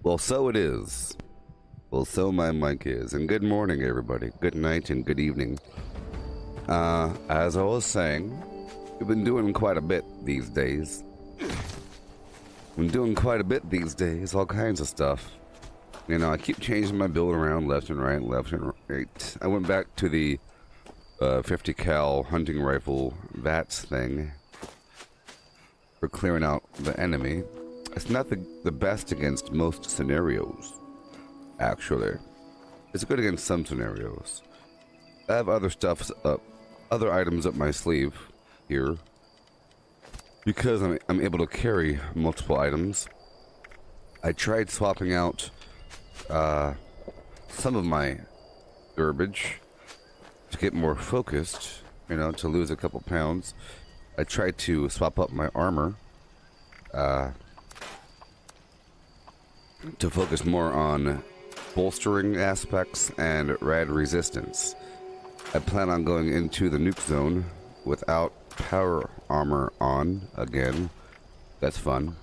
Well, so it is. Well, so my mic is. And good morning, everybody. Good night and good evening. As I was saying, we've been doing quite a bit these days. All kinds of stuff. You know, I keep changing my build around left and right. I went back to the 50 cal hunting rifle VATS thing for clearing out the enemy. It's not the best against most scenarios, actually. It's good against some scenarios. I have other other items up my sleeve here because I'm able to carry multiple items. I tried swapping out some of my garbage to get more focused, you know, to lose a couple pounds. I tried to swap up my armor to focus more on bolstering aspects and rad resistance. I plan on going into the nuke zone without power armor on again. That's fun.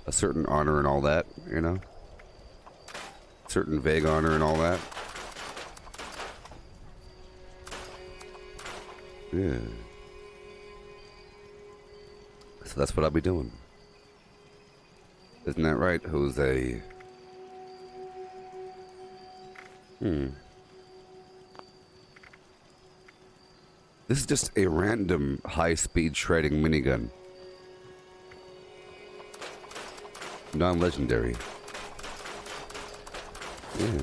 A certain honor and all that, you know? Certain vague honor and all that. Yeah. So that's what I'll be doing. Isn't that right, Jose? This is just a random high-speed shredding minigun. Non-legendary. Yeah.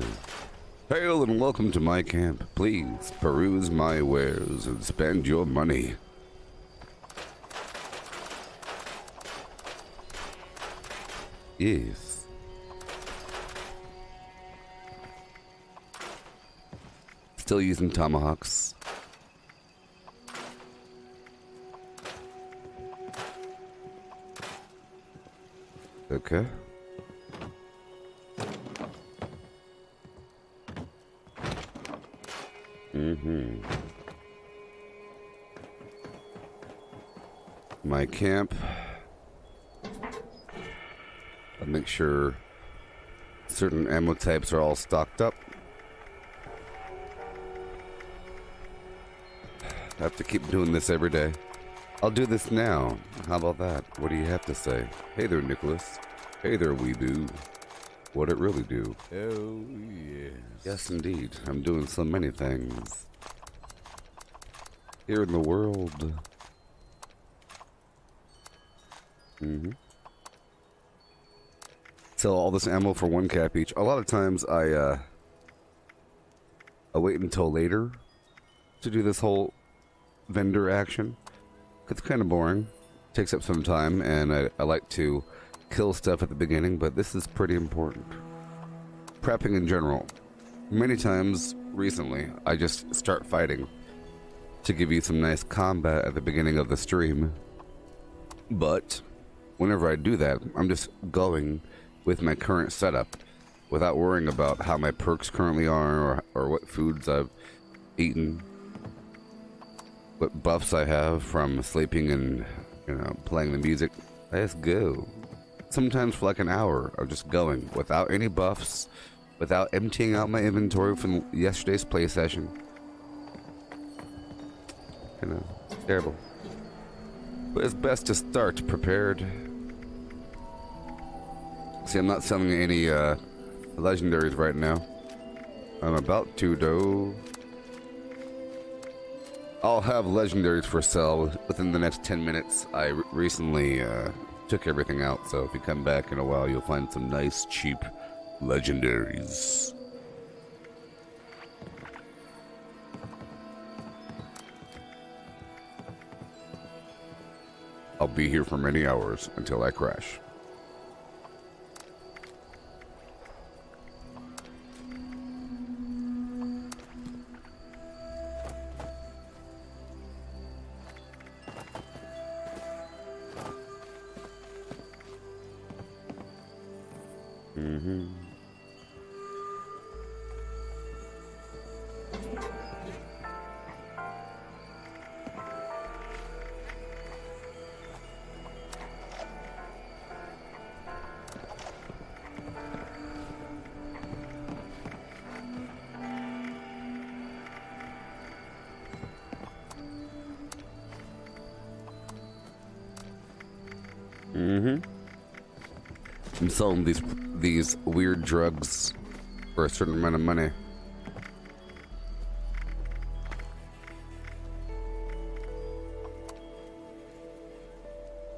Hail and welcome to my camp. Please peruse my wares and spend your money. Yes. Still using tomahawks. Okay. My camp. I'll make sure certain ammo types are all stocked up. I have to keep doing this every day. I'll do this now. How about that? What do you have to say? Hey there, Nicholas. Hey there, Weeboo. What it really do? Oh, yes. Yes, indeed. I'm doing so many things here in the world. Sell all this ammo for 1 cap each. A lot of times I wait until later to do this whole vendor action. It's kind of boring. Takes up some time, and I like to kill stuff at the beginning, but this is pretty important. Prepping in general. Many times recently, I just start fighting to give you some nice combat at the beginning of the stream. But whenever I do that, I'm just going with my current setup without worrying about how my perks currently are or what foods I've eaten, what buffs I have from sleeping and, you know, playing the music. I just go. Sometimes for like an hour of just going without any buffs, without emptying out my inventory from yesterday's play session. You know, it's terrible. But it's best to start prepared. See, I'm not selling any legendaries right now. I'm about to, though. I'll have legendaries for sale within the next 10 minutes. I recently took everything out, so if you come back in a while, you'll find some nice, cheap legendaries. I'll be here for many hours until I crash. Mm-hmm. I'm selling these weird drugs for a certain amount of money.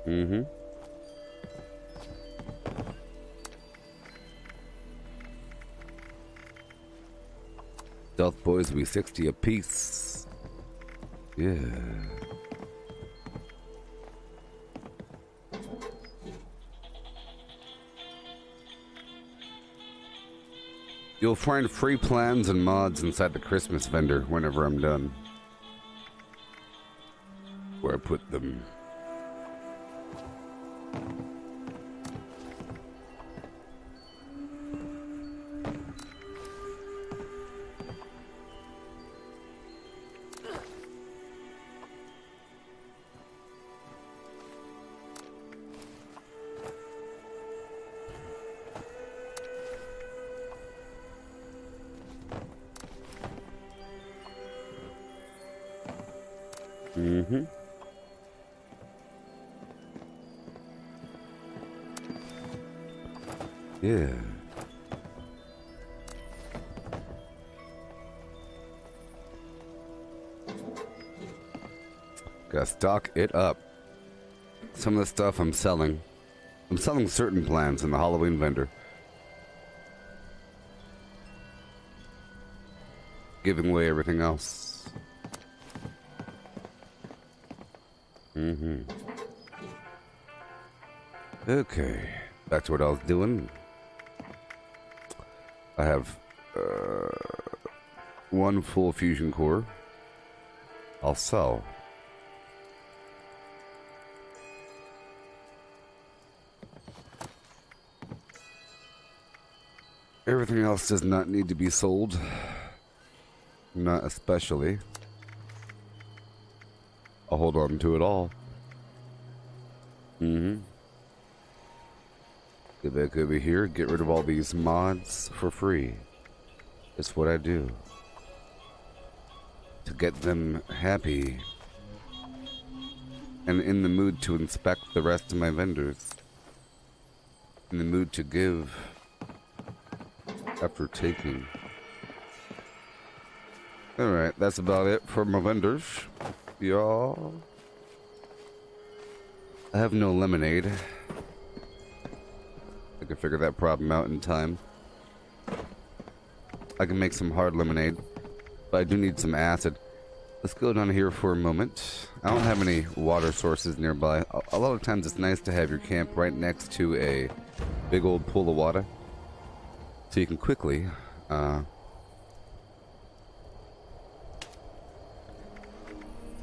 Mm-hmm. Stealth boys will be 60 apiece. Yeah. You'll find free plans and mods inside the Christmas vendor whenever I'm done. Where I put them. Mm-hmm. Yeah. Gotta stock it up. Some of the stuff I'm selling certain plans in the Halloween vendor. Giving away everything else. Mm-hmm. Okay. Back to what I was doing. I have one full fusion core. I'll sell. Everything else does not need to be sold. Not especially. I'll hold on to it all. Mm-hmm. Get back over here, get rid of all these mods for free. That's what I do. To get them happy. And in the mood to inspect the rest of my vendors. In the mood to give after taking. Alright, that's about it for my vendors. Y'all. I have no lemonade. I can figure that problem out in time. I can make some hard lemonade, but I do need some acid. Let's go down here for a moment. I don't have any water sources nearby. A lot of times it's nice to have your camp right next to a big old pool of water, so you can quickly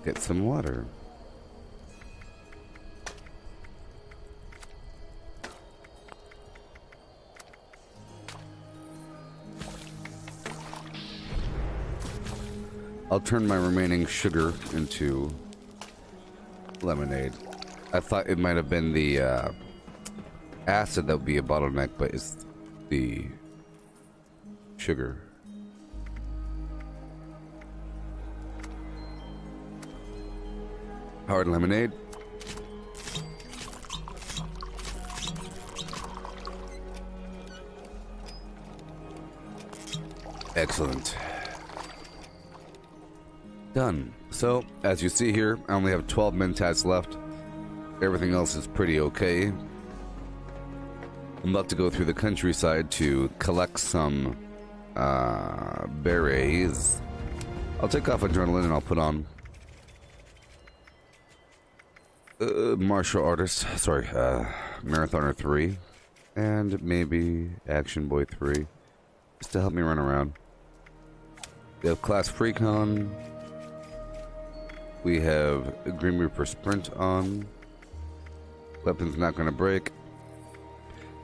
get some water. I'll turn my remaining sugar into lemonade. I thought it might have been the acid that would be a bottleneck, but it's the sugar. Hard lemonade. Excellent. Done. So, as you see here, I only have 12 mentats left. Everything else is pretty okay. I'm about to go through the countryside to collect some berets. I'll take off adrenaline and I'll put on martial artist, sorry, marathoner 3, and maybe action boy 3, just to help me run around. We have class Freecon. We have Grim Reaper Sprint on. Weapons not gonna break.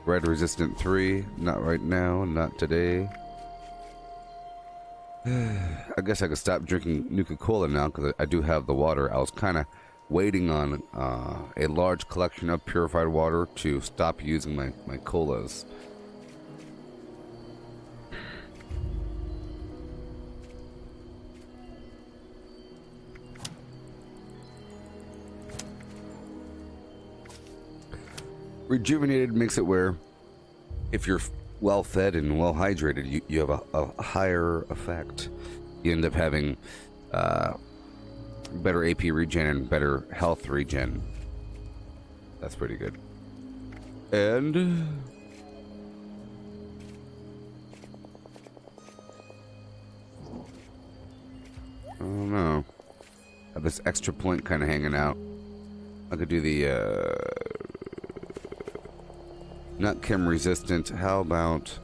Red Resistant 3, not right now, not today. I guess I could stop drinking Nuka-Cola now because I do have the water. I was kind of waiting on a large collection of purified water to stop using my colas. Rejuvenated makes it where if you're well fed and well hydrated, you have a higher effect. You end up having better AP regen and better health regen. That's pretty good. And I don't know. I have this extra point kind of hanging out. I could do the not chem resistant. How about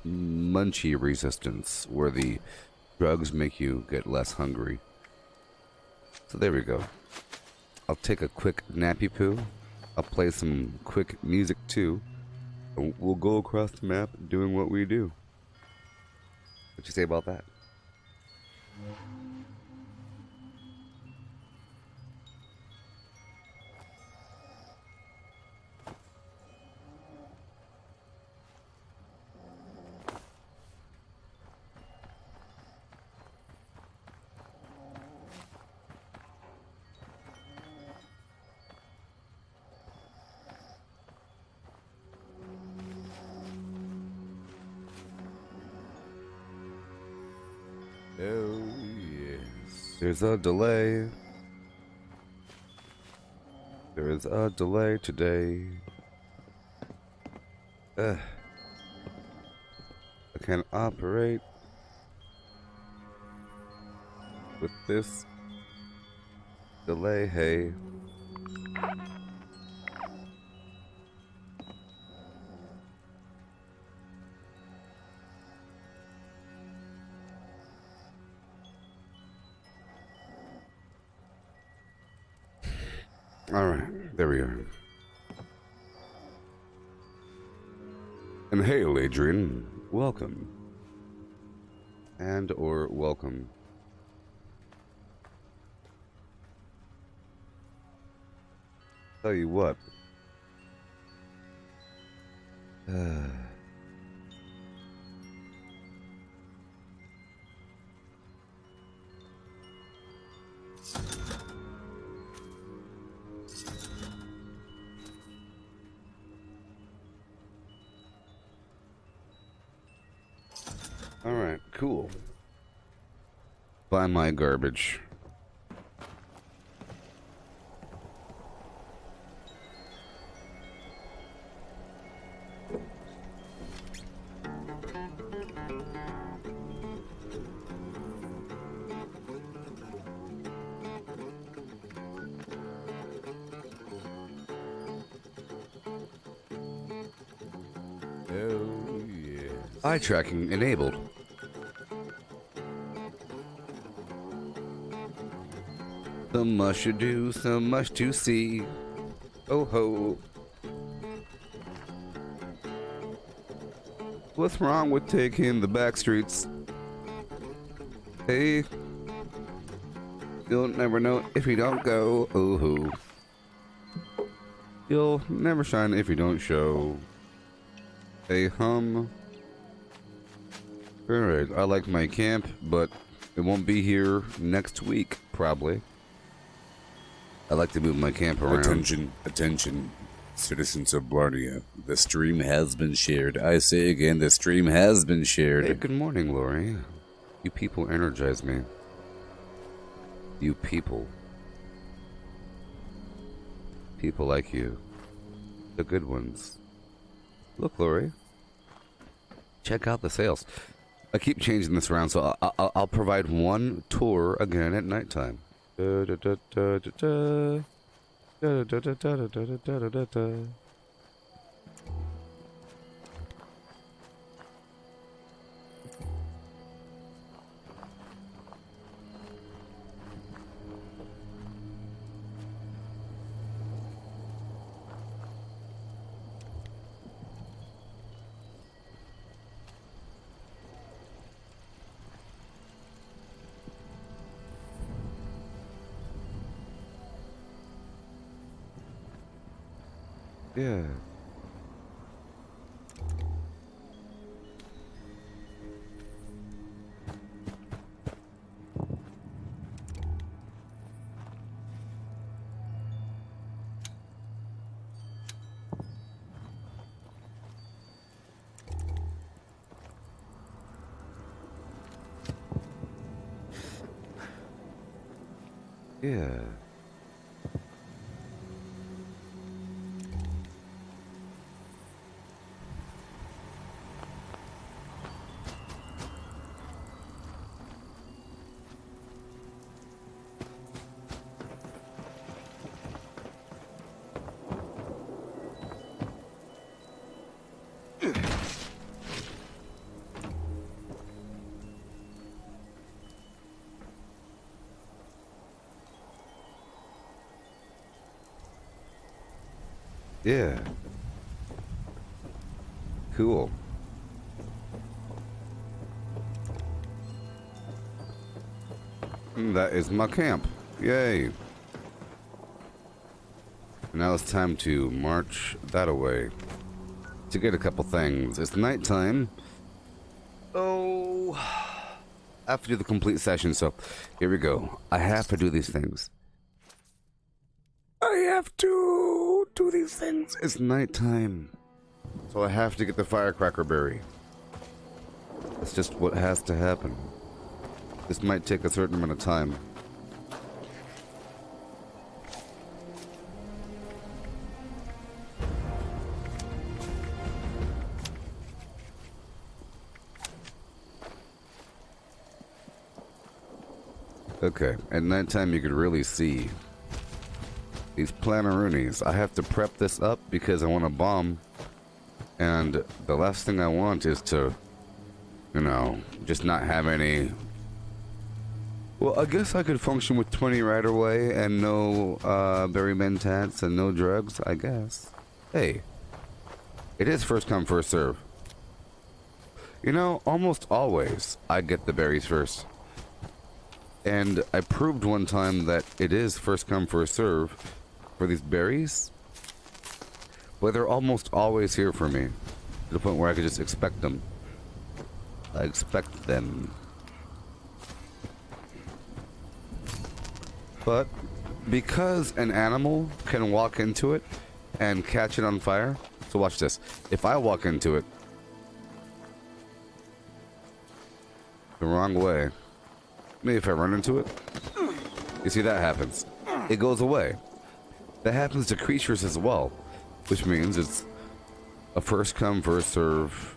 munchie resistance, where the drugs make you get less hungry? So there we go. I'll take a quick nappy poo. I'll play some quick music too. And we'll go across the map doing what we do. What you say about that? Oh, yes. There's a delay. There is a delay today. I can't operate with this delay, hey. Alright, there we are. And hail, Adrian. Welcome. And or welcome. Tell you what. Alright, cool. Buy my garbage. Oh, yes. Eye tracking enabled. So much to do, so much to see. Oh ho. What's wrong with taking the back streets? Hey. You'll never know if you don't go. Oh ho. You'll never shine if you don't show. Hey hum. Alright, I like my camp, but it won't be here next week, probably. I like to move my camp around. Attention, attention, citizens of Blarnia. The stream has been shared. I say again, the stream has been shared. Hey, good morning, Lori. You people energize me. You people. People like you. The good ones. Look, Lori. Check out the sales. I keep changing this around, so I'll provide one tour again at nighttime. Yeah. Yeah. Yeah. Cool. That is my camp. Yay. Now it's time to march that away to get a couple things. It's nighttime. Oh, I have to do the complete session, so here we go. I have to do these things. I have to do these things. It's nighttime, so I have to get the firecracker berry. It's just what has to happen. This might take a certain amount of time. Okay, at nighttime you could really see these planaroonies. I have to prep this up because I want to bomb, and the last thing I want is to, you know, just not have any. Well, I guess I could function with 20 right away and no berry mentats and no drugs, I guess. Hey, it is first come, first serve. You know, almost always I get the berries first. And I proved one time that it is first come, first serve for these berries. But they're almost always here for me, to the point where I could just expect them. I expect them. But because an animal can walk into it and catch it on fire, so watch this. If I walk into it the wrong way, maybe if I run into it, you see that happens. It goes away. That happens to creatures as well, which means it's a first come, first serve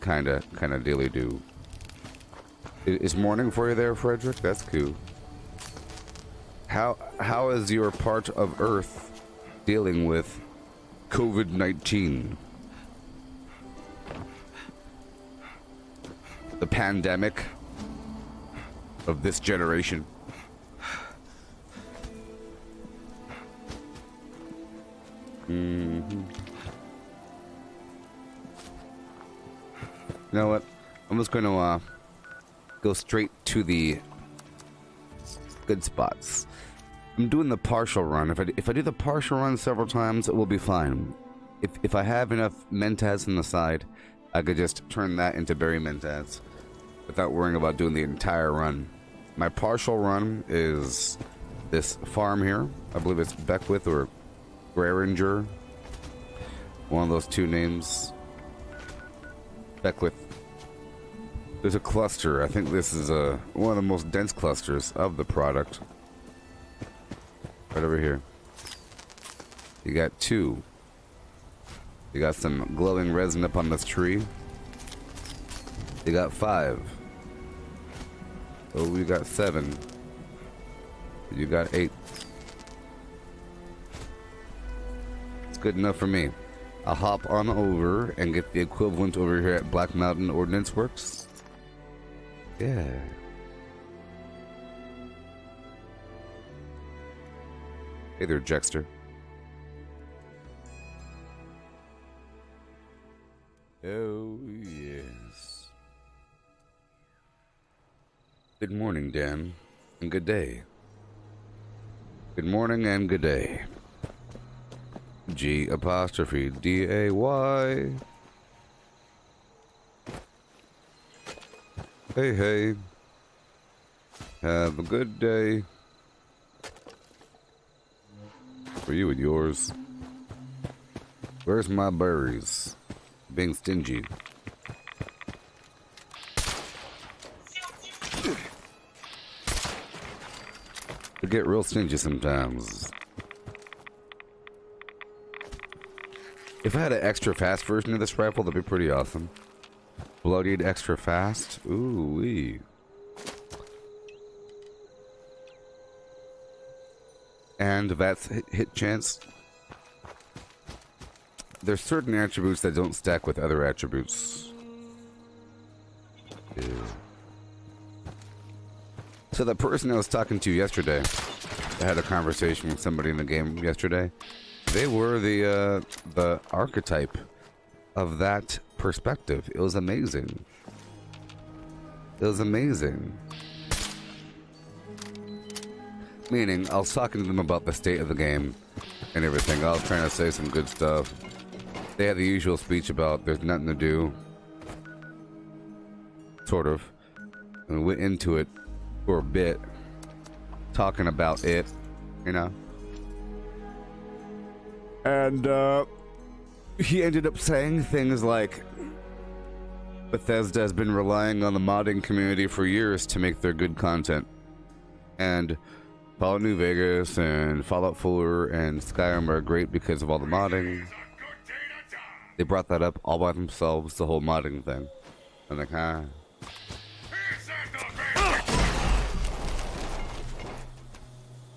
kind of dealy do. Is morning for you there, Frederick? That's cool. How is your part of Earth dealing with COVID-19? The pandemic of this generation. You know what? I'm just going to go straight to the good spots. I'm doing the partial run. If I do the partial run several times, it will be fine. If I have enough mentats on the side, I could just turn that into berry mentats without worrying about doing the entire run. My partial run is this farm here. I believe it's Beckwith or Graringer. One of those two names. Beckwith. There's a cluster. I think this is one of the most dense clusters of the product. Right over here. You got 2. You got some glowing resin up on this tree. You got 5. Oh, we got 7. You got 8. It's good enough for me. I'll hop on over and get the equivalent over here at Black Mountain Ordnance Works. Yeah. Hey there, Jexter. Oh, yes. Good morning, Dan, and good day. Good morning and good day. G''DAY. Hey, hey. Have a good day. For you and yours. Where's my berries? Being stingy. get real stingy sometimes. If I had an extra fast version of this rifle, that'd be pretty awesome. Bloodied extra fast. Ooh wee. And that's hit chance. There's certain attributes that don't stack with other attributes. Yeah. So the person I was talking to yesterday, I had a conversation with somebody in the game yesterday. They were the archetype of that perspective. It was amazing. It was amazing. Meaning, I was talking to them about the state of the game and everything. I was trying to say some good stuff. They had the usual speech about there's nothing to do. Sort of. And we went into it for a bit. Talking about it, you know. And he ended up saying things like Bethesda has been relying on the modding community for years to make their good content. And Fallout New Vegas and Fallout 4 and Skyrim are great because of all the modding. They brought that up all by themselves, the whole modding thing. I'm like, huh?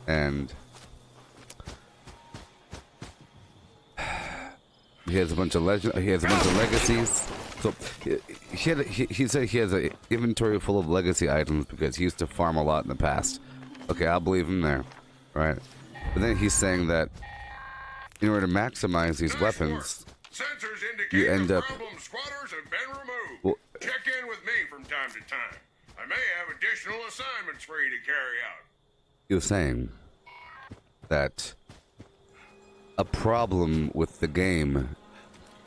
And he has a bunch of legacies. So he said he has an inventory full of legacy items because he used to farm a lot in the past. Okay, I'll believe him there, right? But then he's saying that in order to maximize these weapons, you end up. Squatters have been removed. Well, check in with me from time to time. I may have additional assignments for you to carry out. He was saying that a problem with the game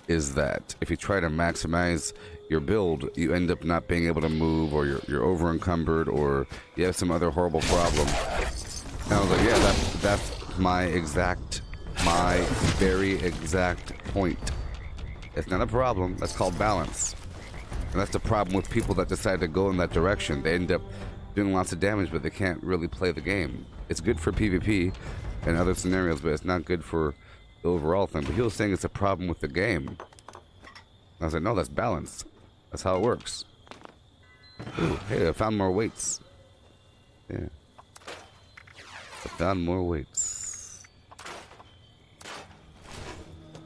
is that if you try to maximize your build, you end up not being able to move, or you're over encumbered, or you have some other horrible problem. And I was like, yeah, that's my very exact point. It's not a problem. That's called balance. And that's the problem with people that decide to go in that direction. They end up doing lots of damage, but they can't really play the game. It's good for PvP and other scenarios, but it's not good for the overall thing. But he was saying it's a problem with the game. I was like, no, that's balance. That's how it works. Ooh, hey, I found more weights. Yeah. I found more weights.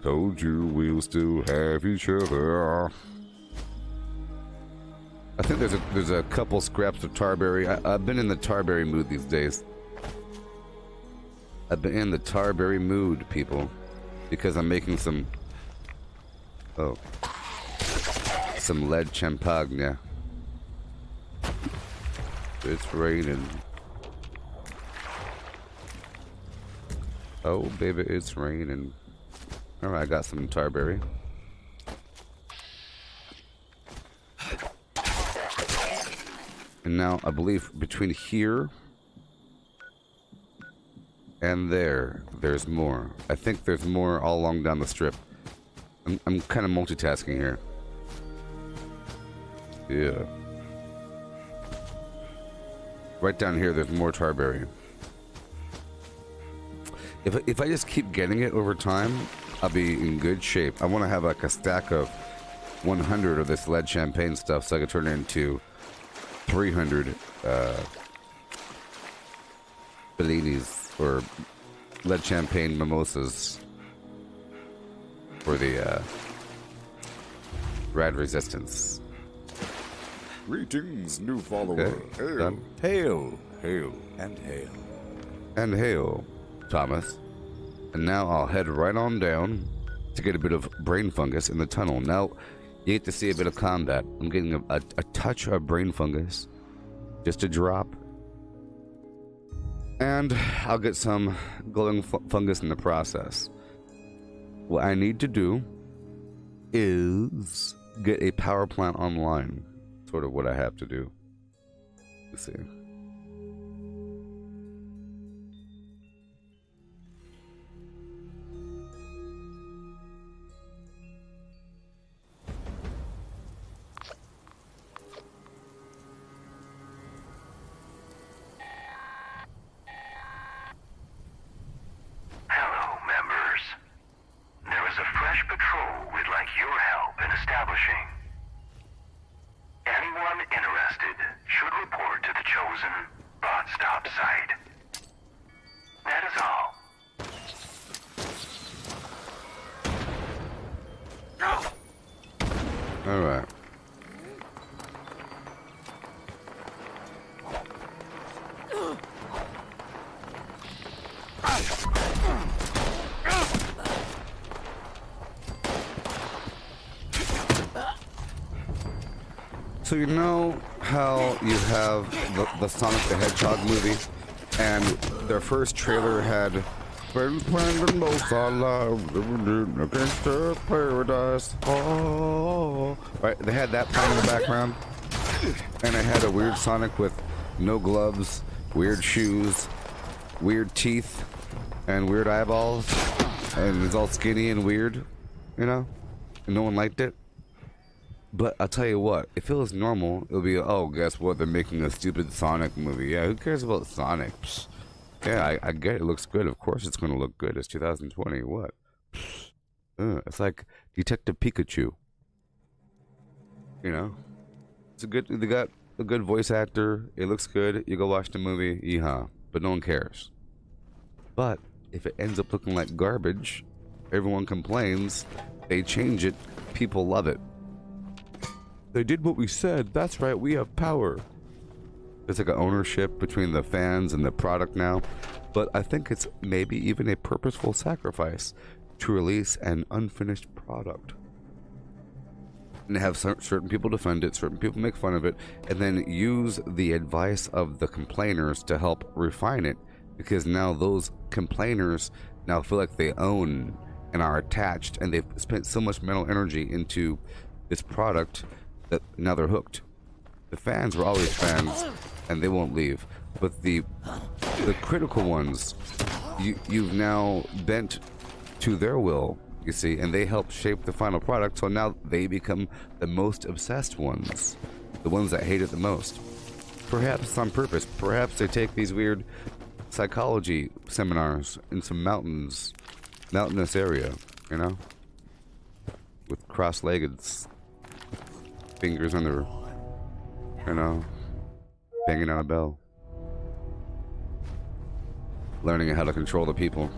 Told you we'll still have each other. I think there's a couple scraps of tarberry. I've been in the tarberry mood these days. I've been in the tarberry mood, people, because I'm making some lead champagne. It's raining. Oh, baby, it's raining. All right, I got some tarberry. And now, I believe between here and there's more. I think there's more all along down the strip. I'm kind of multitasking here. Yeah. Right down here, there's more tarberry. If I just keep getting it over time, I'll be in good shape. I want to have like a stack of 100 of this lead champagne stuff so I can turn it into 300 Bellinis or lead champagne mimosas for the rad resistance. Greetings, new follower. Okay, done. Hail, hail, and hail. And hail, Thomas. And now I'll head right on down to get a bit of brain fungus in the tunnel. Now, you get to see a bit of combat. I'm getting a touch of brain fungus. Just a drop. And I'll get some glowing fungus in the process. What I need to do is get a power plant online. Sort of what I have to do. Let's see. All right. So you know how you have the Sonic the Hedgehog movie, and their first trailer had "Friends, friends, and most our lives, against the paradise." Oh, right. They had that playing in the background, and it had a weird Sonic with no gloves, weird shoes, weird teeth, and weird eyeballs, and it's all skinny and weird, you know, and no one liked it. But I'll tell you what, if it was normal, it would be, oh, guess what? They're making a stupid Sonic movie. Yeah, who cares about Sonic? Psst. Yeah, I get it. It looks good. Of course it's going to look good. It's 2020. What? It's like Detective Pikachu. You know? It's a good, they got a good voice actor. It looks good. You go watch the movie. Yeehaw. But no one cares. But if it ends up looking like garbage, everyone complains. They change it. People love it. They did what we said. That's right, we have power. There's like an ownership between the fans and the product now. But I think it's maybe even a purposeful sacrifice to release an unfinished product. And have certain people defend it, certain people make fun of it, and then use the advice of the complainers to help refine it. Because now those complainers now feel like they own and are attached, and they've spent so much mental energy into this product that now they're hooked. The fans were always fans, and they won't leave. But the critical ones, you've now bent to their will, you see, and they help shape the final product. So now they become the most obsessed ones, the ones that hate it the most. Perhaps on purpose. Perhaps they take these weird psychology seminars in some mountainous area, you know, with cross-legged. Fingers on their, you know, banging on a bell. Learning how to control the people.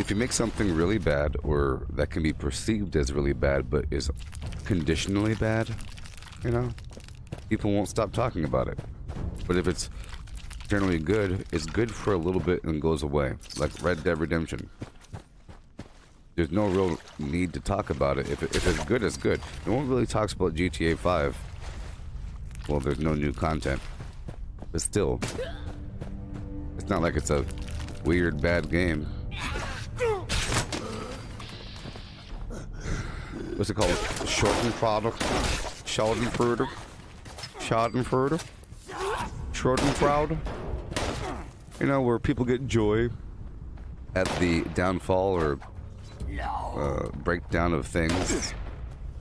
If you make something really bad, or that can be perceived as really bad, but is conditionally bad, you know, people won't stop talking about it. But if it's generally good, it's good for a little bit and goes away, like Red Dead Redemption. There's no real need to talk about it. If it's good, it's good. No one really talks about GTA 5. Well, there's no new content, but still, it's not like it's a weird bad game. What's it called? Schadenfreude? Schadenfreude? You know, where people get joy at the downfall or breakdown of things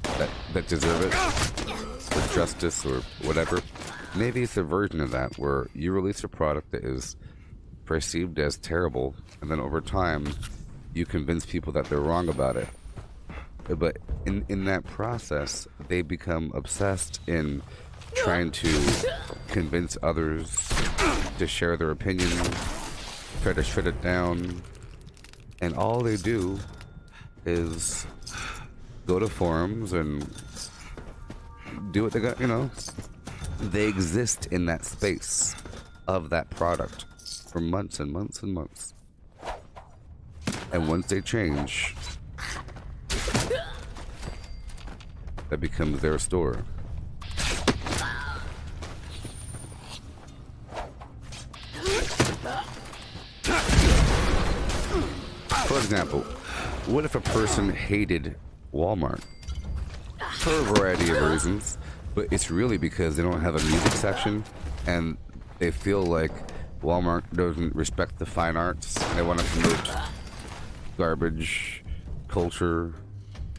that deserve it, for justice or whatever. Maybe it's a version of that where you release a product that is perceived as terrible, and then over time you convince people that they're wrong about it. But in that process, they become obsessed in trying to convince others to share their opinion, try to shut it down, and all they do is go to forums and do what they got, you know. They exist in that space of that product for months and months and months. And once they change, that becomes their store. For example, what if a person hated Walmart? For a variety of reasons, but it's really because they don't have a music section and they feel like Walmart doesn't respect the fine arts. They want to promote garbage culture,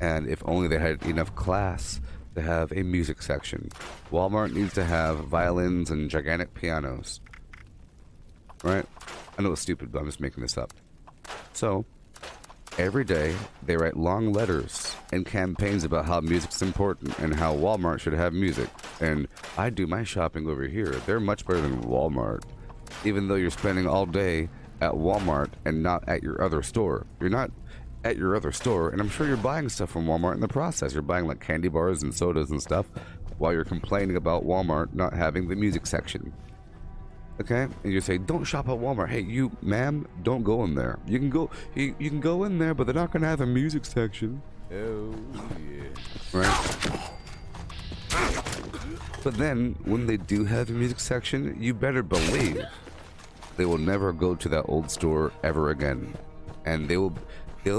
and if only they had enough class to have a music section. Walmart needs to have violins and gigantic pianos. Right? I know it's stupid, but I'm just making this up. So, every day, they write long letters and campaigns about how music's important and how Walmart should have music. And I do my shopping over here. They're much better than Walmart. Even though you're spending all day at Walmart and not at your other store. You're not at your other store, and I'm sure you're buying stuff from Walmart in the process. You're buying like candy bars and sodas and stuff while you're complaining about Walmart not having the music section. Okay? And you say, don't shop at Walmart. Hey, you, ma'am, don't go in there. You can go in there, but they're not going to have a music section. Oh, yeah. Right? But then, when they do have a music section, you better believe they will never go to that old store ever again. And they'll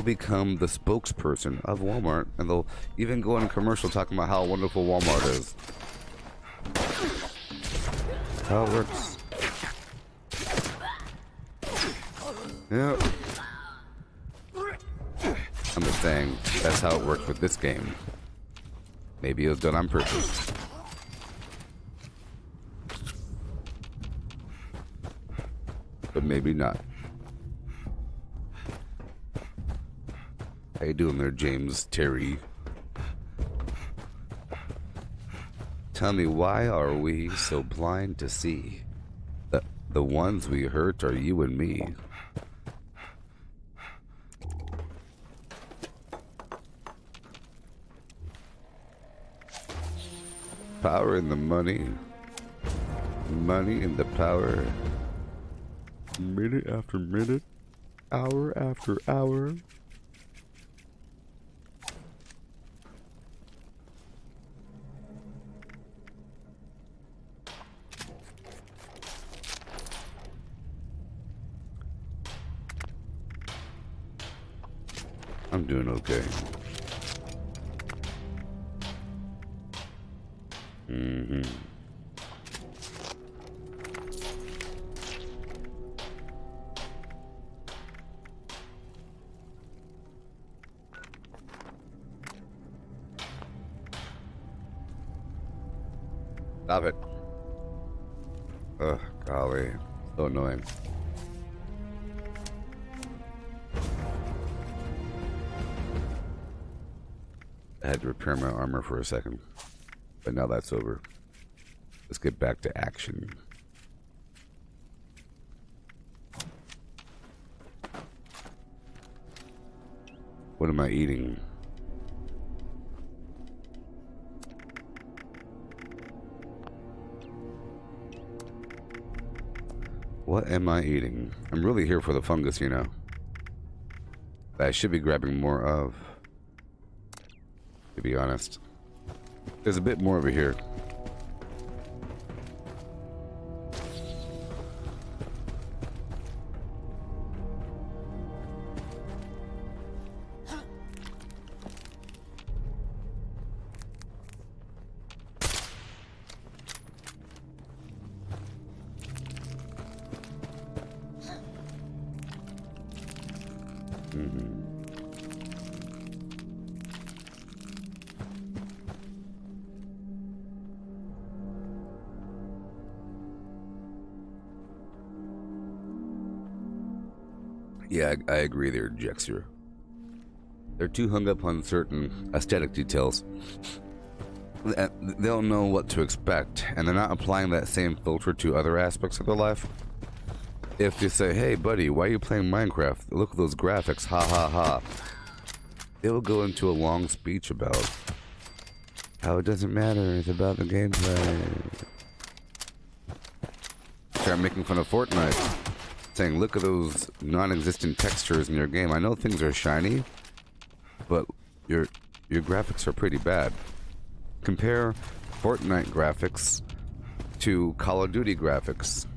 become the spokesperson of Walmart, and they'll even go on a commercial talking about how wonderful Walmart is. How it works. Yeah. I'm just saying, that's how it worked with this game. Maybe it was done on purpose. But maybe not. How you doing there, James Terry? Tell me, why are we so blind to see that the ones we hurt are you and me? Power in the money. Money in the power. Minute after minute. Hour after hour. I'm doing okay. Stop it. Ugh, golly. So annoying. I had to repair my armor for a second. But now that's over. Let's get back to action. What am I eating? What am I eating? I'm really here for the fungus, you know. That I should be grabbing more of. To be honest. There's a bit more over here. Yeah, I agree there, Jexer. They're too hung up on certain aesthetic details. They'll know what to expect, and they're not applying that same filter to other aspects of their life. If you say, hey buddy, why are you playing Minecraft? Look at those graphics, ha ha ha. They will go into a long speech about how it doesn't matter, it's about the gameplay. Start making fun of Fortnite. Saying, look at those non-existent textures in your game. I know things are shiny, but your graphics are pretty bad. Compare Fortnite graphics to Call of Duty graphics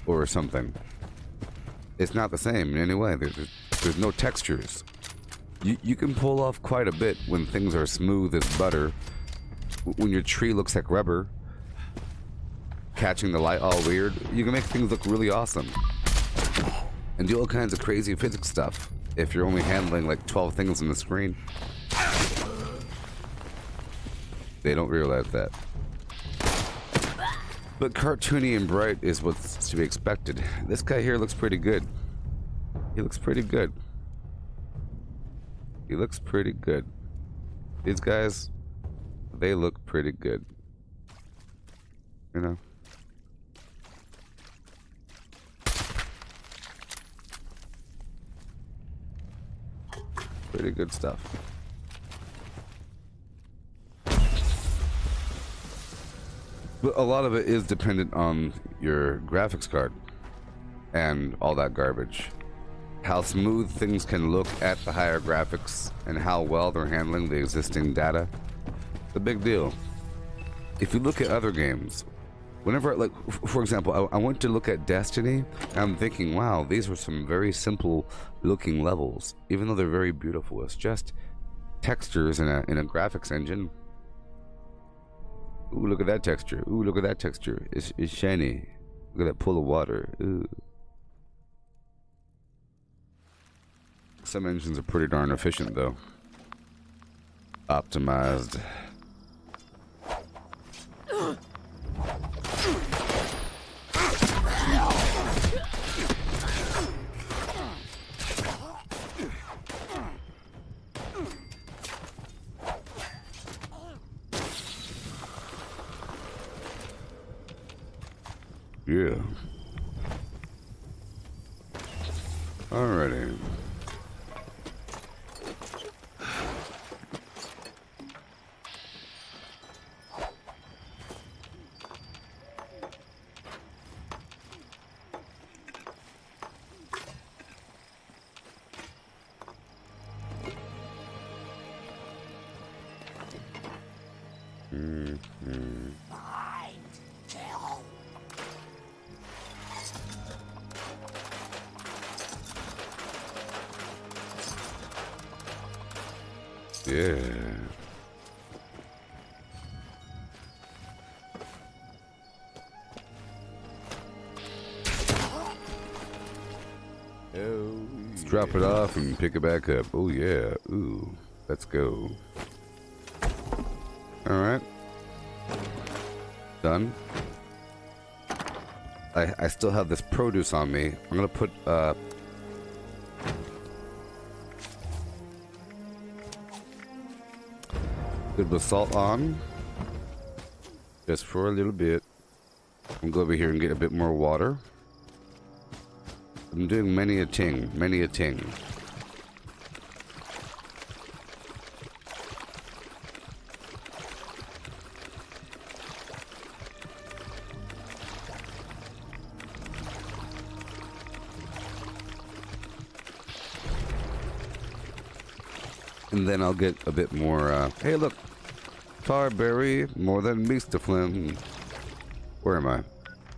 or something. It's not the same in any way. There's no textures. You can pull off quite a bit when things are smooth as butter. When your tree looks like rubber, catching the light all weird, you can make things look really awesome. And do all kinds of crazy physics stuff if you're only handling like 12 things on the screen. They don't realize that. But cartoony and bright is what's to be expected. This guy here looks pretty good. He looks pretty good. He looks pretty good. These guys, they look pretty good. You know? Pretty good stuff. But a lot of it is dependent on your graphics card and all that garbage. How smooth things can look at the higher graphics and how well they're handling the existing data. It's a big deal. If you look at other games, whenever, like, for example, I went to look at Destiny, and I'm thinking, wow, these are some very simple looking levels, even though they're very beautiful. It's just textures in a graphics engine. Ooh, look at that texture. Ooh, look at that texture. It's shiny. Look at that pool of water. Ooh. Some engines are pretty darn efficient, though. Optimized. Yeah. Alrighty. Yeah. Let's drop it off and pick it back up. Oh yeah. Ooh. Let's go. Alright. Done. I still have this produce on me. I'm gonna put good basalt on, just for a little bit. I'm gonna go over here and get a bit more water. I'm doing many a ting, many a ting. And then I'll get a bit more, hey look, Tarberry, more than Meestaflim. Where am I?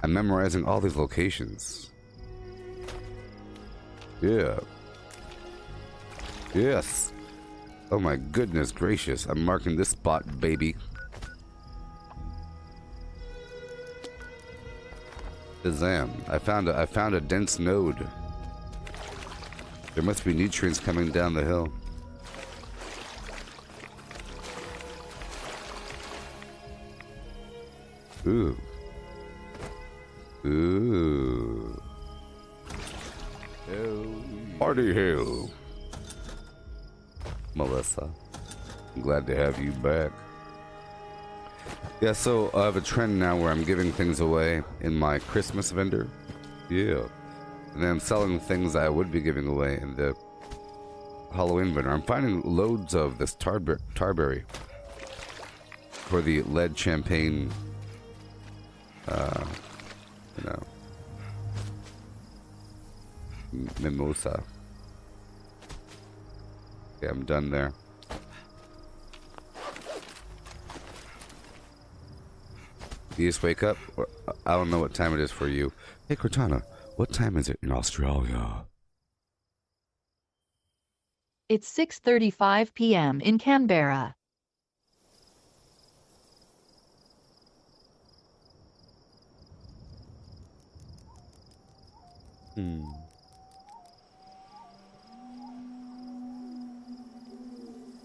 I'm memorizing all these locations. Yeah. Yes. Oh my goodness gracious, I'm marking this spot, baby. Shazam, I found a dense node. There must be nutrients coming down the hill. Ooh. Ooh. Party Hill. Melissa, I'm glad to have you back. Yeah, so I have a trend now where I'm giving things away in my Christmas vendor. Yeah. And then I'm selling things I would be giving away in the Halloween vendor. I'm finding loads of this Tarberry for the lead champagne. You know, mimosa. Okay, I'm done there. You just wake up? Or, I don't know what time it is for you. Hey, Cortana, what time is it in Australia? It's 6:35 p.m. in Canberra.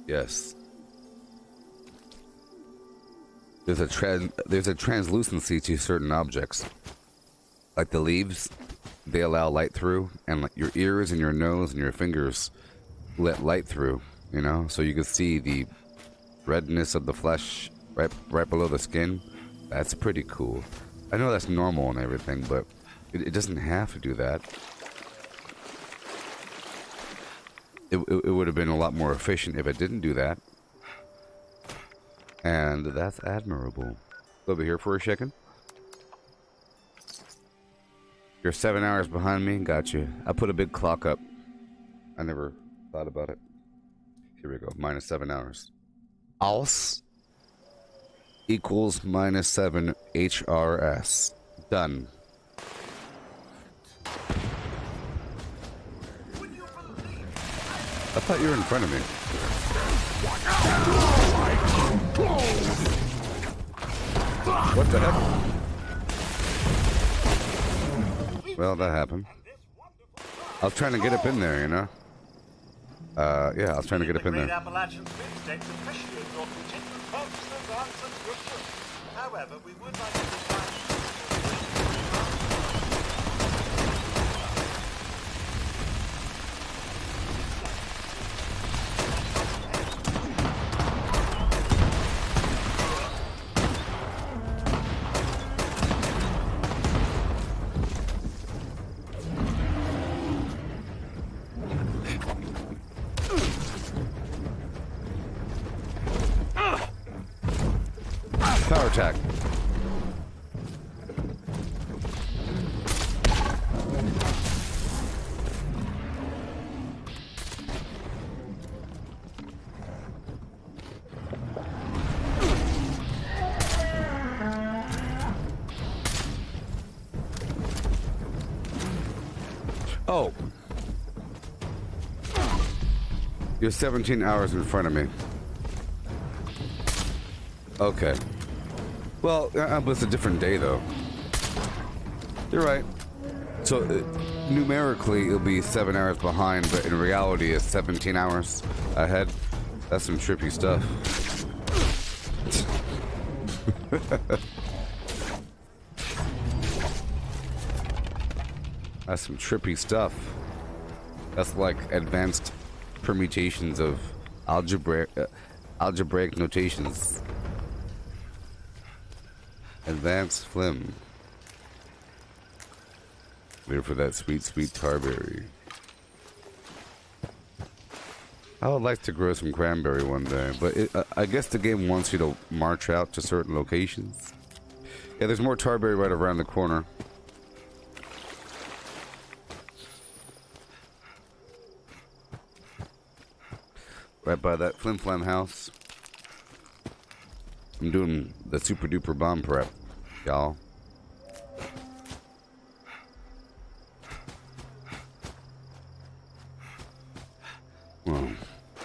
Yes. There's a translucency to certain objects. Like the leaves, they allow light through, and like your ears and your nose and your fingers let light through, you know? So you can see the redness of the flesh right below the skin. That's pretty cool. I know that's normal and everything, but it doesn't have to do that. it would have been a lot more efficient if it didn't do that. And that's admirable. Over here for a second. You're 7 hours behind me. Got you. I put a big clock up. I never thought about it. Here we go. Minus 7 hours. Als equals minus 7 HRS. Done. I thought you were in front of me. What the heck? Well, that happened. I was trying to get up in there, you know? Yeah, I was trying to get up in there. However, we would like to define Power attack. Oh. You're 17 hours in front of me. Okay. Well, it was a different day, though. You're right. So, numerically, it'll be 7 hours behind, but in reality, it's 17 hours ahead. That's some trippy stuff. That's some trippy stuff. That's like advanced permutations of algebraic notations. Advanced Flim. There for that sweet, sweet tarberry. I would like to grow some cranberry one day, but I guess the game wants you to march out to certain locations. Yeah, there's more tarberry right around the corner. Right by that Flim Flam house. I'm doing the super duper bomb prep, y'all. Well,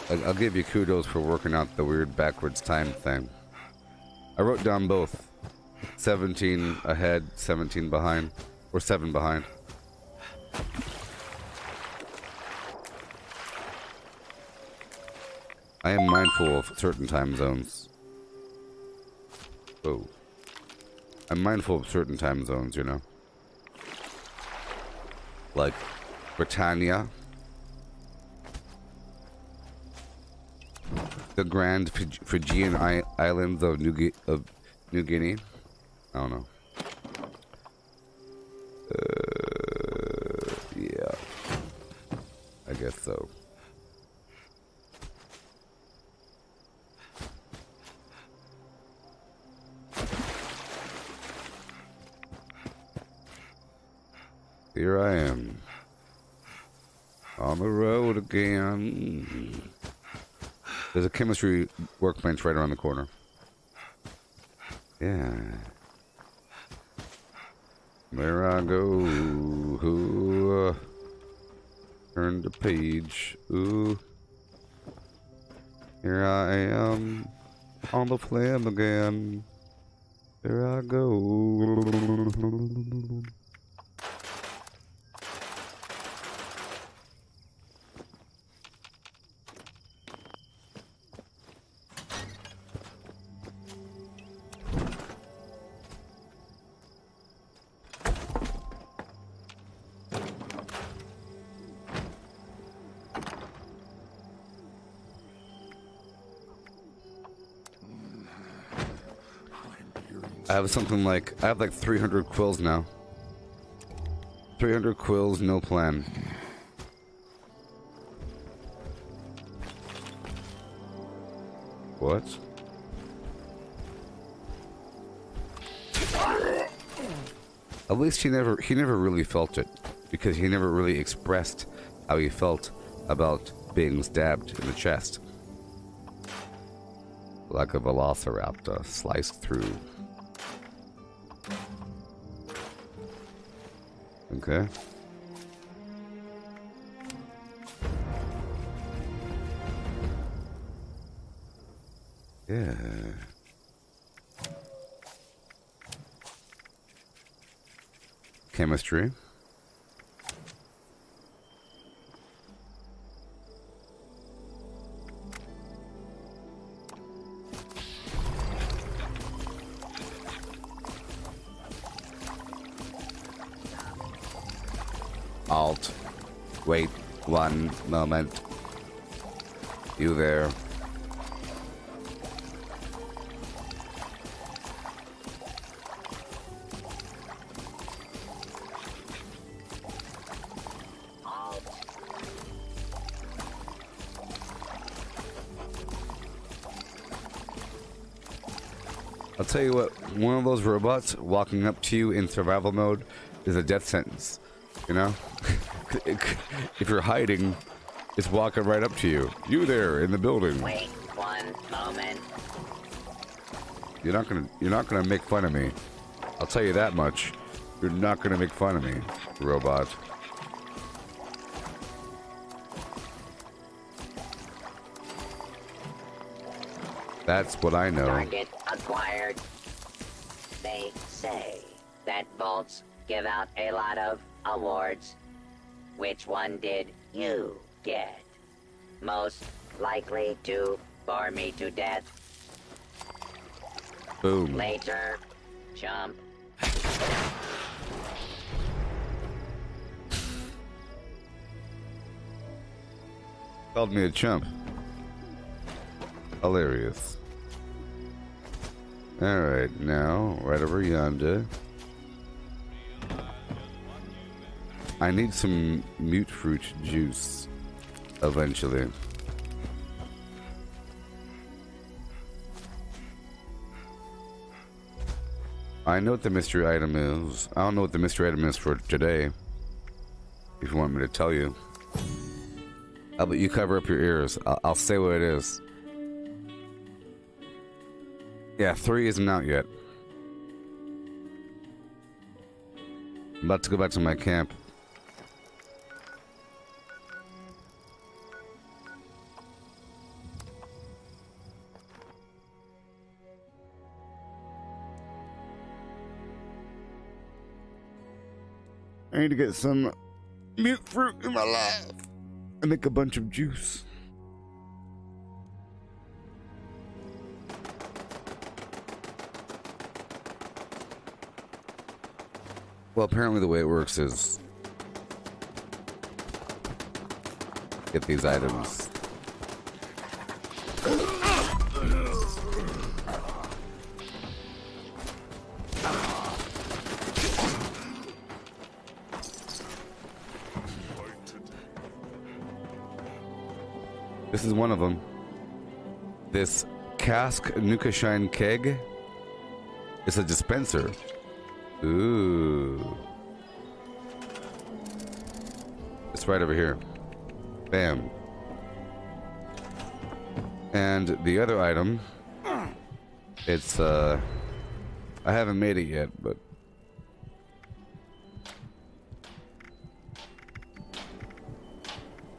I'll give you kudos for working out the weird backwards time thing. I wrote down both. 17 ahead, 17 behind, or 7 behind. I am mindful of certain time zones. Oh. I'm mindful of certain time zones, you know? Like Britannia. The Grand Fijian Islands of New Guinea. I don't know. Yeah. I guess so. Here I am. On the road again. There's a chemistry workbench right around the corner. Yeah. There I go. Ooh, turn the page. Ooh. Here I am. On the flam again. There I go. I have like 300 quills now. 300 quills, no plan. What? At least he never really felt it, because he never really expressed how he felt about being stabbed in the chest. Like a velociraptor sliced through. Okay. Yeah. Chemistry. Alt. Wait one moment. You there. I'll tell you what, one of those robots walking up to you in survival mode is a death sentence. You know? If you're hiding, it's walking right up to you. You there in the building. Wait one moment. You're not gonna make fun of me. I'll tell you that much. You're not gonna make fun of me, robot. That's what I know. Target acquired. They say that bolts give out a lot of awards. Which one did you get? Most likely to bore me to death. Boom. Later, chump. Called me a chump. Hilarious. Alright, now, right over yonder. I need some mute fruit juice. Eventually. I know what the mystery item is. I don't know what the mystery item is for today. If you want me to tell you. How about you cover up your ears? I'll say what it is. Yeah, 3 isn't out yet. I'm about to go back to my camp. I need to get some mute fruit in my life and make a bunch of juice. Well, apparently the way it works is get these items. This is one of them. This cask Nuka Shine keg is a dispenser. Ooh. It's right over here. Bam. And the other item, it's, I haven't made it yet, but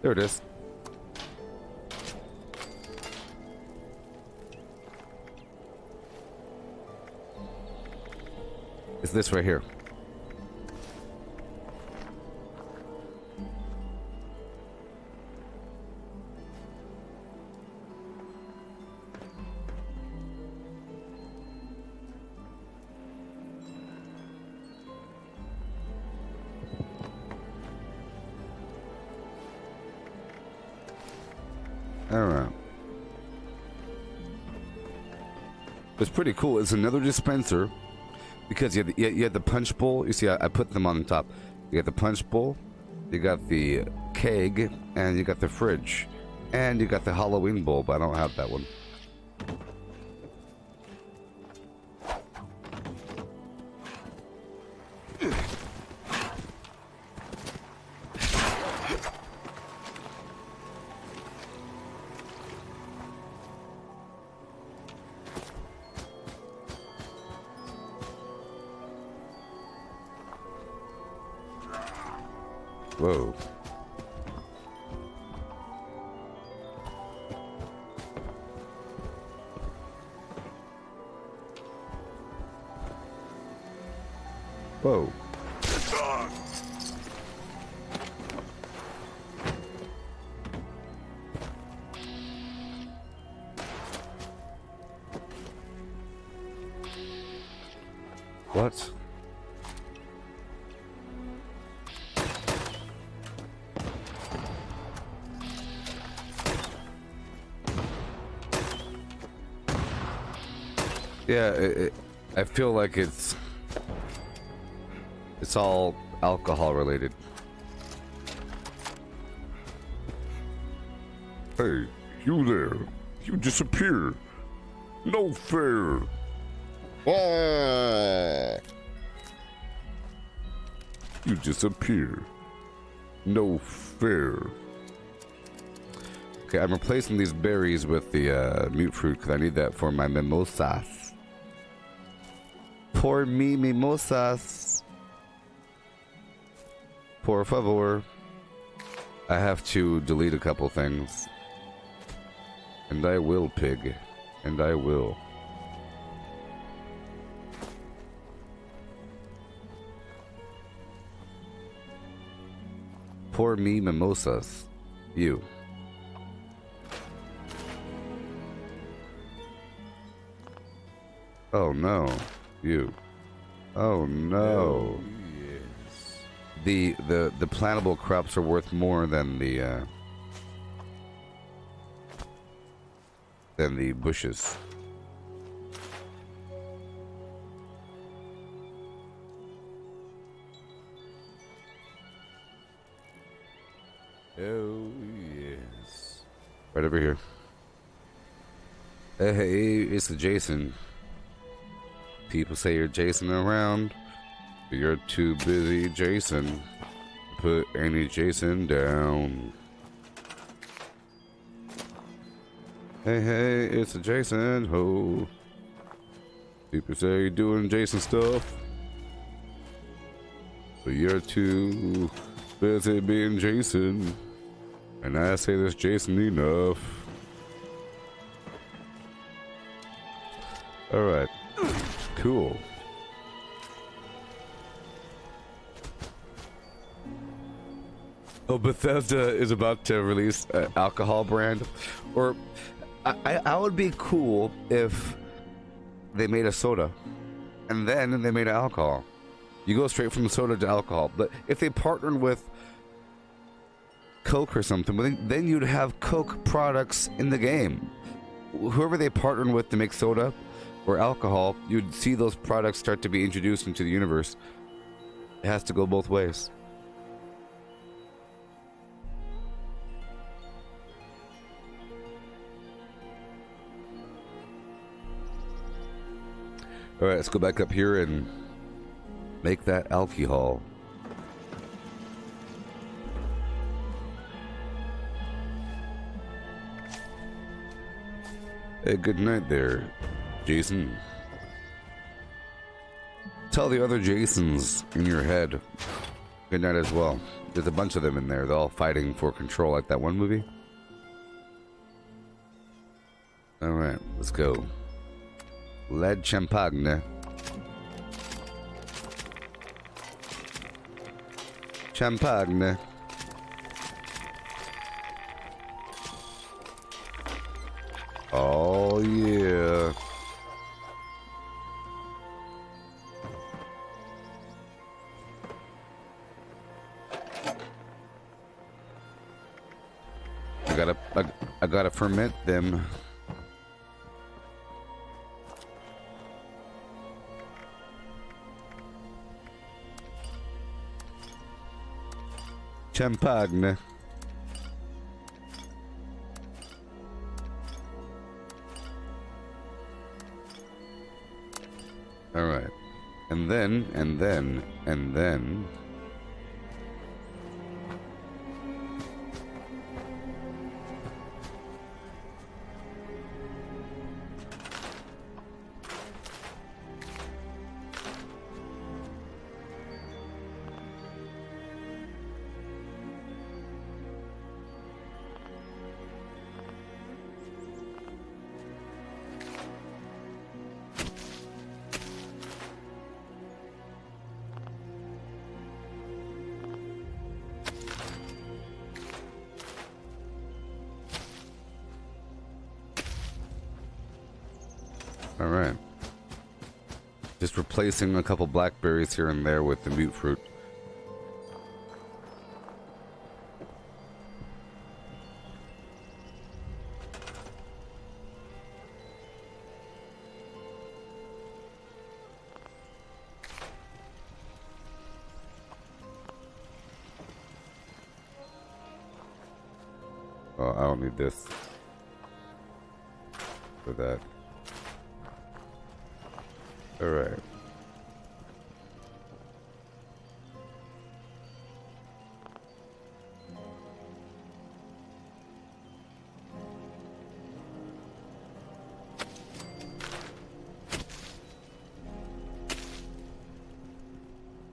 there it is. It's this right here. I don't know. It's pretty cool. It's another dispenser. Because you had the punch bowl. You see, I put them on the top. You got the punch bowl, you got the keg, and you got the fridge. And you got the Halloween bowl, but I don't have that one. Whoa. Whoa. What? Yeah, I feel like it's all alcohol related. Hey, you there. You disappear. No fair. Ah. You disappear. No fair. Okay, I'm replacing these berries with the mute fruit because I need that for my mimosas. Pour me mimosas. Por favor. I have to delete a couple things. And I will, pig. And I will. Pour me mimosas. You. Oh no. You. Oh no. Yes. The plantable crops are worth more than the bushes. Oh, yes. Right over here. Hey, it's the Jason. People say you're Jason around, but you're too busy, Jason. Put any Jason down. Hey, it's a Jason. Ho. People say you're doing Jason stuff, but you're too busy being Jason. And I say this Jason enough. Alright. Cool. Oh, Bethesda is about to release an alcohol brand. Or I would be cool if they made a soda and then they made alcohol. You go straight from soda to alcohol. But if they partnered with Coke or something, then you'd have Coke products in the game. Whoever they partnered with to make soda or alcohol, you'd see those products start to be introduced into the universe. It has to go both ways. All right, let's go back up here and make that alcohol. Hey, good night there, Jason. Tell the other Jasons in your head good night as well. There's a bunch of them in there. They're all fighting for control like that one movie. All right, let's go. Lead champagne. Champagne. Oh yeah. I gotta ferment them. Champagne. All right. And then. Alright. Just replacing a couple blackberries here and there with the mute fruit. Oh, I don't need this. For that. Alright.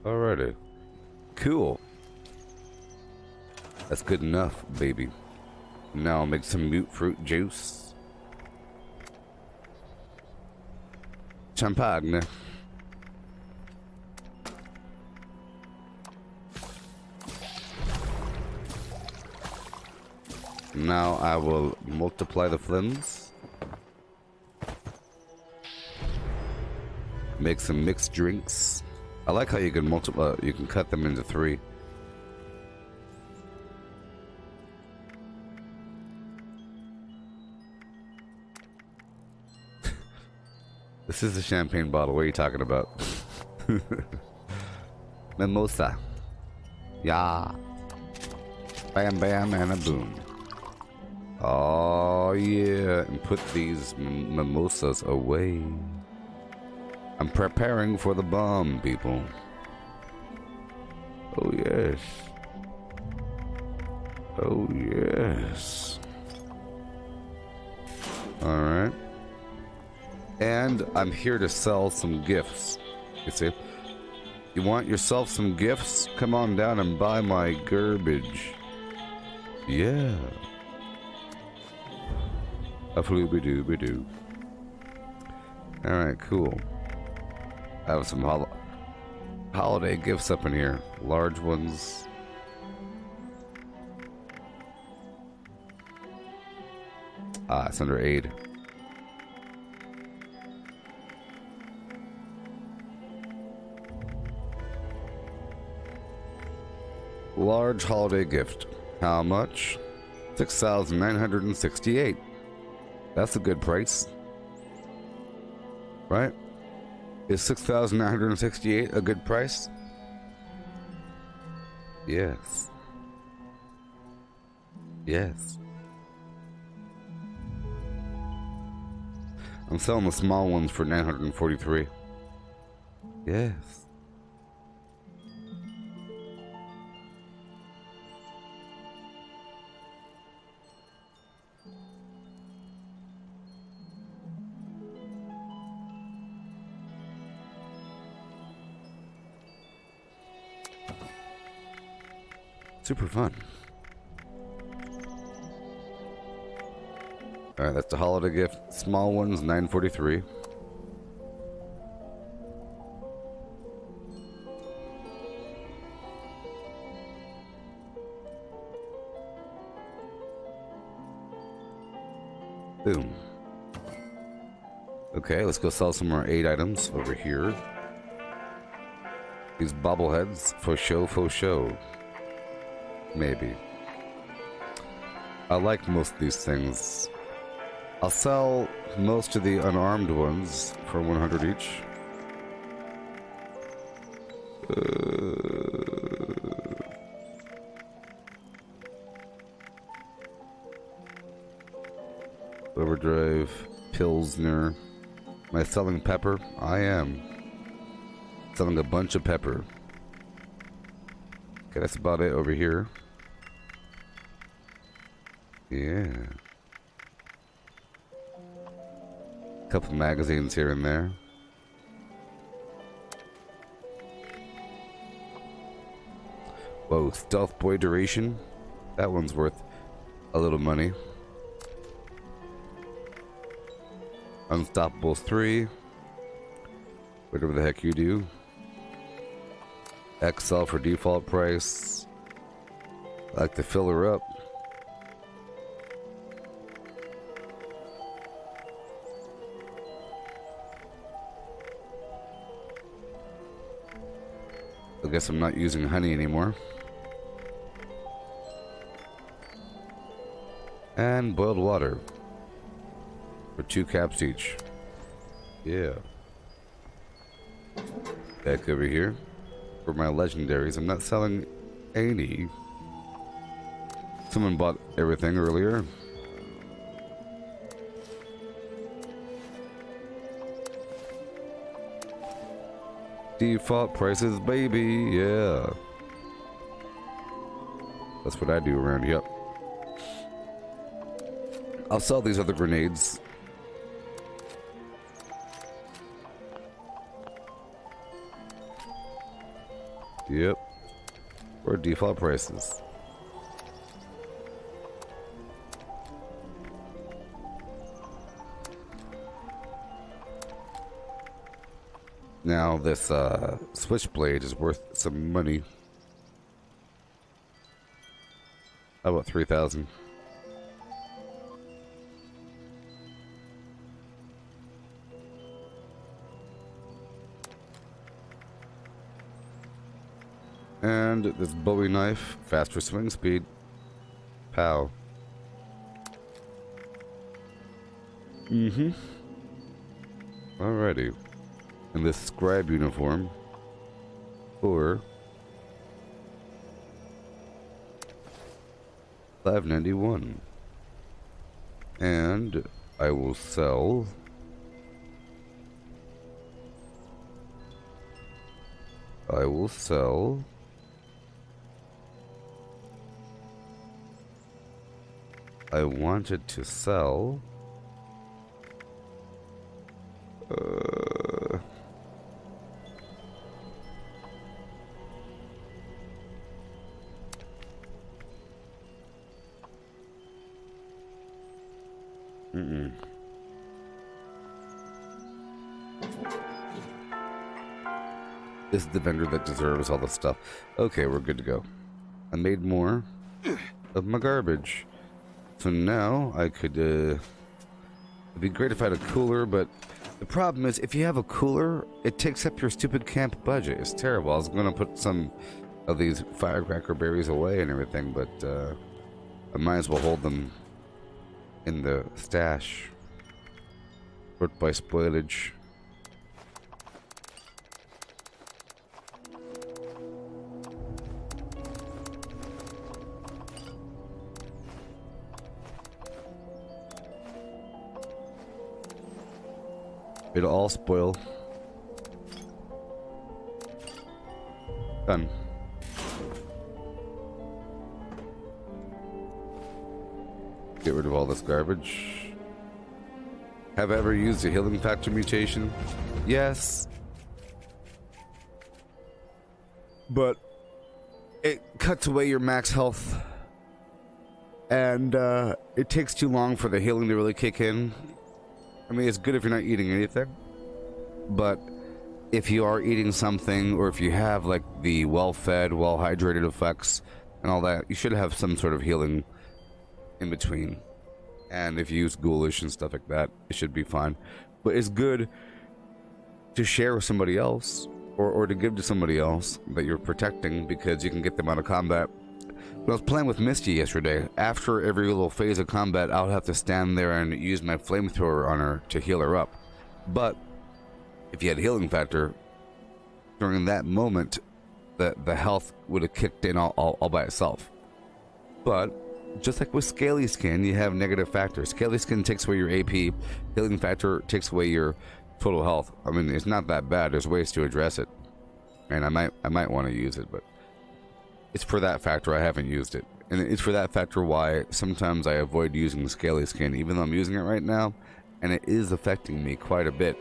Alrighty. Cool. That's good enough, baby. Now I'll make some mute fruit juice. Champagne. Now I will multiply the flames. Make some mixed drinks. I like how you can multiply, you can cut them into 3. This is a champagne bottle. What are you talking about? Mimosa. Yeah. Bam, bam, and a boom. Oh, yeah. And put these mimosas away. I'm preparing for the bomb, people. Oh, yes. Oh, yes. Alright. And I'm here to sell some gifts. You see? You want yourself some gifts? Come on down and buy my garbage. Yeah. A flooby-dooby-doo. Alright, cool. I have some holiday gifts up in here. Large ones. Ah, it's under aid. Large holiday gift. How much? 6,968. That's a good price. Right? Is 6,968 a good price? Yes. Yes. I'm selling the small ones for 943. Yes. Super fun. Alright, that's the holiday gift. Small ones, 943. Boom. Okay, let's go sell some more 8 items over here. These bobbleheads, for show. Maybe. I like most of these things. I'll sell most of the unarmed ones for 100 each. Overdrive, Pilsner. Am I selling pepper? I am. Selling a bunch of pepper. Okay, that's about it over here. Yeah. Couple magazines here and there. Whoa, Stealth Boy duration. That one's worth a little money. Unstoppables 3. Whatever the heck you do. XL for default price. I like to fill her up. I guess I'm not using honey anymore. And boiled water. For 2 caps each. Yeah. Back over here. For my legendaries, I'm not selling any. Someone bought everything earlier. Default prices, baby. Yeah. That's what I do around here. I'll sell these other grenades. Yep. Or default prices. Now this switchblade is worth some money. How about 3,000? And this Bowie knife, faster swing speed. Pow. Alrighty. And this scribe uniform for $5.91. And I will sell I wanted to sell This is the vendor that deserves all the stuff. Okay, we're good to go. I made more of my garbage. So now I could, it'd be great if I had a cooler, but the problem is if you have a cooler, it takes up your stupid camp budget. It's terrible. I was going to put some of these firecracker berries away and everything, but I might as well hold them in the stash. Sort by spoilage. It'll all spoil. Done. Get rid of all this garbage. Have I ever used a healing factor mutation? Yes. But it cuts away your max health. And it takes too long for the healing to really kick in. I mean, it's good if you're not eating anything, but if you are eating something, or if you have like the well-fed, well-hydrated effects and all that, you should have some sort of healing in between. And if you use ghoulish and stuff like that, it should be fine. But it's good to share with somebody else, or to give to somebody else that you're protecting, because you can get them out of combat. When I was playing with Misty yesterday, after every little phase of combat, I'll have to stand there and use my flamethrower on her to heal her up. But if you had healing factor, during that moment, the health would have kicked in all by itself. But just like with Scaly Skin, you have negative factors. Scaly Skin takes away your AP. Healing factor takes away your total health. I mean, it's not that bad. There's ways to address it, and I might want to use it, but it's for that factor I haven't used it. And it's for that factor why sometimes I avoid using the Scaly Skin, even though I'm using it right now, and it is affecting me quite a bit.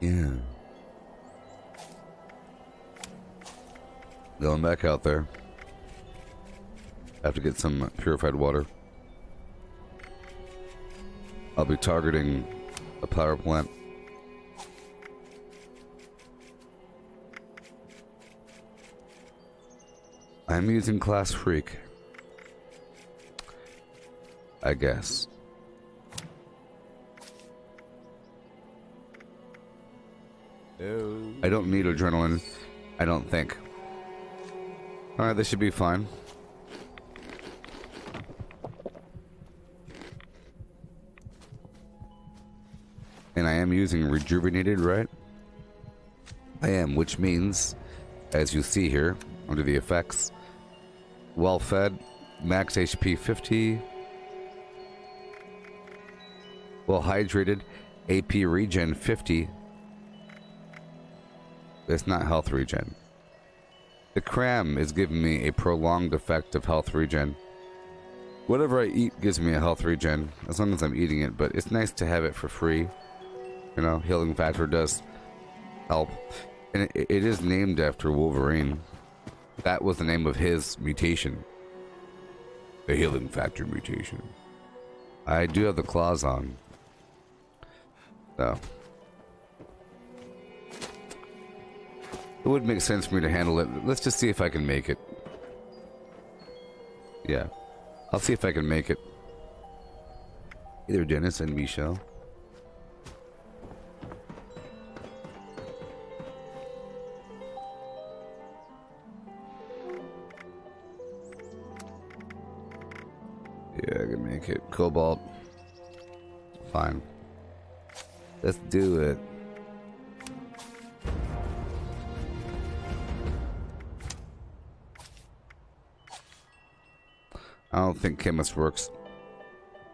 Yeah. Going back out there. Have to get some purified water. I'll be targeting a power plant. I'm using Class Freak, I guess. I don't need adrenaline. I don't think. Alright, this should be fine. And I am using rejuvenated, right? I am, which means, as you see here, under the effects, well fed, max HP 50, well hydrated, AP regen 50. It's not health regen. The cram is giving me a prolonged effect of health regen. Whatever I eat gives me a health regen, as long as I'm eating it, but it's nice to have it for free. You know, healing factor does help. And it is named after Wolverine. That was the name of his mutation. The healing factor mutation. I do have the claws on. So. It would make sense for me to handle it. Let's just see if I can make it. Yeah. I'll see if I can make it. Either Dennis and Michelle. Yeah, I can make it. Cobalt. Fine. Let's do it. I don't think Chemist works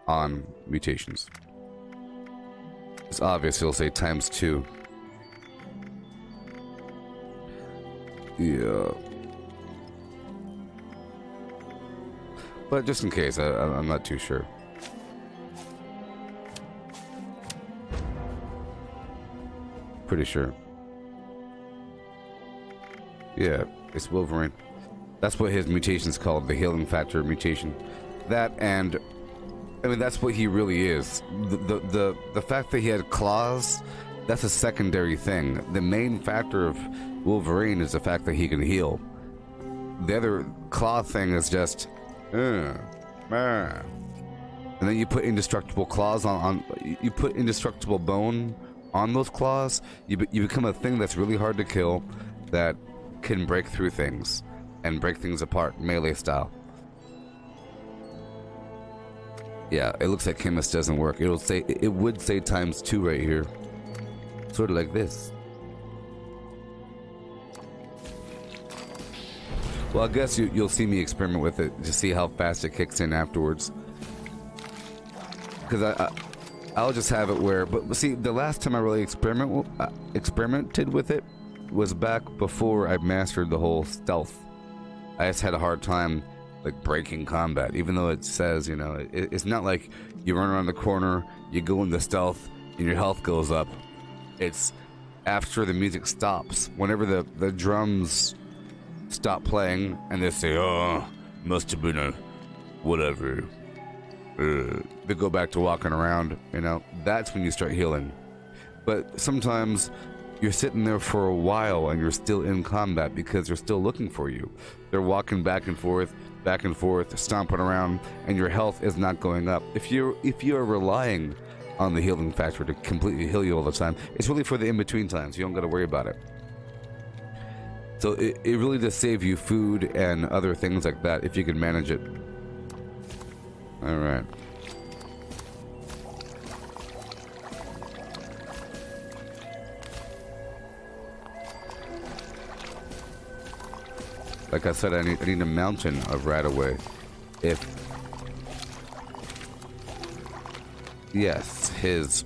on mutations. It's obvious he'll say ×2. Yeah. But just in case, I'm not too sure. Pretty sure. Yeah, it's Wolverine. That's what his mutation's called, the healing factor mutation. That, and I mean, that's what he really is. The fact that he had claws, that's a secondary thing. The main factor of Wolverine is the fact that he can heal. The other claw thing is just, and then you put indestructible claws on you put indestructible bone on those claws. You become a thing that's really hard to kill, that can break through things and break things apart, melee style. Yeah, it looks like Chemist doesn't work. It would say ×2 right here, sort of like this. Well, I guess you'll see me experiment with it to see how fast it kicks in afterwards. Because I'll just have it where, but see, the last time I really experimented with it was back before I mastered the whole stealth. I just had a hard time like breaking combat, even though it says, you know, it's not like you run around the corner, you go into stealth, and your health goes up. It's after the music stops, whenever the drums stop playing, and they say, "Oh, must have been a whatever." They go back to walking around. You know, that's when you start healing. But sometimes you're sitting there for a while and you're still in combat because they're still looking for you. They're walking back and forth, stomping around, and your health is not going up. If you're relying on the healing factor to completely heal you all the time, it's really for the in-between times. You don't got to worry about it. So it really does save you food and other things like that if you can manage it. All right. Like I said, I need a mountain of Radaway. Yes, his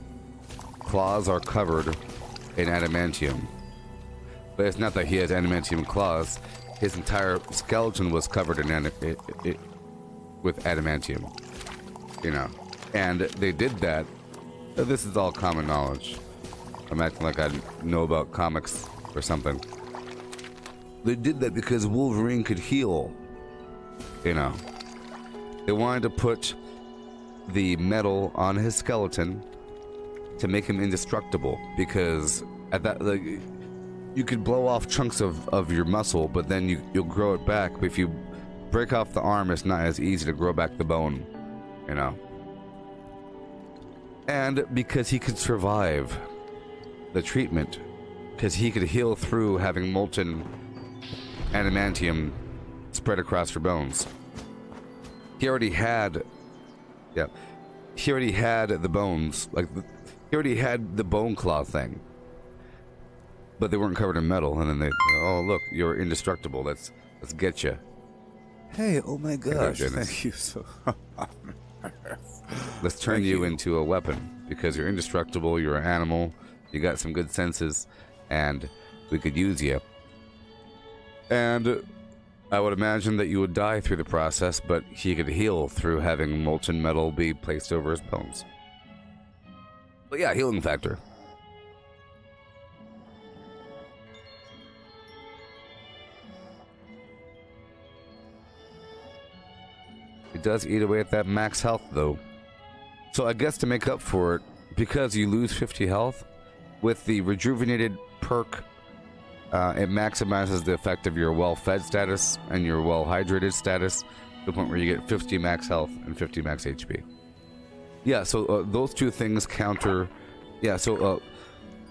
claws are covered in adamantium. But it's not that he has adamantium claws. His entire skeleton was covered in with adamantium. You know. And they did that. This is all common knowledge. I'm acting like I know about comics or something. They did that because Wolverine could heal. You know. They wanted to put the metal on his skeleton to make him indestructible, because at that, like, you could blow off chunks of your muscle, but then you'll grow it back. But if you break off the arm, it's not as easy to grow back the bone, you know. And because he could survive the treatment because he could heal through having molten adamantium spread across your bones. He already had, yeah, he already had the bones, like, he already had the bone claw thing. But they weren't covered in metal, and then they, oh look, you're indestructible, let's get you. Hey, oh my gosh, goodness. thank you so Let's turn you into a weapon, because you're indestructible, you're an animal, you got some good senses, and we could use you. And I would imagine that you would die through the process, but he could heal through having molten metal be placed over his bones. But yeah, healing factor. It does eat away at that max health, though. So I guess to make up for it, because you lose 50 health, with the rejuvenated perk, it maximizes the effect of your well-fed status and your well-hydrated status to the point where you get 50 max health and 50 max HP. Yeah, so those two things counter... Yeah, so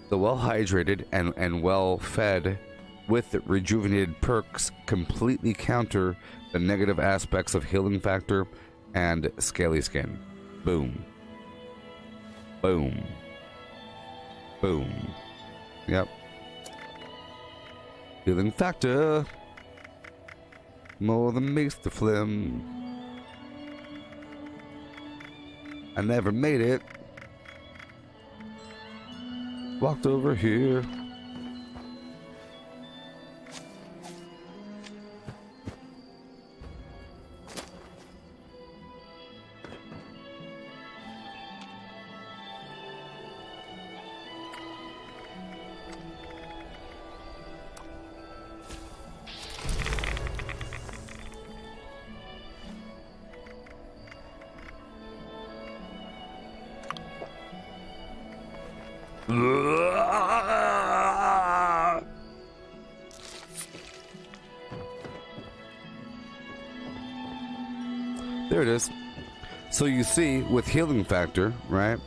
the well-hydrated and well-fed with the rejuvenated perks completely counter the negative aspects of healing factor and scaly skin. Boom. Boom. Boom. Yep. Healing factor. More than makes the phlegm. I never made it. Walked over here. There it is. So you see, with healing factor, right,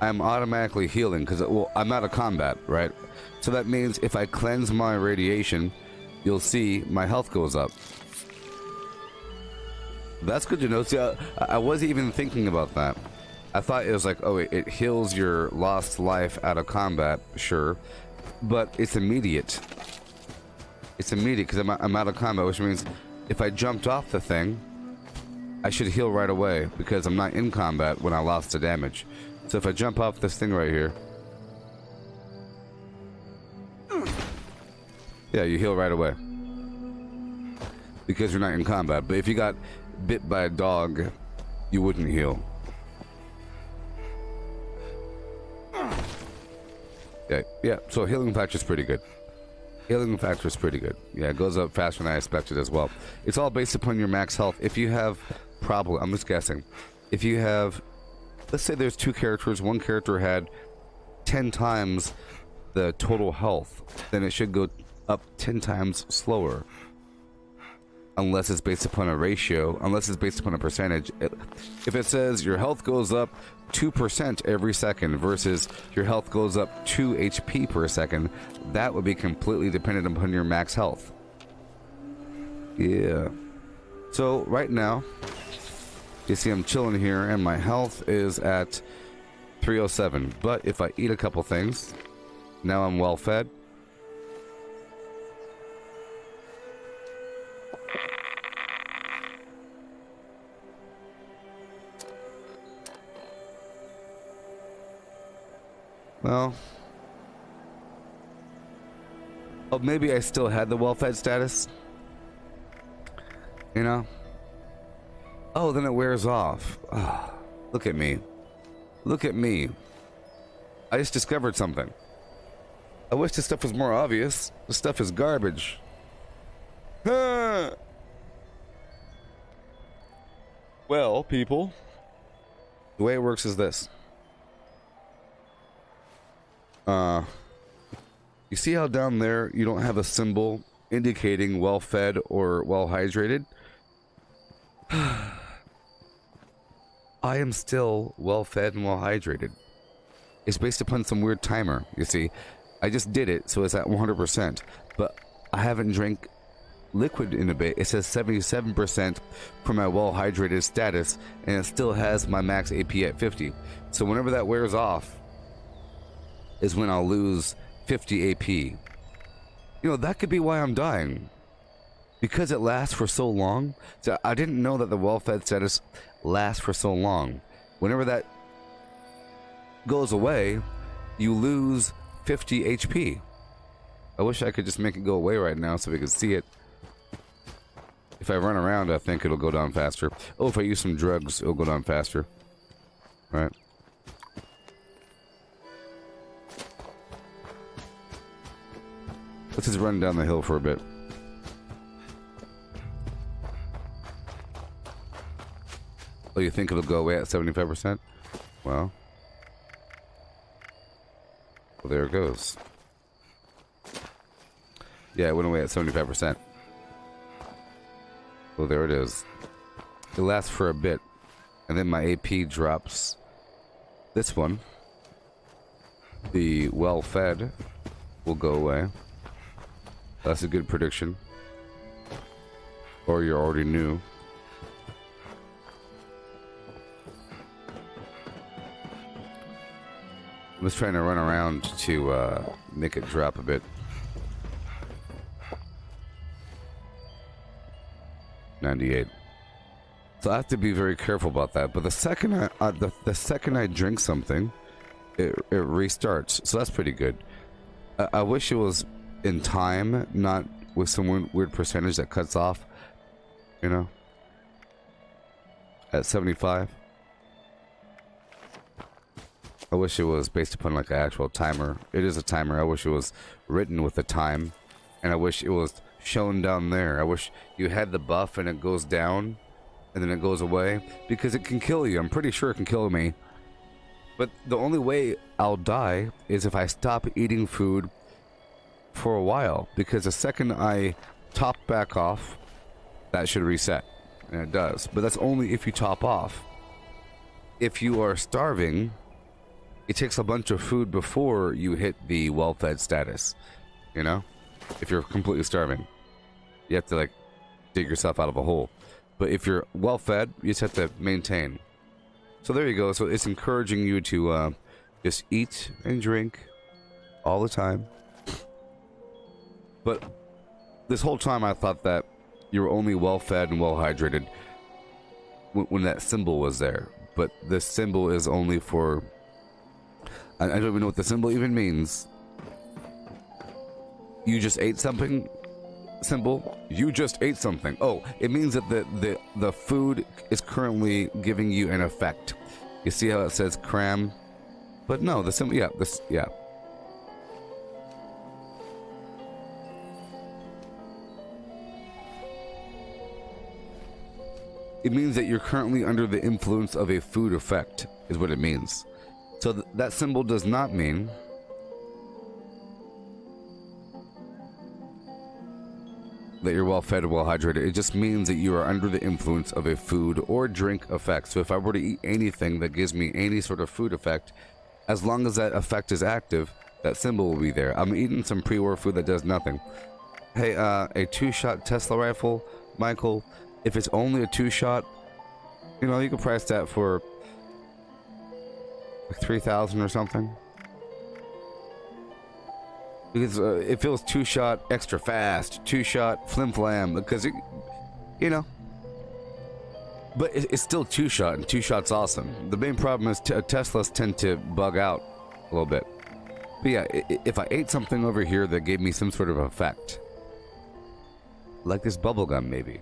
I'm automatically healing because, well, I'm out of combat, right? So that means if I cleanse my radiation, you'll see my health goes up. That's good to know. See, I wasn't even thinking about that. I thought it was like, oh, it heals your lost life out of combat, sure, but it's immediate. It's immediate because I'm out of combat, which means if I jumped off the thing, I should heal right away because I'm not in combat when I lost the damage. So if I jump off this thing right here, yeah, you heal right away because you're not in combat. But if you got bit by a dog, you wouldn't heal. Yeah, so healing factor is pretty good. Healing factor is pretty good. Yeah, it goes up faster than I expected as well. It's all based upon your max health. If you have probably, I'm just guessing, if you have, let's say there's two characters, one character had 10 times the total health, then it should go up 10 times slower. Unless it's based upon a ratio, unless it's based upon a percentage. If it says your health goes up 2% every second versus your health goes up 2 HP per second, that would be completely dependent upon your max health. Yeah. So right now, you see I'm chilling here and my health is at 307. But if I eat a couple things, now I'm well fed. Well, oh, maybe I still had the well-fed status. You know? Oh, then it wears off. Oh, look at me. Look at me. I just discovered something. I wish this stuff was more obvious. This stuff is garbage. Huh. Well, people, the way it works is this. You see how down there you don't have a symbol indicating well-fed or well-hydrated? I am still well-fed and well-hydrated. It's based upon some weird timer, you see. I just did it, so it's at 100%. But I haven't drank liquid in a bit. It says 77% for my well-hydrated status, and it still has my max AP at 50. So whenever that wears off is when I'll lose 50 AP. You know, that could be why I'm dying. Because it lasts for so long. So I didn't know that the well-fed status lasts for so long. Whenever that goes away, you lose 50 HP. I wish I could just make it go away right now so we could see it. If I run around, I think it'll go down faster. Oh, if I use some drugs, it'll go down faster. Right. Let's just run down the hill for a bit. Oh, you think it'll go away at 75%? Well, there it goes. Yeah, it went away at 75%. Well, there it is. It lasts for a bit, and then my AP drops. This one, the well-fed, will go away. That's a good prediction. Or you already knew. I'm just trying to run around to make it drop a bit. $98. So I have to be very careful about that. But the second the second I drink something, it restarts. So that's pretty good. I wish it was in time, not with some weird percentage that cuts off. You know, at 75. I wish it was based upon like an actual timer. It is a timer. I wish it was written with a time, and I wish it was shown down there. I wish you had the buff and it goes down and then it goes away, because it can kill you. I'm pretty sure it can kill me. But the only way I'll die is if I stop eating food for a while, because the second I top back off, that should reset, and it does. But that's only if you top off. If you are starving, it takes a bunch of food before you hit the well-fed status, you know? If you're completely starving, you have to like dig yourself out of a hole. But if you're well-fed, you just have to maintain. So there you go. So it's encouraging you to just eat and drink all the time. But this whole time I thought that you were only well-fed and well-hydrated when that symbol was there. But this symbol is only for... I don't even know what the symbol even means. You just ate something? Symbol? You just ate something. Oh, it means that the food is currently giving you an effect. You see how it says cram? But no, the symbol, yeah, this, yeah. It means that you're currently under the influence of a food effect, is what it means. So that symbol does not mean that you're well-fed or well-hydrated. It just means that you are under the influence of a food or drink effect. So if I were to eat anything that gives me any sort of food effect, as long as that effect is active, that symbol will be there. I'm eating some pre-war food that does nothing. Hey, a 2-shot Tesla rifle, Michael, if it's only a 2-shot, you know, you can price that for like 3,000 or something. Because it feels 2-shot extra fast, 2-shot flim-flam, because it, you know. But it's still 2-shot, and 2-shot's awesome. The main problem is Teslas tend to bug out a little bit. But yeah, if I ate something over here that gave me some sort of effect, like this bubblegum maybe.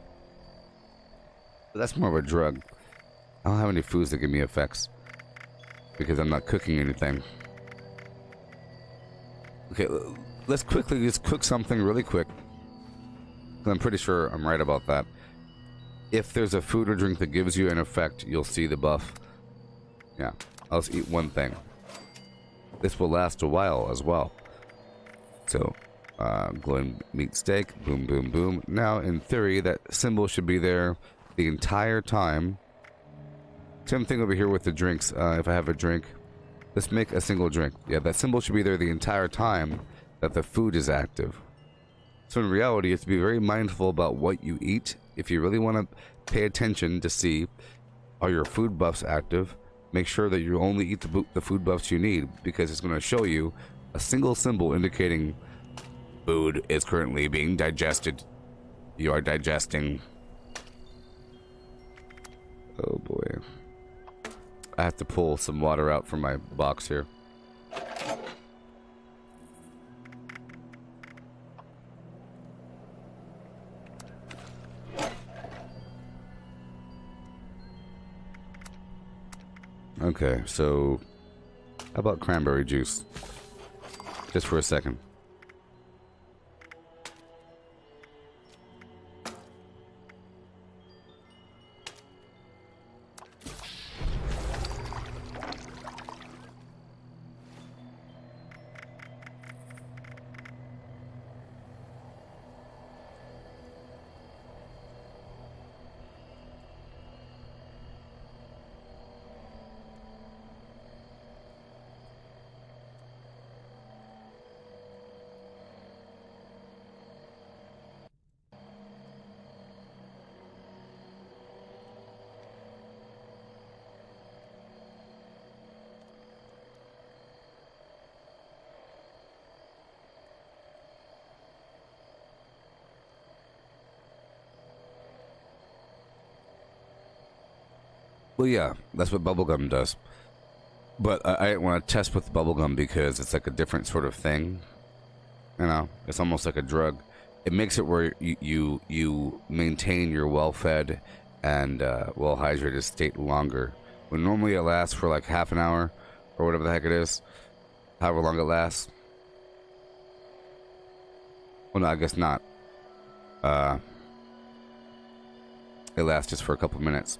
But that's more of a drug. I don't have any foods that give me effects, because I'm not cooking anything. Okay, let's quickly just cook something really quick. I'm pretty sure I'm right about that. If there's a food or drink that gives you an effect, you'll see the buff. Yeah, I'll just eat one thing. This will last a while as well. So, glowing meat steak, boom, boom, boom. Now, in theory, that symbol should be there the entire time. Same thing over here with the drinks. If I have a drink, let's make a single drink. Yeah, that symbol should be there the entire time, that the food is active. So in reality, you have to be very mindful about what you eat. If you really want to pay attention to see, are your food buffs active? Make sure that you only eat the food buffs you need, because it's going to show you a single symbol indicating food is currently being digested. You are digesting. Oh boy. I have to pull some water out from my box here. Okay, so how about cranberry juice? Just for a second. Well, yeah, that's what bubblegum does. But I didn't want to test with bubblegum because it's like a different sort of thing. You know, it's almost like a drug. It makes it where you maintain your well-fed and well-hydrated state longer. When normally it lasts for like half an hour or whatever the heck it is, however long it lasts. Well, no, I guess not. It lasts just for a couple minutes.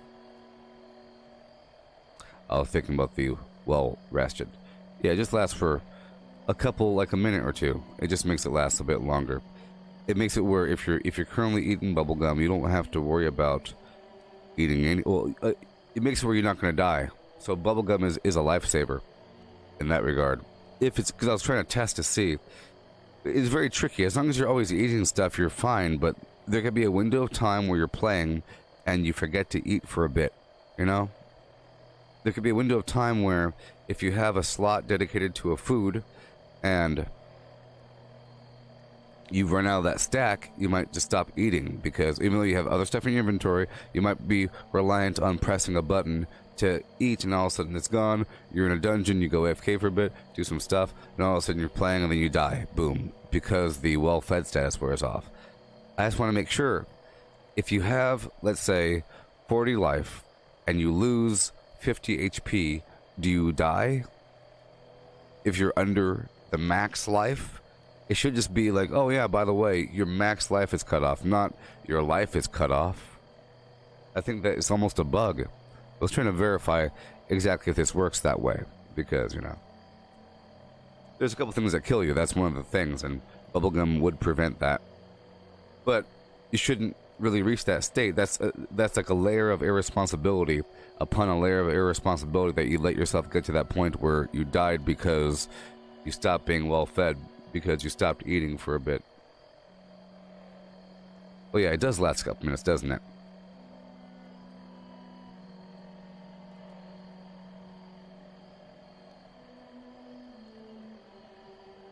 I was thinking about the well rested. Yeah, it just lasts for a couple, like a minute or two. It just makes it last a bit longer. It makes it where if you're currently eating bubblegum, you don't have to worry about eating any. Well, it makes it where you're not going to die. So bubblegum is a lifesaver in that regard. If it's because I was trying to test to see, it's very tricky. As long as you're always eating stuff, you're fine. But there could be a window of time where you're playing and you forget to eat for a bit. You know. There could be a window of time where if you have a slot dedicated to a food and you've run out of that stack, you might just stop eating, because even though you have other stuff in your inventory, you might be reliant on pressing a button to eat, and all of a sudden it's gone. You're in a dungeon, you go AFK for a bit, do some stuff, and all of a sudden you're playing and then you die. Boom. Because the well-fed status wears off. I just want to make sure, if you have, let's say, 40 life and you lose 50 HP, do you die? If you're under the max life, it should just be like, oh yeah, by the way, your max life is cut off, not your life is cut off. I think that it's almost a bug. I was trying to verify exactly if this works that way, because, you know, there's a couple things that kill you. That's one of the things, and bubblegum would prevent that. But you shouldn't really reach that state. That's like a layer of irresponsibility upon a layer of irresponsibility, that you let yourself get to that point where you died because you stopped being well fed, because you stopped eating for a bit. Oh yeah, it does last a couple minutes, doesn't it?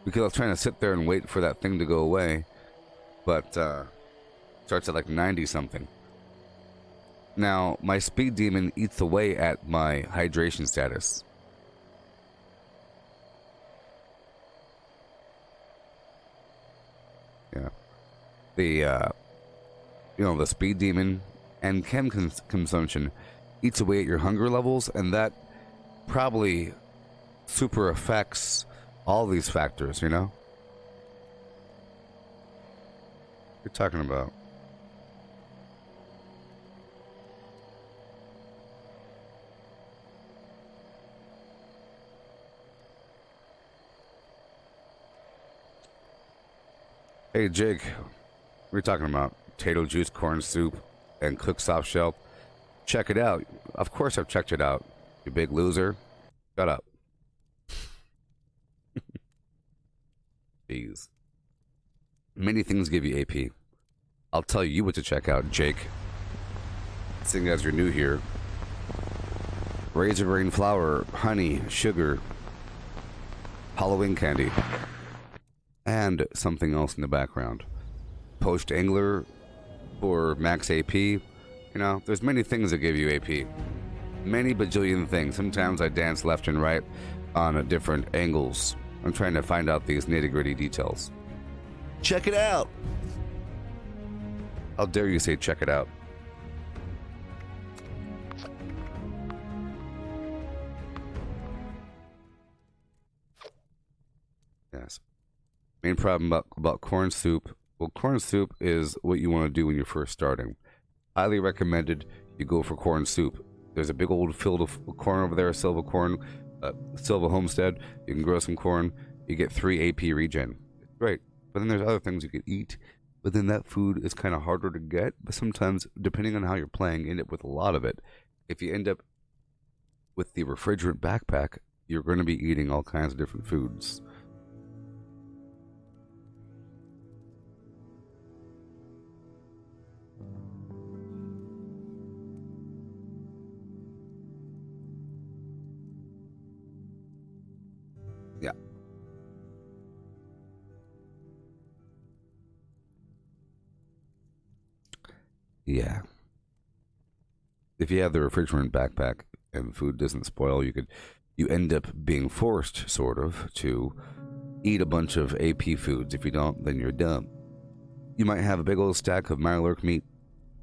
Because I was trying to sit there and wait for that thing to go away, but starts at like 90 something. Now, my speed demon eats away at my hydration status. Yeah. The, the speed demon and chem consumption eats away at your hunger levels, and that probably super affects all these factors, you know? What you're talking about? Hey Jake, what are you talking about? Potato juice, corn soup, and cooked soft shell. Check it out. Of course I've checked it out. You big loser. Shut up. Jeez. Many things give you AP. I'll tell you what to check out, Jake. Seeing as you're new here. Razor grain flour, honey, sugar, Halloween candy, and something else in the background. Post angler for max AP. You know, there's many things that give you AP. Many bajillion things. Sometimes I dance left and right on different angles. I'm trying to find out these nitty-gritty details. Check it out! How dare you say check it out? Yes. Main problem about corn soup. Well, corn soup is what you want to do when you're first starting. Highly recommended you go for corn soup. There's a big old field of corn over there, Silva corn, Silva Homestead. You can grow some corn. You get 3 AP regen. It's great. But then there's other things you could eat. But then that food is kind of harder to get. But sometimes, depending on how you're playing, you end up with a lot of it. If you end up with the refrigerant backpack, you're going to be eating all kinds of different foods. Yeah. Yeah. If you have the refrigerant backpack and food doesn't spoil, you end up being forced, sort of, to eat a bunch of AP foods. If you don't, then you're dumb. You might have a big old stack of Mirelurk meat.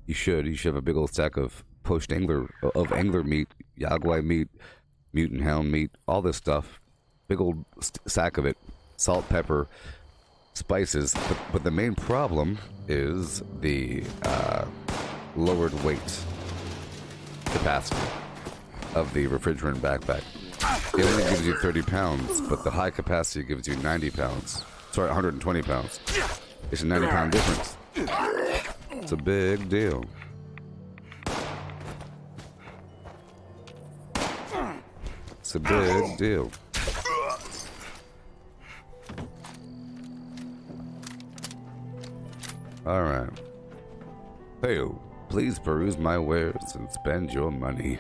You should have a big old stack of angler meat, Yaguai meat, mutant hound meat, all this stuff. Big old sack of it. Salt, pepper, spices. But the main problem is the lowered weight capacity of the refrigerant backpack. It only gives you 30 pounds, but the high capacity gives you 90 pounds. Sorry, 120 pounds. It's a 90-pound difference. It's a big deal. It's a big deal. All right. Hey, please peruse my wares and spend your money.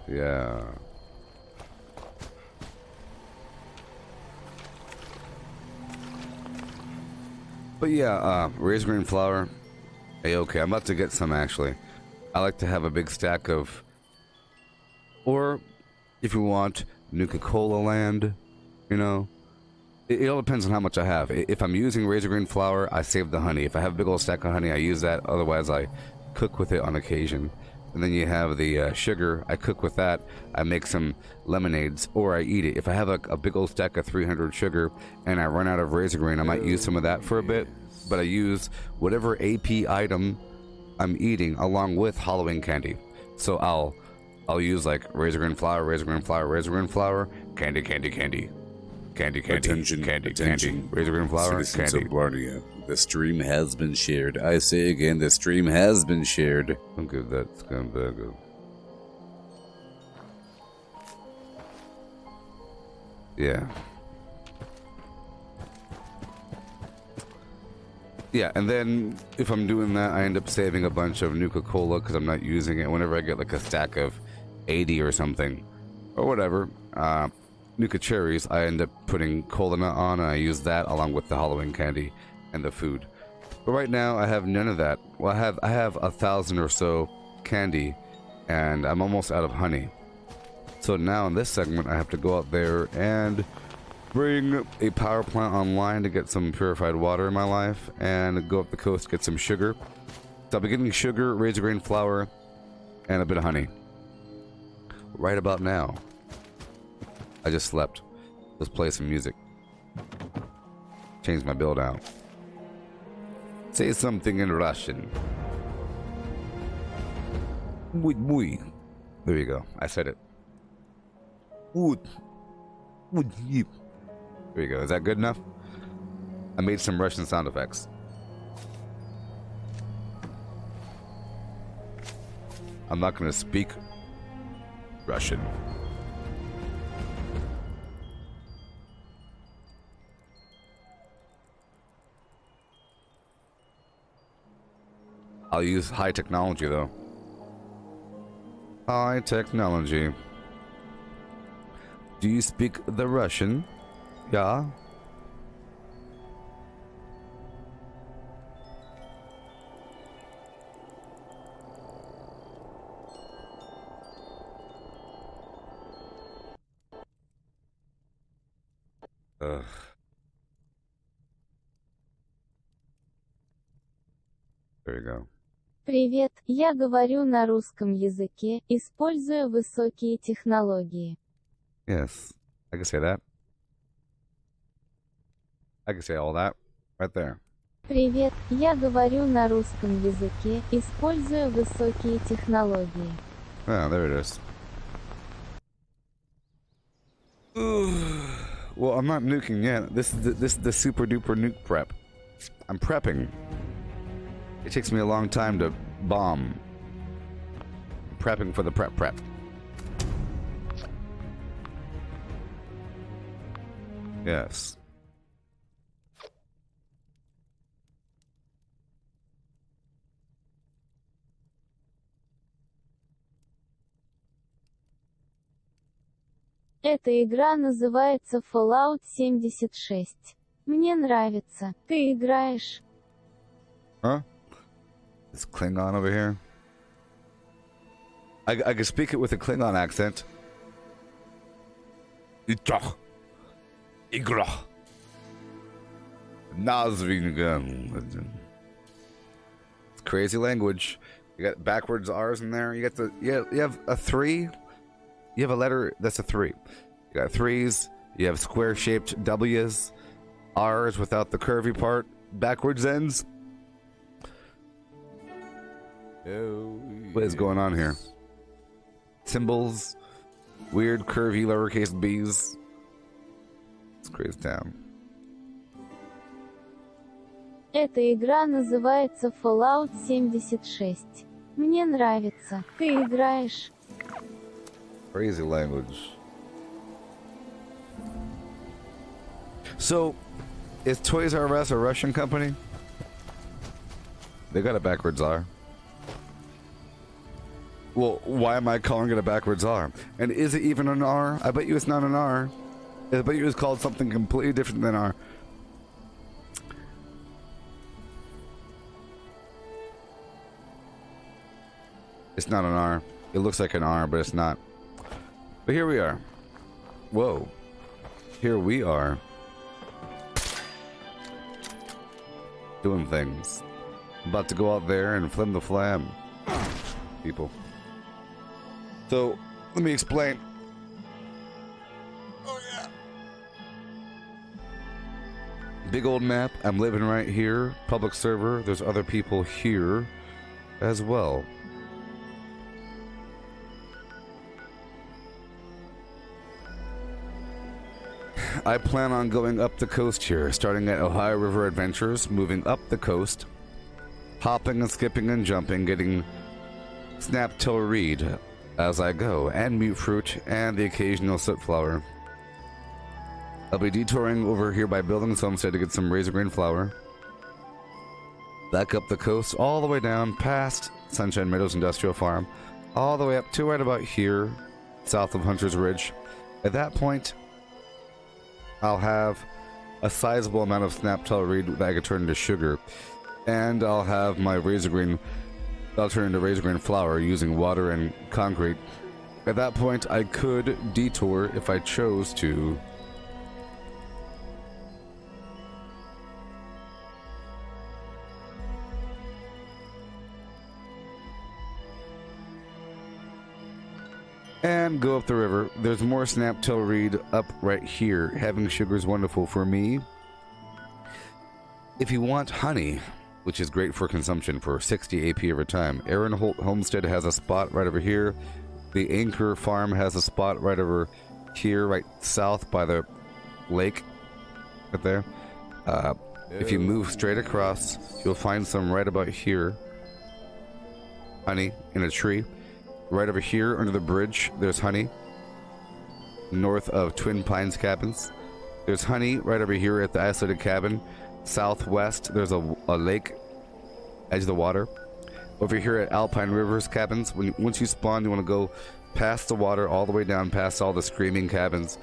Yeah. But yeah, razor green flour. Hey, okay, I'm about to get some actually. I like to have a big stack of, or if you want, Nuka-Cola land, you know. It all depends on how much I have. If I'm using razor green flour, I save the honey. If I have a big old stack of honey, I use that. Otherwise, I cook with it on occasion. And then you have the sugar. I cook with that. I make some lemonades, or I eat it. If I have a big old stack of 300 sugar and I run out of razor green, I might use some of that for a bit. But I use whatever AP item I'm eating along with Halloween candy. So I'll use like razor green flour, razor green flour, razor green flour, candy, candy, candy. Candy, candy, attention, candy, attention. candy, razor green flour, Citizens candy. of Blarnia, the stream has been shared. I say again, the stream has been shared. Don't give that scumbag a... Yeah. Yeah, and then if I'm doing that, I end up saving a bunch of Nuka-Cola because I'm not using it. Whenever I get like a stack of 80 or something, or whatever, Nuka cherries, I end up putting cola nut on, and I use that along with the Halloween candy and the food. But right now, I have none of that. Well, I have 1,000 or so candy, and I'm almost out of honey. So now in this segment, I have to go out there and bring a power plant online to get some purified water in my life, and go up the coast to get some sugar. So I'll be getting sugar, razor grain flour, and a bit of honey. Right about now. I just slept. Let's play some music. Change my build out. Say something in Russian. Muy. There you go. I said it. There you go. Is that good enough? I made some Russian sound effects. I'm not going to speak Russian. I'll use high technology though. High technology. Do you speak the Russian? Yeah. Ugh. There you go. Привет, я говорю на русском языке, используя высокие технологии. Yes, I can say that. I can say all that right there. Привет, я говорю на русском языке, используя высокие технологии. Oh, there it is. Well, I'm not nuking yet. This is the super duper nuke prep. I'm prepping. It takes me a long time to bomb. Prepping for the prep. Yes. Эта игра называется Fallout 76. Мне нравится. Ты играешь? Huh? This Klingon over here. I can speak it with a Klingon accent. It's crazy language. You got backwards R's in there. You got you have a 3. You have a letter that's a 3. You got 3s. You have square shaped W's, R's without the curvy part, backwards ends. What is going on here? Symbols, weird curvy lowercase b's. It's crazy town. Эта игра называется Fallout 76. Мне нравится. Ты играешь? Crazy language. So, is Toys R Us a Russian company? They got a backwards R. Well, why am I calling it a backwards R? And is it even an R? I bet you it's not an R. I bet you it's called something completely different than R. It's not an R. It looks like an R, but it's not. But here we are. Whoa. Here we are. Doing things. About to go out there and flim the flam. People. So, let me explain. Oh, yeah. Big old map. I'm living right here. Public server. There's other people here as well. I plan on going up the coast here, starting at Ohio River Adventures, moving up the coast, hopping and skipping and jumping, getting snap till reed as I go, and mute fruit, and the occasional soot flower. I'll be detouring over here by Buildings Homestead to get some razor green flower. Back up the coast, all the way down past Sunshine Meadows Industrial Farm, all the way up to right about here, south of Hunter's Ridge. At that point, I'll have a sizable amount of snaptail reed that I can turn into sugar, and I'll have my razor green. I'll turn into razor green flour using water and concrete. At that point, I could detour if I chose to. And go up the river. There's more snaptail reed up right here. Having sugar is wonderful for me. If you want honey, which is great for consumption for 60 AP over time, Aaron Holt Homestead has a spot right over here. The Anchor Farm has a spot right over here, right south by the lake. Right there. If you move straight across, you'll find some right about here. Honey in a tree. Right over here under the bridge, there's honey. North of Twin Pines cabins. There's honey right over here at the isolated cabin. Southwest, there's a lake, edge of the water. Over here at Alpine Rivers cabins, once you spawn, you want to go past the water, all the way down past all the screaming cabins.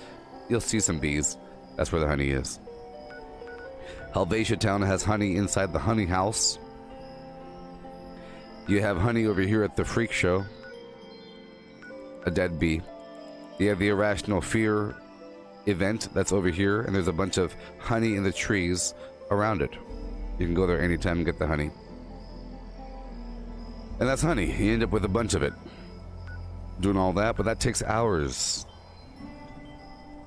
You'll see some bees. That's where the honey is. Helvetia Town has honey inside the honey house. You have honey over here at the freak show. A dead bee. You have the Irrational Fear event that's over here, and there's a bunch of honey in the trees around it. You can go there anytime and get the honey. And that's honey. You end up with a bunch of it. Doing all that, but that takes hours.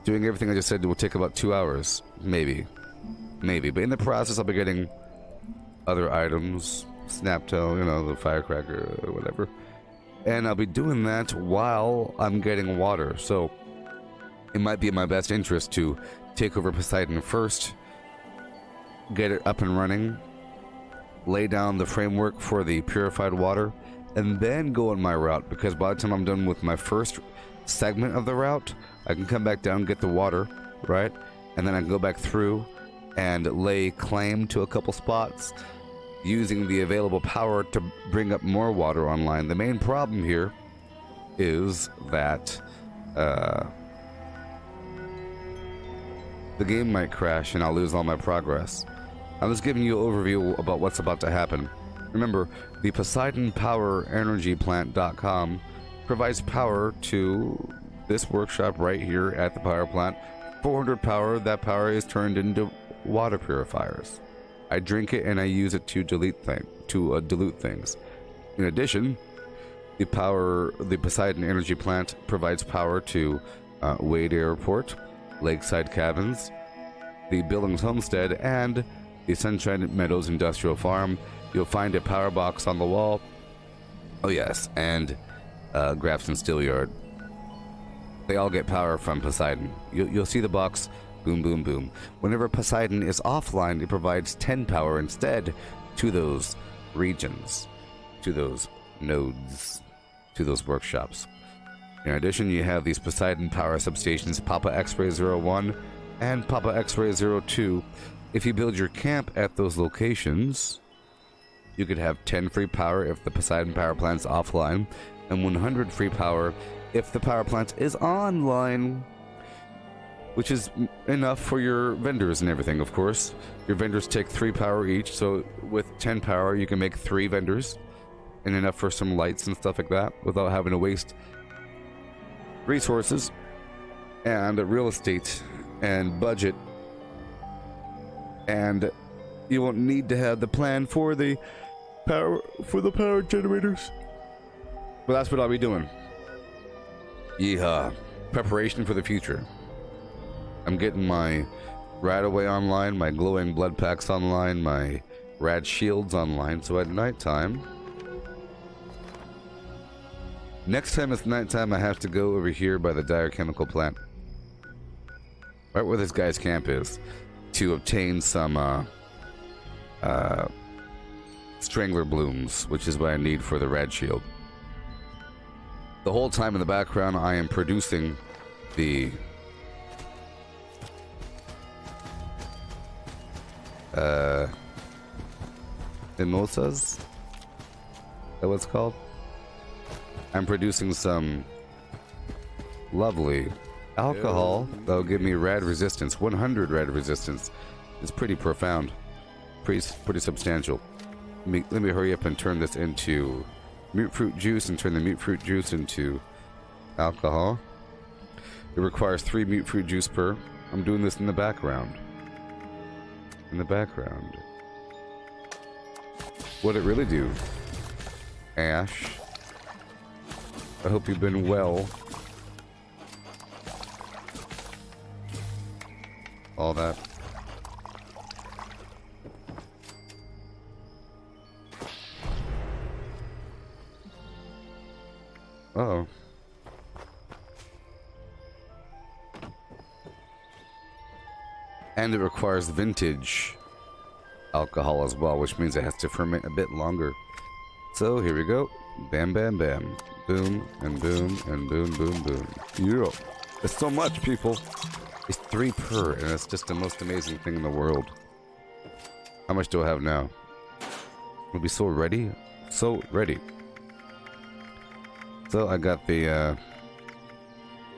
Doing everything I just said will take about 2 hours. Maybe. Maybe. But in the process, I'll be getting other items. Snaptail, you know, the firecracker, or whatever. And I'll be doing that while I'm getting water. So it might be in my best interest to take over Poseidon first, get it up and running, lay down the framework for the purified water, and then go on my route, because by the time I'm done with my first segment of the route, I can come back down, get the water, right? And then I can go back through and lay claim to a couple spots, using the available power to bring up more water online. The main problem here is that the game might crash and I'll lose all my progress. I'm just giving you an overview about what's about to happen. Remember, the Poseidon Power Energy Plant.com provides power to this workshop right here at the power plant. 400 power, that power is turned into water purifiers. I drink it and I use it to dilute things. In addition, the Poseidon Energy Plant provides power to Wade Airport, Lakeside Cabins, the Billings Homestead, and the Sunshine Meadows Industrial Farm. You'll find a power box on the wall. Oh yes, and Grafton Steelyard. They all get power from Poseidon. You'll see the box. Boom, boom, boom. Whenever Poseidon is offline, it provides 10 power instead to those regions, to those nodes, to those workshops. In addition, you have these Poseidon power substations, Papa X-Ray 01 and Papa X-Ray 02. If you build your camp at those locations, you could have 10 free power if the Poseidon power plant's offline, and 100 free power if the power plant is online. Which is enough for your vendors and everything, of course. Your vendors take 3 power each, so with 10 power you can make 3 vendors, and enough for some lights and stuff like that, without having to waste resources and real estate and budget. And you won't need to have the plan for the power generators. But that's what I'll be doing. Yeehaw. Preparation for the future. I'm getting my Radaway online, my glowing blood packs online, my rad shields online, so at nighttime... Next time it's nighttime, I have to go over here by the Dire Chemical plant. Right where this guy's camp is. To obtain some, Strangler Blooms, which is what I need for the rad shield. The whole time in the background, I am producing the... mimosas? Is that what it's called? I'm producing some lovely alcohol that'll give me rad resistance. 100 rad resistance. It's pretty profound. Pretty substantial. Let me hurry up and turn this into mute fruit juice and turn the mute fruit juice into alcohol. It requires 3 mute fruit juice per. I'm doing this in the background. What'd it really do? Ash. I hope you've been well. All that. Uh-oh. And it requires vintage alcohol as well, which means it has to ferment a bit longer. So here we go. Bam, bam, bam. Boom, and boom, and boom, boom, boom. Yeah. It's so much, people. It's 3 per, and it's just the most amazing thing in the world. How much do I have now? We'll be so ready. So ready. So I got the,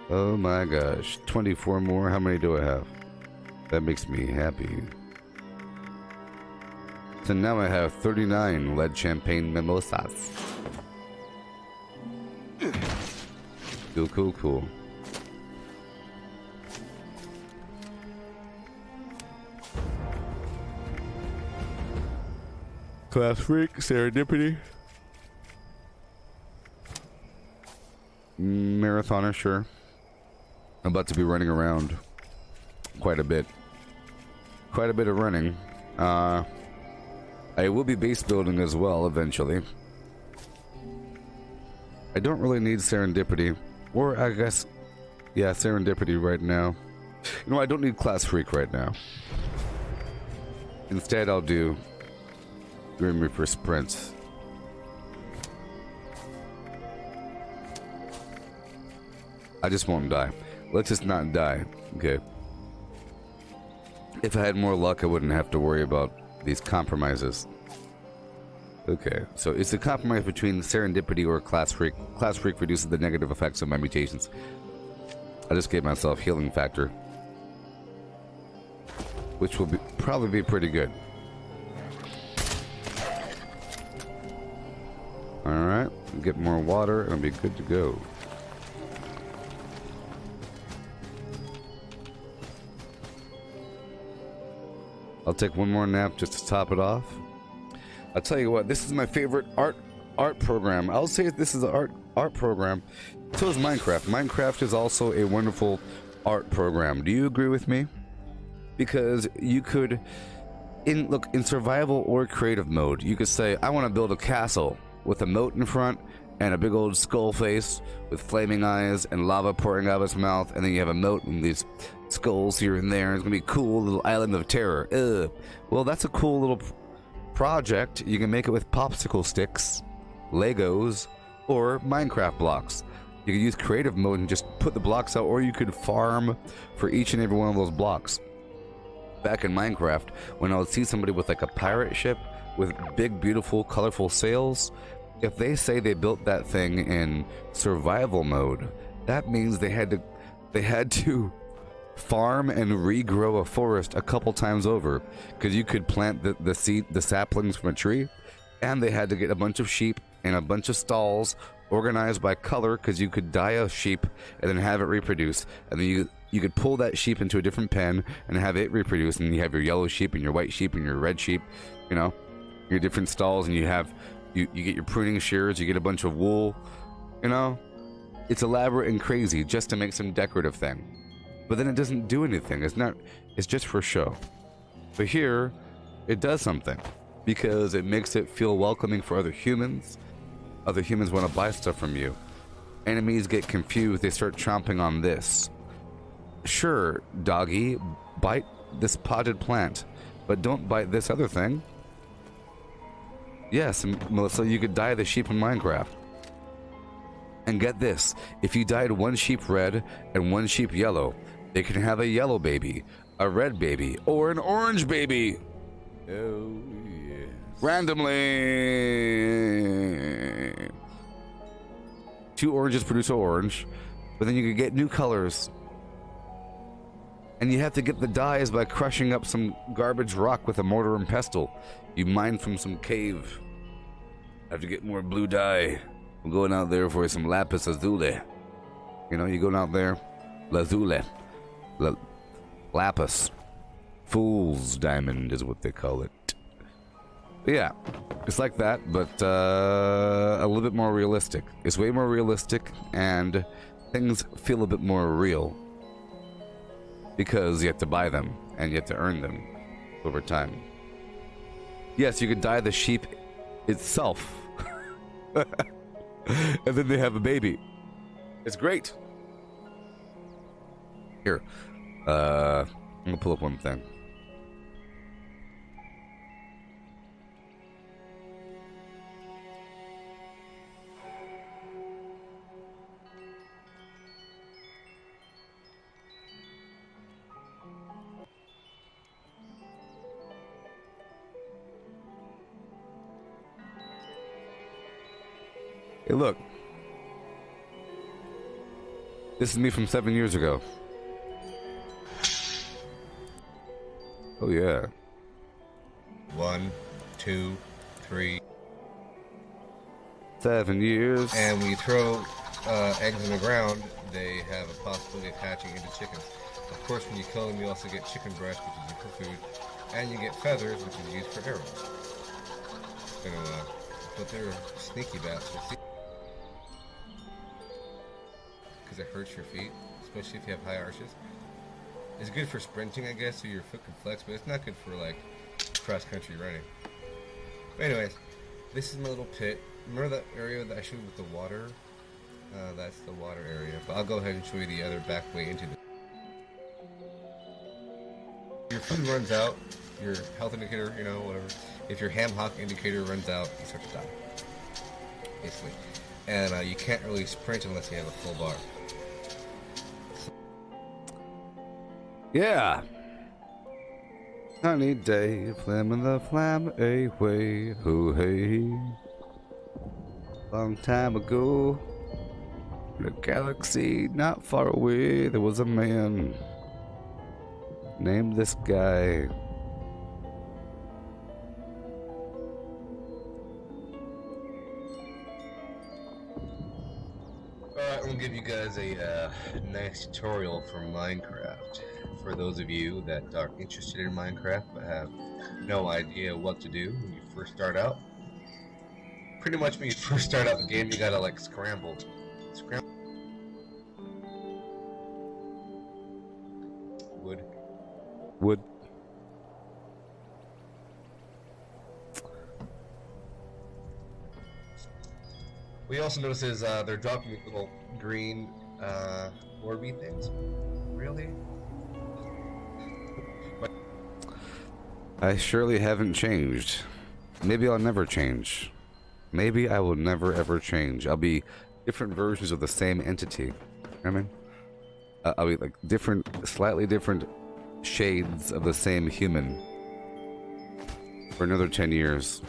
oh my gosh. 24 more. How many do I have? That makes me happy. So now I have 39 lead champagne mimosas. Cool, cool, cool. Class freak, serendipity. Marathoner, sure. I'm about to be running around quite a bit. Quite a bit of running. I will be base building as well eventually. I don't really need serendipity. Or I guess, yeah, serendipity right now. You know, I don't need class freak right now. Instead, I'll do Grim Reaper sprints. I just won't die. Let's just not die. Okay. If I had more luck, I wouldn't have to worry about these compromises. Okay, so it's a compromise between serendipity or class freak. Class freak reduces the negative effects of my mutations. I just gave myself healing factor, which will probably be pretty good. Alright, get more water and I'll be good to go. I'll take one more nap just to top it off. I'll tell you what, this is my favorite art program. I'll say this is an art program. So is Minecraft. Minecraft is also a wonderful art program. Do you agree with me? Because you could, in survival or creative mode, you could say, I want to build a castle with a moat in front and a big old skull face with flaming eyes and lava pouring out of its mouth, and then you have a moat and these skulls here and there. It's gonna be a cool little island of terror. Well, that's a cool little project. You can make it with popsicle sticks, Legos, or Minecraft blocks. You can use creative mode and just put the blocks out, or you could farm for each and every one of those blocks. Back in Minecraft, when I would see somebody with like a pirate ship with big, beautiful, colorful sails, if they say they built that thing in survival mode, that means they had to farm and regrow a forest a couple times over, because you could plant the saplings from a tree, and they had to get a bunch of sheep and a bunch of stalls organized by color, because you could dye a sheep and then have it reproduce, and then you could pull that sheep into a different pen and have it reproduce, and you have your yellow sheep and your white sheep and your red sheep, you know, your different stalls, and you get your pruning shears, you get a bunch of wool, you know. It's elaborate and crazy just to make some decorative thing. But then it doesn't do anything. It's just for show. But here, it does something, because it makes it feel welcoming for other humans. Other humans want to buy stuff from you. Enemies get confused, they start chomping on this. Sure, doggy, bite this potted plant, but don't bite this other thing. Yes, Melissa, you could dye the sheep in Minecraft. And get this, if you dyed one sheep red and one sheep yellow, they can have a yellow baby, a red baby, or an orange baby. Oh, yes. Randomly. 2 oranges produce an orange, but then you can get new colors. And you have to get the dyes by crushing up some garbage rock with a mortar and pestle. You mine from some cave. Have to get more blue dye. I'm going out there for some lapis lazuli. You know, you're going out there, lazuli. Lapis. Fool's diamond is what they call it. But yeah, it's like that, but a little bit more realistic. It's way more realistic, and things feel a bit more real, because you have to buy them and you have to earn them over time. Yes, you could dye the sheep itself and then they have a baby. It's great. Here, I'm gonna pull up one thing. Hey, look. This is me from 7 years ago. Oh, yeah. 1, 2, 3. 7 years. And when you throw eggs in the ground, they have a possibility of hatching into chickens. Of course, when you kill them, you also get chicken breast, which is used for food, and you get feathers, which is used for arrows. But they're sneaky bastards. Because it hurts your feet, especially if you have high arches. It's good for sprinting, I guess, so your foot can flex, but it's not good for, like, cross-country running. But anyways, this is my little pit. Remember that area that I showed with the water? That's the water area. But I'll go ahead and show you the other back way into the... Your food runs out, your health indicator, you know, whatever. If your ham hock indicator runs out, you start to die. Basically. And you can't really sprint unless you have a full bar. Yeah. Sunny day, flamming the flam away, hoo hey. Long time ago, in a galaxy not far away, there was a man named this guy. Alright, I'm gonna give you guys a nice tutorial for Minecraft. For those of you that are interested in Minecraft but have no idea what to do when you first start out. Pretty much when you first start out the game, you gotta like scramble. Wood. What you also notice is they're dropping little green orby things. Really? I surely haven't changed. Maybe I'll never change. Maybe I will never ever change. I'll be different versions of the same entity. You know what I mean? I'll be like different, slightly different shades of the same human for another 10 years.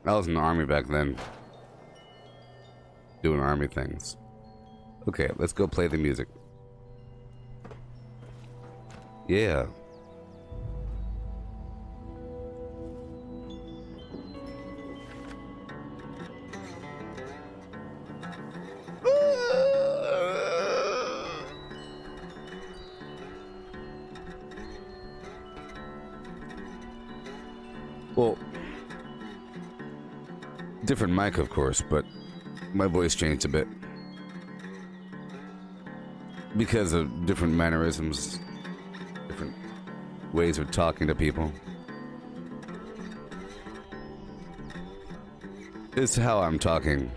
I was in the army back then, doing army things. Okay, let's go play the music. Yeah. Well, different mic, of course, but my voice changed a bit because of different mannerisms, different ways of talking to people. It's how I'm talking.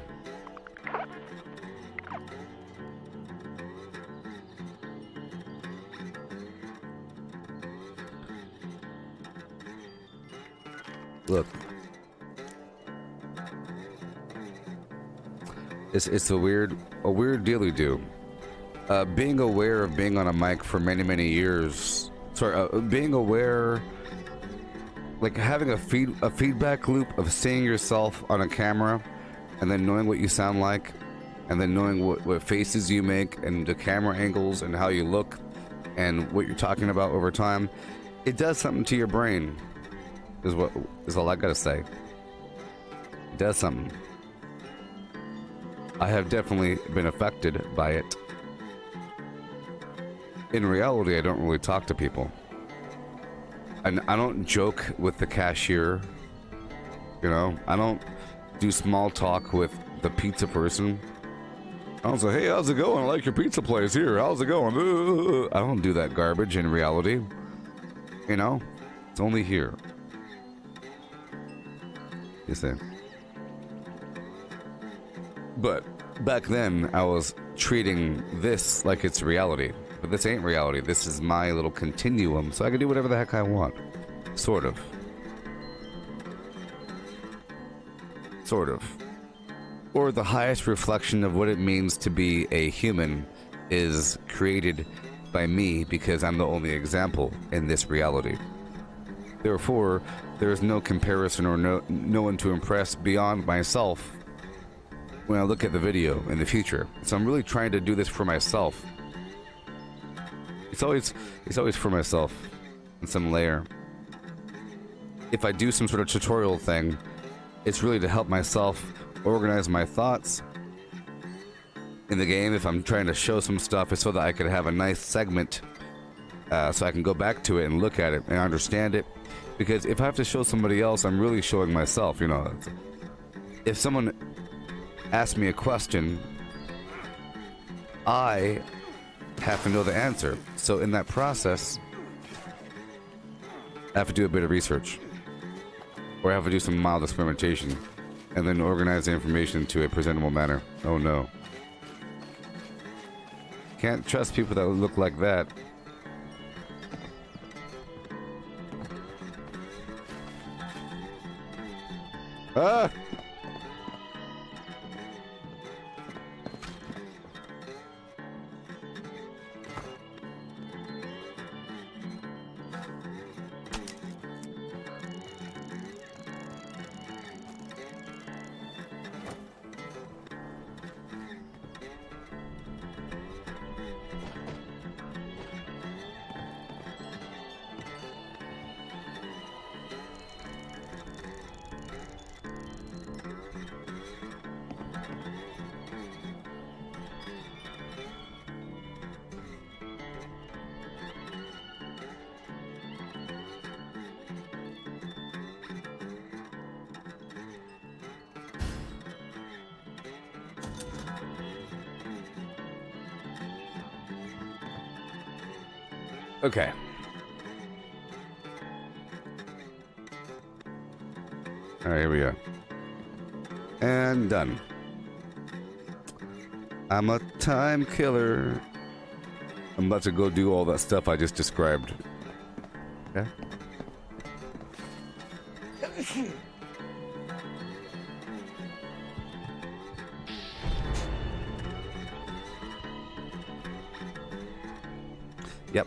Look, it's a weird deal do. Being aware of being on a mic for many years. Sorry, being aware, like having a feedback loop of seeing yourself on a camera, and then knowing what you sound like, and then knowing what faces you make, and the camera angles, and how you look, and what you're talking about over time. It does something to your brain. Is all I gotta say. It does something. I have definitely been affected by it. In reality, I don't really talk to people. And I don't joke with the cashier. You know, I don't do small talk with the pizza person. I don't say, hey, how's it going? I like your pizza place here. How's it going? I don't do that garbage in reality. You know, it's only here. You see. But back then, I was treating this like it's reality. But this ain't reality. This is my little continuum, so I can do whatever the heck I want. Sort of. Sort of. Or the highest reflection of what it means to be a human is created by me because I'm the only example in this reality. Therefore, there's no comparison or no one to impress beyond myself when I look at the video in the future. So I'm really trying to do this for myself. It's always for myself in some layer. If I do some sort of tutorial thing, it's really to help myself organize my thoughts in the game. If I'm trying to show some stuff, it's so that I could have a nice segment so I can go back to it and look at it and understand it. Because if I have to show somebody else, I'm really showing myself, you know. If someone asks me a question, I have to know the answer. So in that process, I have to do a bit of research. Or I have to do some mild experimentation. And then organize the information to a presentable manner. Oh no. Can't trust people that look like that. Ah! Okay. All right, here we go. And done. I'm a time killer. I'm about to go do all that stuff I just described. Okay. Yep.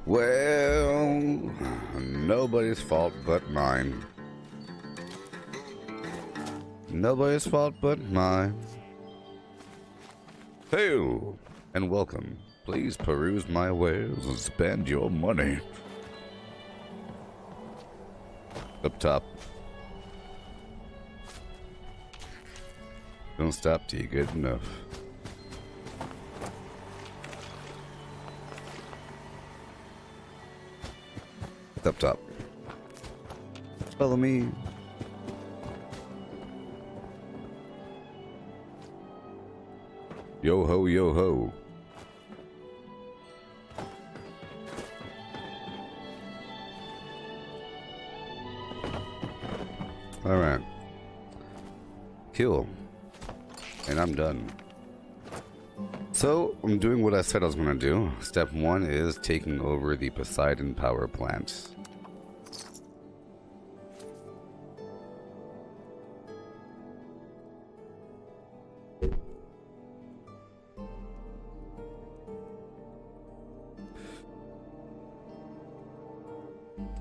Well, nobody's fault but mine. Nobody's fault but mine. Hail and welcome. Please peruse my wares and spend your money. Up top. Don't stop till you get enough. Up top. Follow me. Yo ho, yo ho. Alright. Kill. And I'm done. So, I'm doing what I said I was going to do. Step 1 is taking over the Poseidon power plant.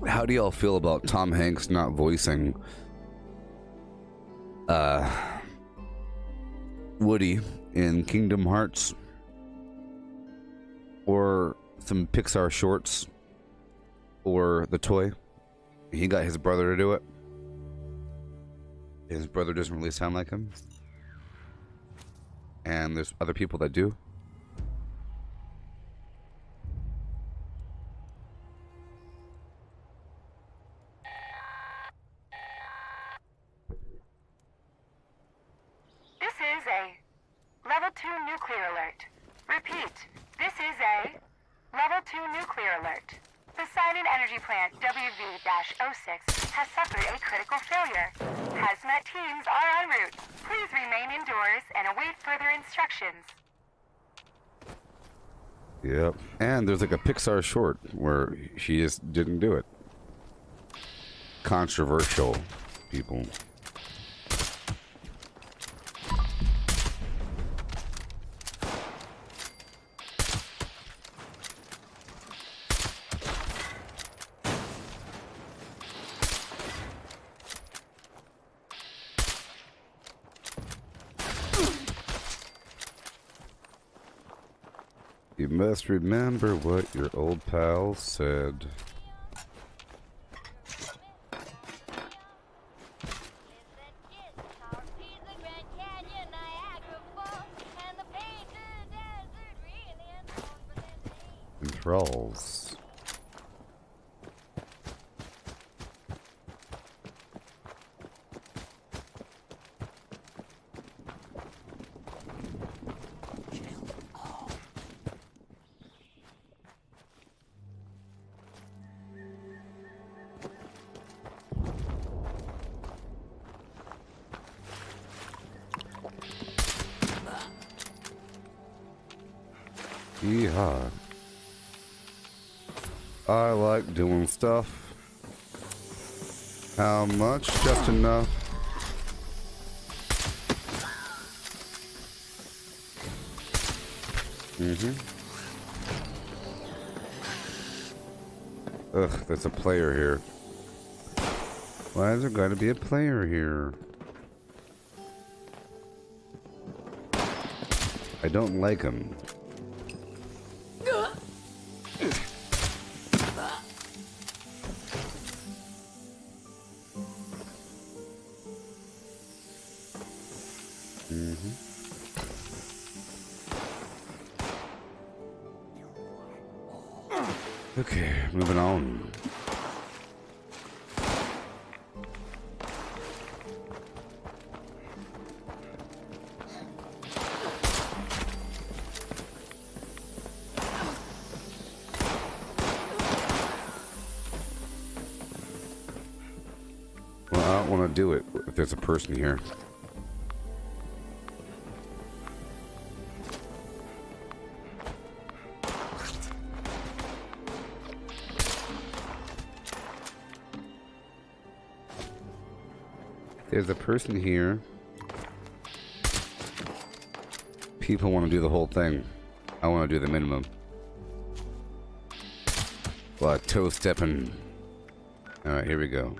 How do y'all feel about Tom Hanks not voicing Woody in Kingdom Hearts? Or some Pixar shorts? Or The Toy? He got his brother to do it. His brother doesn't really sound like him. And there's other people that do. This is a Level 2 nuclear alert. Repeat, this is a Level 2 nuclear alert. Poseidon Energy Plant WV-06 has suffered a critical failure. Hazmat teams are en route. Please remain indoors and await further instructions. Yep. And there's like a Pixar short where she just didn't do it. Controversial people. You must remember what your old pal said. Controls. Yeehaw. I like doing stuff. How much? Just enough. Ugh, there's a player here. Why is there gotta be a player here? I don't like him. Okay, moving on. Well, I don't want to do it if there's a person here. There's a person here. People want to do the whole thing. I want to do the minimum. toe stepping. Alright, here we go.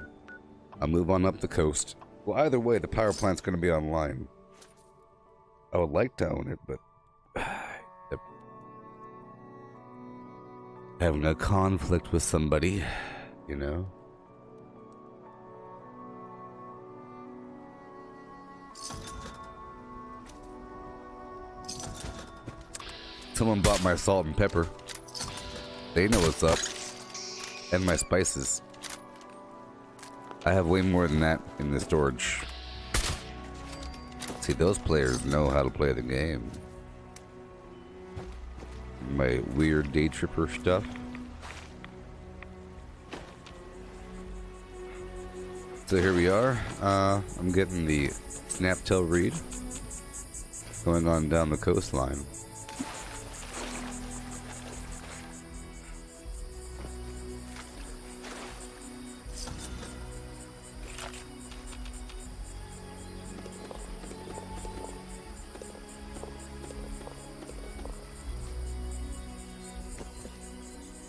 I'll move on up the coast. Well, either way, the power plant's going to be online. I would like to own it, but having a conflict with somebody, you know? Someone bought my salt and pepper. They know what's up. And my spices. I have way more than that in the storage. See, those players know how to play the game. My weird day tripper stuff. So here we are. I'm getting the snaptail reed going on down the coastline.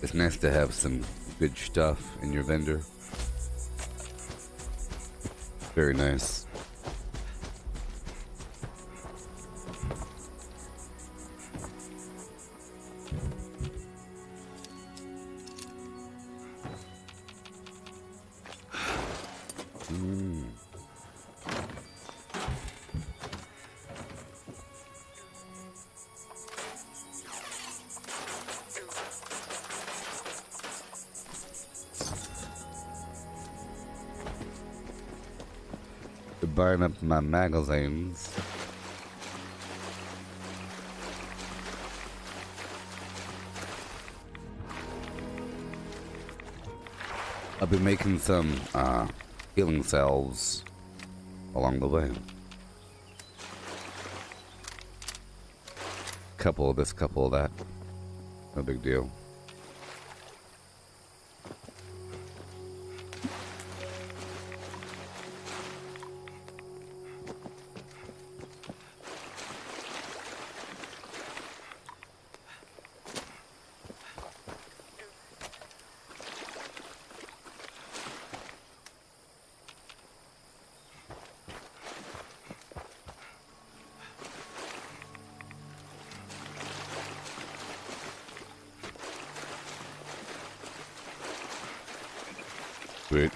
It's nice to have some good stuff in your vendor. Very nice. Buying up my magazines. I'll be making some healing salves along the way. Couple of this, couple of that. No big deal. Sweet.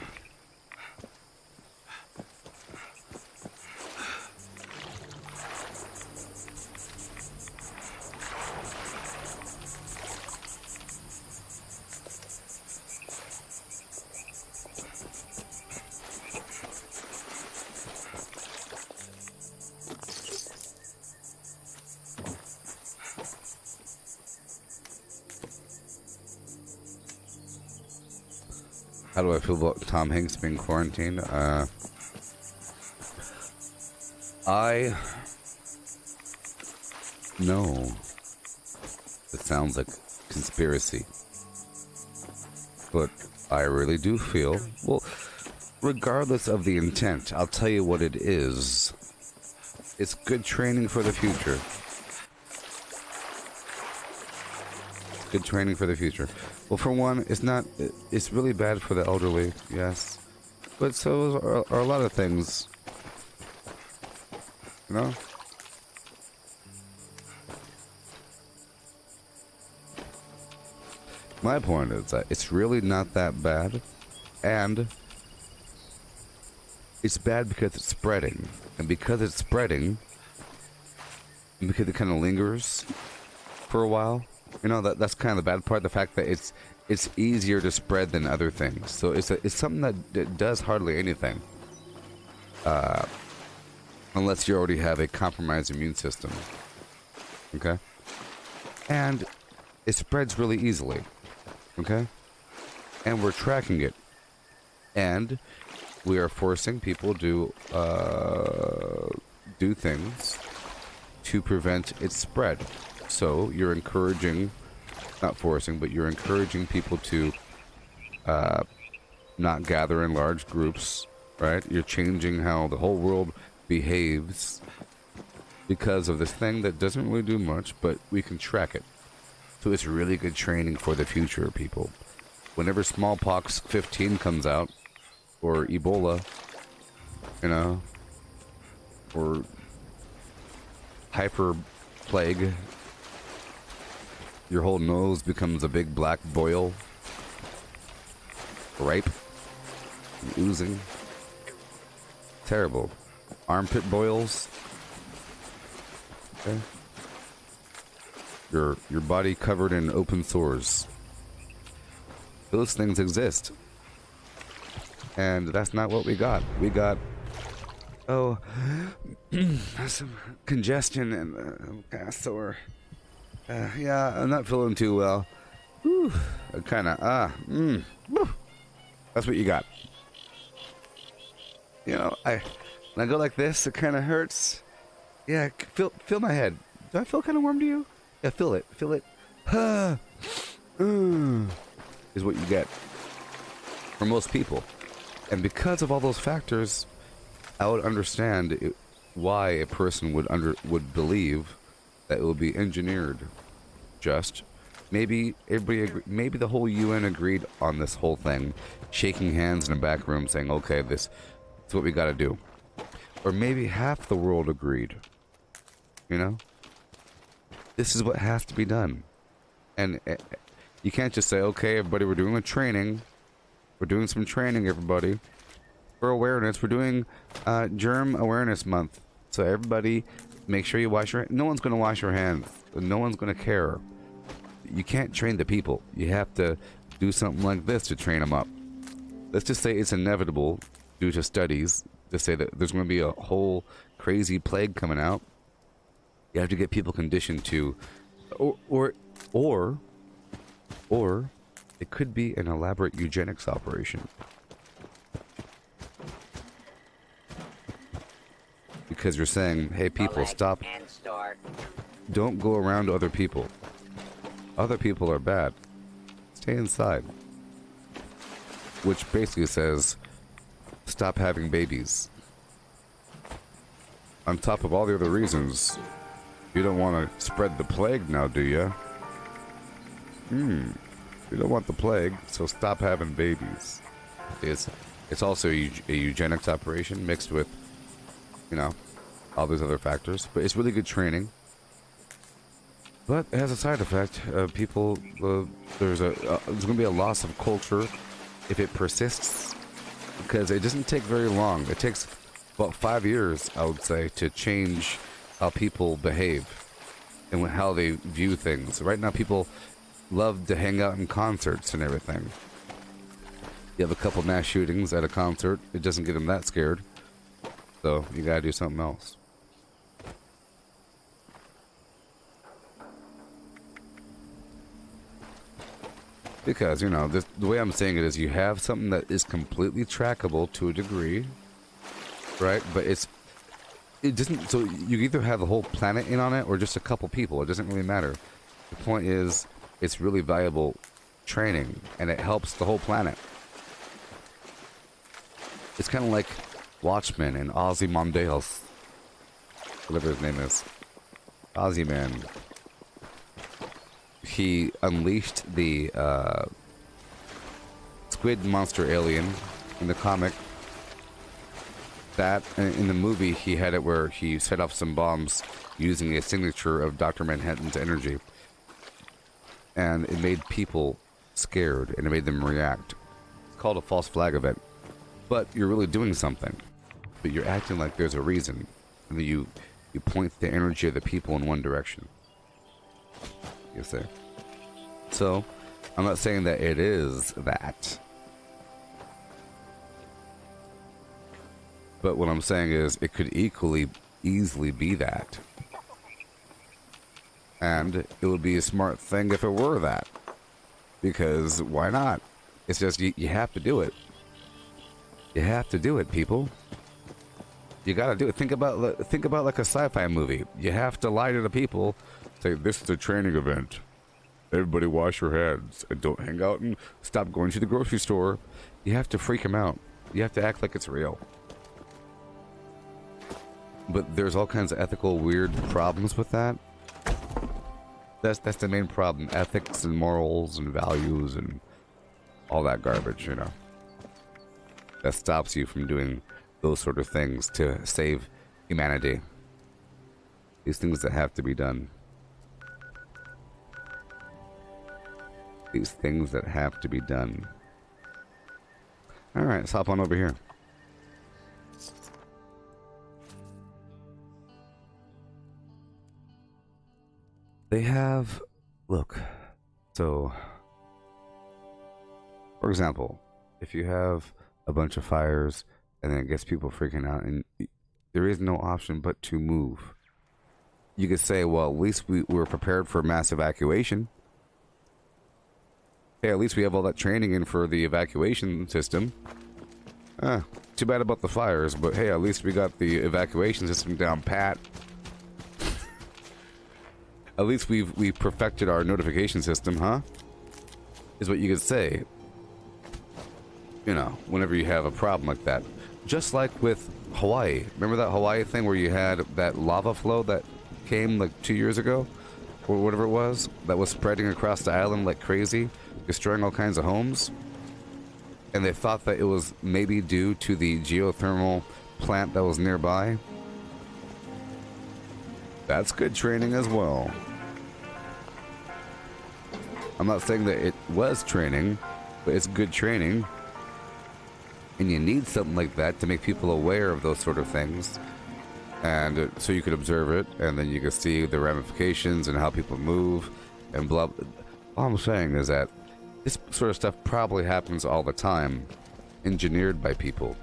How do I feel about Tom Hanks being quarantined? I know it sounds like conspiracy, but I really do feel, well, regardless of the intent, I'll tell you what it is. It's good training for the future. Good training for the future. Well, for one, it's really bad for the elderly, yes. But so are a lot of things. You know? My point is that it's really not that bad. And it's bad because it's spreading. And because it's spreading, and because it kind of lingers for a while, you know, that's kind of the bad part, the fact that it's easier to spread than other things. So it's something that does hardly anything. Unless you already have a compromised immune system. Okay? And it spreads really easily. Okay? And we're tracking it. And we are forcing people to do things to prevent its spread. So you're encouraging, not forcing, but you're encouraging people to not gather in large groups, right? You're changing how the whole world behaves because of this thing that doesn't really do much, but we can track it. So it's really good training for the future, people. whenever smallpox 15 comes out, or Ebola, you know, or hyper plague, your whole nose becomes a big black boil, ripe, and oozing. Terrible. Armpit boils. Okay. Your body covered in open sores. Those things exist. And that's not what we got. We got, oh, some congestion and I'm kind of sore. Yeah, I'm not feeling too well. Whew, kind of, that's what you got. You know, when I go like this, it kind of hurts. Yeah, feel my head. Do I feel kind of warm to you? Yeah, feel it. Is what you get for most people. And because of all those factors, I would understand why a person would believe that it would be engineered. Just maybe maybe the whole UN agreed on this whole thing, shaking hands in a back room saying, okay, this is what we got to do. Or maybe half the world agreed. You know? This is what has to be done. And you can't just say, okay, everybody, we're doing a training. We're doing some training, everybody. For awareness, we're doing Germ Awareness Month. So everybody, make sure you wash your hands. No one's going to wash your hands. No one's going to care. You can't train the people. You have to do something like this to train them up. Let's just say it's inevitable, due to studies, to say that there's going to be a whole crazy plague coming out. You have to get people conditioned to, or it could be an elaborate eugenics operation. Because you're saying, hey people, stop. Don't go around other people. Other people are bad. Stay inside. Which basically says, stop having babies. On top of all the other reasons, you don't want to spread the plague now, do you? You don't want the plague, so stop having babies. It's also a eugenics operation mixed with, you know, all these other factors. But it's really good training. But it has a side effect. People, there's going to be a loss of culture if it persists. Because it doesn't take very long. It takes about 5 years, I would say, to change how people behave and how they view things. Right now, people love to hang out in concerts and everything. You have a couple mass shootings at a concert, it doesn't get them that scared. So you gotta do something else. Because, you know, the way I'm saying it is you have something that is completely trackable to a degree, right? But it doesn't, so you either have the whole planet in on it or just a couple people. It doesn't really matter. The point is, it's really valuable training, and it helps the whole planet. It's kind of like Watchmen and Ozymandias, whatever his name is. Ozyman. He unleashed the squid monster alien in the comic. That, in the movie, he had it where he set off some bombs using a signature of Dr. Manhattan's energy. And it made people scared, and it made them react. It's called a false flag event. But you're really doing something. But you're acting like there's a reason. And then you point the energy of the people in one direction. You see? So, I'm not saying that it is that. But what I'm saying is, it could easily be that. And it would be a smart thing if it were that. Because why not? It's just, you have to do it. You have to do it, people. You gotta do it. Think about like a sci-fi movie. You have to lie to the people. Say, this is a training event. Everybody wash your hands. And don't hang out and stop going to the grocery store. You have to freak them out. You have to act like it's real. But there's all kinds of ethical weird problems with that. That's the main problem. Ethics and morals and values and all that garbage, you know. That stops you from doing those sort of things to save humanity. These things that have to be done. These things that have to be done. Alright, let's hop on over here. They have... Look. So... For example, if you have a bunch of fires and then it gets people freaking out and there is no option but to move. You could say, well, at least we were prepared for mass evacuation. Hey, at least we have all that training in for the evacuation system. Too bad about the fires, but hey, at least we got the evacuation system down pat. At least we've perfected our notification system, huh? Is what you could say. You know, whenever you have a problem like that. Just like with Hawaii. Remember that Hawaii thing where you had that lava flow that came like 2 years ago? Or whatever it was? That was spreading across the island like crazy, destroying all kinds of homes? And they thought that it was maybe due to the geothermal plant that was nearby? That's good training as well. I'm not saying that it was training, but it's good training. And you need something like that to make people aware of those sort of things. And so you could observe it, and then you could see the ramifications and how people move, and blah. All I'm saying is that this sort of stuff probably happens all the time, engineered by people.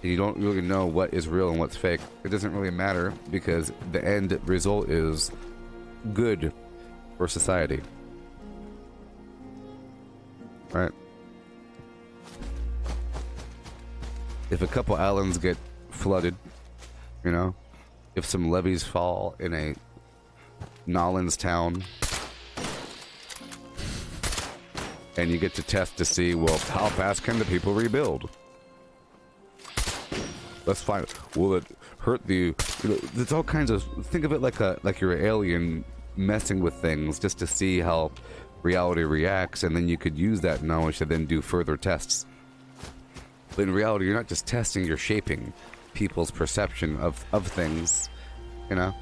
And you don't really know what is real and what's fake. It doesn't really matter, because the end result is good for society. Right? If a couple islands get flooded, you know, if some levees fall in a Nolans town, and you get to test to see, well, how fast can the people rebuild? Let's find. Will it hurt the? You know, there's all kinds of. Think of it like you're an alien messing with things just to see how reality reacts, and then you could use that knowledge to then do further tests. But in reality, you're not just testing, you're shaping people's perception of things, you know?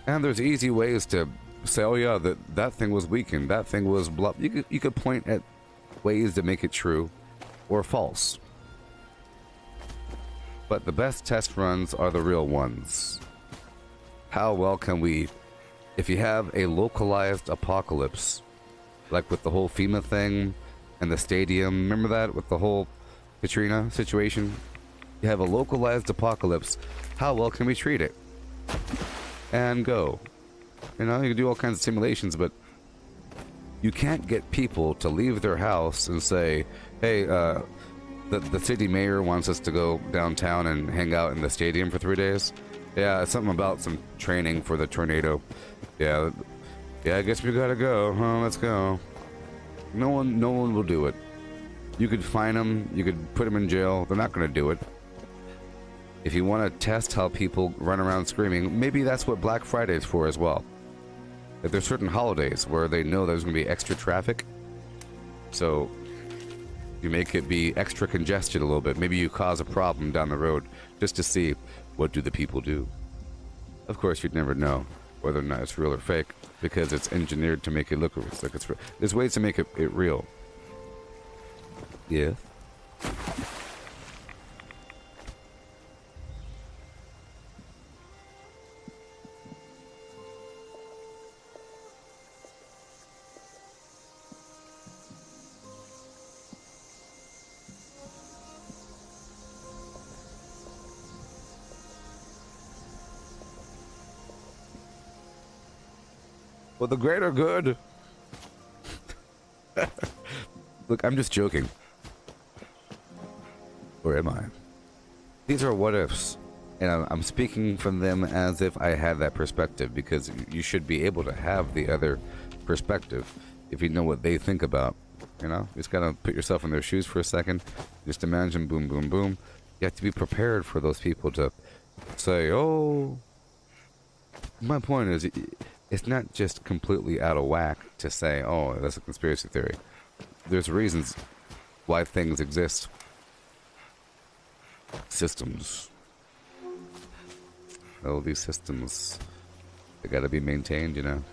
And there's easy ways to say, oh yeah, that thing was weakened, that thing was blah. You could point at ways to make it true or false. But the best test runs are the real ones. How well can we, if you have a localized apocalypse, like with the whole FEMA thing and the stadium, remember that with the whole Katrina situation? You have a localized apocalypse. How well can we treat it? And go. You know, you can do all kinds of simulations, but you can't get people to leave their house and say, hey, the city mayor wants us to go downtown and hang out in the stadium for 3 days. Yeah, it's something about some training for the tornado. Yeah, I guess we gotta go. Huh, let's go. No one will do it. You could fine them, you could put them in jail. They're not going to do it. If you want to test how people run around screaming, maybe that's what Black Friday is for as well. If there's certain holidays where they know there's going to be extra traffic, so you make it be extra congested a little bit. Maybe you cause a problem down the road just to see what do the people do. Of course, you'd never know whether or not it's real or fake because it's engineered to make it look like it's real. There's ways to make it real. Yeah. For the greater good. Look, I'm just joking. Or am I? These are what ifs, and I'm speaking from them as if I had that perspective, because you should be able to have the other perspective if you know what they think about. You know, you just gotta put yourself in their shoes for a second. Just imagine, boom, boom, boom. You have to be prepared for those people to say, oh. My point is, it's not just completely out of whack to say, oh, that's a conspiracy theory. There's reasons why things exist. Systems. Oh, these systems, they gotta be maintained, you know.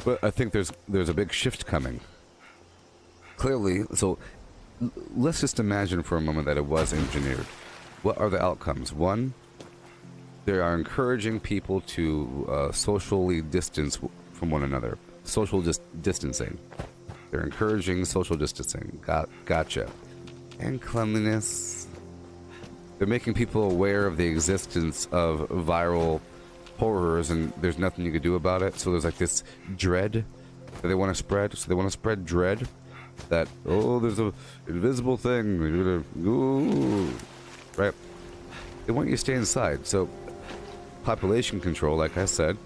But I think there's a big shift coming. Clearly, so let's just imagine for a moment that it was engineered. What are the outcomes? One, they are encouraging people to socially distance from one another. Social distancing. They're encouraging social distancing. Gotcha. And cleanliness. They're making people aware of the existence of viral horrors, and there's nothing you can do about it. So there's like this dread that they want to spread. So they want to spread dread that, oh, there's a invisible thing. Ooh, right? They want you to stay inside. So population control, like I said,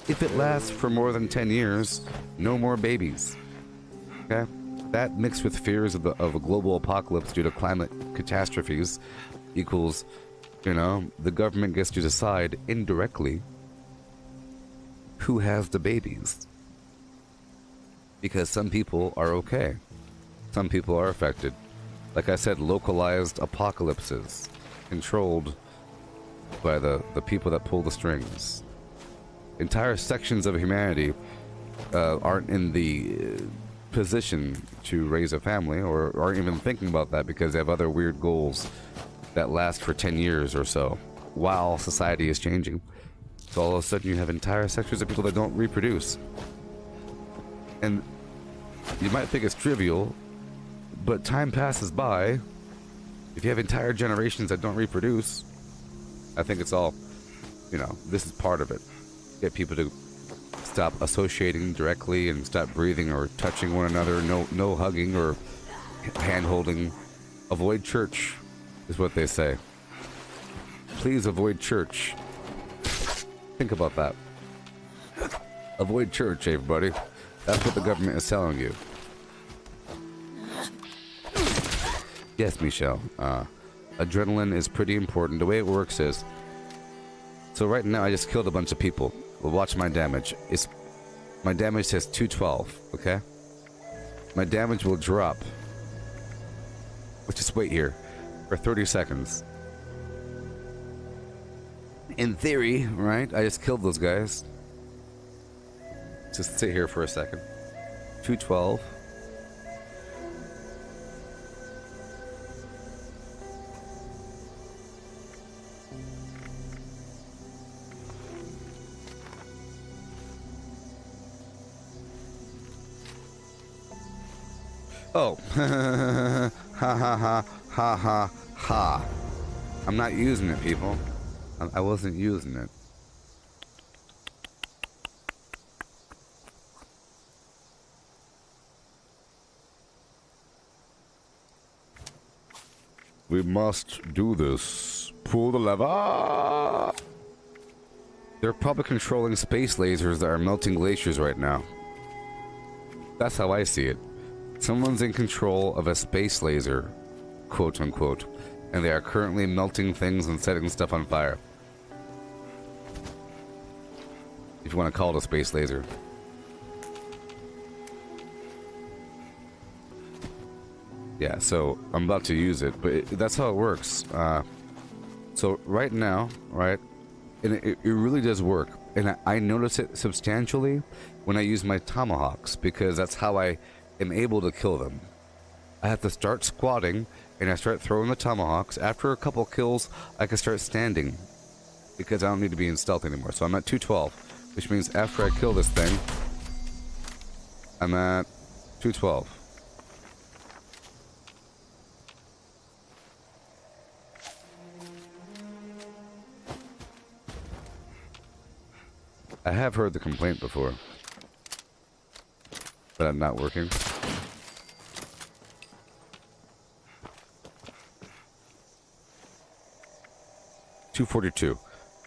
if it lasts for more than 10 years, no more babies. Okay? That mixed with fears of a global apocalypse due to climate catastrophes equals, you know, the government gets to decide indirectly who has the babies. Because some people are okay. Some people are affected. Like I said, localized apocalypses controlled by the people that pull the strings. Entire sections of humanity aren't in the position to raise a family, or aren't even thinking about that because they have other weird goals that last for 10 years or so while society is changing. So all of a sudden you have entire sections of people that don't reproduce. And you might think it's trivial, but time passes by. If you have entire generations that don't reproduce, I think it's all, you know, this is part of it. Get people to stop associating directly and stop breathing or touching one another. No hugging or hand holding. Avoid church is what they say. Please avoid church. Think about that. Avoid church, everybody. That's what the government is telling you. Yes, Michelle. Adrenaline is pretty important. The way it works is, so right now I just killed a bunch of people. Well, watch my damage. My damage says 212, okay? My damage will drop. Let's just wait here for 30 seconds. In theory, right? I just killed those guys. Just sit here for a second. 212. Oh, ha ha ha ha ha ha. I'm not using it, people. I wasn't using it. We must do this. Pull the lever. They're probably controlling space lasers that are melting glaciers right now. That's how I see it. Someone's in control of a space laser, quote unquote, and they are currently melting things and setting stuff on fire. If you want to call it a space laser. Yeah, so I'm about to use it, but that's how it works. So right now, right, and it really does work. And I notice it substantially when I use my tomahawks, because that's how I am able to kill them. I have to start squatting, and I start throwing the tomahawks. After a couple kills, I can start standing, because I don't need to be in stealth anymore. So I'm at 212, which means after I kill this thing, I'm at 212. I have heard the complaint before, but I'm not working. $242.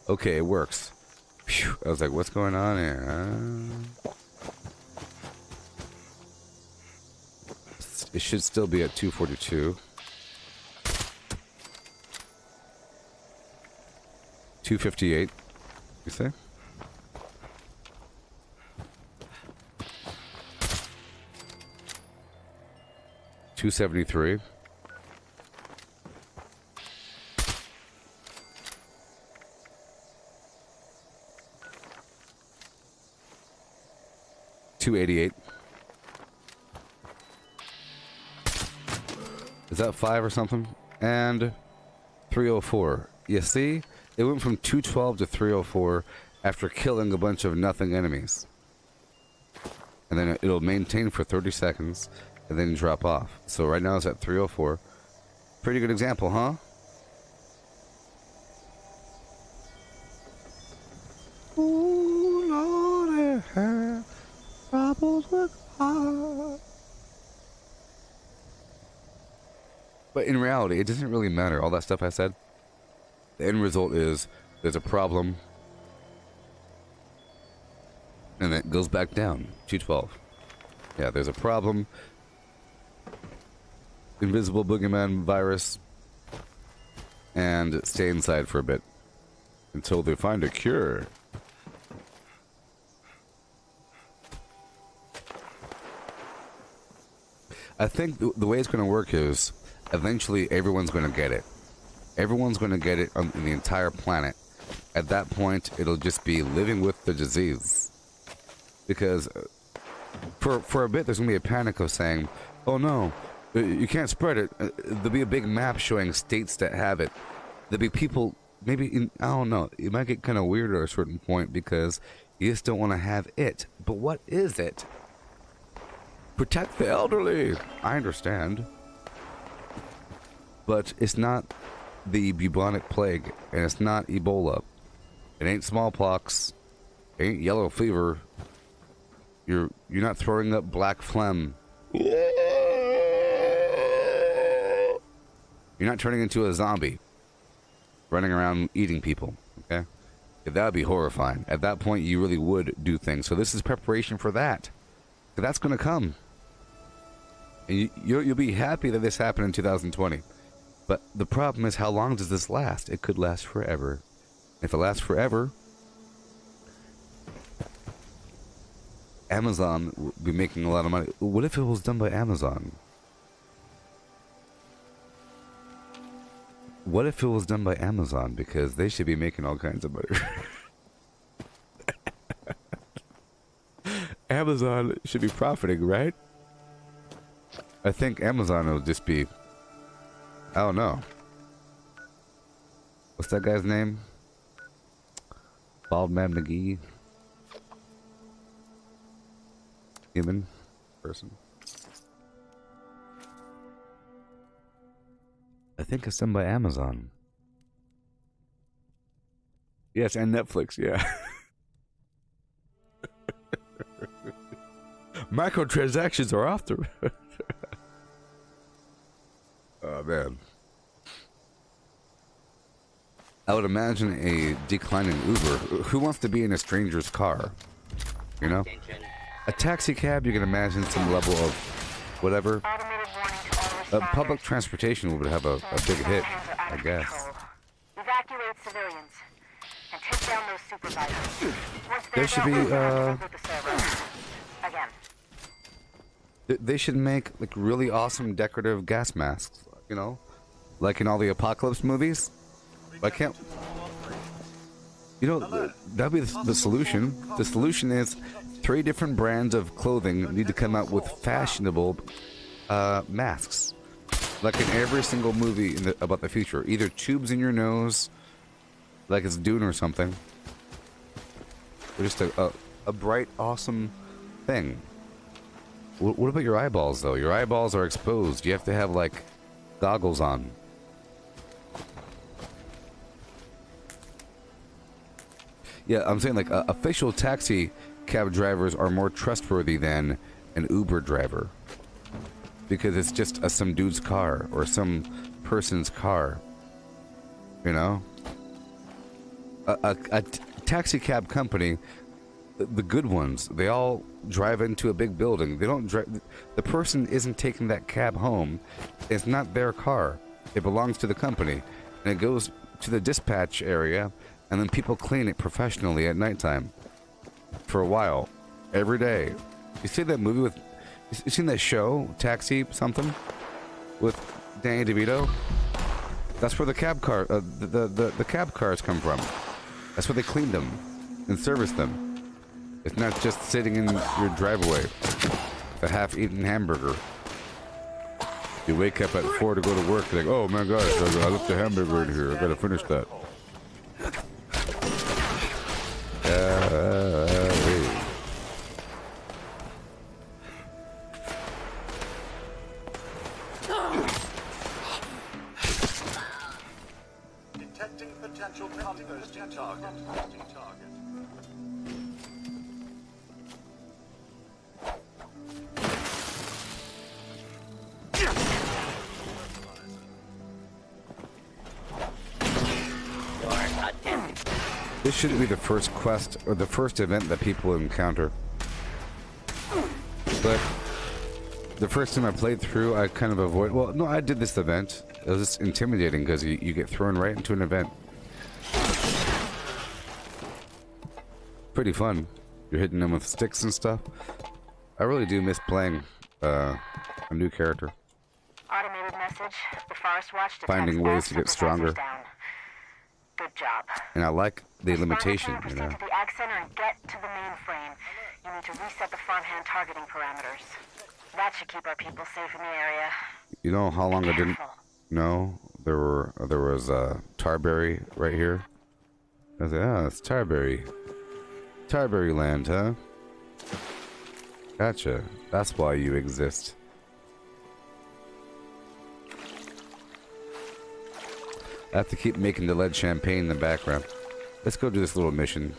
Okay, it works. Phew. I was like, what's going on here? It should still be at 242. 258. You say? 273. $288. Is that 5 or something? And 304. You see? It went from 212 to 304 after killing a bunch of nothing enemies. And then it'll maintain for 30 seconds and then drop off. So right now it's at 304. Pretty good example, huh? Ooh, Lord, I have troubles with heart. But in reality, it doesn't really matter. All that stuff I said. The end result is there's a problem. And it goes back down. 212. Yeah, there's a problem. Invisible boogeyman virus. And stay inside for a bit. Until they find a cure. I think the way it's going to work is eventually everyone's going to get it. Everyone's going to get it on the entire planet. At that point, it'll just be living with the disease. Because for a bit, there's going to be a panic of saying, oh no, you can't spread it. There'll be a big map showing states that have it. There'll be people, maybe, I don't know, it might get kind of weird at a certain point because you just don't want to have it. But what is it? Protect the elderly. I understand. But it's not the bubonic plague, and it's not Ebola. It ain't smallpox. It ain't yellow fever. You're not throwing up black phlegm. You're not turning into a zombie, running around eating people. Okay, that would be horrifying. At that point, you really would do things. So this is preparation for that. That's going to come. And you'll be happy that this happened in 2020. But the problem is, how long does this last? It could last forever. If it lasts forever, Amazon will be making a lot of money. What if it was done by Amazon? What if it was done by Amazon? Because they should be making all kinds of money. Amazon should be profiting, right? I think Amazon will just be... I don't know. What's that guy's name? Bald Man McGee? Human person. I think it's done by Amazon. Yes, and Netflix, yeah. Microtransactions are off the... Oh, man. I would imagine a decline in Uber. Who wants to be in a stranger's car? You know? A taxi cab, you can imagine some level of whatever. Public transportation would have a big hit, I guess. Evacuate civilians and take down those supervisors. There should be, Again. They should make like really awesome decorative gas masks, you know? Like in all the apocalypse movies. Why can't... You know, that'd be the solution. The solution is 3 different brands of clothing need to come out with fashionable masks. Like in every single movie about the future. Either tubes in your nose, like it's Dune or something. Or just a bright, awesome thing. What about your eyeballs, though? Your eyeballs are exposed. You have to have, like, goggles on. Yeah, I'm saying, like, official taxi cab drivers are more trustworthy than an Uber driver. Because it's just some dude's car or some person's car. You know? A taxi cab company, the good ones, they all drive into a big building. They don't drive... The person isn't taking that cab home. It's not their car. It belongs to the company. And it goes to the dispatch area, and then people clean it professionally at nighttime. For a while. Every day. You see that movie with... You seen that show, Taxi something? with Danny DeVito. That's where the cab cab cars come from. That's where they cleaned them and serviced them. It's not just sitting in your driveway, a half-eaten hamburger. You wake up at 4 to go to work, like, oh my gosh, I left the hamburger in here. I gotta finish that. Detecting potential Conquest target. This shouldn't be the first quest or the first event that people encounter. But the first time I played through, I kind of avoid. Well, no, I did this event. It was just intimidating because you get thrown right into an event. Pretty fun. You're hitting them with sticks and stuff. I really do miss playing a new character. Automated message. The Forest Watch Finding ways to get stronger. Down. Good job. And I like the limitation, you know. To the Ag Center and get to the mainframe. You need to reset the farmhand targeting parameters. That should keep our people safe in the area. You know how long I didn't know there was Tarberry right here? I was like, oh, it's Tarberry. Tarberry land, huh? Gotcha. That's why you exist. I have to keep making the lead champagne in the background. Let's go do this little mission.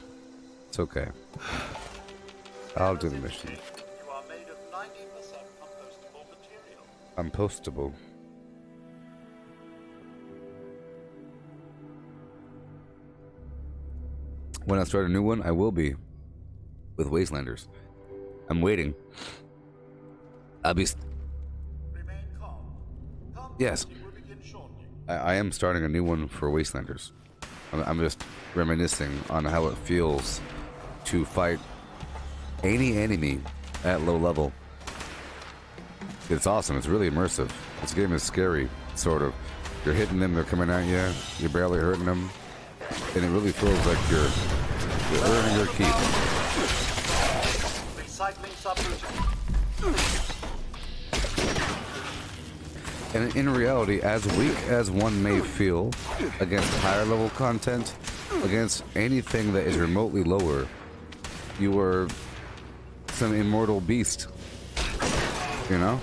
It's okay. I'll do the mission. You are made of 90% compostable material. Compostable. When I start a new one, I will be with Wastelanders. I'm waiting. I'll be. Remain calm. Yes. Will begin shortly. I am starting a new one for Wastelanders. I'm just reminiscing on how it feels to fight any enemy at low level. It's awesome. It's really immersive. This game is scary, sort of. You're hitting them, they're coming at you. You're barely hurting them, and it really feels like you're earning your keep. Recycling subroutine. And in reality, as weak as one may feel against higher level content, against anything that is remotely lower, you are some immortal beast. You know?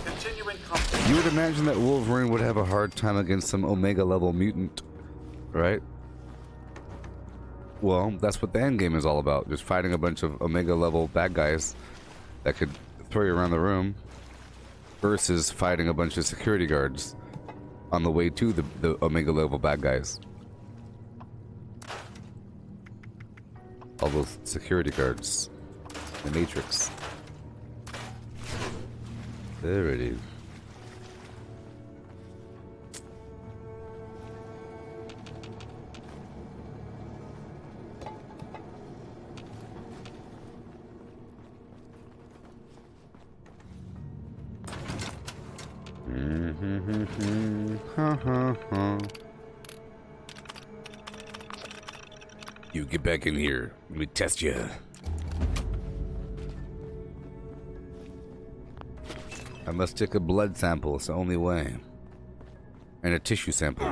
You would imagine that Wolverine would have a hard time against some Omega level mutant, right? Well, that's what the end game is all about. Just fighting a bunch of Omega level bad guys that could throw you around the room versus fighting a bunch of security guards on the way to the Omega level bad guys. All those security guards. The Matrix. There it is. You get back in here. Let me test you. I must take a blood sample. It's the only way. And a tissue sample.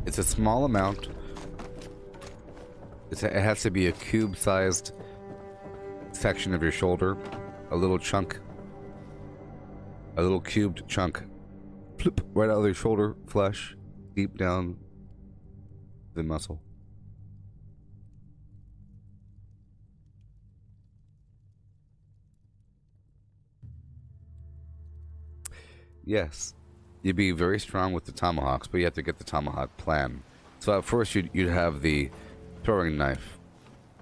It's a small amount. It has to be a cube-sized section of your shoulder. A little chunk. A little cubed chunk. Plop, right out of your shoulder flesh. Deep down the muscle. Yes, you'd be very strong with the tomahawks, but you have to get the tomahawk plan. So at first you'd have the throwing knife.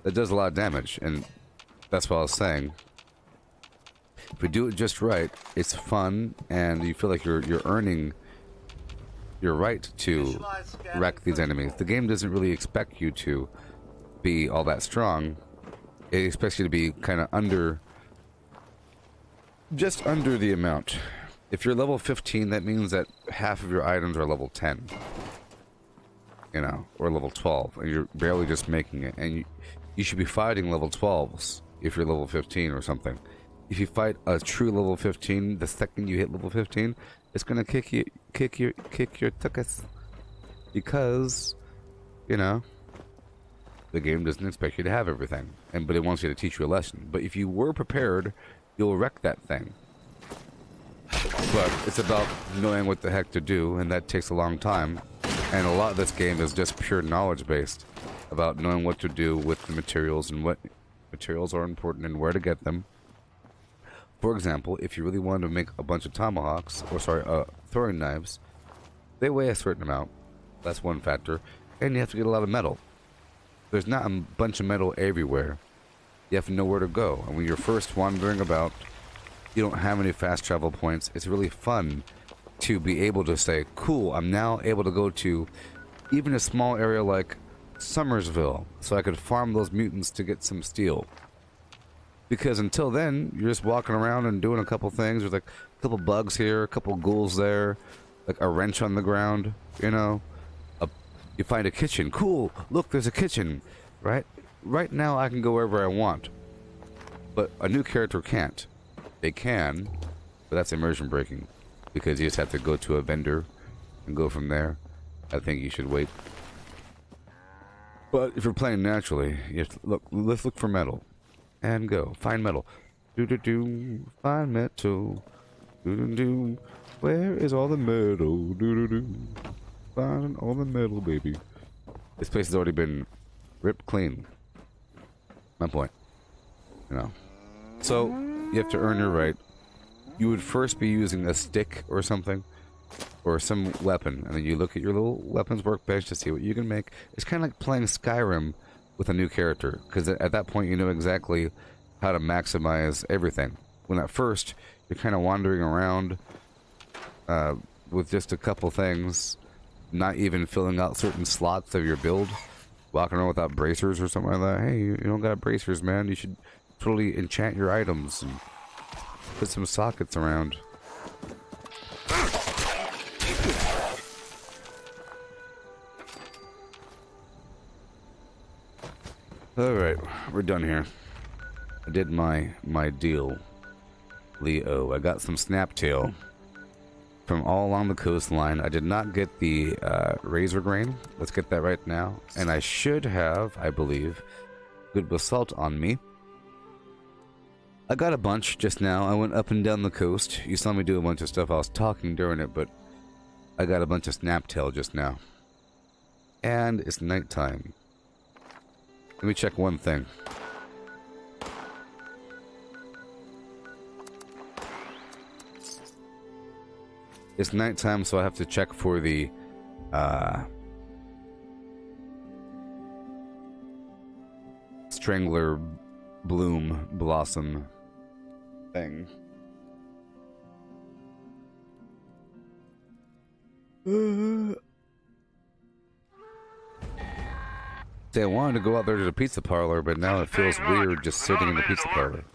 That does a lot of damage, and that's what I was saying. If we do it just right, it's fun, and you feel like you're earning your right to wreck these enemies. The game doesn't really expect you to be all that strong. It expects you to be kind of under, just under the amount. If you're level 15, that means that half of your items are level 10. You know, or level 12, and you're barely just making it. And you should be fighting level 12s if you're level 15 or something. If you fight a true level 15, the second you hit level 15, it's gonna kick your tuckus. Because, you know, the game doesn't expect you to have everything, but it wants you to teach you a lesson. But if you were prepared, you'll wreck that thing. But it's about knowing what the heck to do, and that takes a long time. And a lot of this game is just pure knowledge based, about knowing what to do with the materials and what materials are important and where to get them. For example, if you really wanted to make a bunch of tomahawks, or sorry, throwing knives, they weigh a certain amount. That's one factor. And you have to get a lot of metal. There's not a bunch of metal everywhere. You have to know where to go. And when you're first wandering about, you don't have any fast travel points. It's really fun to be able to say, cool, I'm now able to go to even a small area like Summersville, so I could farm those mutants to get some steel. Because until then, you're just walking around and doing a couple things. There's like a couple bugs here, a couple ghouls there, like a wrench on the ground, you know. You find a kitchen. Cool, look, there's a kitchen, right? Right now I can go wherever I want. But a new character can't. They can, but that's immersion breaking. Because you just have to go to a vendor and go from there. I think you should wait. But if you're playing naturally, you have to let's look for metal. And go. Find metal. Do-do-do. Find metal. Do-do-do. Where is all the metal? Do-do-do. Find all the metal, baby. This place has already been ripped clean. My point. You know. So, you have to earn your right. You would first be using a stick or something, or some weapon, and then you look at your little weapons workbench to see what you can make. It's kind of like playing Skyrim with a new character, because at that point you know exactly how to maximize everything. When at first you're kind of wandering around with just a couple things, not even filling out certain slots of your build, walking around without bracers or something like that. Hey, you don't got bracers, man. You should totally enchant your items and put some sockets around. Alright, we're done here. I did my deal, Leo. I got some snaptail from all along the coastline. I did not get the razor grain. Let's get that right now. And I should have, I believe, good basalt on me. I got a bunch just now. I went up and down the coast. You saw me do a bunch of stuff. I was talking during it, but I got a bunch of snaptail just now. And it's nighttime. Let me check one thing. It's nighttime, so I have to check for the strangler bloom blossom thing. See, I wanted to go out there to the pizza parlor, but now it feels weird just sitting in the pizza parlor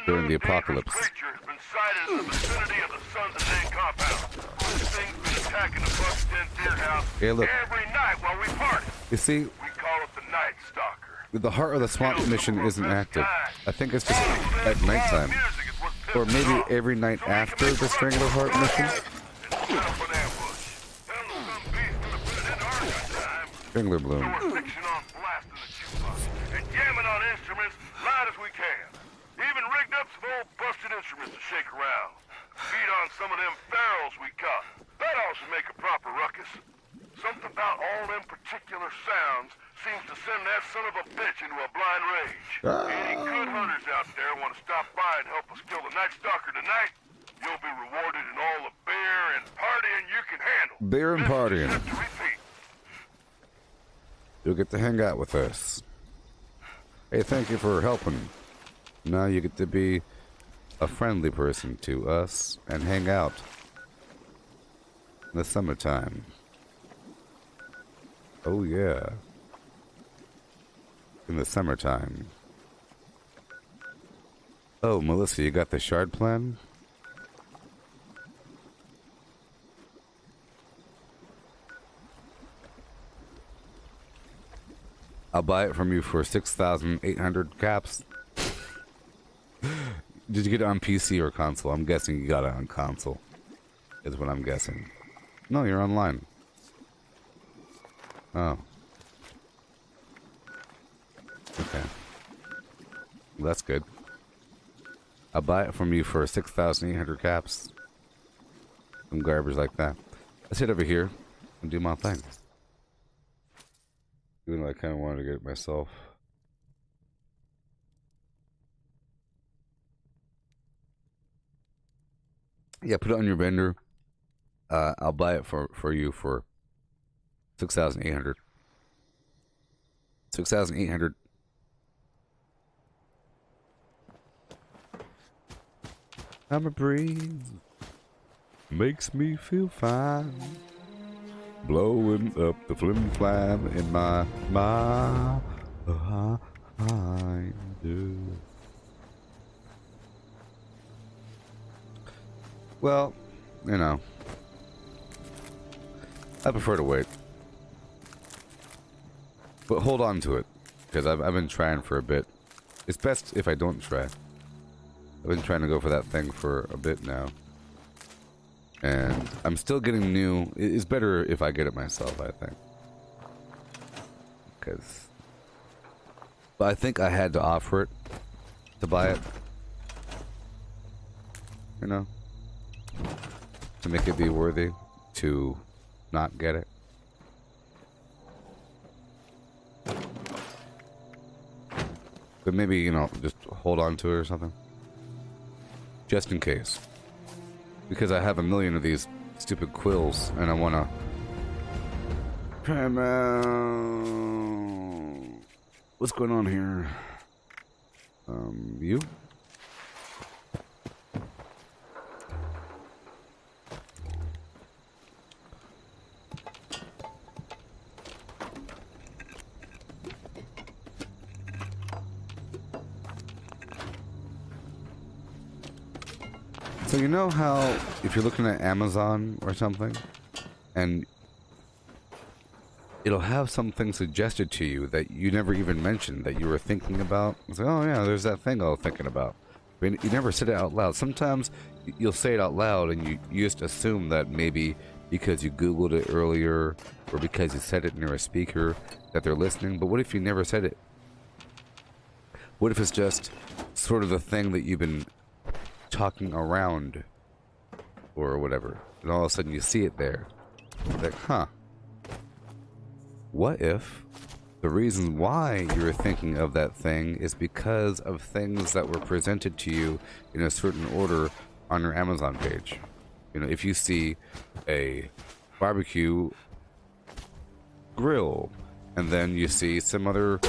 during the apocalypse. Hey, look. You see, the Heart of the Swamp mission isn't active. I think it's just at nighttime. Or maybe every night after the Strangler Heart mission. Strangler Bloom. Instruments to shake around. Feed on some of them ferals we caught. That ought to make a proper ruckus. Something about all them particular sounds seems to send that son of a bitch into a blind rage. Any good hunters out there want to stop by and help us kill the Night Stalker tonight? You'll be rewarded in all the beer and partying you can handle. Beer and partying. You'll get to hang out with us. Hey, thank you for helping. Now you get to be a friendly person to us and hang out in the summertime. Oh yeah, in the summertime. Oh, Melissa, you got the shard plan? I'll buy it from you for 6,800 caps. Did you get it on PC or console? I'm guessing you got it on console. Is what I'm guessing. No, you're online. Oh. Okay. Well, that's good. I'll buy it from you for 6,800 caps. Some garbage like that. Let's hit over here and do my thing. Even though I kind of wanted to get it myself. Yeah, put it on your vendor. I'll buy it for you for 6,800. 6,800. I'm a breeze. Makes me feel fine. Blowing up the flim flam in my mind. Well, you know, I prefer to wait. But hold on to it, because I've been trying for a bit. It's best if I don't try. I've been trying to go for that thing for a bit now. And I'm still getting new. It's better if I get it myself, I think. But I think I had to offer it to buy it. You know? To make it be worthy to not get it. But maybe, you know, just hold on to it or something. Just in case. Because I have a million of these stupid quills, and I wanna... What's going on here? You? So you know how if you're looking at Amazon or something and it'll have something suggested to you that you never even mentioned that you were thinking about? It's like, oh yeah, there's that thing I was thinking about. I mean, you never said it out loud. Sometimes you'll say it out loud and you just assume that maybe because you Googled it earlier or because you said it near a speaker that they're listening. But what if you never said it? What if it's just sort of the thing that you've been talking around or whatever, and all of a sudden you see it there? It's like, huh, what if the reason why you're thinking of that thing is because of things that were presented to you in a certain order on your Amazon page? You know, if you see a barbecue grill and then you see some other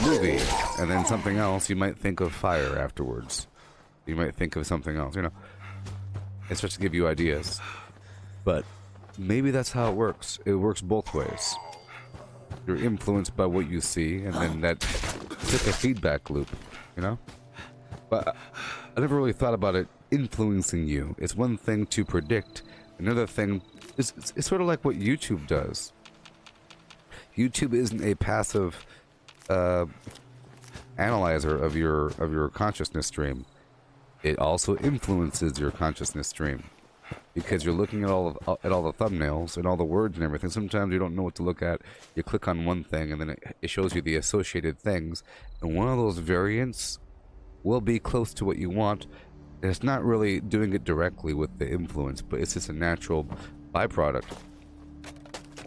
movie and then something else, you might think of fire afterwards. You might think of something else, you know. It starts to give you ideas. But maybe that's how it works. It works both ways. You're influenced by what you see, and then it's like a feedback loop, you know? But I never really thought about it influencing you. It's one thing to predict. Another thing is it's sort of like what YouTube does. YouTube isn't a passive analyzer of your consciousness stream. It also influences your consciousness stream because you're looking at all the thumbnails and all the words and everything. Sometimes you don't know what to look at. You click on one thing and then it shows you the associated things, and one of those variants will be close to what you want. And it's not really doing it directly with the influence, but it's just a natural byproduct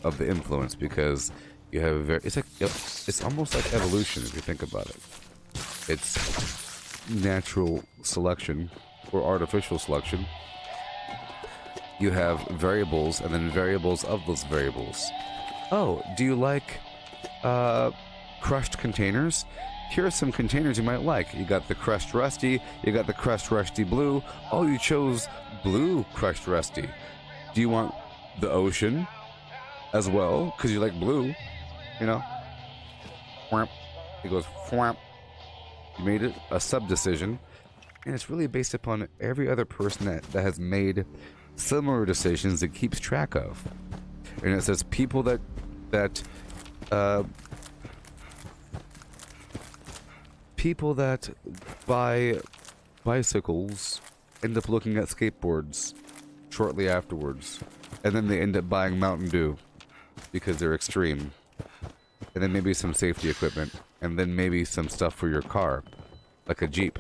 of the influence because you have it's almost like evolution if you think about it. It's natural selection or artificial selection. You have variables and then variables of those variables. Oh, do you like crushed containers? Here are some containers you might like. You got the crushed rusty, you got the crushed rusty blue. Oh, you chose blue crushed rusty. Do you want the ocean as well? Because you like blue, you know? It goes whamp. You made it a sub-decision, and it's really based upon every other person that has made similar decisions it keeps track of. And it says people that people that buy bicycles end up looking at skateboards shortly afterwards, and then they end up buying Mountain Dew because they're extreme, and then maybe some safety equipment, and then maybe some stuff for your car, like a Jeep.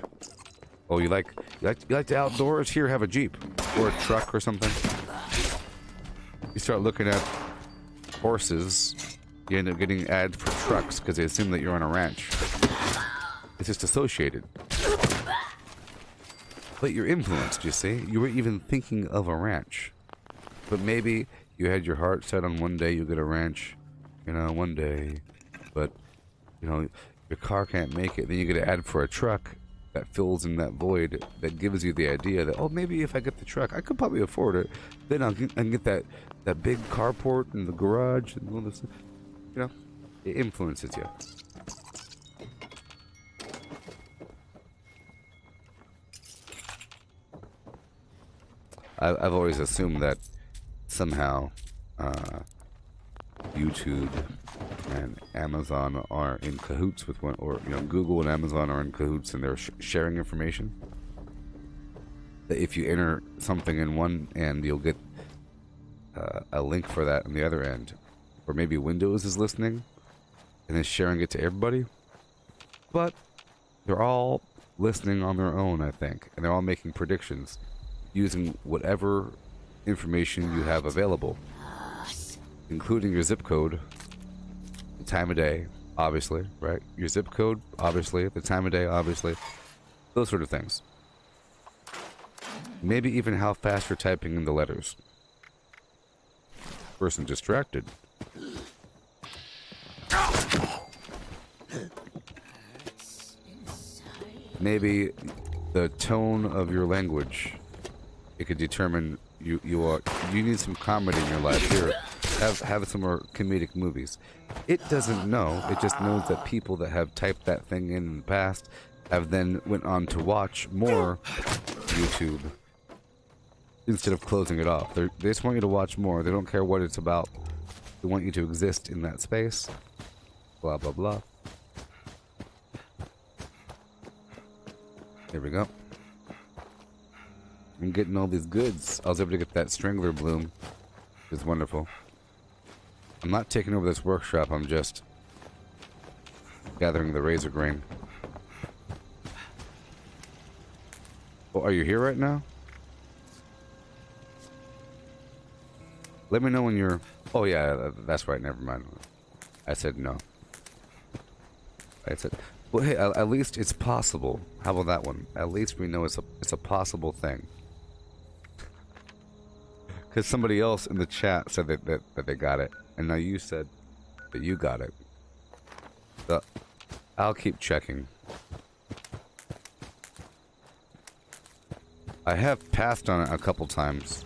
Oh, you like the outdoors? Here, have a Jeep or a truck or something. You start looking at horses, you end up getting ads for trucks because they assume that you're on a ranch. It's just associated. But you're influenced, you see? You were even thinking of a ranch. But maybe you had your heart set on one day you'll get a ranch, you know, one day. But, you know, your car can't make it. Then you get an ad for a truck that fills in that void, that gives you the idea that, oh, maybe if I get the truck, I could probably afford it. Then I can get that big carport in the garage and all this. You know, it influences you. I've always assumed that somehow YouTube and Amazon are in cahoots with one, or you know, Google and Amazon are in cahoots, and they're sharing information. That if you enter something in one end, you'll get a link for that on the other end, or maybe Windows is listening and is sharing it to everybody. But they're all listening on their own, I think, and they're all making predictions using whatever information you have available, including your zip code, the time of day, obviously, right? Your zip code, obviously, the time of day, obviously, those sort of things. Maybe even how fast you're typing in the letters. Person distracted. Maybe the tone of your language. It could determine you need some comedy in your life. Here, have some more comedic movies. It doesn't know. It just knows that people that have typed that thing in the past have then went on to watch more YouTube instead of closing it off. They just want you to watch more. They don't care what it's about. They want you to exist in that space. Blah, blah, blah. There we go. I'm getting all these goods. I was able to get that strangler bloom. It's wonderful. I'm not taking over this workshop. I'm just gathering the razor grain. Oh, are you here right now? Let me know when you're... Oh, yeah, that's right. Never mind. I said no. I said... Well, hey, at least it's possible. How about that one? At least we know it's a possible thing. Because somebody else in the chat said that they got it. And now you said that you got it. So, I'll keep checking. I have passed on it a couple times.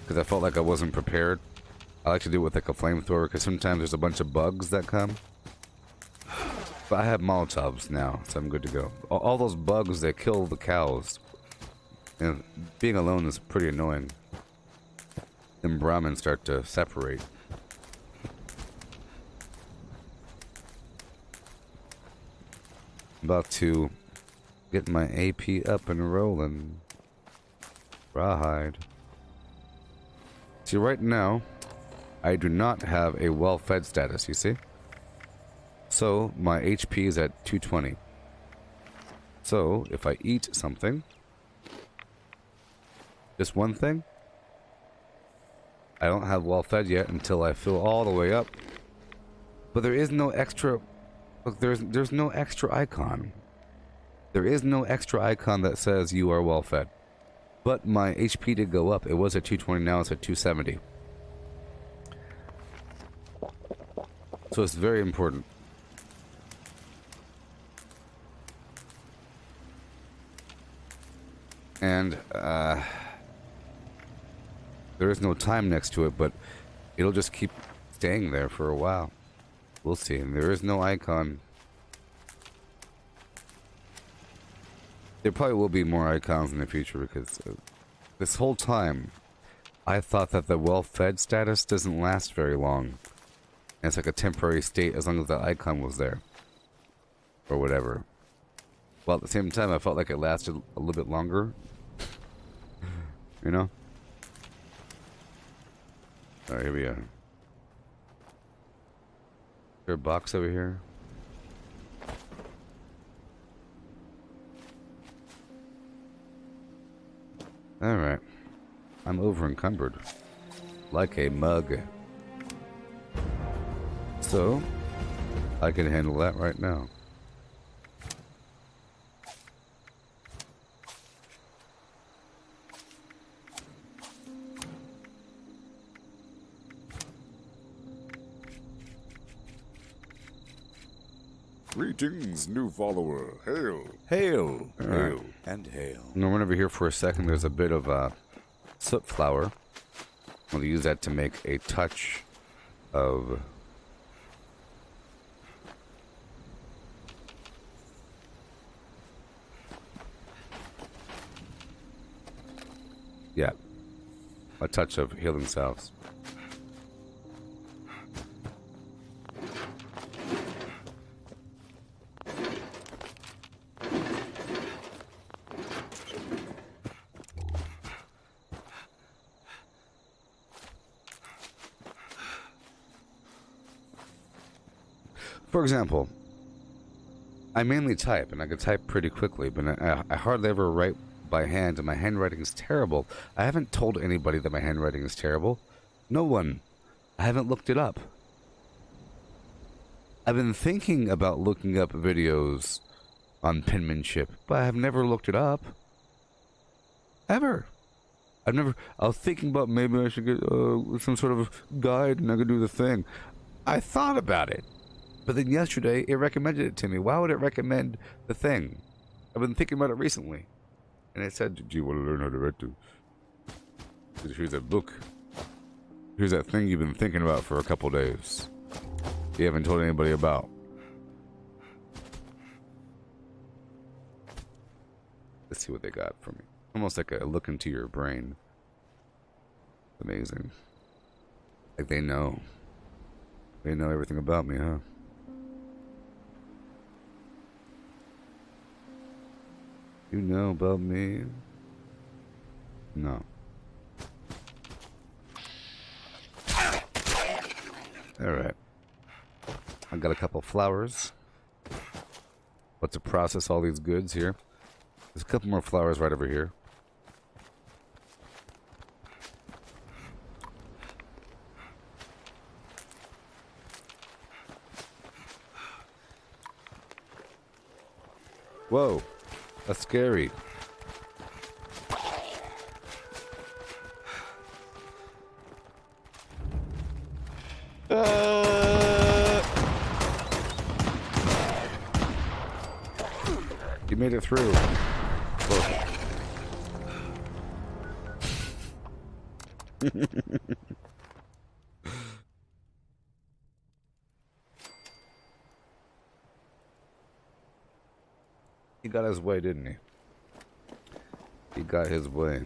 Because I felt like I wasn't prepared. I like to do it with like a flamethrower. Because sometimes there's a bunch of bugs that come. But I have Molotovs now, so I'm good to go. All those bugs, they kill the cows. And being alone is pretty annoying. Then Brahmins start to separate. About to get my AP up and rolling. Rawhide. See, right now, I do not have a well-fed status, you see? So, my HP is at 220. So, if I eat something, just one thing, I don't have well fed yet until I fill all the way up. But there is no extra... Look, there's no extra icon. There is no extra icon that says you are well fed. But my HP did go up. It was at 220, now it's at 270. So it's very important. And there is no time next to it, but it'll just keep staying there for a while. We'll see. And there is no icon. There probably will be more icons in the future because this whole time I thought that the well-fed status doesn't last very long. And it's like a temporary state as long as the icon was there. Or whatever. While at the same time, I felt like it lasted a little bit longer. You know? Alright, here we are. Is there a box over here? Alright. I'm over encumbered. Like a mug. So, I can handle that right now. Greetings, new follower. Hail, hail, hail, and hail. Now, run over here for a second. There's a bit of soot flour. We'll use that to make a touch of a touch of healing salves. For example, I mainly type, and I can type pretty quickly, but I hardly ever write by hand, and my handwriting is terrible. I haven't told anybody that my handwriting is terrible. No one. I haven't looked it up. I've been thinking about looking up videos on penmanship, but I have never looked it up. Ever. I was thinking about maybe I should get some sort of guide and I could do the thing. I thought about it. But then yesterday, it recommended it to me. Why would it recommend the thing? I've been thinking about it recently. And it said, do you want to learn how to write to? Here's that book. Here's that thing you've been thinking about for a couple days. You haven't told anybody about. Let's see what they got for me. Almost like a look into your brain. Amazing. Like they know. They know everything about me, huh? You know about me? No. Alright. I got a couple flowers. But to process all these goods here. There's a couple more flowers right over here. Whoa. That's scary. You made it through. Whoa. He got his way, didn't he? He got his way.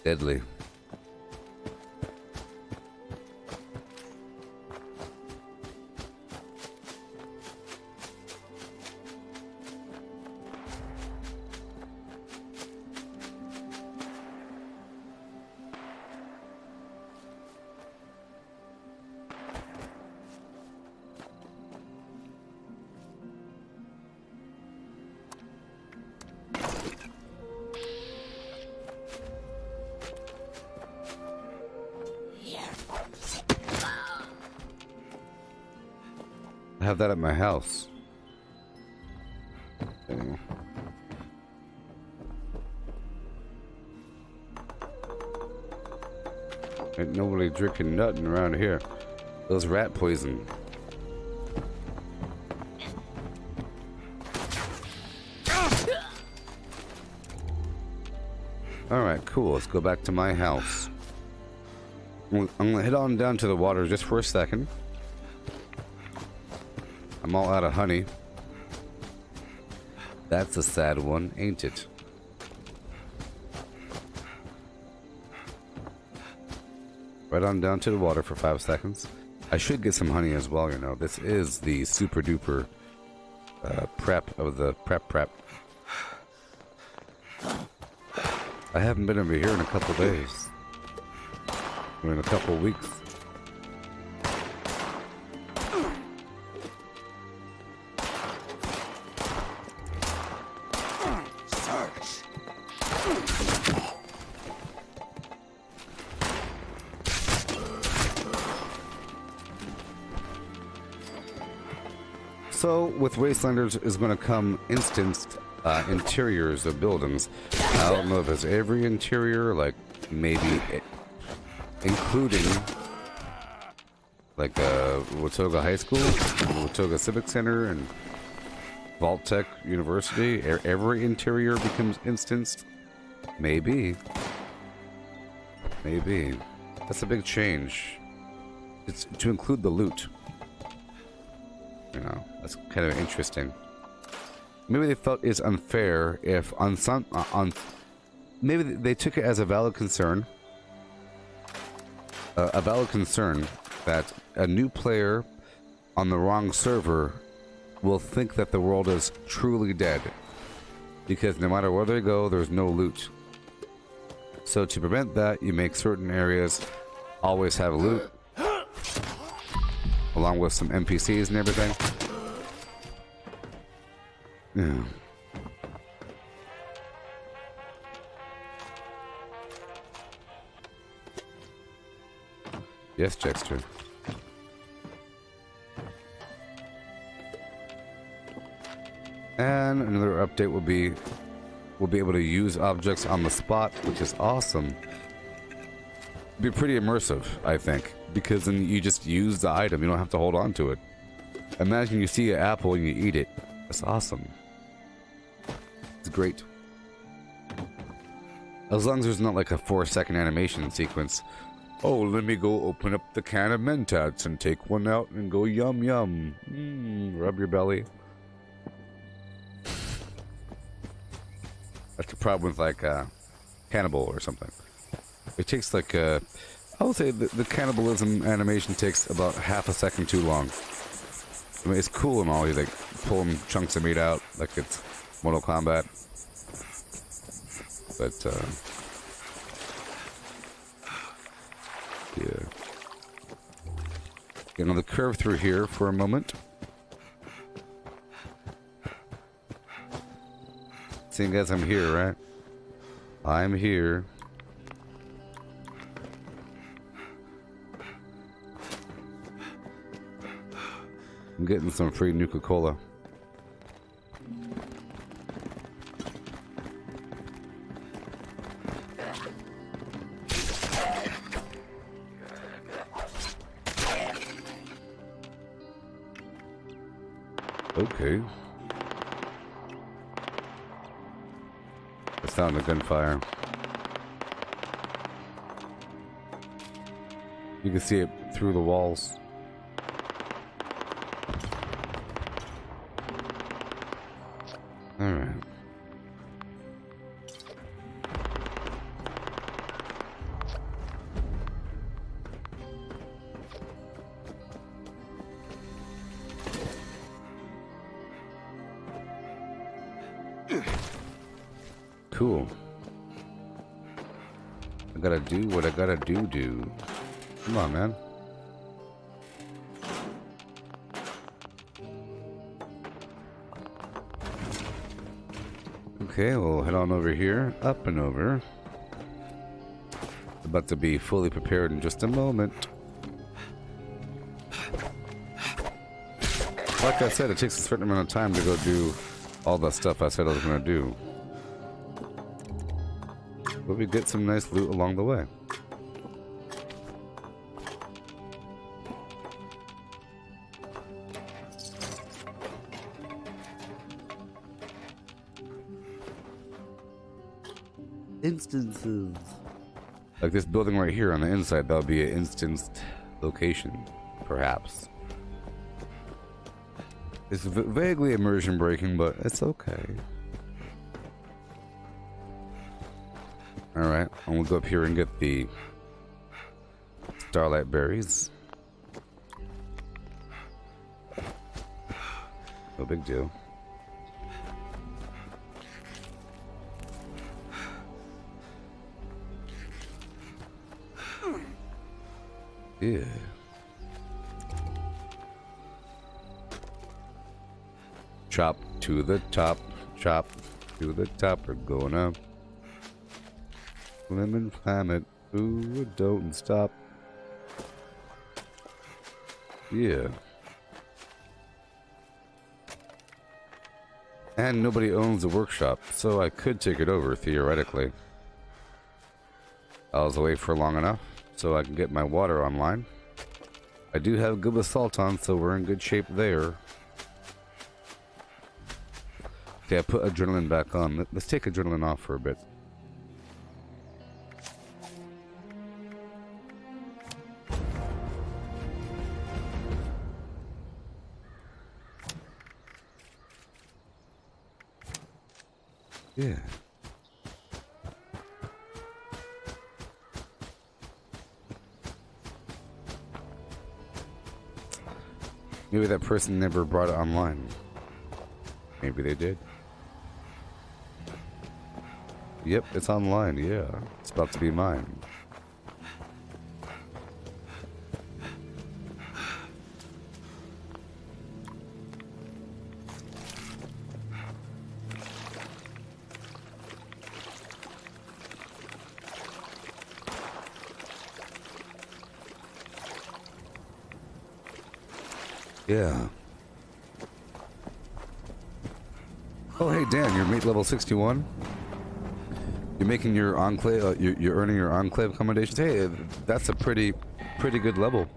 Deadly. I have that at my house. Okay. Ain't nobody drinking nothing around here. Those rat poison. Alright, cool. Let's go back to my house. I'm gonna head on down to the water just for a second. I'm all out of honey. That's a sad one, ain't it? Right on down to the water for 5 seconds. I should get some honey as well, you know. This is the super duper prep of the prep. I haven't been over here in a couple days. Or in a couple weeks. So, with Wastelanders is going to come instanced interiors of buildings. I don't know if it's every interior, like maybe including like Watoga High School, Watoga Civic Center, and Vault Tech University. Every interior becomes instanced. Maybe. That's a big change. It's to include the loot. You know, that's kind of interesting. Maybe they felt it's unfair if on some maybe they took it as a valid concern. A valid concern that a new player on the wrong server will think that the world is truly dead, because no matter where they go, there's no loot. So to prevent that, you make certain areas always have loot, along with some NPCs and everything. Yeah. Yes, Jexter. And another update will be we'll be able to use objects on the spot, which is awesome. Be pretty immersive, I think, because then you just use the item. You don't have to hold on to it. Imagine you see an apple and you eat it. That's awesome. It's great. As long as there's not like a 4-second animation sequence. Oh, let me go open up the can of Mentats and take one out and go yum yum. Rub your belly. That's the problem with like Cannibal or something. It takes like I would say the cannibalism animation takes about half a second too long. I mean, it's cool and all. You like pulling chunks of meat out like it's Mortal Kombat, but yeah. Getting on the curve through here for a moment. Seeing as I'm here, right? I'm here. I'm getting some free Nuka-Cola. Okay. The sound of gunfire. You can see it through the walls. Alright. Cool. I gotta do what I gotta do. Come on, man. Okay, we'll head on over here, up and over. About to be fully prepared in just a moment. Like I said, it takes a certain amount of time to go do all the stuff I said I was gonna do. But we get some nice loot along the way. Instances. Like this building right here on the inside, that'll be an instanced location, perhaps. It's vaguely immersion breaking, but it's okay. Alright, and we'll go up here and get the starlight berries. No big deal. Yeah. Chop to the top. Chop to the top. We're going up. Lemon climb it. Ooh, don't stop. Yeah. And nobody owns the workshop, so I could take it over, theoretically. I was away for long enough, so I can get my water online. I do have good basalt on, so we're in good shape there. Okay, I put adrenaline back on. Let's take adrenaline off for a bit. Yeah. Maybe that person never brought it online. Maybe they did. Yep, it's online, yeah. It's about to be mine. Yeah. Oh, hey, Dan, you're mate level 61? You're making your enclave, you're earning your enclave accommodations. Hey, that's a pretty good level.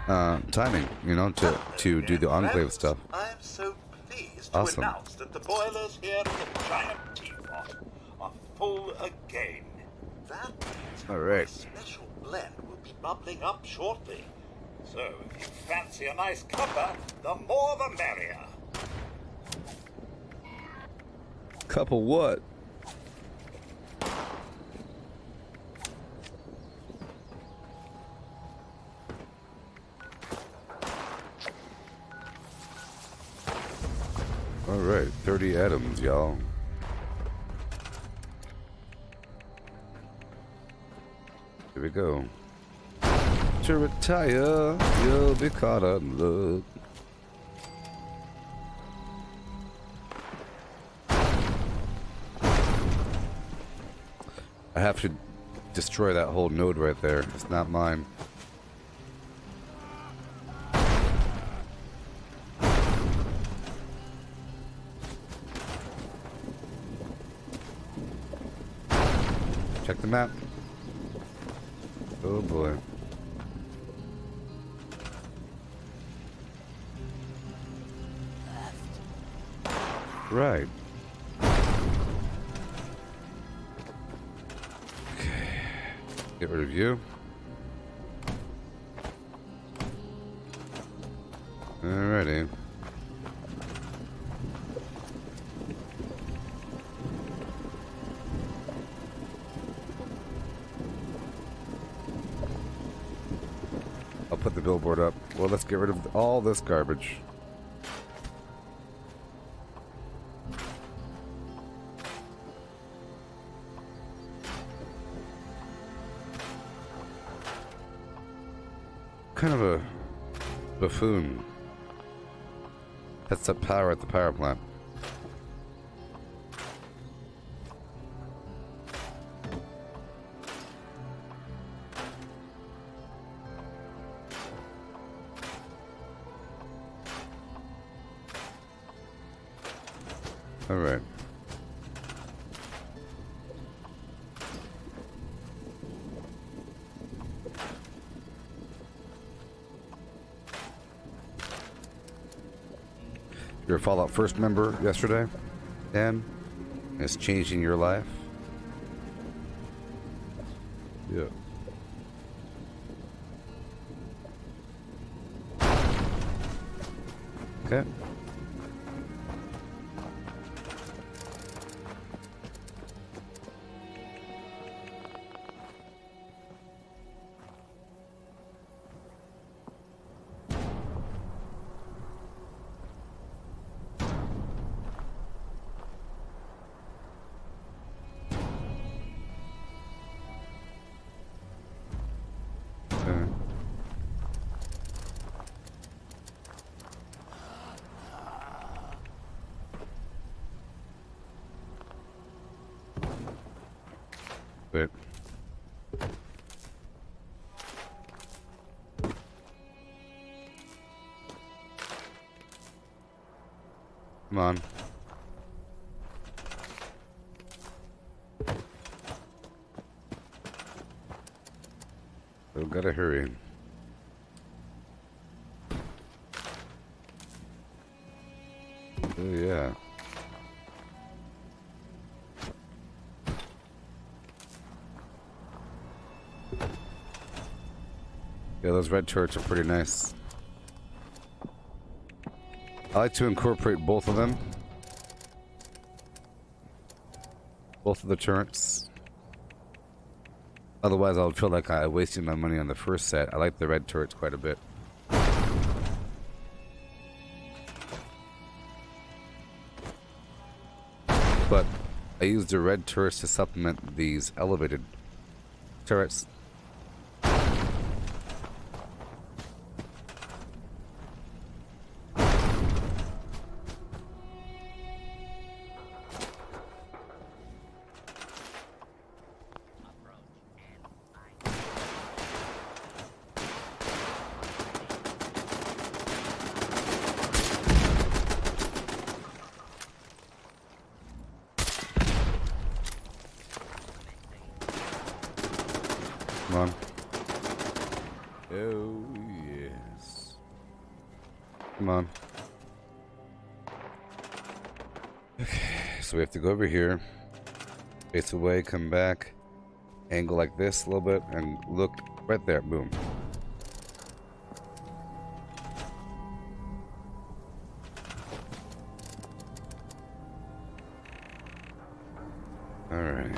Timing, you know, to do the enclave stuff. I'm so pleased Awesome. to announce that the boilers here in the giant teapot are full again. That means All right. a special blend will be bubbling up shortly. So if you fancy a nice cuppa, the more the merrier. Couple what? All right, 30 atoms, y'all. Here we go. To retire, you'll be caught on luck. I have to destroy that whole node right there. It's not mine. Check the map. Oh boy. Right. Okay. Get rid of you. Alrighty. I'll put the billboard up. Well, let's get rid of all this garbage. Kind of a buffoon. That's up power at the power plant. All right. You're a Fallout First member yesterday, Dan. It's changing your life. Yeah. Okay. Wait. Come on. So gotta hurry. Oh yeah. Yeah, those red turrets are pretty nice. I like to incorporate both of them. Both of the turrets. Otherwise, I'll feel like I wasted my money on the first set. I like the red turrets quite a bit. But I use the red turrets to supplement these elevated turrets. Come on. Oh, yes. Come on. Okay, so we have to go over here, face away, come back, angle like this a little bit, and look right there. Boom. All right.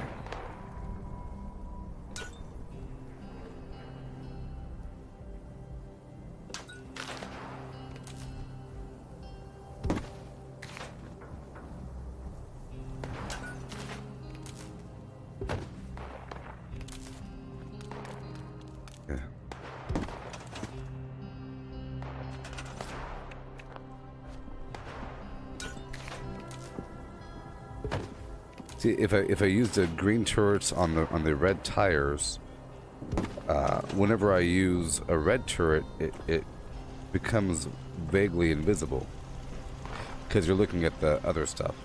See, if I use the green turrets on the red tires, whenever I use a red turret, it becomes vaguely invisible because you're looking at the other stuff.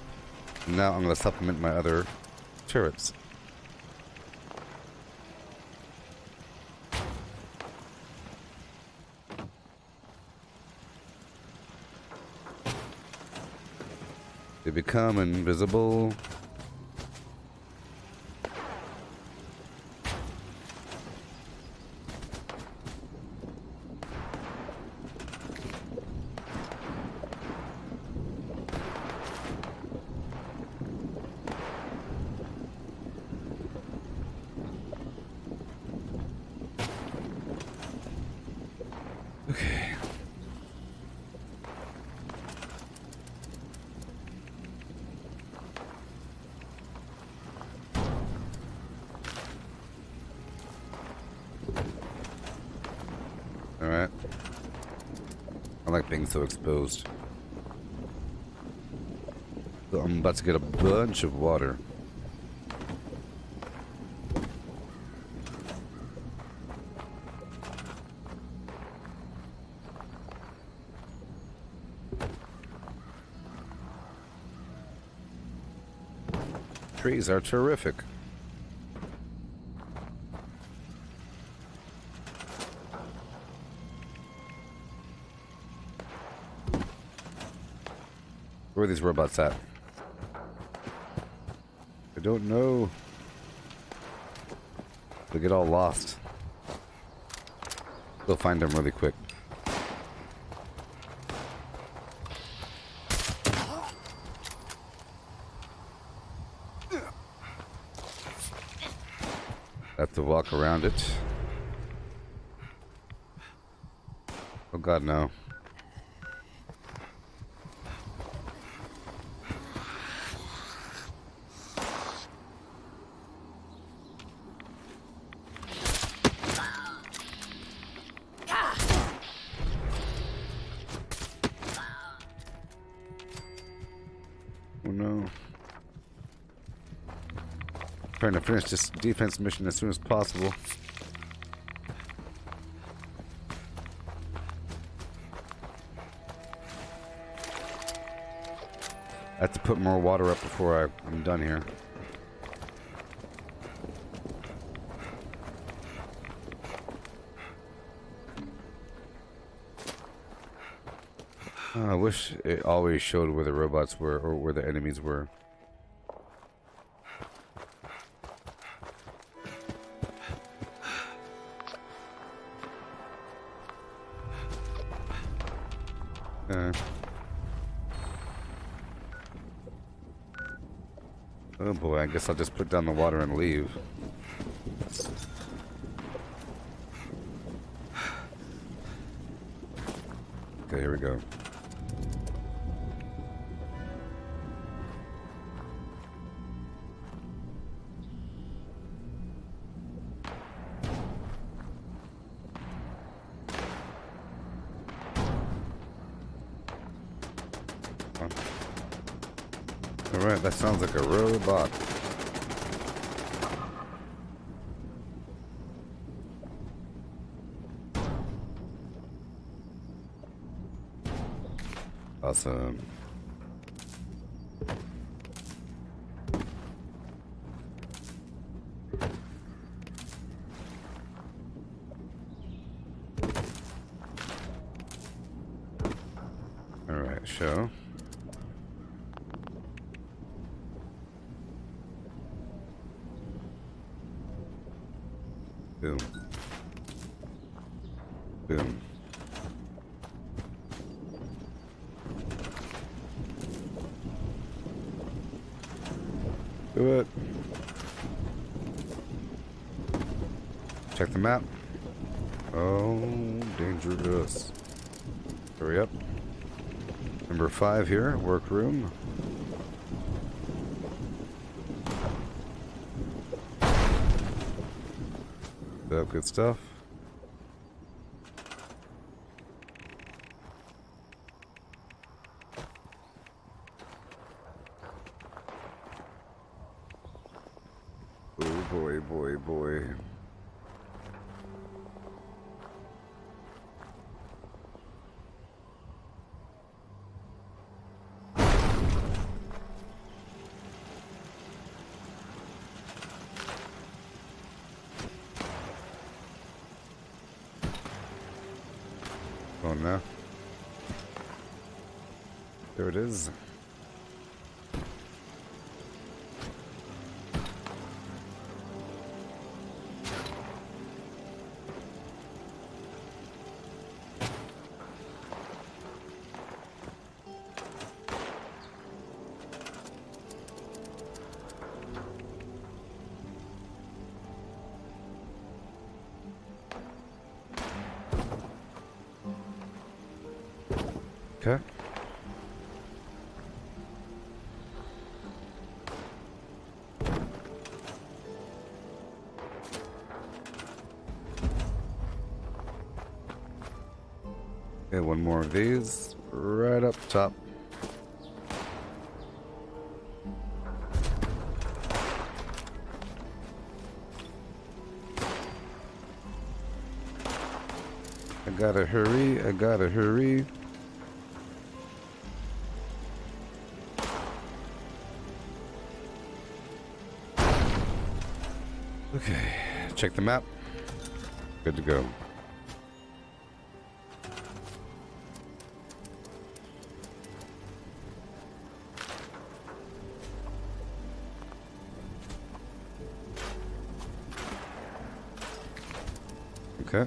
Now I'm going to supplement my other turrets. They become invisible. Okay. All right. I like being so exposed. So I'm about to get a bunch of water. Trees are terrific. Where are these robots at? I don't know. They get all lost. They'll find them really quick. Have to walk around it. Oh God, no. trying to finish this defense mission as soon as possible. I have to put more water up before I'm done here. I wish it always showed where the robots were or where the enemies were. Oh boy, I guess I'll just put down the water and leave. Okay, here we go. Alright, that sounds like a robot. Awesome. Alright, show. Boom. Boom. Do it. Check the map. Oh, dangerous. Hurry up. Number 5 here, workroom. Good stuff. Oh boy, boy, boy. Now. There it is. Okay. Okay, one more of these right up top. I gotta hurry, I gotta hurry. Okay, check the map. Good to go. Okay.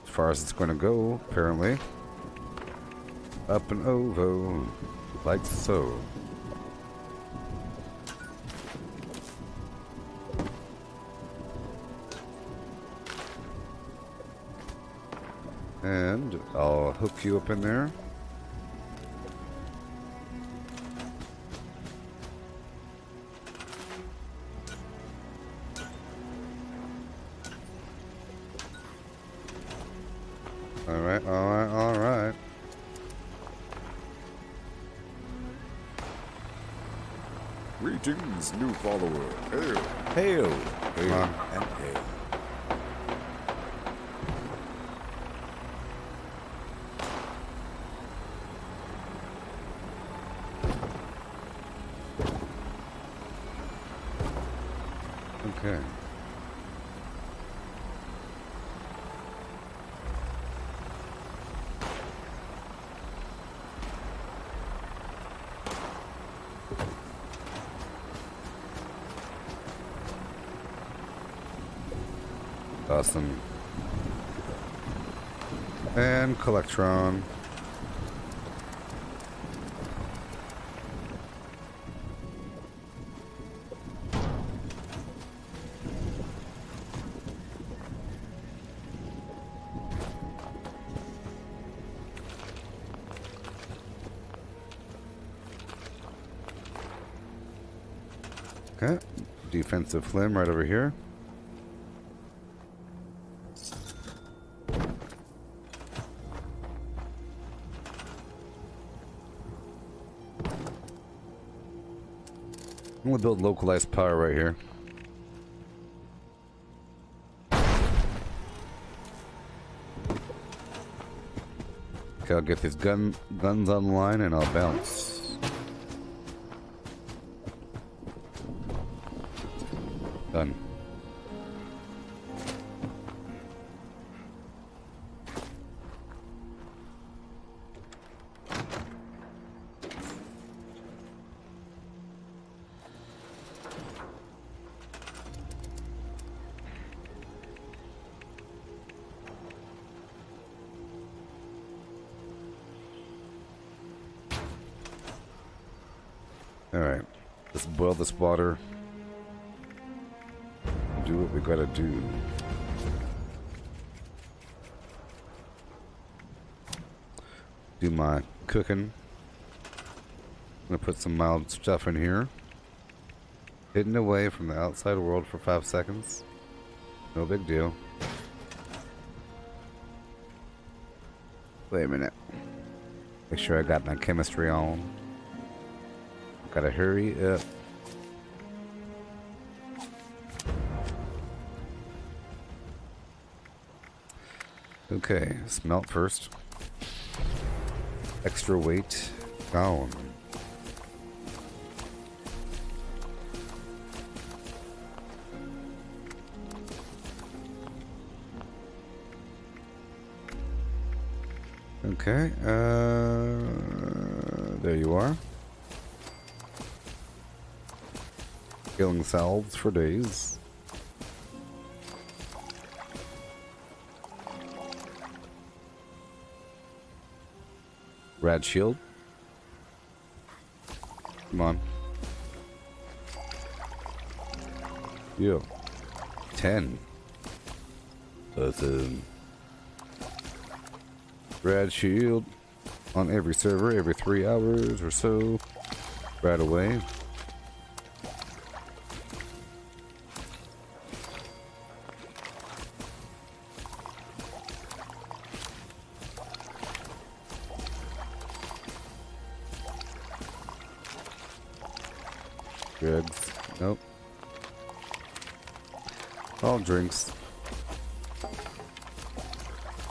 As far as it's going to go, apparently. Up and over, like so. And I'll hook you up in there. Alright, alright, alright. Greetings, new follower. Hail. Hail. Hail. And hail. Okay. Awesome. And Collectron. Okay. Defensive flim right over here. I'm gonna build localized power right here. Okay, I'll get these guns online and I'll bounce. Done. Alright, let's boil this water. Do what we gotta do. Do my cooking. I'm gonna put some mild stuff in here. Hidden away from the outside world for 5 seconds. No big deal. Wait a minute. Make sure I got my chemistry on. Gotta hurry up. Okay, smelt first. Extra weight down. Okay, there you are. Killing salves for days. Rad shield. Come on. Yeah. 10. Awesome. Rad shield on every server every 3 hours or so. Right away. Drugs. Nope. All drinks.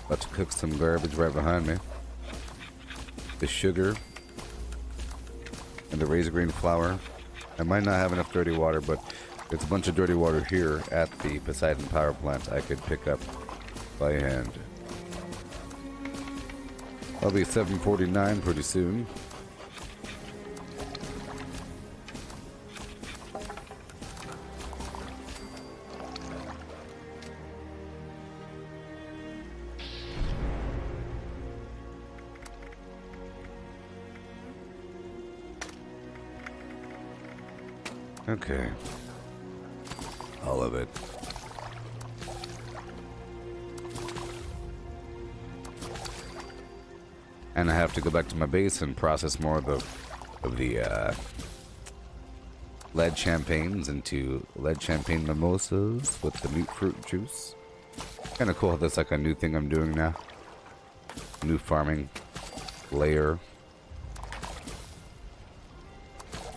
About to cook some garbage right behind me. The sugar. And the razor green flour. I might not have enough dirty water, but there's a bunch of dirty water here at the Poseidon power plant I could pick up by hand. I'll be 7:49 pretty soon. Okay. All of it. And I have to go back to my base and process more of the lead champagnes into lead champagne mimosas with the mute fruit juice. Kind of cool how that's like a new thing I'm doing now. New farming layer.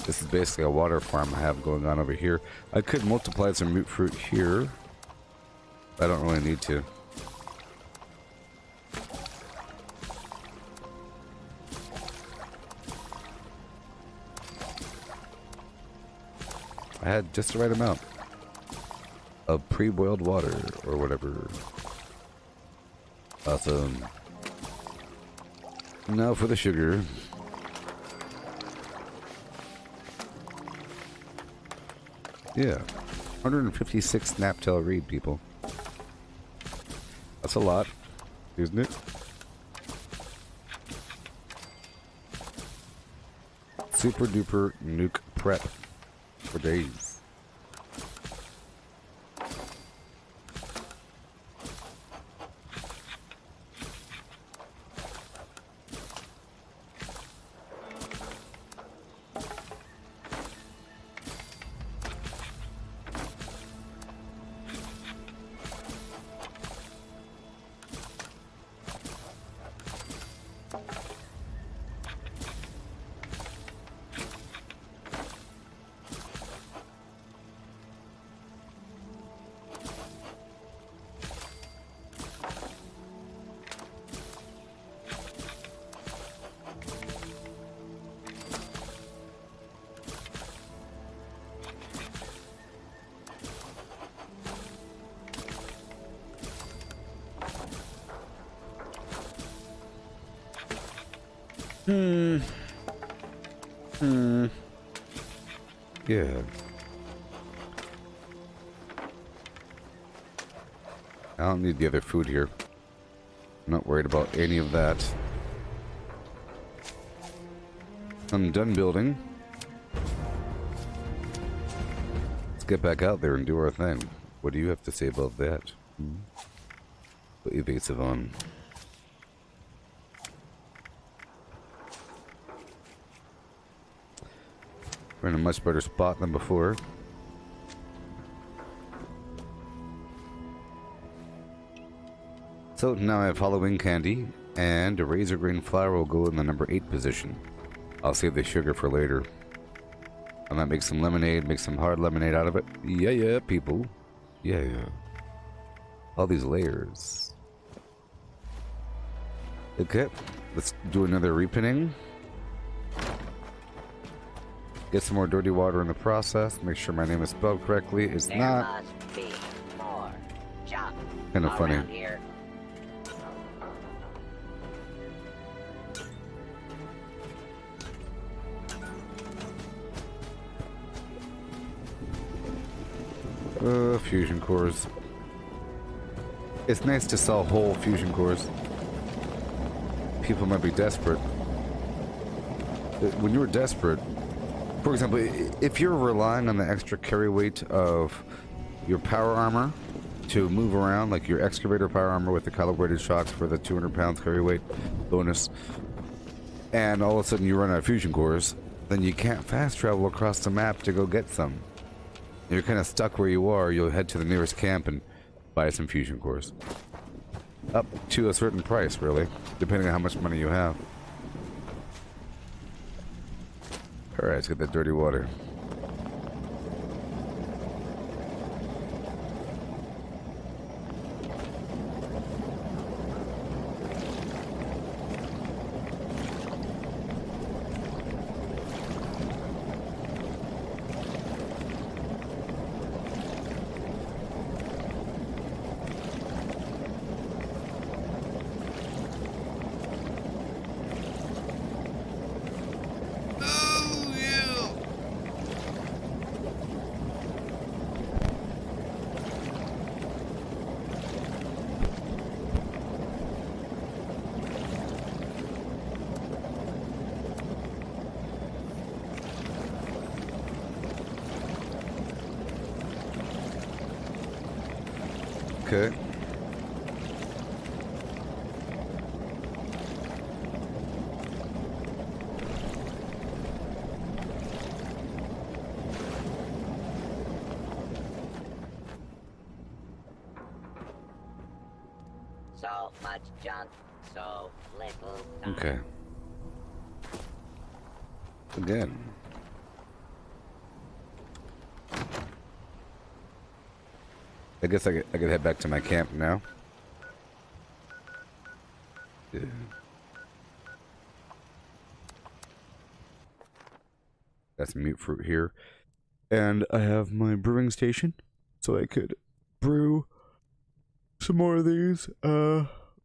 This is basically a water farm I have going on over here. I could multiply some root fruit here. I don't really need to. I had just the right amount of pre-boiled water or whatever. Awesome. Now for the sugar. Yeah, 156 snaptail reed, people. That's a lot, isn't it? Super duper nuke prep for days. Yeah. I don't need the other food here. I'm not worried about any of that. I'm done building. Let's get back out there and do our thing. What do you have to say about that? Put evasive on. We're in a much better spot than before. So now I have Halloween candy, and a razor green flower will go in the number 8 position. I'll save the sugar for later. I might make some lemonade, make some hard lemonade out of it. Yeah, people. Yeah. All these layers. Okay, let's do another repinning. Get some more dirty water in the process. Make sure my name is spelled correctly. It's There not. must be more junk Kind of funny. around here. Fusion cores. It's nice to sell whole fusion cores. People might be desperate. When you're desperate, for example, if you're relying on the extra carry weight of your power armor to move around, like your excavator power armor with the calibrated shocks for the 200 pounds carry weight bonus, and all of a sudden you run out of fusion cores, then you can't fast travel across the map to go get some. You're kind of stuck where you are. You'll head to the nearest camp and buy some fusion cores. Up to a certain price, really, depending on how much money you have. Alright, let's get that dirty water. Okay. So much junk so little time. Okay. Again. I guess I could head back to my camp now. Yeah. Got some mute fruit here. And I have my brewing station, so I could brew some more of these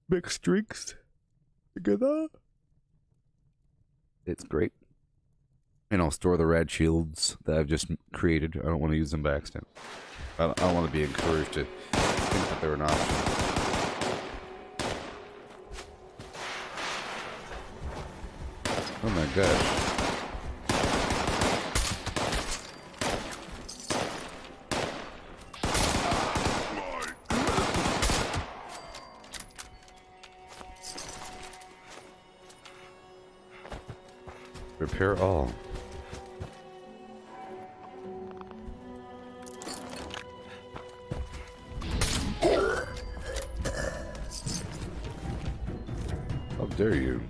mixed drinks together. It's great. And I'll store the rad shields that I've just created. I don't want to use them by accident. I don't want to be encouraged to think that they're an option. Oh my gosh. Repair all. How dare you?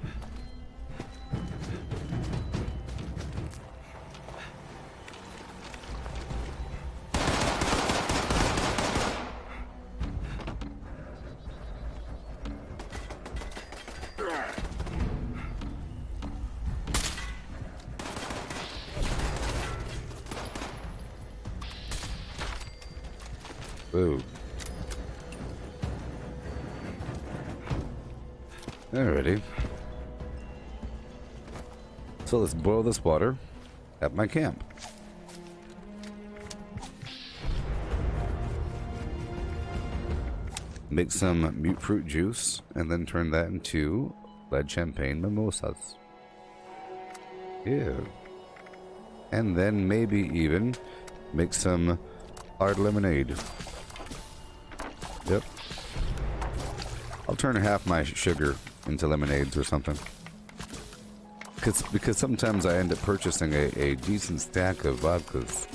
Boo. Alrighty. So let's boil this water at my camp. Make some mute fruit juice and then turn that into lead champagne mimosas. Yeah. And then maybe even make some hard lemonade. Yep. I'll turn half my sugar into lemonades or something. Because sometimes I end up purchasing a decent stack of vodkas.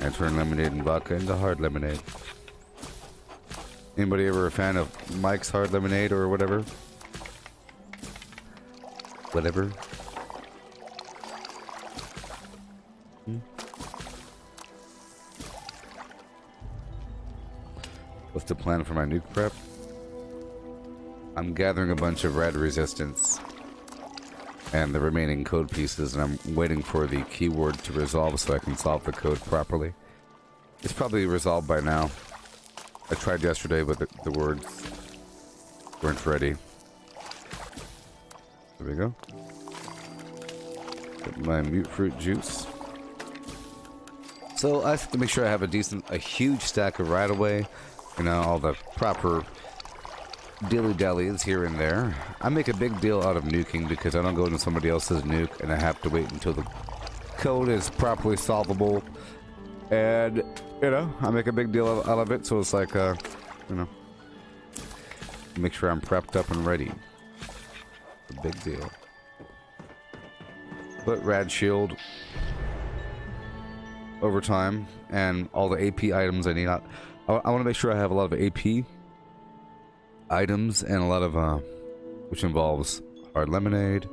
I turn lemonade and vodka into hard lemonade. Anybody ever a fan of Mike's Hard Lemonade or whatever? Whatever. What's the plan for my nuke prep? I'm gathering a bunch of rad resistance and the remaining code pieces, and I'm waiting for the keyword to resolve so I can solve the code properly. It's probably resolved by now. I tried yesterday, but the words weren't ready. There we go. Get my mute fruit juice. So I have to make sure I have a huge stack of right away. You know, all the proper dilly-dallies here and there. I make a big deal out of nuking because I don't go into somebody else's nuke and I have to wait until the code is properly solvable. And, you know, I make a big deal out of it, so it's like, you know, make sure I'm prepped up and ready. A big deal. But rad shield over time and all the AP items I need. I want to make sure I have a lot of AP items and a lot of, which involves hard lemonade,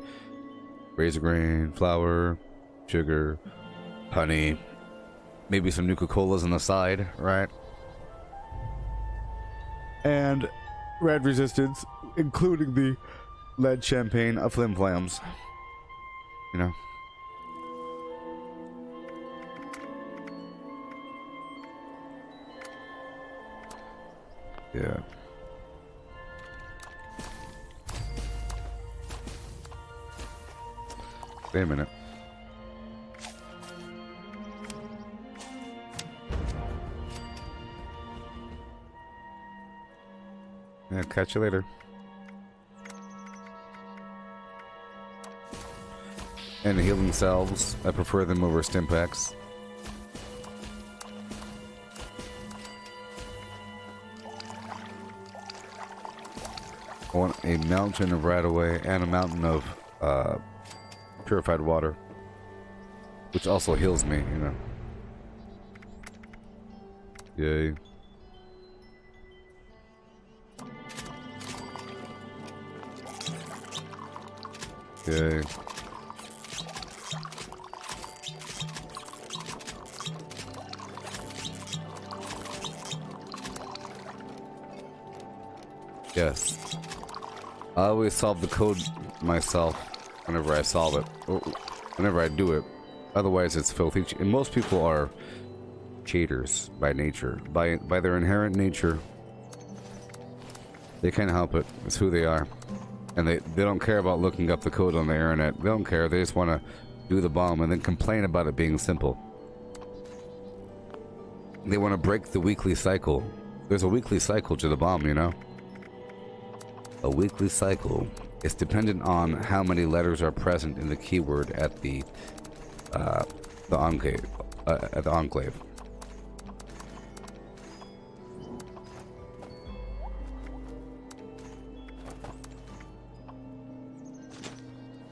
razor grain, flour, sugar, honey, maybe some Nuka-Colas on the side, right? And rad resistance, including the lead champagne of flim flams. You know? Yeah. Wait a minute. Yeah, catch you later. And heal themselves. I prefer them over Stimpaks. I want a mountain of Radaway and a mountain of purified water, which also heals me, you know. Yay. Okay. Yes. I always solve the code myself whenever I solve it, or whenever I do it. Otherwise, it's filthy. And most people are cheaters by nature, by their inherent nature. They can't help it. It's who they are, and they don't care about looking up the code on the internet. They don't care. They just want to do the bomb and then complain about it being simple. They want to break the weekly cycle. There's a weekly cycle to the bomb, you know. A weekly cycle is dependent on how many letters are present in the keyword at the enclave. At the enclave.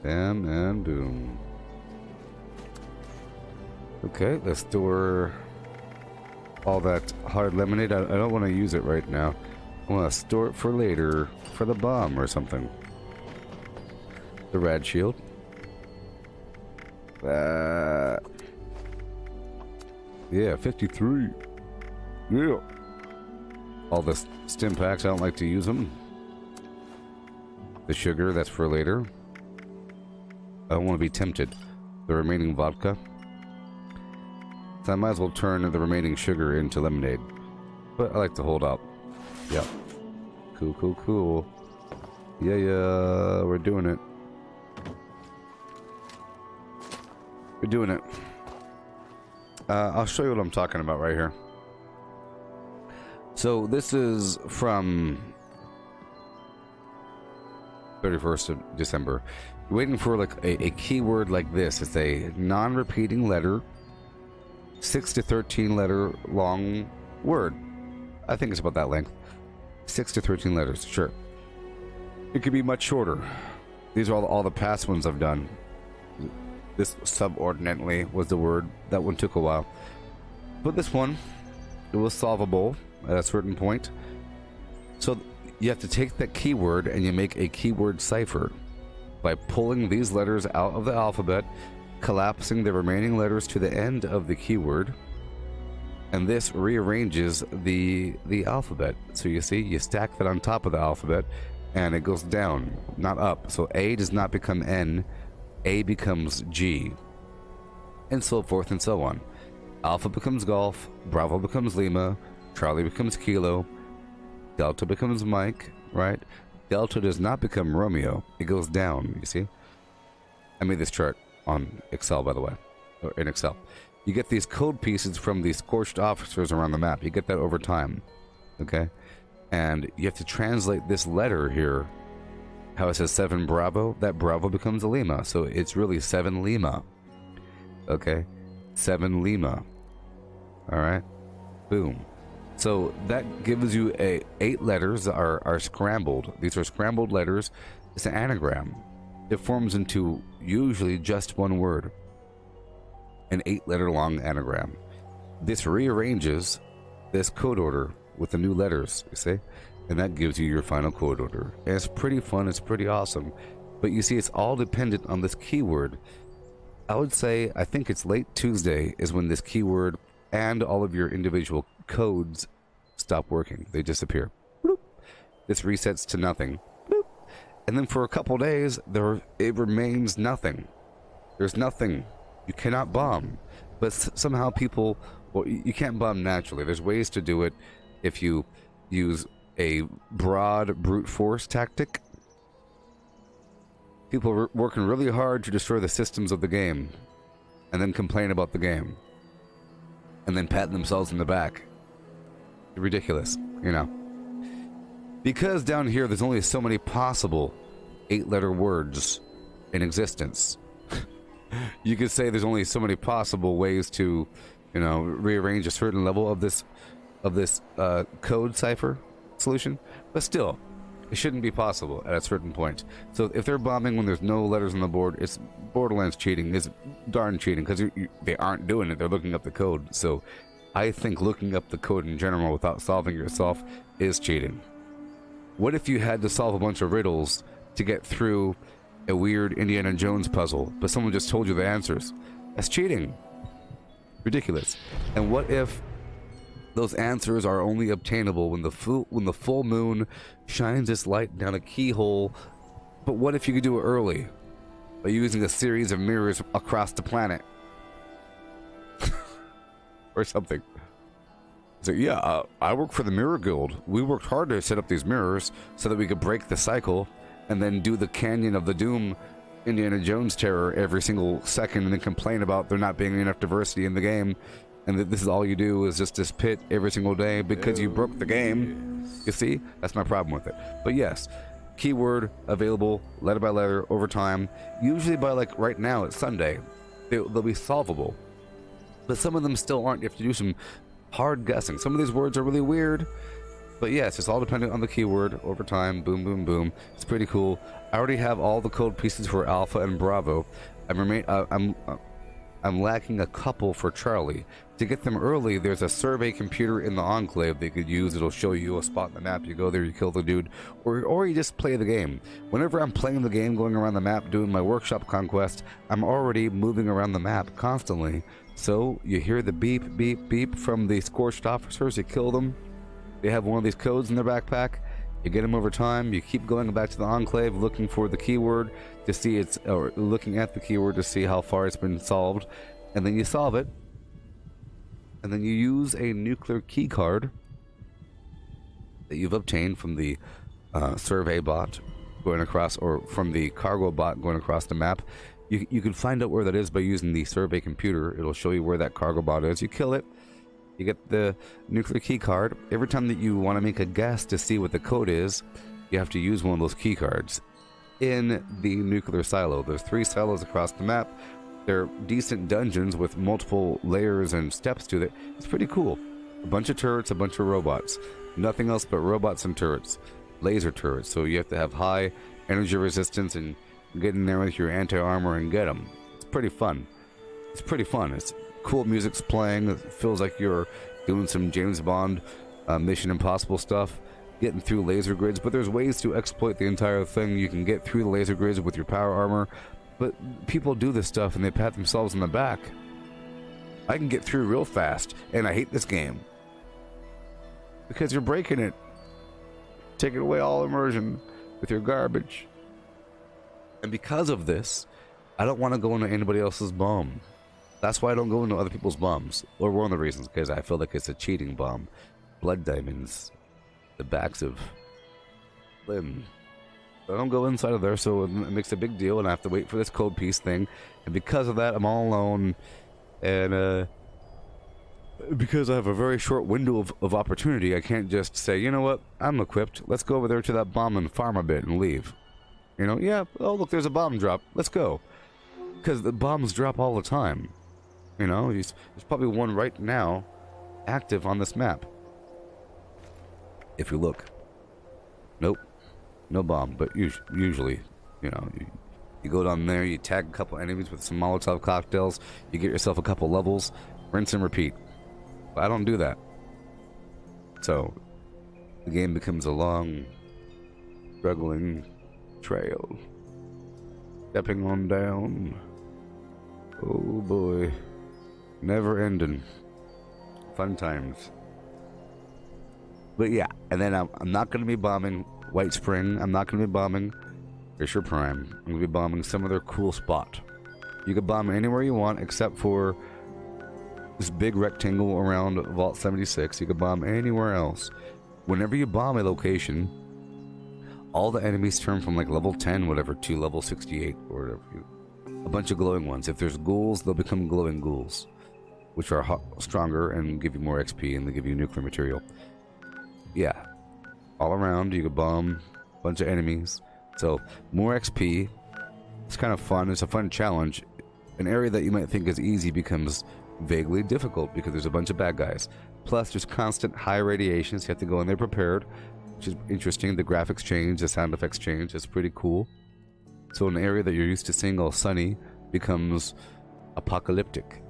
Bam and boom. Okay, let's store all that hard lemonade. I don't want to use it right now. I want to store it for later, for the bomb or something. The rad shield. Yeah, 53. Yeah. All the stim packs, I don't like to use them. The sugar, that's for later. I don't want to be tempted. The remaining vodka. So I might as well turn the remaining sugar into lemonade. But I like to hold out. Yep. Cool, cool, cool. Yeah, yeah, we're doing it. We're doing it. I'll show you what I'm talking about right here. So this is from 31st of December. You're waiting for like a keyword like this. It's a non-repeating letter, 6 to 13 letter long word. I think it's about that length. 6 to 13 letters, sure. It could be much shorter. These are all the past ones I've done. This subordinately was the word. That one took a while. But this one, it was solvable at a certain point. So you have to take that keyword and you make a keyword cipher by pulling these letters out of the alphabet, collapsing the remaining letters to the end of the keyword, and this rearranges the alphabet. So you see, you stack that on top of the alphabet and it goes down, not up. So A does not become N, A becomes G, and so forth and so on. Alpha becomes Golf, Bravo becomes Lima, Charlie becomes Kilo, Delta becomes Mike, right? Delta does not become Romeo, it goes down, you see? I made this chart on Excel, by the way, or in Excel. You get these code pieces from the scorched officers around the map. You get that over time, okay? And you have to translate this letter here. How it says 7 Bravo, that Bravo becomes a Lima. So it's really 7 Lima, okay? 7 Lima, all right? Boom. So that gives you 8 letters that are scrambled. These are scrambled letters. It's an anagram. It forms into usually just one word. An 8-letter long anagram. This rearranges this code order with the new letters, you see? And that gives you your final code order. And it's pretty fun, it's pretty awesome. But you see, it's all dependent on this keyword. I would say, I think it's late Tuesday is when this keyword and all of your individual codes stop working. They disappear. Bloop. This resets to nothing. Bloop. And then for a couple days, it remains nothing. There's nothing. You cannot bomb. But somehow people, well, you can't bomb naturally. There's ways to do it if you use a broad brute force tactic. People are working really hard to destroy the systems of the game and then complain about the game and then pat themselves in the back. Ridiculous, you know. Because down here there's only so many possible 8-letter words in existence. You could say there's only so many possible ways to, you know, rearrange a certain level of this code cipher solution, but still, it shouldn't be possible at a certain point. So if they're bombing when there's no letters on the board, it's borderlands cheating. It's darn cheating, because they aren't doing it. They're looking up the code. So I think looking up the code in general without solving it yourself is cheating. What if you had to solve a bunch of riddles to get through a weird Indiana Jones puzzle, but someone just told you the answers. That's cheating. Ridiculous. And what if those answers are only obtainable when the full moon shines its light down a keyhole? But what if you could do it early by using a series of mirrors across the planet? Or something. So yeah, I work for the Mirror Guild. We worked hard to set up these mirrors so that we could break the cycle and then do the Canyon of the Doom Indiana Jones terror every single second and then complain about there not being enough diversity in the game and that this is all you do is just this pit every single day because you broke the game. Yes. You see? That's my problem with it. But yes, keyword available letter by letter over time. Usually by like right now it's Sunday. They'll be solvable. But some of them still aren't. You have to do some hard guessing. Some of these words are really weird. But yes, it's all dependent on the keyword over time. Boom, boom, boom. It's pretty cool. I already have all the code pieces for Alpha and Bravo. I'm lacking a couple for Charlie. To get them early, there's a survey computer in the Enclave they could use. It'll show you a spot in the map. You go there, you kill the dude, or you just play the game. Whenever I'm playing the game, going around the map, doing my workshop conquest, I'm already moving around the map constantly. So you hear the beep, beep, beep from the scorched officers. You kill them. They have one of these codes in their backpack. You get them over time. You keep going back to the Enclave, looking for the keyword to see or looking at the keyword to see how far it's been solved, and then you solve it. And then you use a nuclear key card that you've obtained from the survey bot going across, or from the cargo bot going across the map. You can find out where that is by using the survey computer. It'll show you where that cargo bot is. You kill it. You get the nuclear key card. Every time that you want to make a guess to see what the code is, you have to use one of those key cards in the nuclear silo. There's 3 silos across the map. They're decent dungeons with multiple layers and steps to it. It's pretty cool. A bunch of turrets, a bunch of robots. Nothing else but robots and turrets. Laser turrets. So you have to have high energy resistance and get in there with your anti-armor and get them. It's pretty fun. It's pretty fun. It's cool music's playing. It feels like you're doing some James Bond Mission Impossible stuff, getting through laser grids, but there's ways to exploit the entire thing. You can get through the laser grids with your power armor, but people do this stuff and they pat themselves on the back. I can get through real fast, and I hate this game because you're breaking it, taking away all immersion with your garbage. And because of this, I don't want to go into anybody else's bomb. That's why I don't go into other people's bombs. Or one of the reasons, because I feel like it's a cheating bomb. Blood diamonds. The backs of limbs. I don't go inside of there, so it makes a big deal, and I have to wait for this code piece thing. And because of that, I'm all alone. And because I have a very short window of opportunity, I can't just say, you know what, I'm equipped. Let's go over there to that bomb and farm a bit and leave. You know, yeah, oh look, there's a bomb drop. Let's go. Because the bombs drop all the time. You know, there's probably one right now active on this map. If you look. Nope. No bomb, but usually, you know, you go down there, you tag a couple enemies with some Molotov cocktails, you get yourself a couple levels, rinse and repeat. But I don't do that. So, the game becomes a long, struggling trail. Stepping on down. Oh boy. Never ending. Fun times. But yeah, and then I'm not going to be bombing White Spring. I'm not going to be bombing Fisher Prime. I'm going to be bombing some other cool spot. You can bomb anywhere you want except for this big rectangle around Vault 76. You can bomb anywhere else. Whenever you bomb a location, all the enemies turn from like level 10, whatever, to level 68 or whatever. A bunch of glowing ones. If there's ghouls, they'll become glowing ghouls, which are stronger and give you more XP, and they give you nuclear material. Yeah, all around you can bomb a bunch of enemies. So more XP. It's kind of fun. It's a fun challenge. An area that you might think is easy becomes vaguely difficult because there's a bunch of bad guys. Plus, there's constant high radiation, so you have to go in there prepared, which is interesting. The graphics change, the sound effects change. It's pretty cool. So an area that you're used to seeing all sunny becomes apocalyptic.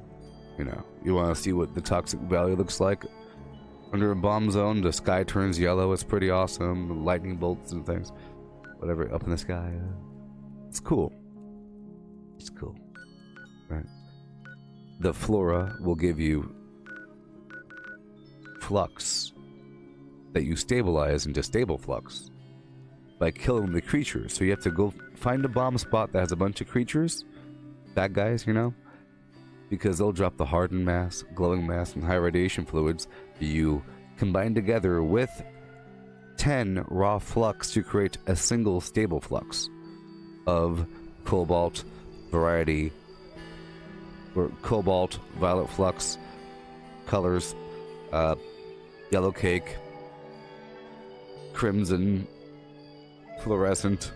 You know, you want to see what the Toxic Valley looks like. Under a bomb zone, the sky turns yellow. It's pretty awesome. Lightning bolts and things. Whatever, up in the sky. It's cool. It's cool. Right? The flora will give you flux that you stabilize into stable flux by killing the creatures. So you have to go find a bomb spot that has a bunch of creatures, bad guys, you know, because they'll drop the hardened mass, glowing mass, and high radiation fluids you combine together with 10 raw flux to create a single stable flux of cobalt variety, or cobalt, violet flux colors, yellow cake, crimson, fluorescent,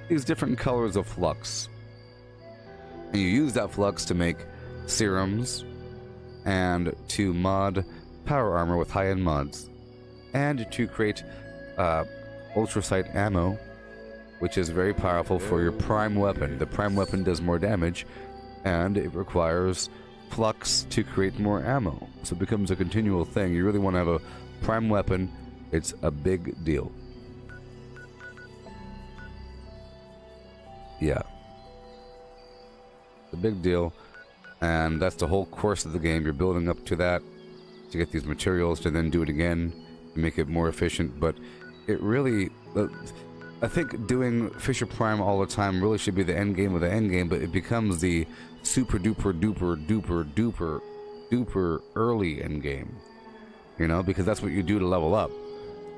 these different colors of flux. And you use that flux to make serums and to mod power armor with high-end mods, and to create ultrasight ammo, which is very powerful for your prime weapon. The prime weapon does more damage, and it requires flux to create more ammo. So it becomes a continual thing. You really want to have a prime weapon. It's a big deal. Yeah. It's a big deal. And that's the whole course of the game. You're building up to that to get these materials to then do it again to make it more efficient. But it really... I think doing Fisher Prime all the time really should be the end game of the end game, but it becomes the super duper duper duper duper duper early end game. You know, because that's what you do to level up.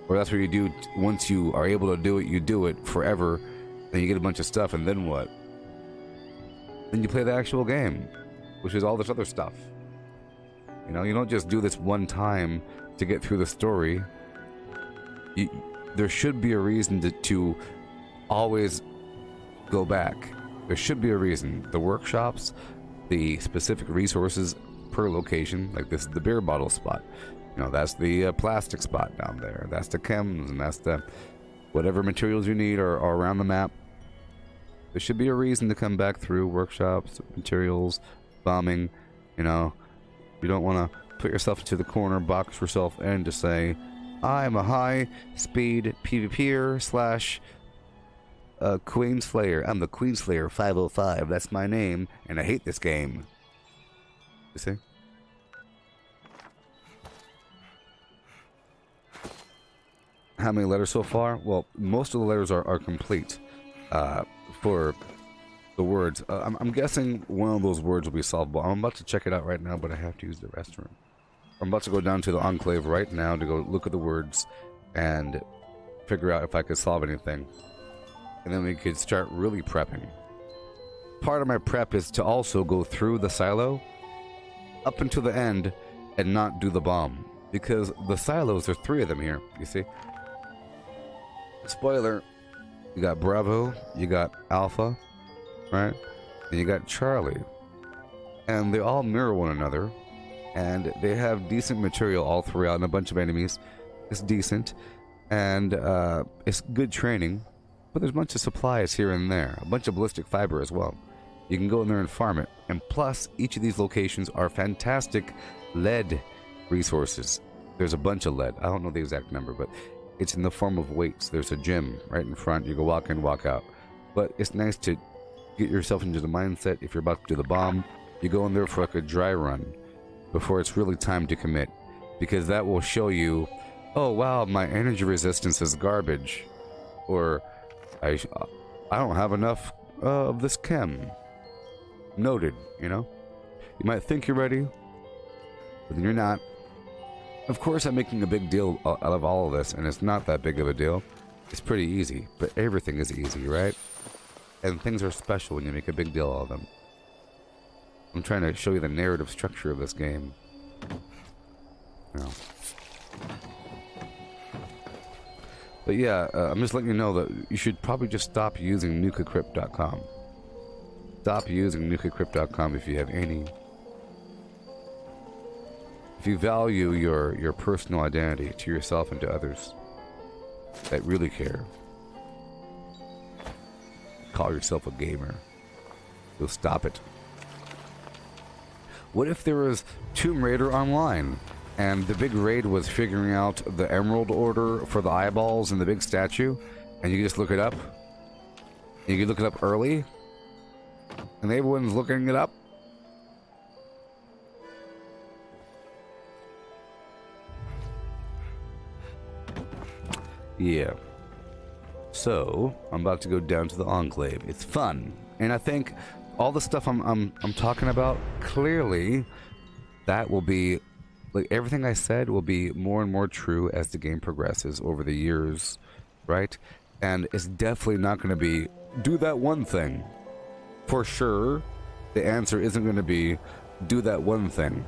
Or that's what you do once you are able to do it, you do it forever, and you get a bunch of stuff, and then what? Then you play the actual game, which is all this other stuff. You know, you don't just do this one time to get through the story. There should be a reason to always go back. There should be a reason. The workshops, the specific resources per location, like this is the beer bottle spot. You know, that's the plastic spot down there. That's the chems, and that's the whatever materials you need are around the map. There should be a reason to come back through workshops, materials, bombing. You know, you don't want to put yourself into the corner, box yourself in to say, I'm a high-speed PvPer slash Queen Slayer. I'm the Queen Slayer 505. That's my name, and I hate this game. You see? How many letters so far? Well, most of the letters are complete for the words. I'm guessing one of those words will be solvable. I'm about to check it out right now, but I have to use the restroom. I'm about to go down to the Enclave right now to go look at the words and figure out if I could solve anything. And then we could start really prepping. Part of my prep is to also go through the silo up until the end and not do the bomb. Because the silos, there's 3 of them here, you see? Spoiler, you got Bravo, you got Alpha, right? And you got Charlie. And they all mirror one another. And they have decent material all throughout, and a bunch of enemies. It's decent, and it's good training, but there's a bunch of supplies here and there. A bunch of ballistic fiber as well. You can go in there and farm it. And plus, each of these locations are fantastic lead resources. There's a bunch of lead. I don't know the exact number, but it's in the form of weights. There's a gym right in front. You can walk in, walk out. But it's nice to get yourself into the mindset. If you're about to do the bomb, you go in there for like a dry run before it's really time to commit, because that will show you, oh wow, my energy resistance is garbage, or I don't have enough of this chem. Noted, you know? You might think you're ready, but then you're not. Of course, I'm making a big deal out of all of this, and it's not that big of a deal. It's pretty easy, but everything is easy, right? And things are special when you make a big deal out of them. I'm trying to show you the narrative structure of this game. You know. But yeah, I'm just letting you know that you should probably just stop using nukeequip.com. Stop using nukeequip.com if you have any... If you value your personal identity to yourself and to others that really care. Call yourself a gamer. You'll stop it. What if there was Tomb Raider Online, and the big raid was figuring out the Emerald Order for the eyeballs and the big statue, and you can just look it up? You can look it up early, and everyone's looking it up. Yeah. So I'm about to go down to the Enclave. It's fun, and I think all the stuff I'm talking about, clearly, that will be, like, everything I said will be more and more true as the game progresses over the years, right? And it's definitely not going to be do that one thing. For sure, the answer isn't going to be do that one thing.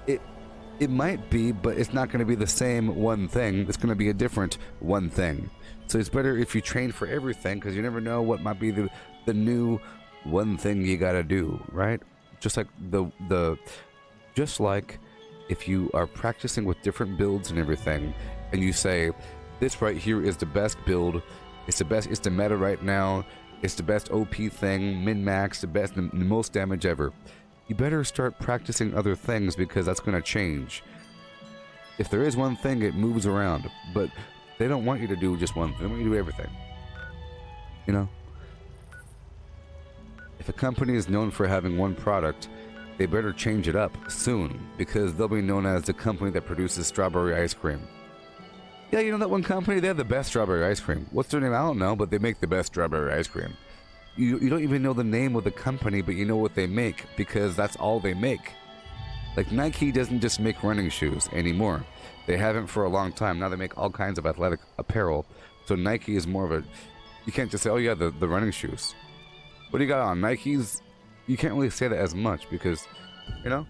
It might be, but it's not going to be the same one thing. It's going to be a different one thing. So it's better if you train for everything, because you never know what might be the new one thing you got to do, right? Just like just like if you are practicing with different builds and everything, and you say, this right here is the best build, it's the meta right now, it's the best OP thing, min-max, the best, the most damage ever. You better start practicing other things, because that's going to change. If there is one thing, it moves around, but they don't want you to do just one thing. They want you to do everything. You know? If a company is known for having one product, they better change it up soon, because they'll be known as the company that produces strawberry ice cream. Yeah, you know that one company? They have the best strawberry ice cream. What's their name? I don't know, but they make the best strawberry ice cream. You don't even know the name of the company, but you know what they make, because that's all they make. Like, Nike doesn't just make running shoes anymore. They haven't for a long time. Now they make all kinds of athletic apparel. So Nike is more of a... You can't just say, oh yeah, the running shoes. What do you got on? Nikes? You can't really say that as much, because, you know,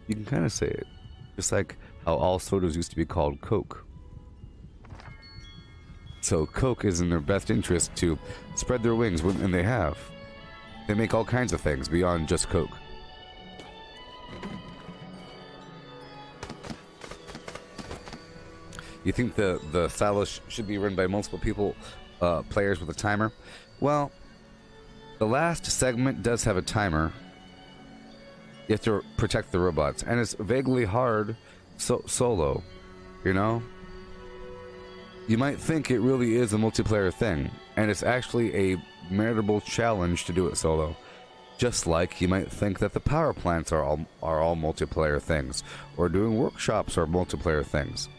you can kind of say it. Just like how all sodas used to be called Coke. So Coke is in their best interest to spread their wings, and they have. They make all kinds of things beyond just Coke. You think the silos should be run by multiple people, players with a timer? Well, the last segment does have a timer. You have to protect the robots, and it's vaguely hard solo, you know? You might think it really is a multiplayer thing, and it's actually a meritable challenge to do it solo. Just like you might think that the power plants are all multiplayer things, or doing workshops are multiplayer things.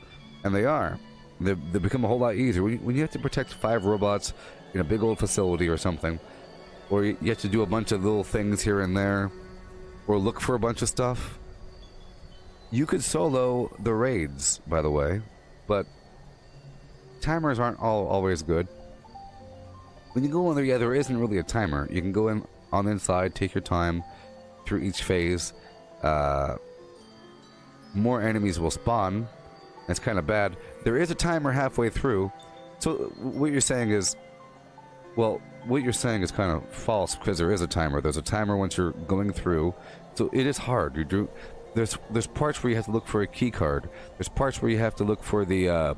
And they are. They become a whole lot easier. When you have to protect 5 robots in a big old facility or something, or you have to do a bunch of little things here and there, or look for a bunch of stuff, you could solo the raids, by the way, but timers aren't always good. When you go in there, yeah, there isn't really a timer. You can go in on the inside, take your time through each phase. More enemies will spawn. That's kind of bad. There is a timer halfway through. So what you're saying is, well, what you're saying is kind of false, because there is a timer. There's a timer once you're going through. So it is hard. There's parts where you have to look for a key card. There's parts where you have to look for the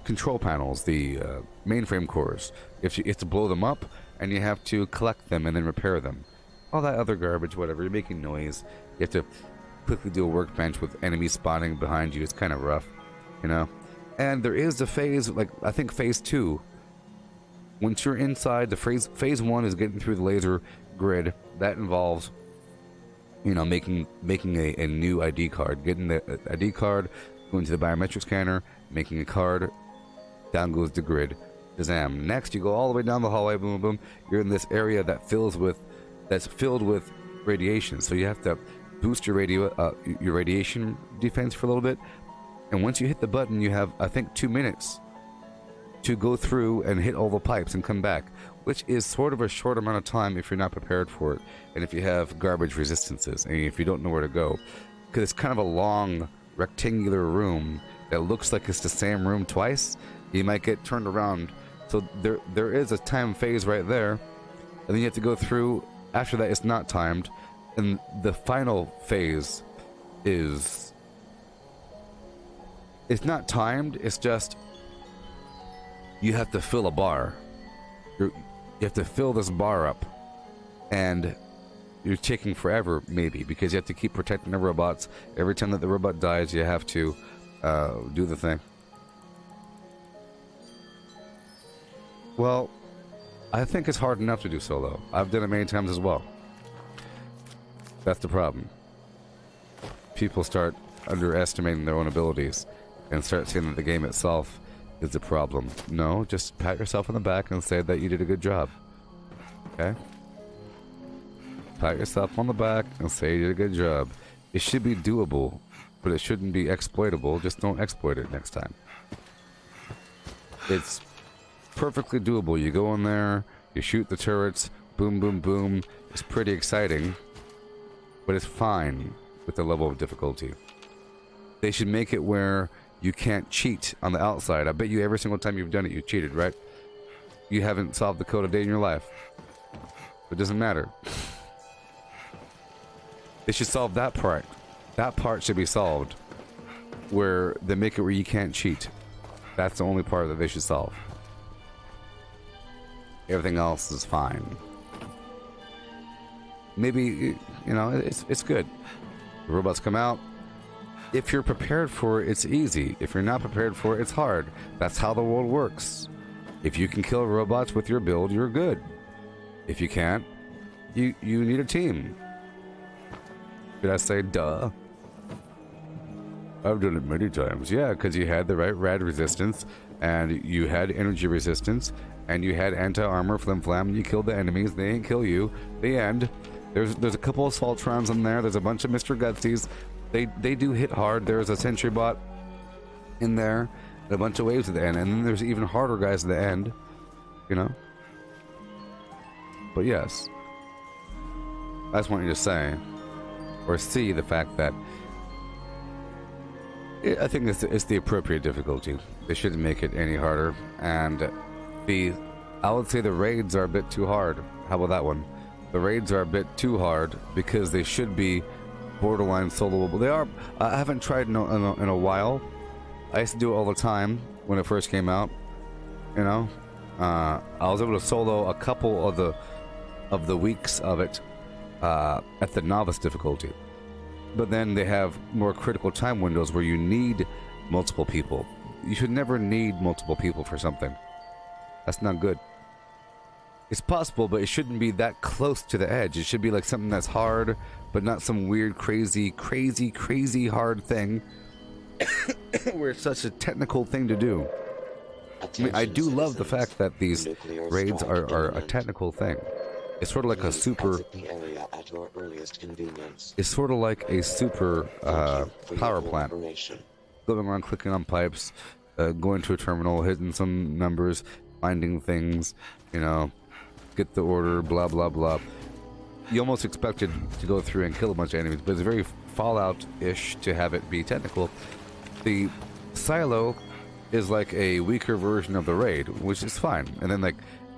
control panels, the mainframe cores. You have to blow them up, and you have to collect them and then repair them. All that other garbage, whatever. You're making noise. You have to quickly do a workbench with enemies spawning behind you. It's kind of rough, you know? And there is a phase, like, I think phase 2. Once you're inside, the phase 1 is getting through the laser grid. That involves, you know, making a new ID card. Getting the ID card, going to the biometric scanner, making a card, down goes the grid. Shazam. Next, you go all the way down the hallway, boom, boom, boom. You're in this area that's filled with radiation. So you have to boost your radiation defense for a little bit. And once you hit the button, you have, I think, 2 minutes to go through and hit all the pipes and come back, which is sort of a short amount of time if you're not prepared for it, and if you have garbage resistances, and if you don't know where to go. Because it's kind of a long, rectangular room that looks like it's the same room twice. You might get turned around. So there is a time phase right there, and then you have to go through. After that, it's not timed, and the final phase is... It's not timed, it's just... You have to fill a bar. You have to fill this bar up, and you're taking forever, maybe, because you have to keep protecting the robots. Every time that the robot dies, you have to do the thing. Well, I think it's hard enough to do solo. I've done it many times as well. That's the problem. People start underestimating their own abilities and start seeing that the game itself is the problem. No, just pat yourself on the back and say that you did a good job. Okay? Pat yourself on the back and say you did a good job. It should be doable, but it shouldn't be exploitable. Just don't exploit it next time. It's perfectly doable. You go in there, you shoot the turrets, boom, boom, boom. It's pretty exciting, but it's fine with the level of difficulty. They should make it where you can't cheat on the outside. I bet you every single time you've done it, you cheated, right? You haven't solved the code a day in your life. It doesn't matter. They should solve that part. That part should be solved. Where they make it where you can't cheat. That's the only part that they should solve. Everything else is fine. Maybe, you know, it's good. The robots come out. If you're prepared for it, it's easy. If you're not prepared for it, it's hard. That's how the world works. If you can kill robots with your build, you're good. If you can't, you need a team. Did I say duh? I've done it many times. Yeah, because you had the right rad resistance, and you had energy resistance, and you had anti-armor flim-flam, and you killed the enemies. They ain't kill you. The end. There's a couple of Assaultrons in there. There's a bunch of Mr. Gutsies. They do hit hard. There's a Sentry Bot in there, and a bunch of waves at the end, and then there's even harder guys at the end, you know? But yes, I just want you to say, or see the fact that I think it's the appropriate difficulty. They shouldn't make it any harder, and I would say the raids are a bit too hard. How about that one? The raids are a bit too hard because they should be borderline soloable. They are. I haven't tried in a while. I used to do it all the time when it first came out. You know, I was able to solo a couple of the weeks of it at the novice difficulty. But then they have more critical time windows where you need multiple people. You should never need multiple people for something. That's not good. It's possible, but it shouldn't be that close to the edge. It should be like something that's hard, but not some weird, crazy hard thing where it's such a technical thing to do. I mean, I do love the fact that these raids are a technical thing. It's sort of like a super... It's sort of like a super power plant. Going around clicking on pipes, going to a terminal, hitting some numbers, finding things, you know, get the order, blah, blah, blah. You almost expect it to go through and kill a bunch of enemies, but it's very Fallout-ish to have it be technical. The silo is like a weaker version of the raid, which is fine. And then, like,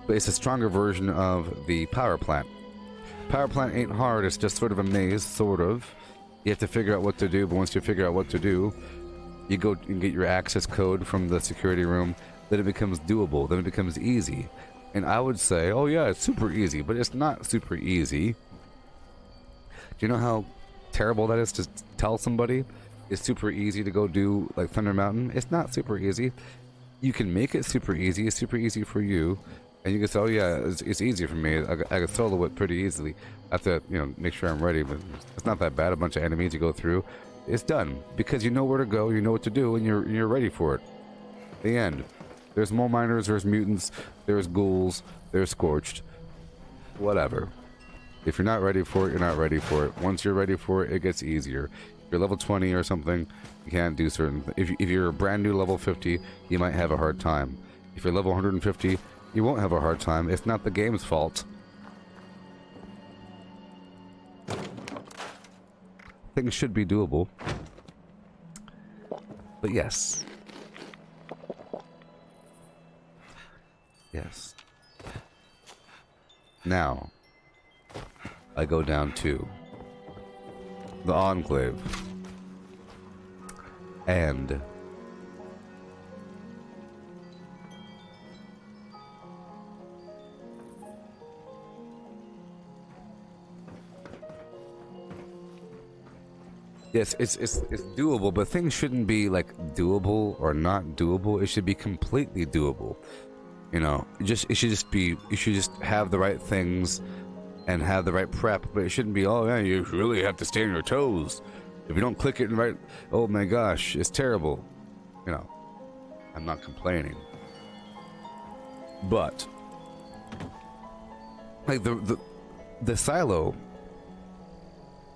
but it's a stronger version of the power plant. Power plant ain't hard, it's just sort of a maze, sort of. You have to figure out what to do, but once you figure out what to do, you go and get your access code from the security room, then it becomes doable, then it becomes easy. And I would say, oh yeah, it's super easy, but it's not super easy. Do you know how terrible that is to tell somebody it's super easy to go do, like, Thunder Mountain? It's not super easy. You can make it super easy, it's super easy for you. And you can say, oh yeah, it's easy for me. I can solo it pretty easily. I have to, you know, make sure I'm ready, but it's not that bad. A bunch of enemies you go through. It's done. Because you know where to go, you know what to do, and you're ready for it. The end. There's mole miners, there's mutants, there's ghouls, there's scorched. Whatever. If you're not ready for it, you're not ready for it. Once you're ready for it, it gets easier. If you're level 20 or something, you can't do certain... If you're a brand new level 50, you might have a hard time. If you're level 150... you won't have a hard time. It's not the game's fault. Things should be doable. But yes. Yes. Now, I go down to the Enclave. And yes, it's doable, but things shouldn't be like doable or not doable. It should be completely doable. You know, it should just be, you should just have the right things and have the right prep, but it shouldn't be, oh yeah, you really have to stay on your toes. If you don't click it right, oh my gosh, it's terrible. You know, I'm not complaining. But like the silo.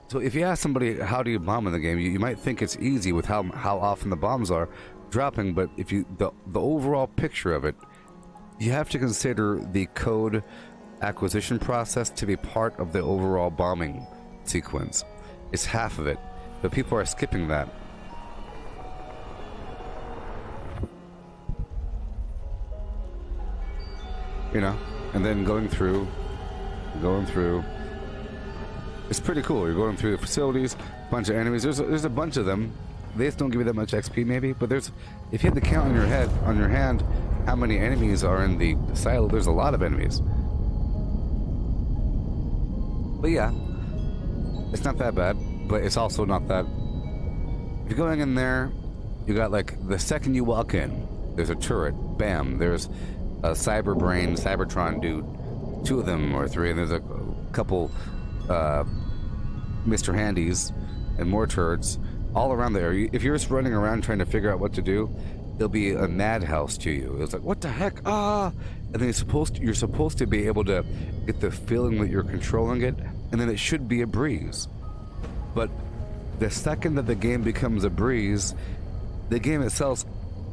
So if you ask somebody how do you bomb in the game, you might think it's easy with how often the bombs are dropping, but if you the overall picture of it, you have to consider the code acquisition process to be part of the overall bombing sequence. It's half of it, but people are skipping that. You know, and then going through. It's pretty cool. You're going through the facilities, bunch of enemies. There's a bunch of them. They just don't give you that much XP, maybe. But there's, if you have the count on your hand, how many enemies are in the silo? There's a lot of enemies. But yeah, it's not that bad. But it's also not that. If you're going in there, you got like the second you walk in, there's a turret. Bam. There's a Cybertron dude. 2 of them or 3, and there's a couple Mr. Handies and more turrets all around there. If you're just running around trying to figure out what to do, there'll be a madhouse to you. It's like, what the heck? Ah! And then you're supposed to be able to get the feeling that you're controlling it, and then it should be a breeze. But the second that the game becomes a breeze, the game itself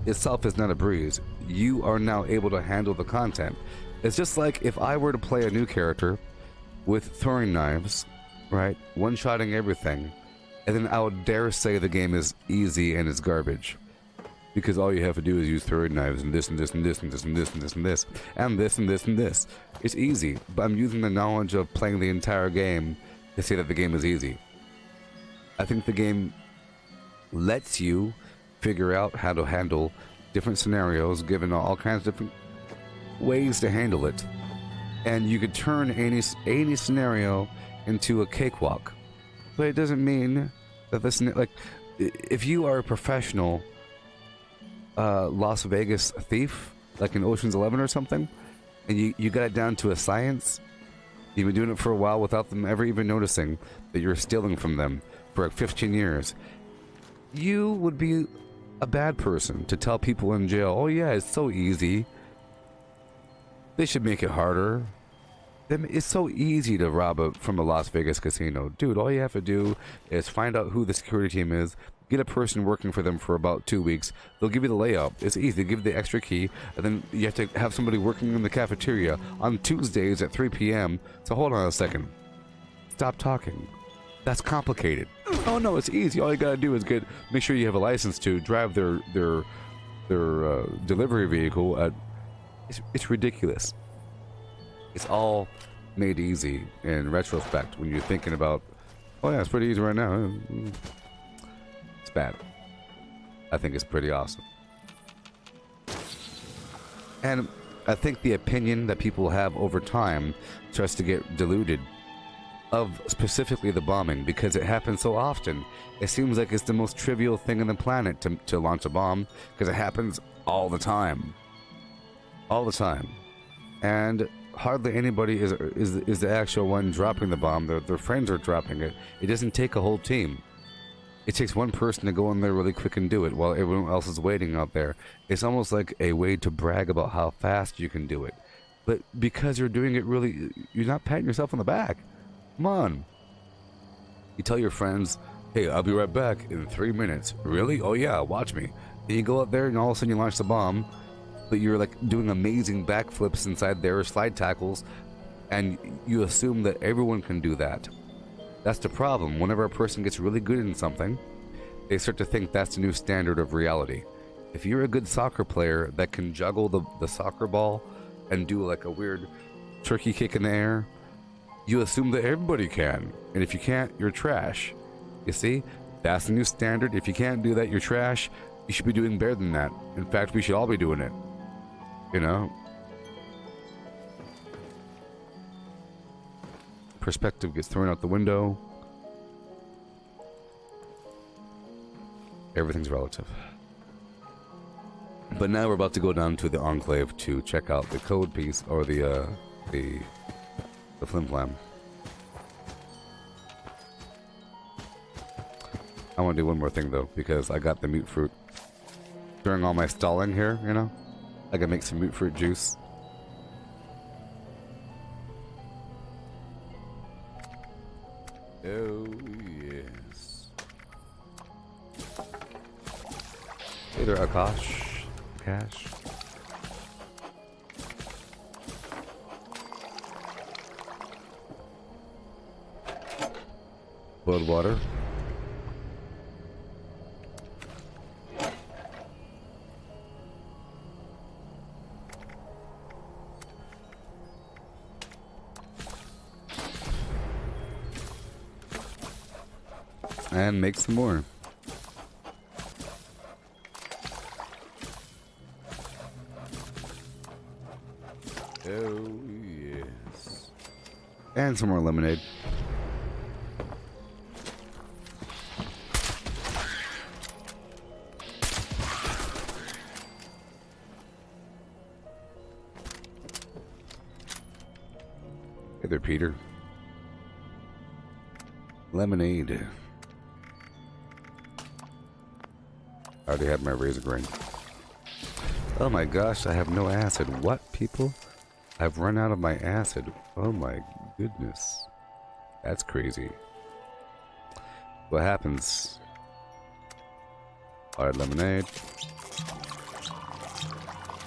is not a breeze. You are now able to handle the content. It's just like if I were to play a new character with throwing knives, right? One-shotting everything, and then I would dare say the game is easy and it's garbage. Because all you have to do is use throwing knives and this and this and this and this and this and this and this and this and this and this. It's easy, but I'm using the knowledge of playing the entire game to say that the game is easy. I think the game lets you figure out how to handle different scenarios, given all kinds of different ways to handle it, and you could turn any scenario into a cakewalk. But it doesn't mean that this, like, if you are a professional Las Vegas thief, like in Ocean's 11 or something, and you got it down to a science, you've been doing it for a while without them ever even noticing that you're stealing from them for like 15 years, you would be a bad person to tell people in jail, oh yeah, it's so easy. They should make it harder. It's so easy to rob from a Las Vegas casino. Dude, all you have to do is find out who the security team is, get a person working for them for about 2 weeks. They'll give you the layout. It's easy. They give you the extra key, and then you have to have somebody working in the cafeteria on Tuesdays at 3 p.m. So hold on a second. Stop talking. That's complicated. Oh no, it's easy. All you gotta do is make sure you have a license to drive their delivery vehicle at. It's ridiculous. It's all made easy in retrospect when you're thinking about, oh yeah, it's pretty easy right now. It's bad. I think it's pretty awesome. And I think the opinion that people have over time starts to get diluted of specifically the bombing, because it happens so often. It seems like it's the most trivial thing on the planet to launch a bomb, because it happens all the time. All the time. And hardly anybody is the actual one dropping the bomb. Their friends are dropping it. It doesn't take a whole team. It takes one person to go in there really quick and do it while everyone else is waiting out there. It's almost like a way to brag about how fast you can do it. But because you're doing it really, you're not patting yourself on the back. Come on. You tell your friends, hey, I'll be right back in 3 minutes. Really? Oh yeah, watch me. And you go out there and all of a sudden you launch the bomb, but you're like doing amazing backflips inside there, slide tackles, and you assume that everyone can do that. That's the problem. Whenever a person gets really good in something, they start to think that's the new standard of reality. If you're a good soccer player that can juggle the soccer ball and do like a weird turkey kick in the air, you assume that everybody can. And if you can't, you're trash. You see? That's the new standard. If you can't do that, you're trash. You should be doing better than that. In fact, we should all be doing it. You know? Perspective gets thrown out the window. Everything's relative. But now we're about to go down to the Enclave to check out the code piece, or the flim flam. I want to do one more thing though, because I got the mute fruit. During all my stalling here, you know, I can make some mute fruit juice. Oh yes. Hey there, Akash. Cash. Boiled water. And make some more. Oh, yes. And some more lemonade. Hey there, Peter. Lemonade. I already had my razor grain. Oh my gosh, I have no acid. What, people? I've run out of my acid. Oh my goodness. That's crazy. What happens? Alright, lemonade.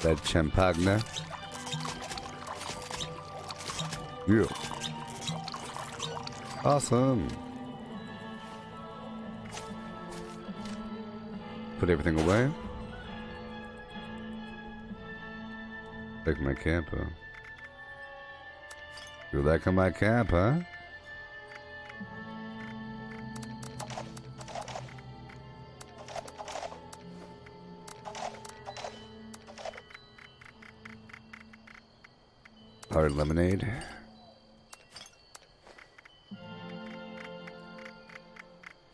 Lead champagne. Yeah. Awesome. Put everything away. Take my camp, huh? You like my camp, huh? Hard lemonade.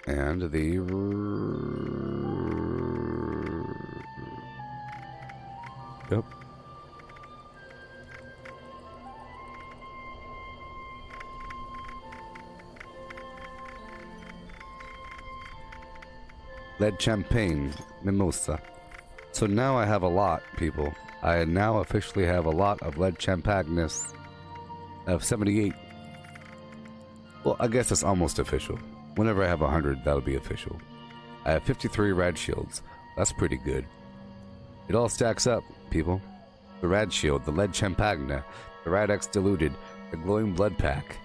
And the... Yep. Lead champagne mimosa. So now I have a lot, people. I now officially have a lot of lead champagness of 78. Well, I guess it's almost official. Whenever I have 100, that'll be official. I have 53 rad shields. That's pretty good. It all stacks up, people. The rad shield, the lead champagne, the Radex diluted, the glowing blood pack.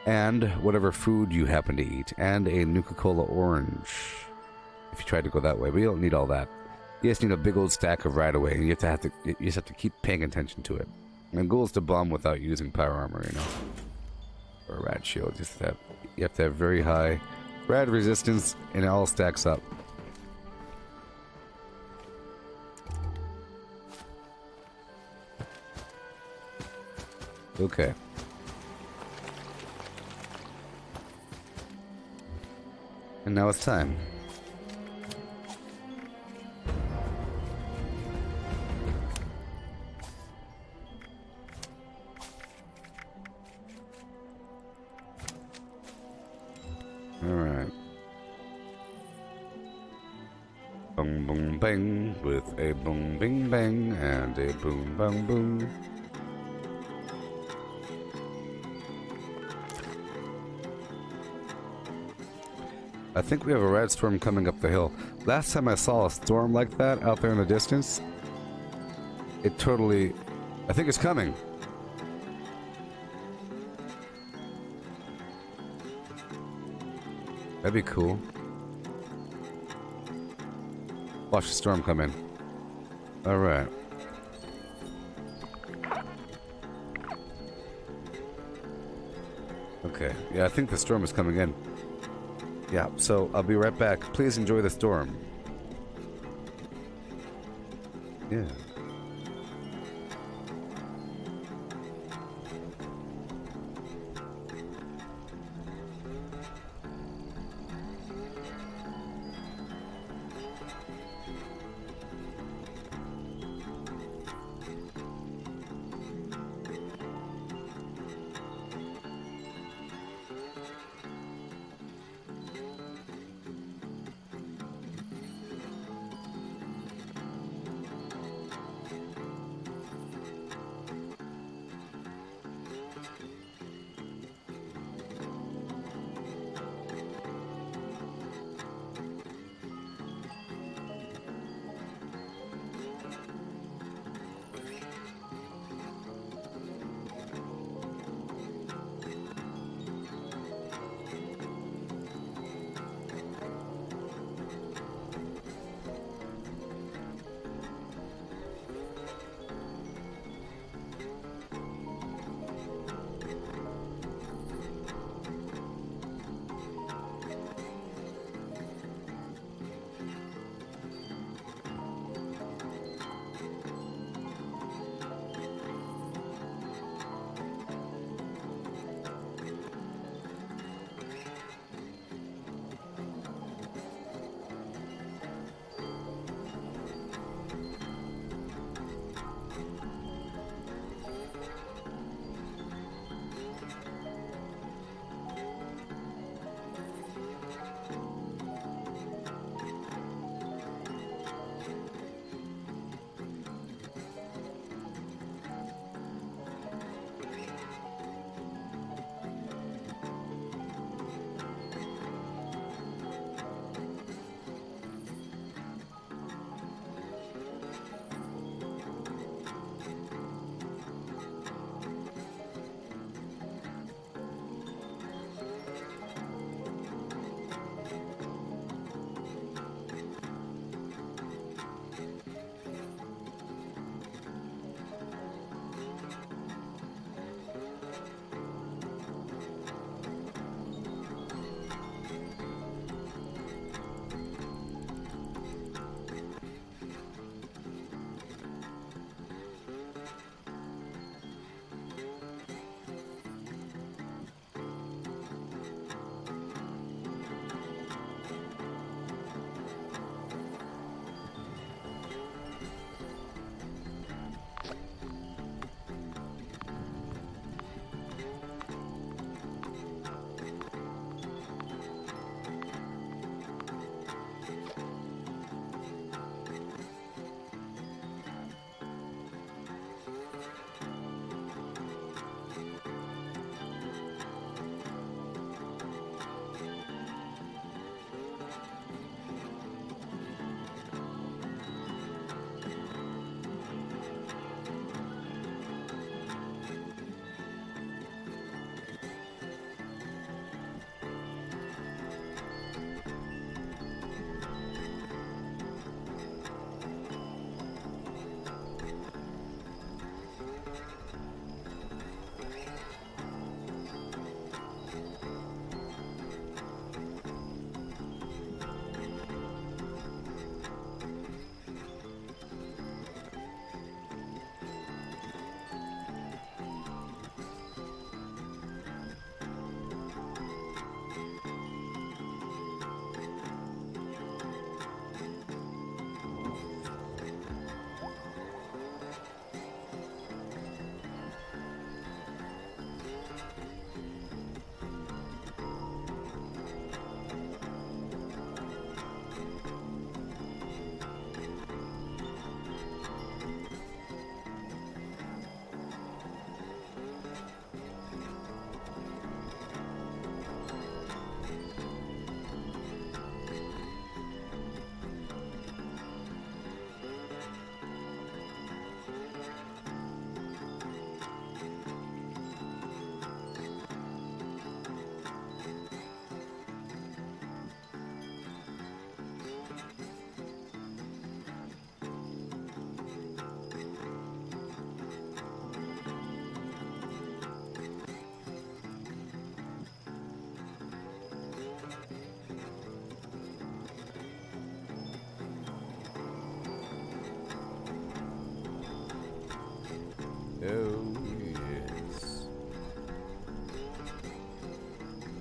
And whatever food you happen to eat, and a Nuka-Cola orange. If you try to go that way, but you don't need all that. You just need a big old stack of Radaway, and you just have to keep paying attention to it. My goal is to bomb without using power armor, you know, or a rad shield. You have to have very high rad resistance, and it all stacks up. Okay. And now it's time. Alright. Boom boom bang with a boom bing bang and a boom bang boom. I think we have a red storm coming up the hill. Last time I saw a storm like that out there in the distance, it totally... I think it's coming. That'd be cool. Watch the storm come in. Alright. Okay, yeah, I think the storm is coming in. Yeah, so I'll be right back. Please enjoy the storm. Yeah.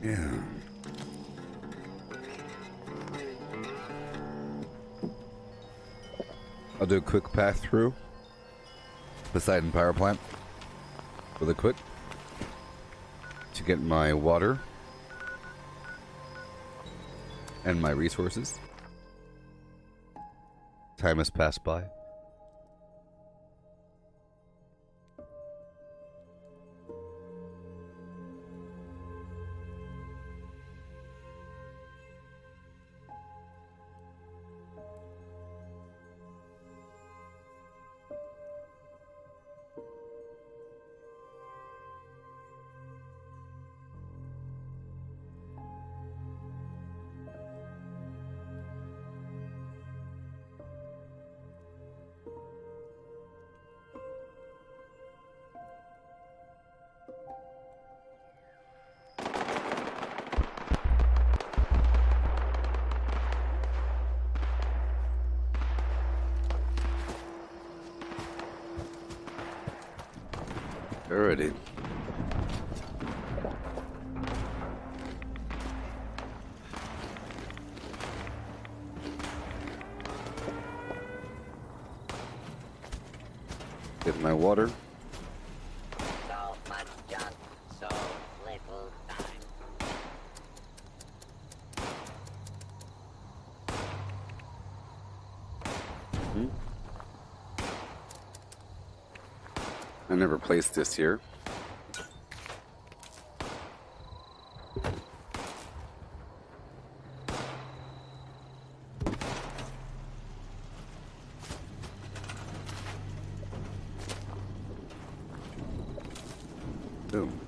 Yeah. I'll do a quick pass through Poseidon Power Plant really quick to get my water and my resources. Time has passed by. Alrighty. Get my water. So much junk, so little time. I never placed this here. Boom.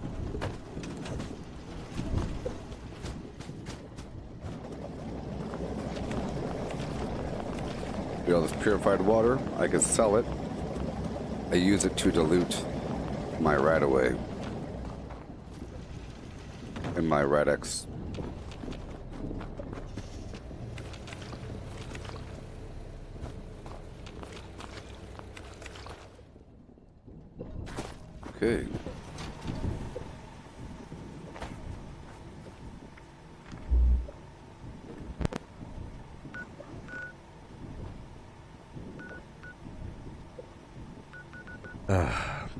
Get all this purified water. I can sell it. I use it to dilute my right away and my Radex. Okay.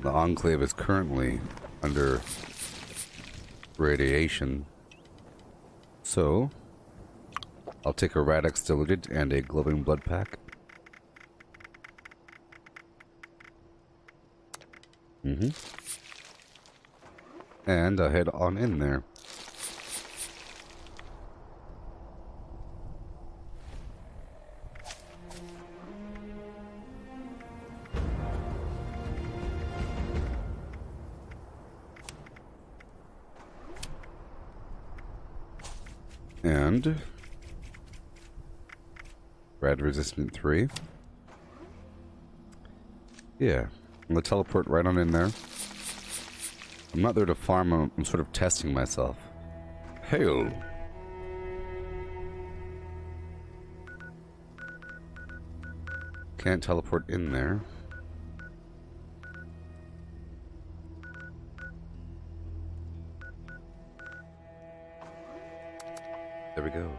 The Enclave is currently under radiation, so I'll take a Radex diluted and a glowing blood pack. And I'll head on in there. And rad resistant 3. Yeah, I'm gonna teleport right on in there. I'm not there to farm, I'm sort of testing myself. Hail! Can't teleport in there. There we go.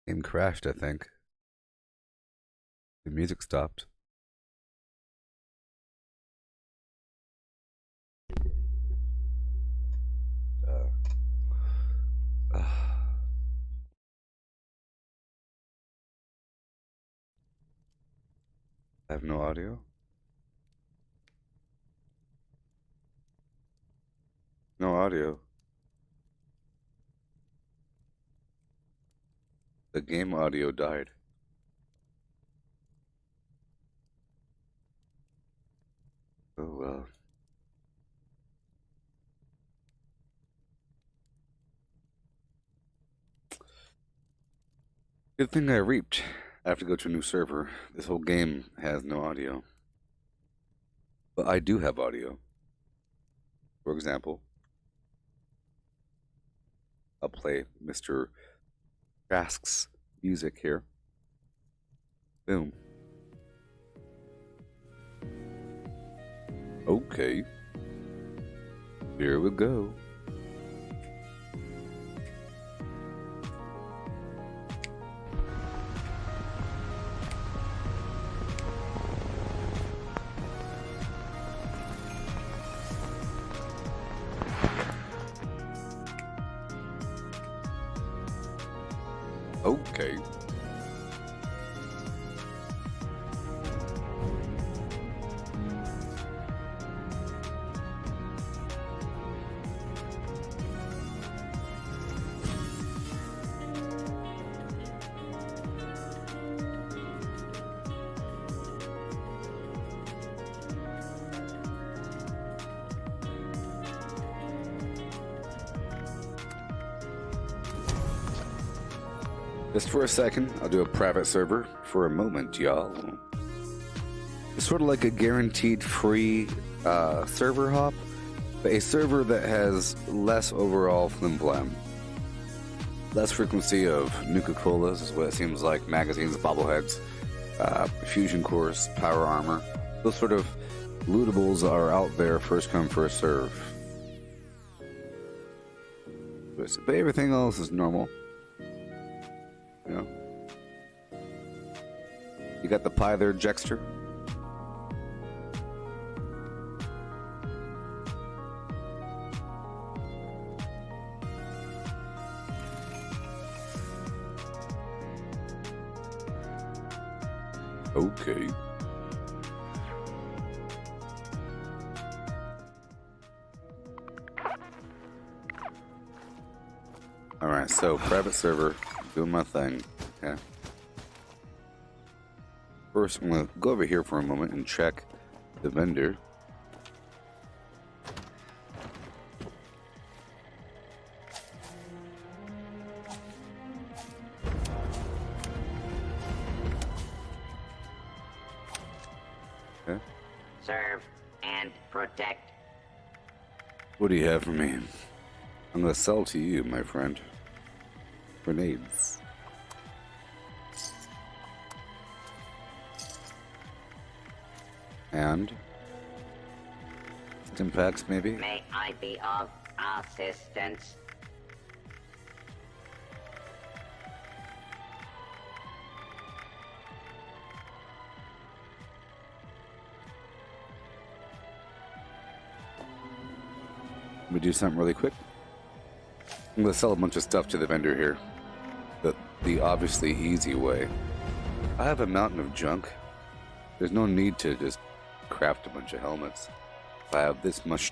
Game crashed, I think. The music stopped. I have no audio. No audio. The game audio died. Oh well. Good thing I reaped. I have to go to a new server. This whole game has no audio. But I do have audio. For example, I'll play Mr. Trask's music here. Boom. Okay. Here we go. Okay. Just for a second, I'll do a private server for a moment, y'all. It's sort of like a guaranteed free server hop, but a server that has less overall flim-flam. Less frequency of Nuka-Colas is what it seems like, magazines, bobbleheads, fusion cores, power armor. Those sort of lootables are out there, first come, first serve. But everything else is normal. You know, you got the pie there, Jexter. Okay. All right, so private server. Doing my thing. Okay. First, I'm going to go over here for a moment and check the vendor. Okay. Serve and protect. What do you have for me? I'm going to sell to you, my friend. Grenades. And impacts, maybe? May I be of assistance? Let me do something really quick. I'm going to sell a bunch of stuff to the vendor here. The obviously easy way. I have a mountain of junk. There's no need to just craft a bunch of helmets if I have this much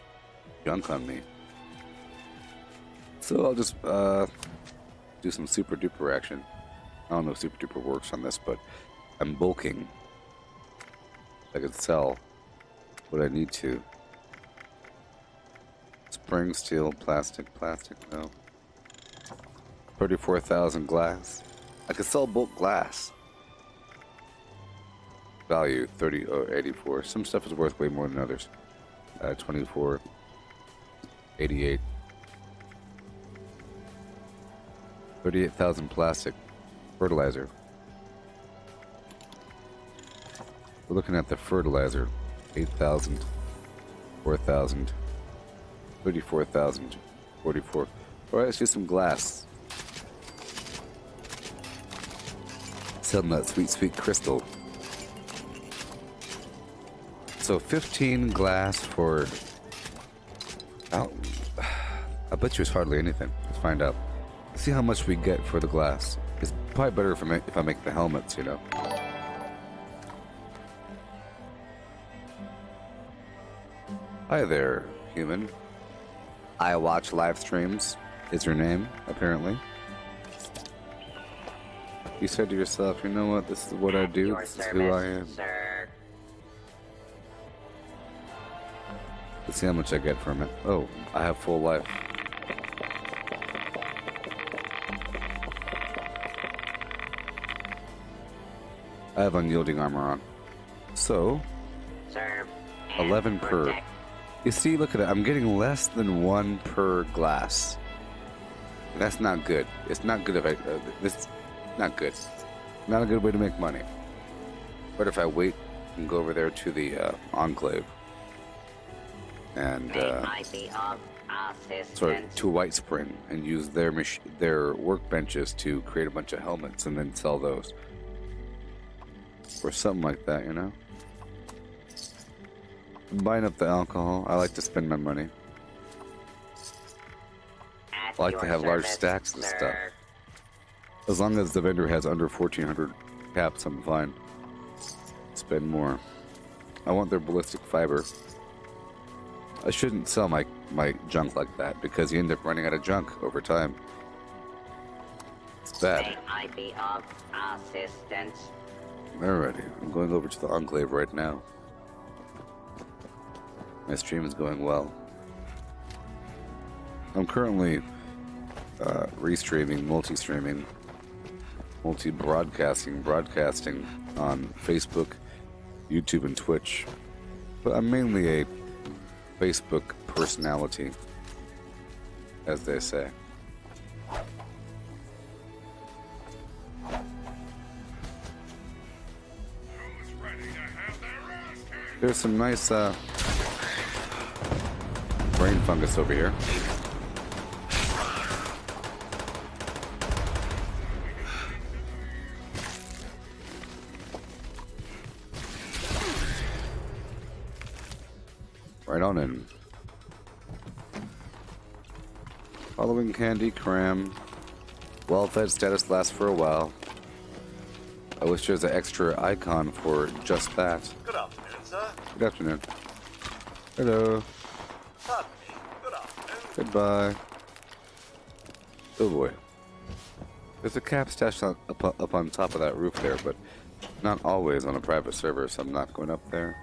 junk on me. So I'll just do some super duper action. I don't know if super duper works on this, but I'm bulking. I could sell what I need to. Spring, steel, plastic, no. 34,000 glass. I could sell bulk glass. Value 30 or 84. Some stuff is worth way more than others. 24, 88, 38,000 plastic fertilizer. We're looking at the fertilizer. 8,000, 4,000, 34,000, 44. All right, let's do some glass. Selling that sweet, sweet crystal. So 15 glass for... I bet you it's hardly anything. Let's find out. Let's see how much we get for the glass. It's probably better if I make the helmets, you know. Hi there, human. I watch live streams. Is your name, apparently. You said to yourself, you know what, this is what I do, this is who I am. Sir. Let's see how much I get from it. Oh, I have full life. I have unyielding armor on. So, Serve and 11 per. protect. You see, look at that. I'm getting less than 1 per glass. That's not good. It's not good if I. This not good. Not a good way to make money. But if I wait and go over there to the Enclave and They might be of assistance. sorry, to White Spring and use their their workbenches to create a bunch of helmets and then sell those. Or something like that, you know? I'm buying up the alcohol. I like to spend my money. At I like to your have large service, stacks of sir. stuff. As long as the vendor has under 1,400 caps, I'm fine. Spend more. I want their ballistic fiber. I shouldn't sell my junk like that because you end up running out of junk over time. It's bad. They might be of assistance. Alrighty, I'm going over to the Enclave right now. My stream is going well. I'm currently restreaming, multi-streaming, broadcasting on Facebook, YouTube, and Twitch. But I'm mainly a Facebook personality, as they say. There's some nice brain fungus over here. Right on in. Following Candy Cram. Well-fed status lasts for a while. I wish there's an extra icon for just that. Good afternoon, sir. Good afternoon. Hello. Pardon me. Good afternoon. Goodbye. Oh boy. There's a cap stashed up on top of that roof there, but not always on a private server, so I'm not going up there.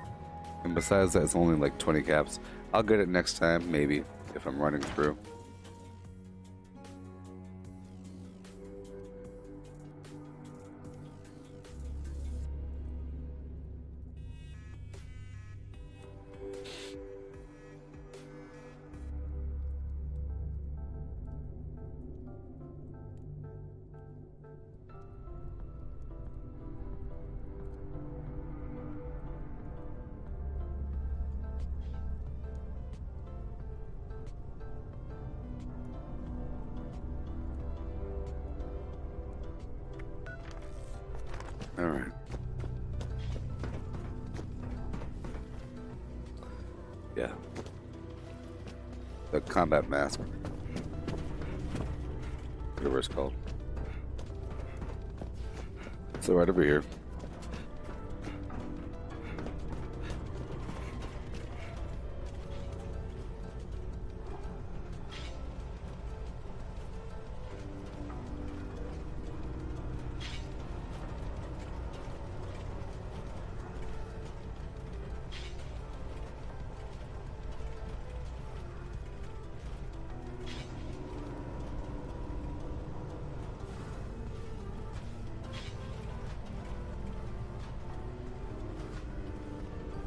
And besides that, it's only like 20 caps. I'll get it next time, maybe, if I'm running through. Alright. Yeah. The combat mask. Whatever it's called. So right over here.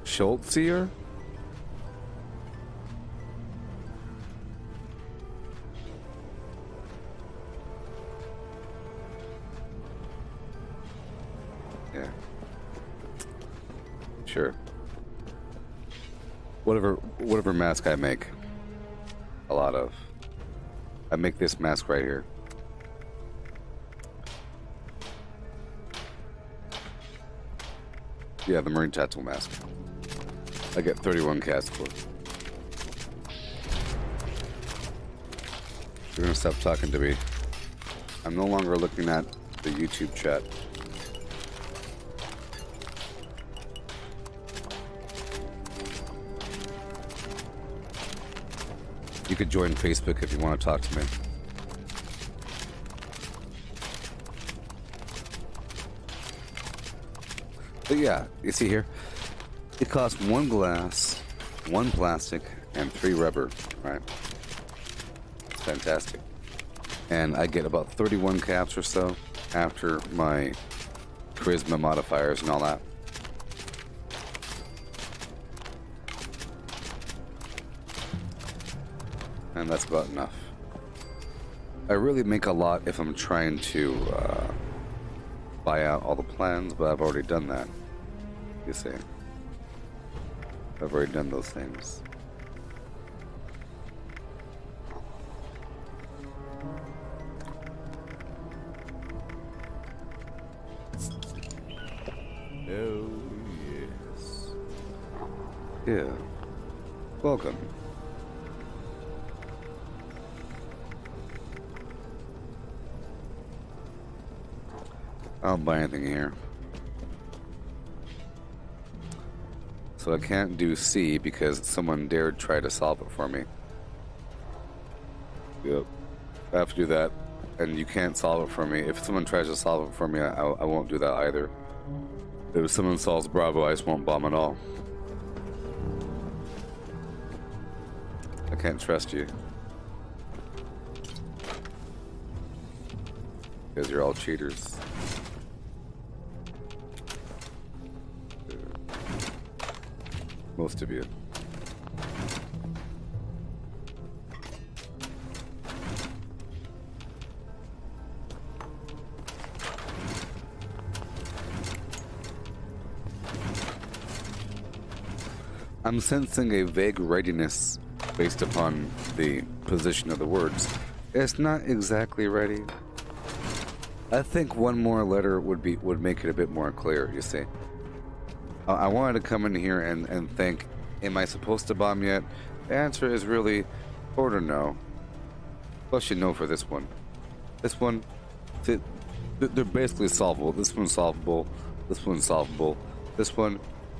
Schultzier? Yeah. Sure. Whatever mask I make. A lot of. I make this mask right here. Yeah, the Marine Tactical Mask. I get 31 casts for it. You're gonna stop talking to me. I'm no longer looking at the YouTube chat. You could join Facebook if you want to talk to me. But yeah, you see here, it costs 1 glass, 1 plastic, and 3 rubber, right? It's fantastic. And I get about 31 caps or so after my charisma modifiers and all that. And that's about enough. I really make a lot if I'm trying to buy out all the plans, but I've already done that. You see. I've already done those things. Oh, yes. Yeah. Welcome. I don't buy anything here. So I can't do C because someone dared try to solve it for me. Yep. I have to do that. And you can't solve it for me. If someone tries to solve it for me, I won't do that either. If someone solves Bravo, I just won't bomb at all. I can't trust you. Because you're all cheaters. Most of you. I'm sensing a vague readiness based upon the position of the words. It's not exactly ready. I think one more letter would make it a bit more clear, you see. I wanted to come in here and think, am I supposed to bomb yet? The answer is really, or no. Plus you know for this one. This one, they're basically solvable. This one's solvable. This one's solvable. This one,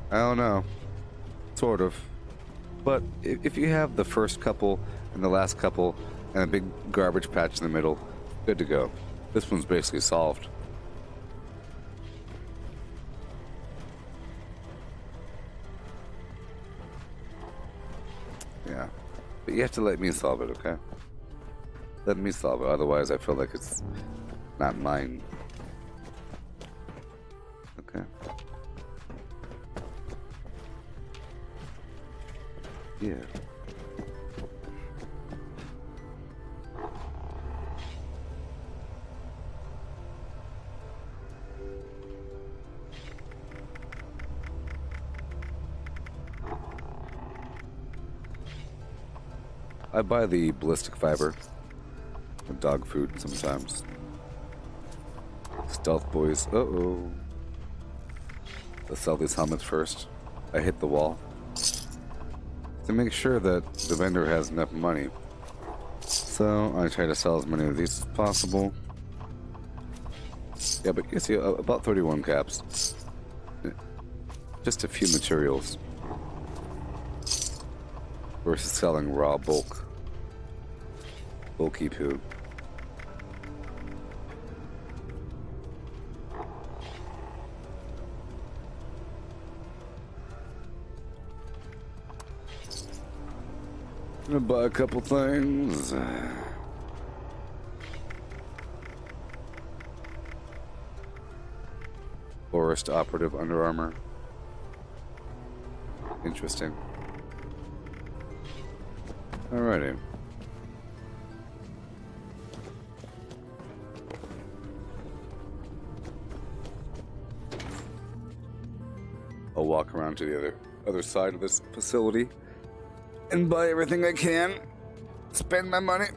I don't know. Sort of. But if you have the first couple and the last couple and a big garbage patch in the middle, good to go. This one's basically solved. Yeah. But you have to let me solve it, okay? Let me solve it, otherwise I feel like it's not mine. Okay. Yeah. I buy the ballistic fiber and dog food sometimes. Stealth boys. Uh-oh. Let's sell these helmets first. I hit the wall. To make sure that the vendor has enough money. So I try to sell as many of these as possible. Yeah, but you see, about 31 caps. Just a few materials. Versus selling raw bulk. Bulky poo. I'm gonna buy a couple things. Forest operative Under Armour. Interesting. Alrighty. I'll walk around to the other side of this facility and buy everything I can. Spend my money.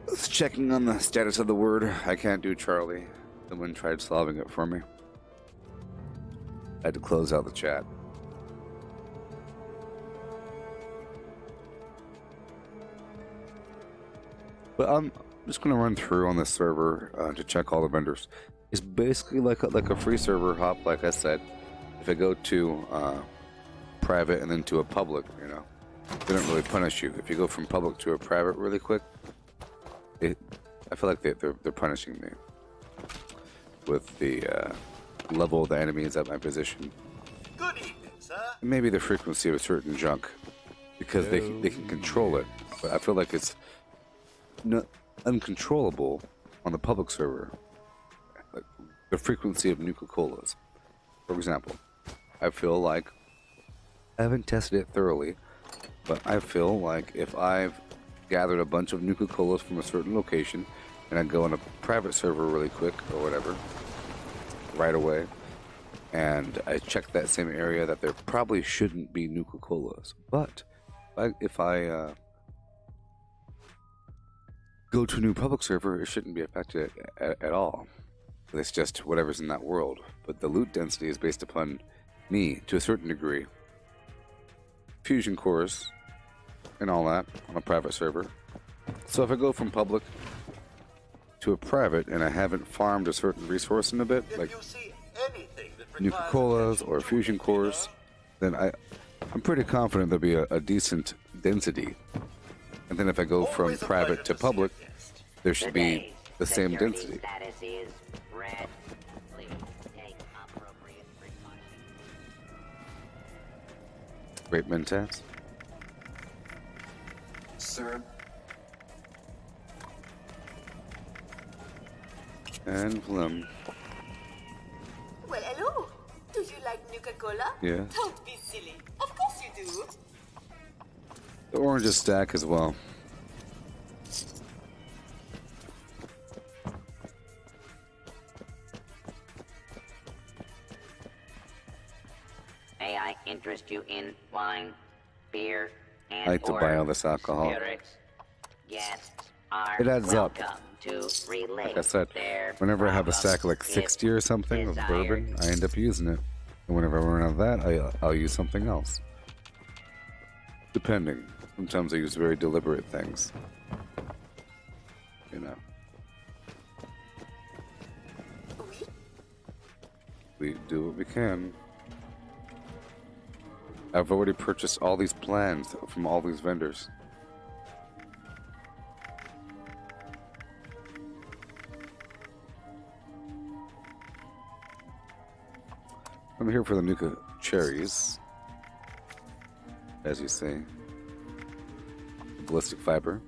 Just checking on the status of the word. I can't do Charlie. Someone tried solving it for me. I had to close out the chat. But I'm just going to run through on this server to check all the vendors. It's basically like a free server hop, like I said. If I go to private and then to a public, you know, they don't really punish you. If you go from public to a private really quick, I feel like they're punishing me with the level of the enemies at my position. Good evening, sir. And maybe the frequency of a certain junk, because they can control it. But I feel like it's uncontrollable on the public server. Like, the frequency of Nuka-Colas. For example, I feel like, I haven't tested it thoroughly, but I feel like if I've gathered a bunch of Nuka-Colas from a certain location, and I go on a private server really quick, or whatever, right away, and I check that same area, that there probably shouldn't be Nuka-Colas. But if I go to a new public server, it shouldn't be affected at all. It's just whatever's in that world. But the loot density is based upon me to a certain degree. Fusion cores and all that on a private server. So if I go from public to a private and I haven't farmed a certain resource in a bit, like Nuka-Colas or fusion cores, then I'm pretty confident there'll be a decent density. And then if I go from private to public, there should be the same density. Great Mentats. Sir. And Phlegm. Well, hello. Do you like Nuka-Cola? Yeah. Don't be silly. Of course you do. The oranges stack as well. May I interest you in wine, beer, and I like to buy all this alcohol. spirits? Guests are It adds up. welcome to relate Like I said, their whenever I have a problems stack of like if 60 or something of bourbon, I end up using it. And whenever I run out of that, I'll use something else. Depending. Sometimes I use very deliberate things. You know. We do what we can. I've already purchased all these plans from all these vendors. I'm here for the Nuka cherries, as you see. Ballistic fiber.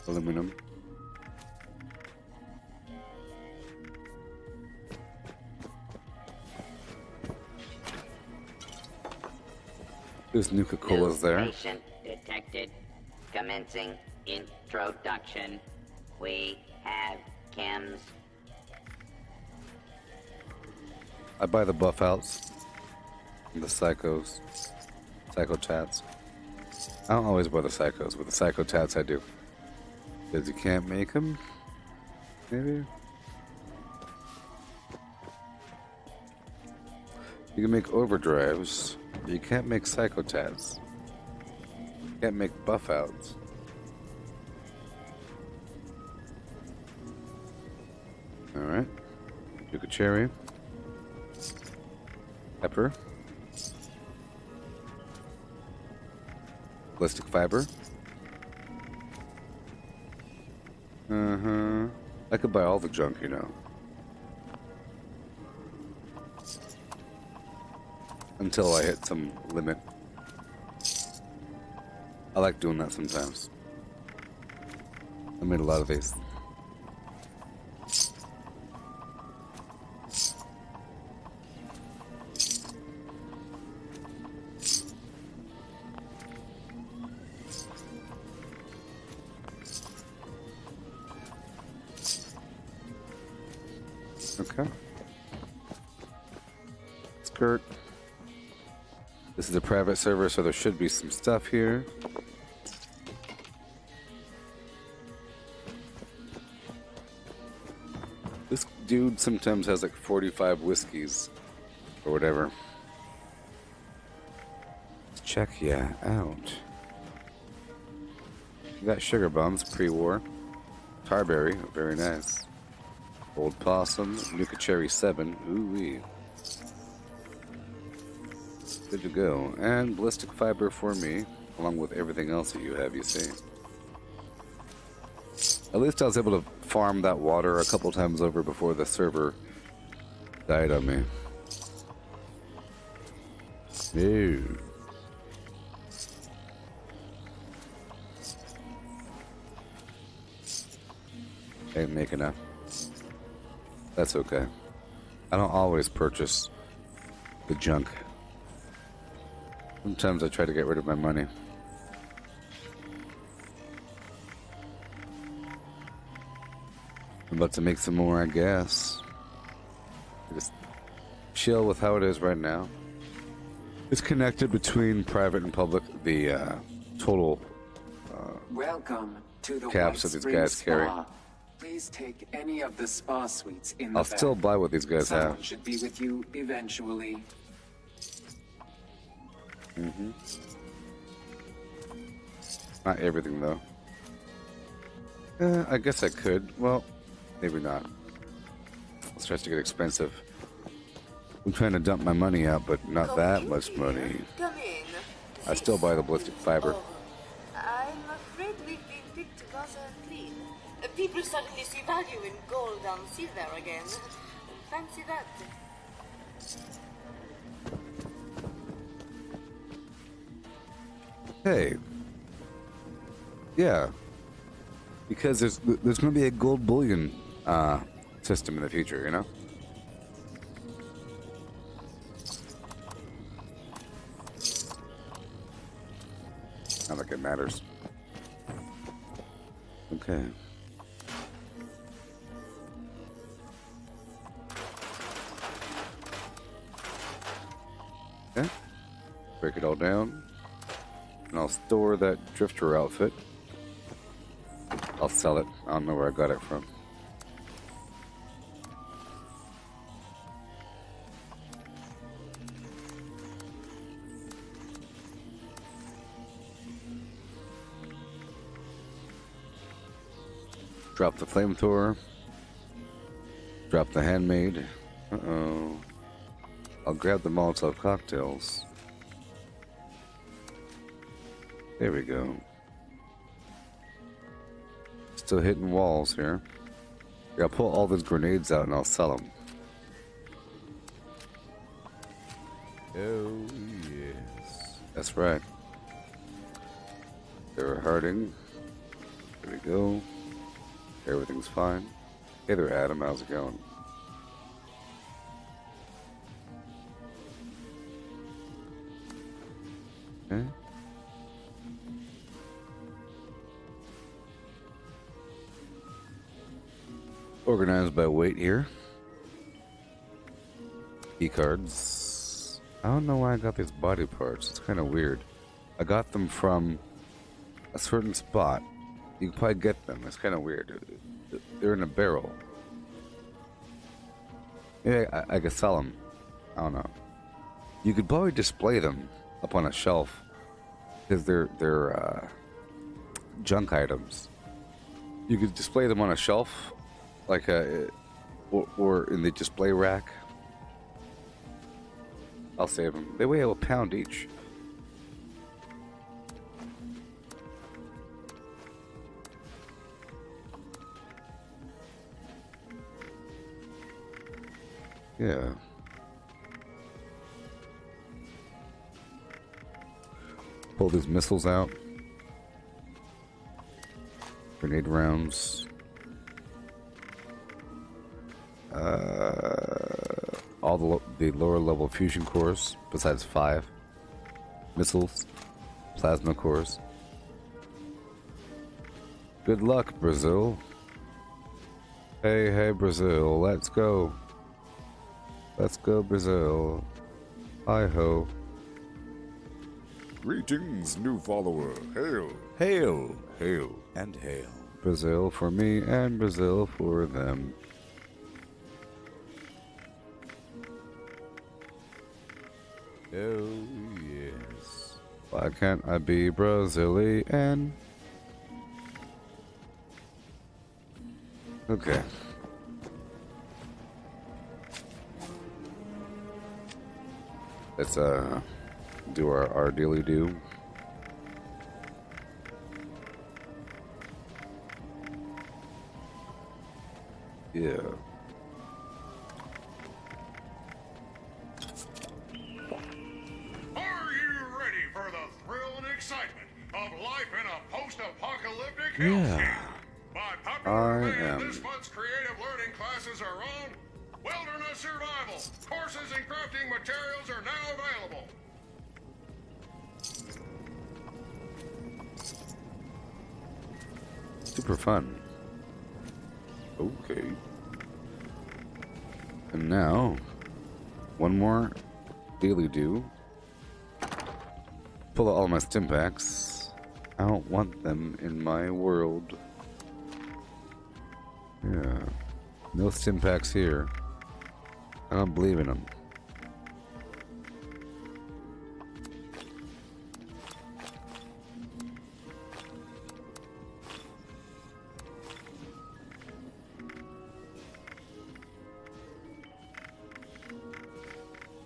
Aluminum. There's Nuka-Colas there. Patient detected. Commencing introduction. We have chems. I buy the buff outs. The psychos. Psycho tats. I don't always buy the psychos, but the psycho tats I do. Because you can't make them? Maybe? You can make overdrives, but you can't make psycho tats. You can't make buff outs. Alright. Yuka cherry. Pepper. Ballistic fiber. I could buy all the junk, you know. Until I hit some limit. I like doing that sometimes. I made a lot of these. Okay. Skirt. This is a private server, so there should be some stuff here. This dude sometimes has like 45 whiskeys or whatever. Let's check ya out. You got sugar bums, pre-war. Tarberry, very nice. Old Possum, Nuka Cherry 7, ooh-wee. Good to go. And ballistic fiber for me, along with everything else that you have, you see. At least I was able to farm that water a couple times over before the server died on me. No. Ain't making enough. That's okay. I don't always purchase the junk. Sometimes I try to get rid of my money. I'm about to make some more, I guess. Just chill with how it is right now. It's connected between private and public. The total Welcome to the caps that these guys carry. Please take any of the spa suites in I'll the still back. buy what these guys Someone have. should be with you eventually. Not everything, though. I guess I could. Well, maybe not. It starts to get expensive. I'm trying to dump my money out, but not that much money. Come in. I still buy the ballistic fiber. Oh, I'm afraid we've been picked rather clean. People suddenly see value in gold and silver again. Fancy that. Hey. Yeah. Because there's going to be a gold bullion system in the future, you know? Not like it matters. Okay. Okay. Break it all down. And I'll store that drifter outfit. I'll sell it. I don't know where I got it from. Drop the flamethrower. Drop the handmade. Uh-oh. I'll grab the Molotov cocktails. There we go. Still hitting walls here. I'll pull all those grenades out and I'll sell them. Oh, yes. That's right. They're hurting. There we go. Everything's fine. Hey there, Adam. How's it going? Okay. Organized by weight here. Key cards. I don't know why I got these body parts. It's kind of weird. I got them from a certain spot. You can probably get them. It's kind of weird. They're in a barrel. Yeah, I could sell them. I don't know. You could probably display them up on a shelf because they're junk items. You could display them on a shelf, like or in the display rack. I'll save them. They weigh a pound each. Yeah. Pull these missiles out. Grenade rounds. All the lower level fusion cores, besides 5. Missiles. Plasma cores. Good luck, Brazil. Hey, Brazil, let's go. Let's go, Brazil. Hi-ho. Greetings, new follower. Hail, hail, hail, and hail. Brazil for me and Brazil for them. Oh, yes. Why can't I be Brazilian? Okay. Let's do our dealy do. Yeah. Are you ready for the thrill and excitement of life in a post-apocalyptic Yeah. hellscape? By popular I am. This month's creative learning classes are on. Wilderness survival. Courses in crafting materials are now available. Super fun. Okay. And now, one more daily do. Pull out all my stim packs. I don't want them in my world. Yeah. No stim packs here. I don't believe in them.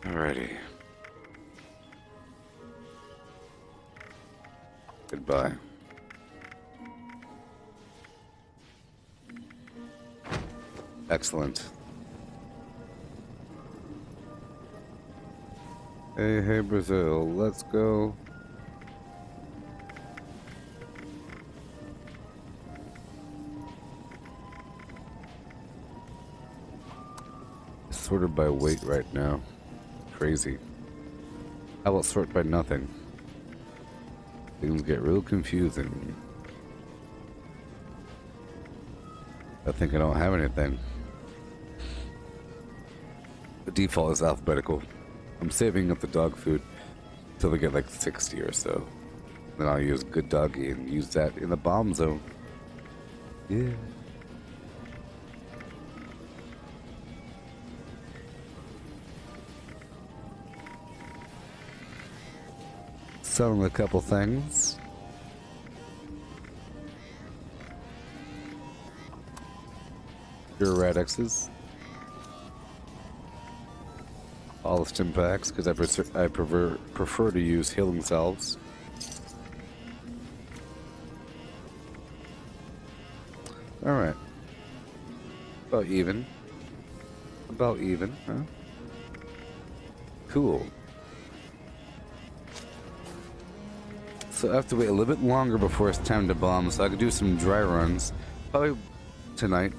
Alrighty. Goodbye. Excellent. Hey, Brazil, let's go. Sorted by weight right now. Crazy. How about sort by nothing? Things get real confusing. I think I don't have anything. The default is alphabetical. I'm saving up the dog food until they get like 60 or so. Then I'll use Good Doggy and use that in the bomb zone. Yeah. Selling a couple things. Pure Radixes. All the stim packs, because I prefer to use healing salves. Alright. About even. About even, huh? Cool. So I have to wait a little bit longer before it's time to bomb, so I could do some dry runs. Probably tonight.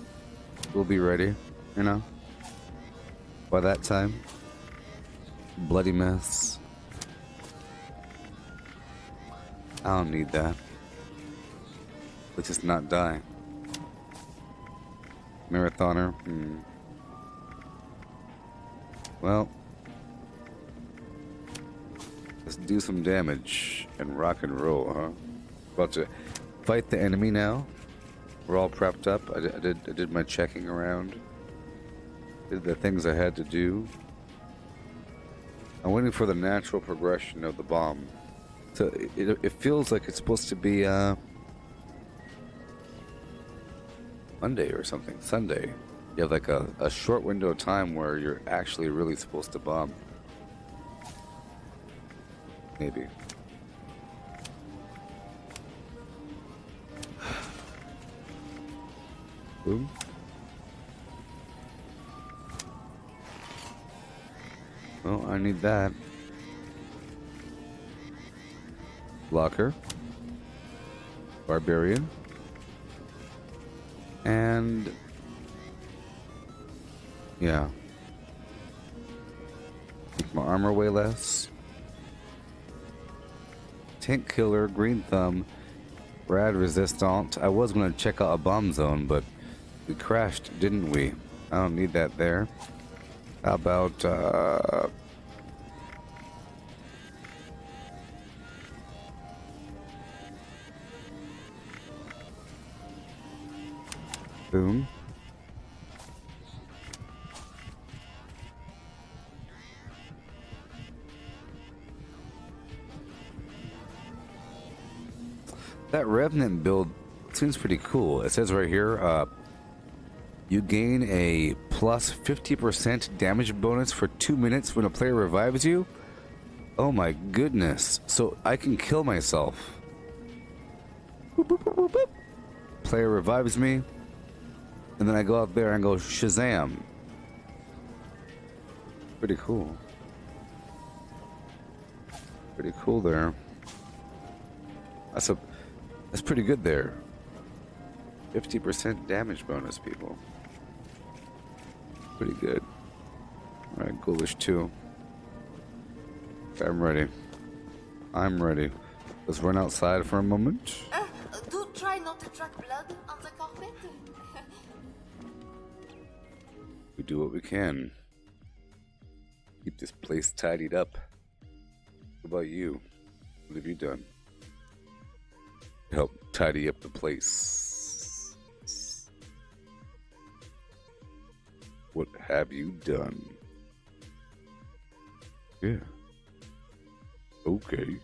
We'll be ready, you know? By that time. Bloody mess. I don't need that. Let's just not die. Marathoner. Well, let's do some damage and rock and roll, huh? About to fight the enemy now. We're all prepped up. I did my checking around. Did the things I had to do. I'm waiting for the natural progression of the bomb. So it feels like it's supposed to be Monday or something. Sunday. You have like a short window of time where you're actually really supposed to bomb. Maybe. Boom. Well, I need that. Blocker. Barbarian. And... yeah. Make my armor way less. Tank Killer, Green Thumb, Rad Resistant. I was going to check out a bomb zone, but we crashed, didn't we? I don't need that there. How about, boom. That Revenant build seems pretty cool. It says right here, you gain a plus 50% damage bonus for 2 minutes when a player revives you. Oh my goodness. So I can kill myself. Boop, boop, boop, boop, boop. Player revives me. And then I go out there and go Shazam. Pretty cool. Pretty cool there. That's pretty good there. 50% damage bonus, people. Pretty good. Alright, ghoulish 2. I'm ready. I'm ready. Let's run outside for a moment. Do try not to track blood on the carpet. We do what we can. Keep this place tidied up. What about you? What have you done? Help tidy up the place. What have you done? Yeah. Okay.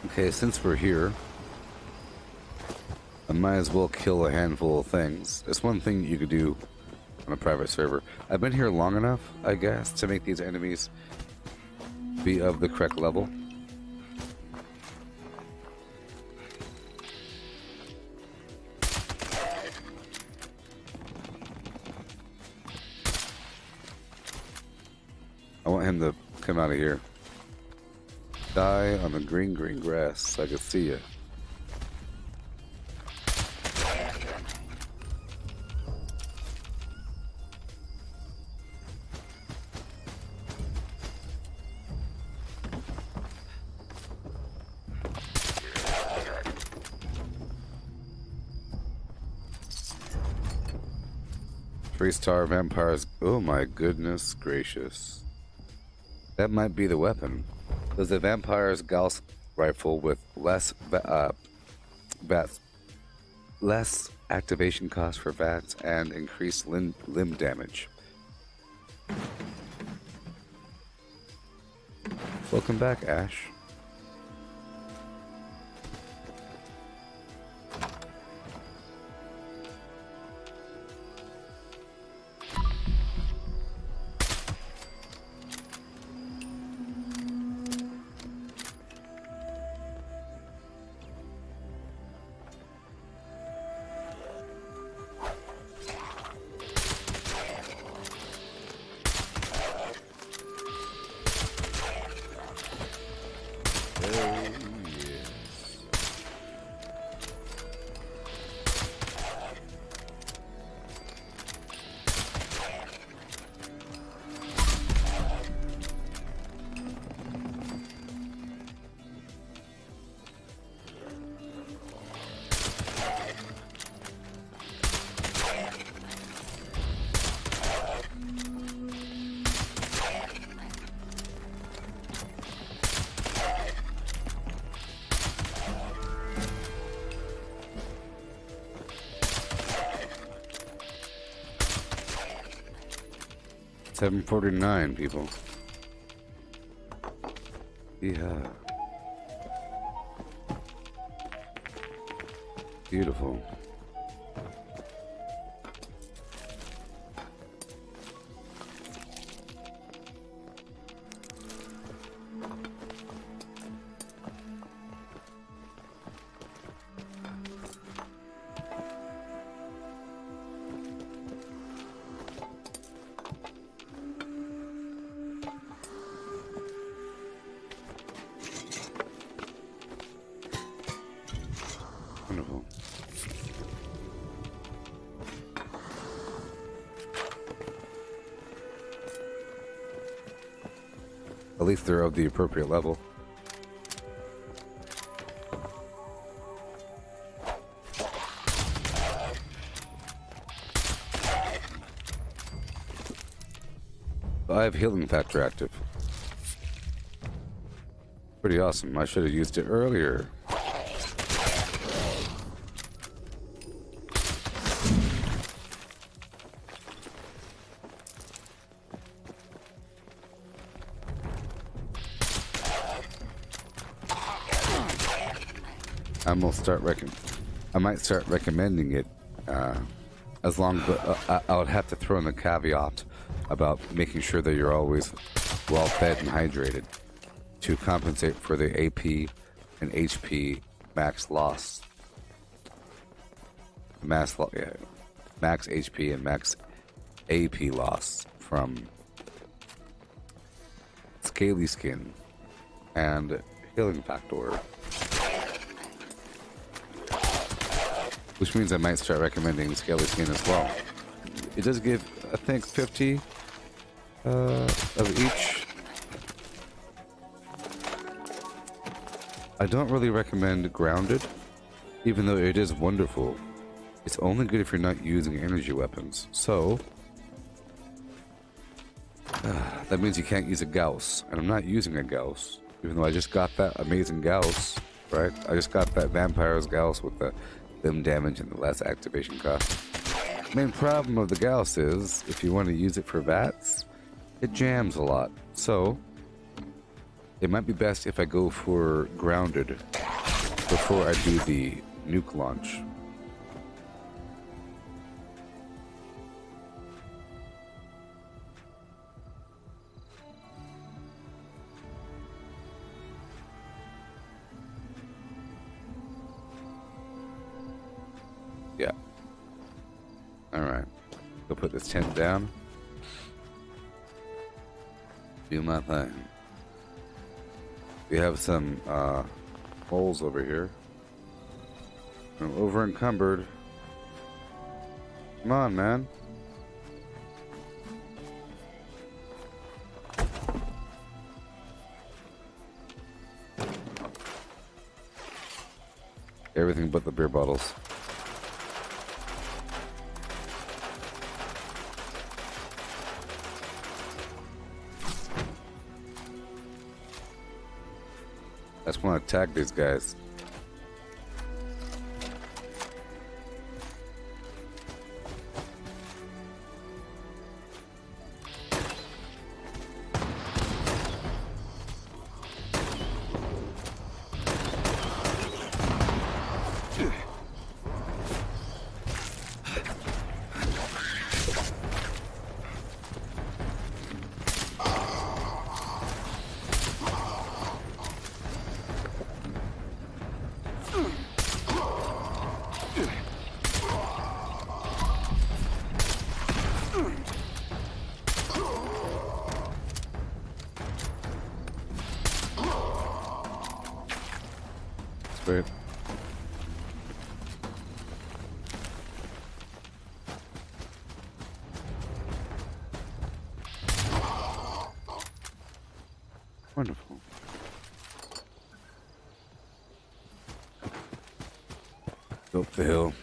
Okay, since we're here, I might as well kill a handful of things. There's one thing you could do on a private server. I've been here long enough, I guess, to make these enemies be of the correct level. I want him to come out of here. Die on the green grass so I can see you. Three-star vampires. Oh my goodness gracious. That might be the weapon. Does the vampire's Gauss rifle with less activation cost for VATS and increased limb damage? Welcome back, Ash. $7.49, people. Yeah. Beautiful. Wonderful. At least they're of the appropriate level. I have healing factor active. Pretty awesome. I should have used it earlier. I might start recommending it, as long, but I would have to throw in the caveat about making sure that you're always well fed and hydrated to compensate for the AP and HP max loss. Max HP and max AP loss from Scaly Skin and Healing Factor. Which means I might start recommending Scaly Skin as well. It does give, I think, 50 of each. I don't really recommend Grounded, even though it is wonderful. It's only good if you're not using energy weapons. So, that means you can't use a Gauss. And I'm not using a Gauss, even though I just got that amazing Gauss, right? I just got that Vampire's Gauss with the limb damage and the less activation cost. Main problem of the Gauss is, if you want to use it for VATS, it jams a lot. So, it might be best if I go for Grounded before I do the nuke launch. Yeah. Alright. Go put this tent down. Do my thing. We have some holes over here. I'm over encumbered. Come on, man. Everything but the beer bottles. I just want to tag these guys. Sweet. Wonderful. Go up the hill.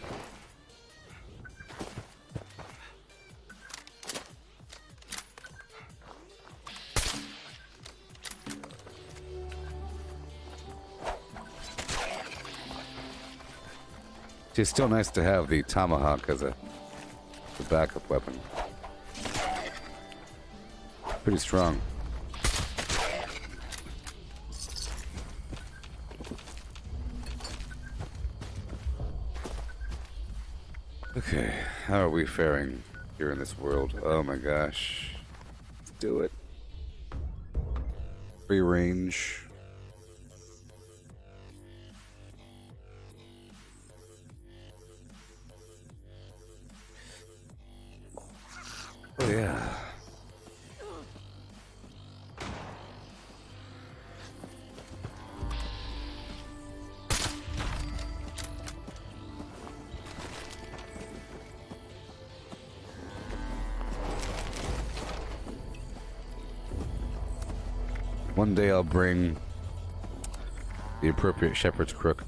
It's still nice to have the tomahawk as a backup weapon. Pretty strong. Okay, how are we faring here in this world? Oh my gosh. Let's do it. Free range. Oh yeah. One day I'll bring the appropriate shepherd's crook.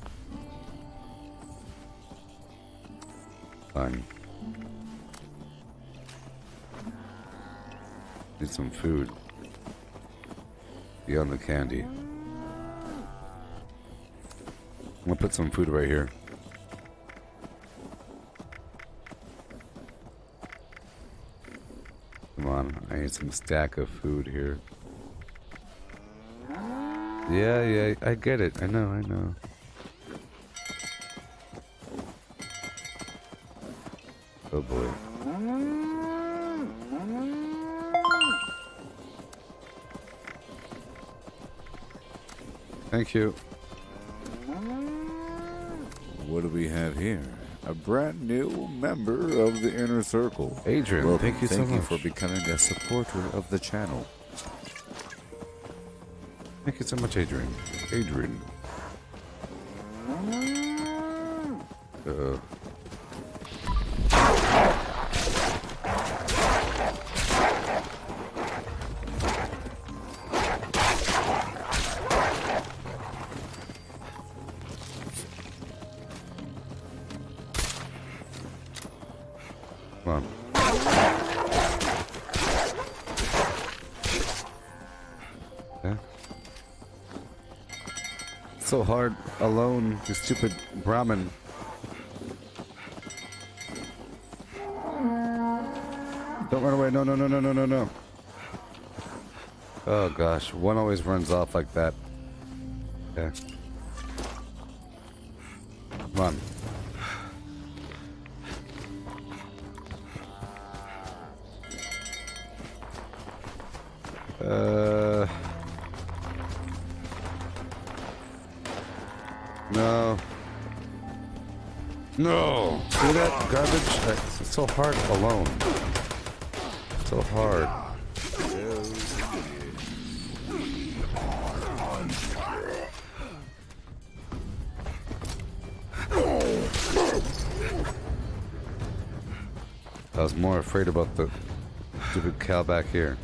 Fine. Need some food. Beyond the candy. I'm gonna put some food right here. Come on, I need some stack of food here. Yeah, I get it. I know. Oh boy. Thank you. what do we have here? A brand new member of the Inner Circle. Adrian, Welcome. thank you so much for becoming a supporter of the channel. Thank you so much, Adrian. Adrian. Come on. Yeah. So hard alone, you stupid Brahmin. Don't run away. No, no, no, no, no, no, no. Oh gosh, one always runs off like that. Yeah. Come on. No. No! See that garbage? It's so hard alone. So hard. I was more afraid about the stupid cow back here.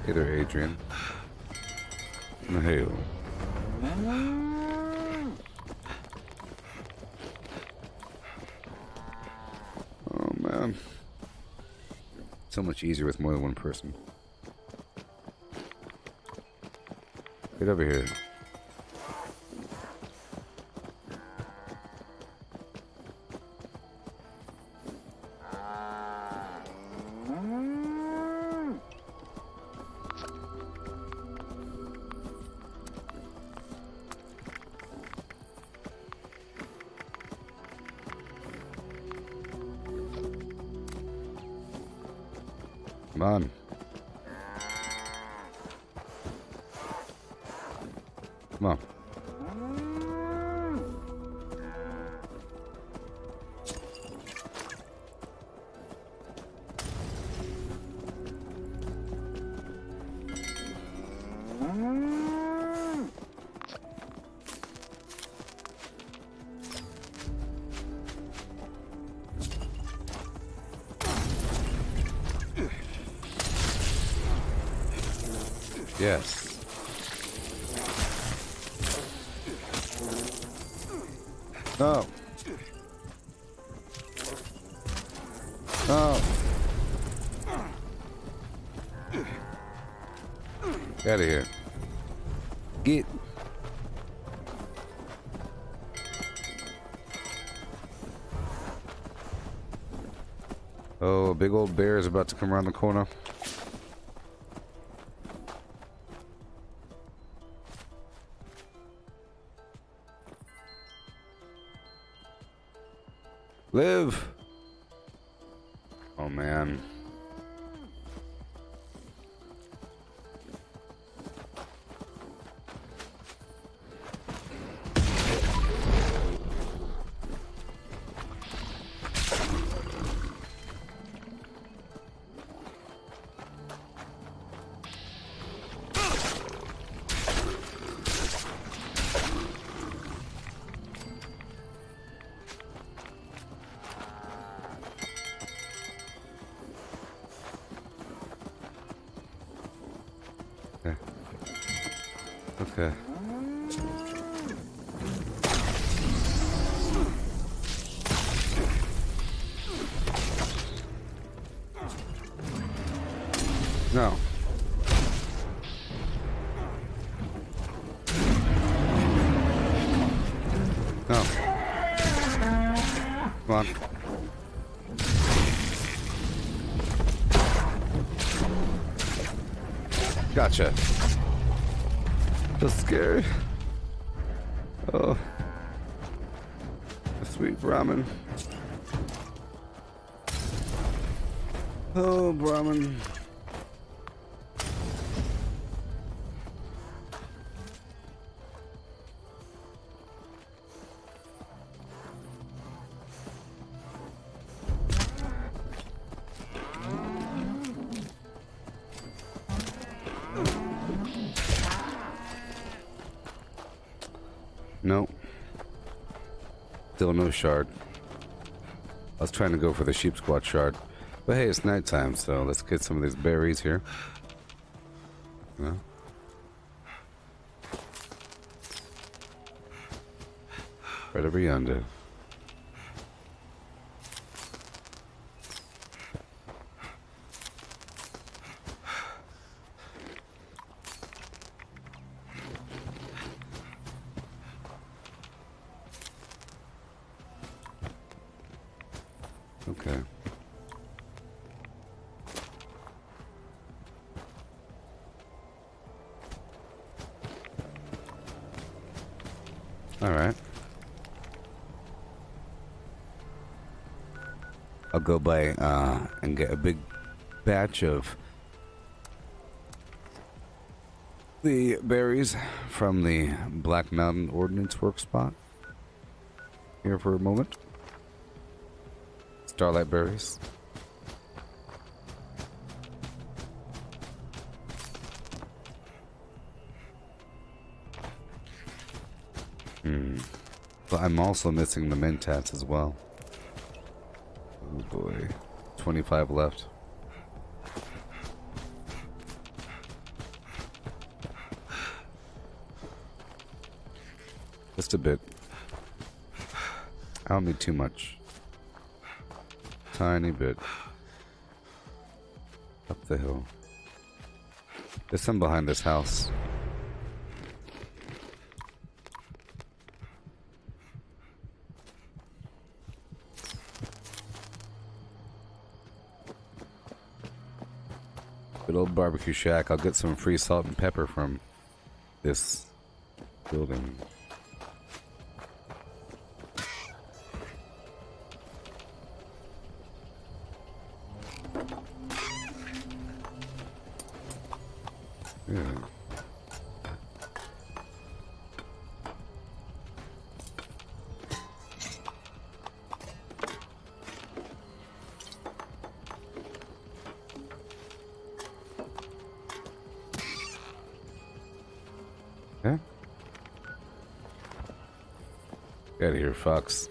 Hey there, Adrian. Hey. Oh man. So much easier with more than one person. Get over here. Come on. Come on. Yes. No. No. Get out of here. Get. Oh, a big old bear is about to come around the corner. Live. Oh man. Okay. No. No. Come on. Gotcha. Just scared. Oh. The sweet Brahmin. Oh, Brahmin. Nope. Still no shard. I was trying to go for the sheep squat shard. But hey, it's nighttime, so let's get some of these berries here. Yeah. Right over yonder. Okay. All right. I'll go by and get a big batch of the berries from the Black Mountain Ordnance Work spot. Here for a moment. Starlight berries. But I'm also missing the mentats as well. Oh boy. 25 left. Just a bit. I don't need too much. Tiny bit. Up the hill. There's some behind this house. Good old barbecue shack. I'll get some free salt and pepper from this building. Yeah. Yeah. Get out of here, Fox.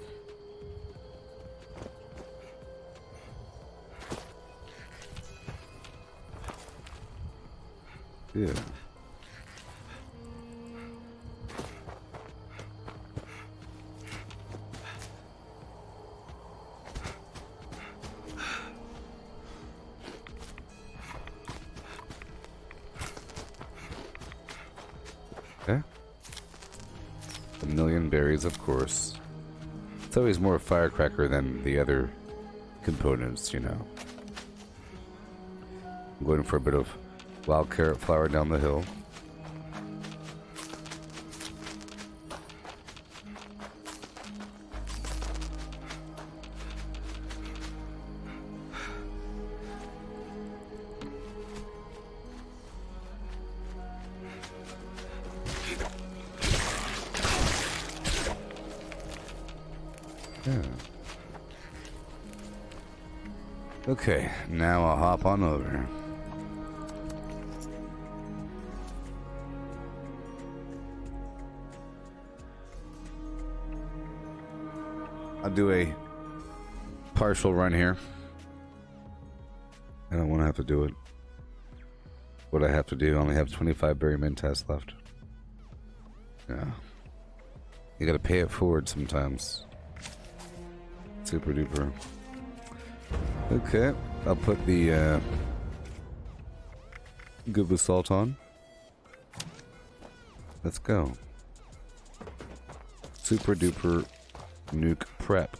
Yeah. Okay. A million berries, of course. It's always more firecracker than the other components, you know. I'm going for a bit of wild carrot flower down the hill. Yeah. Okay, now I'll hop on over. I'll do a partial run here. I don't want to have to do it. What I have to do, I only have 25 berry mentats left. Yeah. You gotta pay it forward sometimes. Super duper. Okay, I'll put the Gooboberti salt on. Let's go. Super duper nuke prep.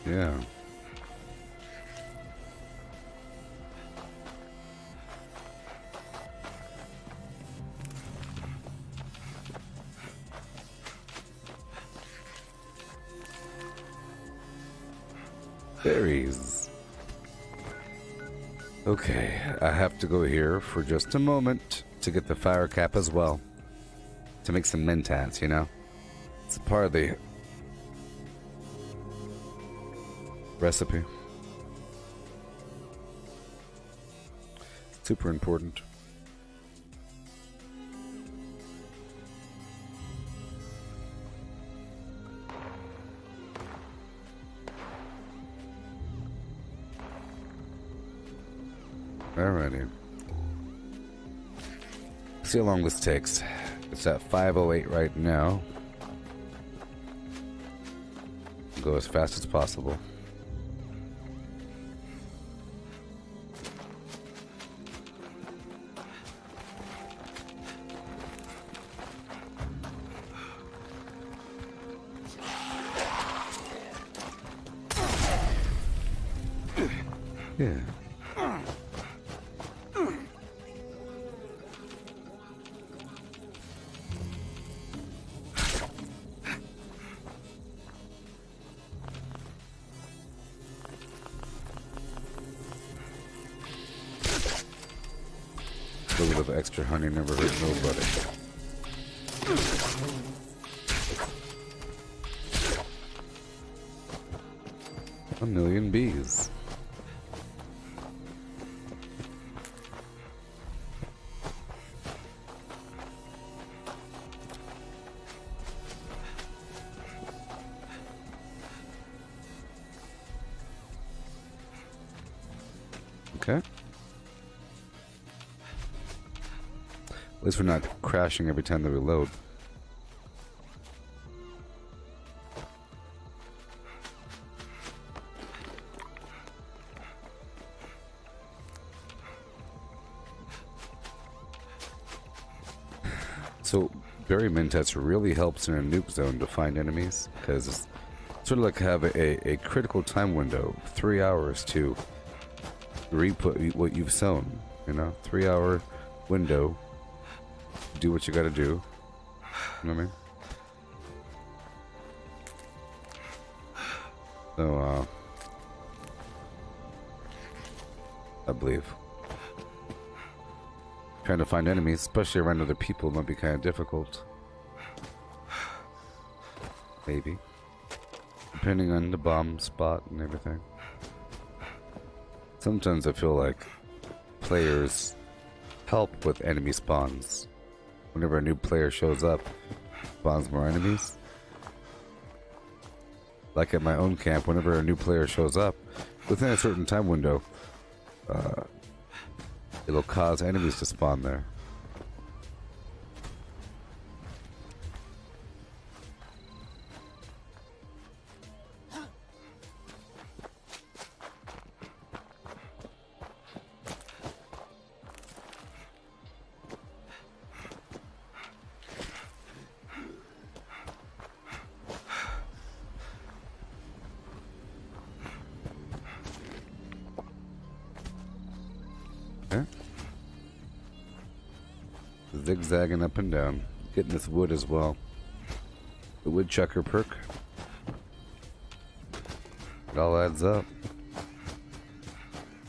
Yeah. Berries. Okay, I have to go here for just a moment to get the fire cap as well. To make some mentats, you know? It's a part of the recipe. Super important. Alrighty. See how long this takes. It's at 5:08 right now. Go as fast as possible. Yeah. A little bit of extra honey never hurt nobody. A million bees. Okay. At least we're not crashing every time that we load. So, berry mentats really helps in a nuke zone to find enemies, because it's sort of like have a critical time window, 3 hours to re-put what you've sown, you know? 3 hour window, do what you gotta do, you know what I mean? So, I believe trying to find enemies, especially around other people, might be kind of difficult. Maybe. Depending on the bomb spot and everything. Sometimes I feel like players help with enemy spawns. Whenever a new player shows up, spawns more enemies. Like at my own camp, whenever a new player shows up, within a certain time window, it'll cause enemies to spawn there. Zigzagging up and down, getting this wood as well. The woodchucker perk. It all adds up.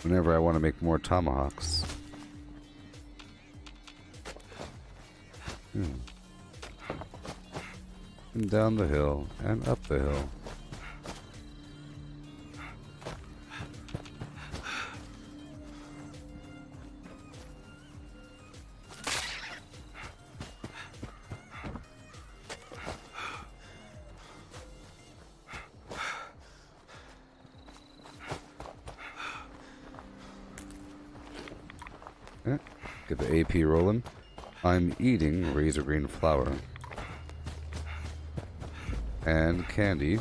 Whenever I want to make more tomahawks. And down the hill and up the hill. Get the AP rolling. I'm eating razor green flour and candy.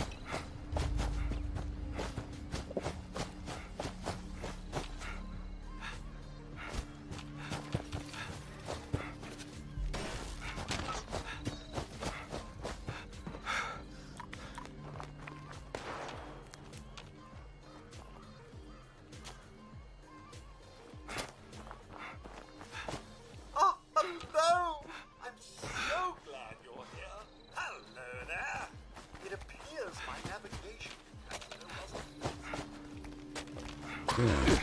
Yeah.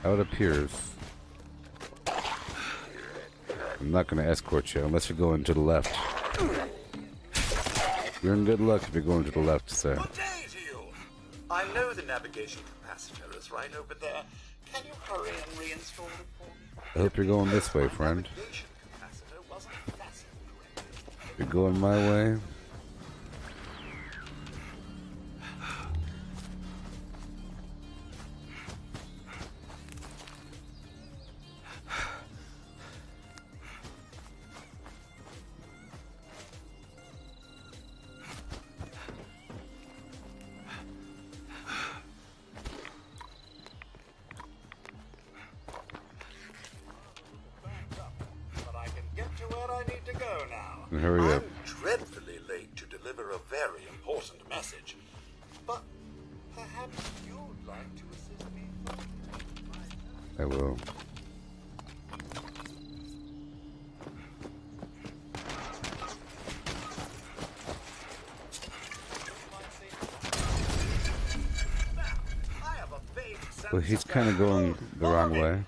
How it appears. I'm not going to escort you unless you're going to the left. You're in good luck if you're going to the left, sir. Good day to you. I know the navigation capacitor is right over there. Can you hurry and reinstall it for me? I hope you're going this way, friend. Navigation capacitor wasn't fastened correctly. You're going my way. But I can get to where I need to go now. And hurry up. I'm dreadfully late to deliver a very important message. But perhaps you'd like to assist me further. I will. I have a vague sense Well, he's kind of going the wrong way.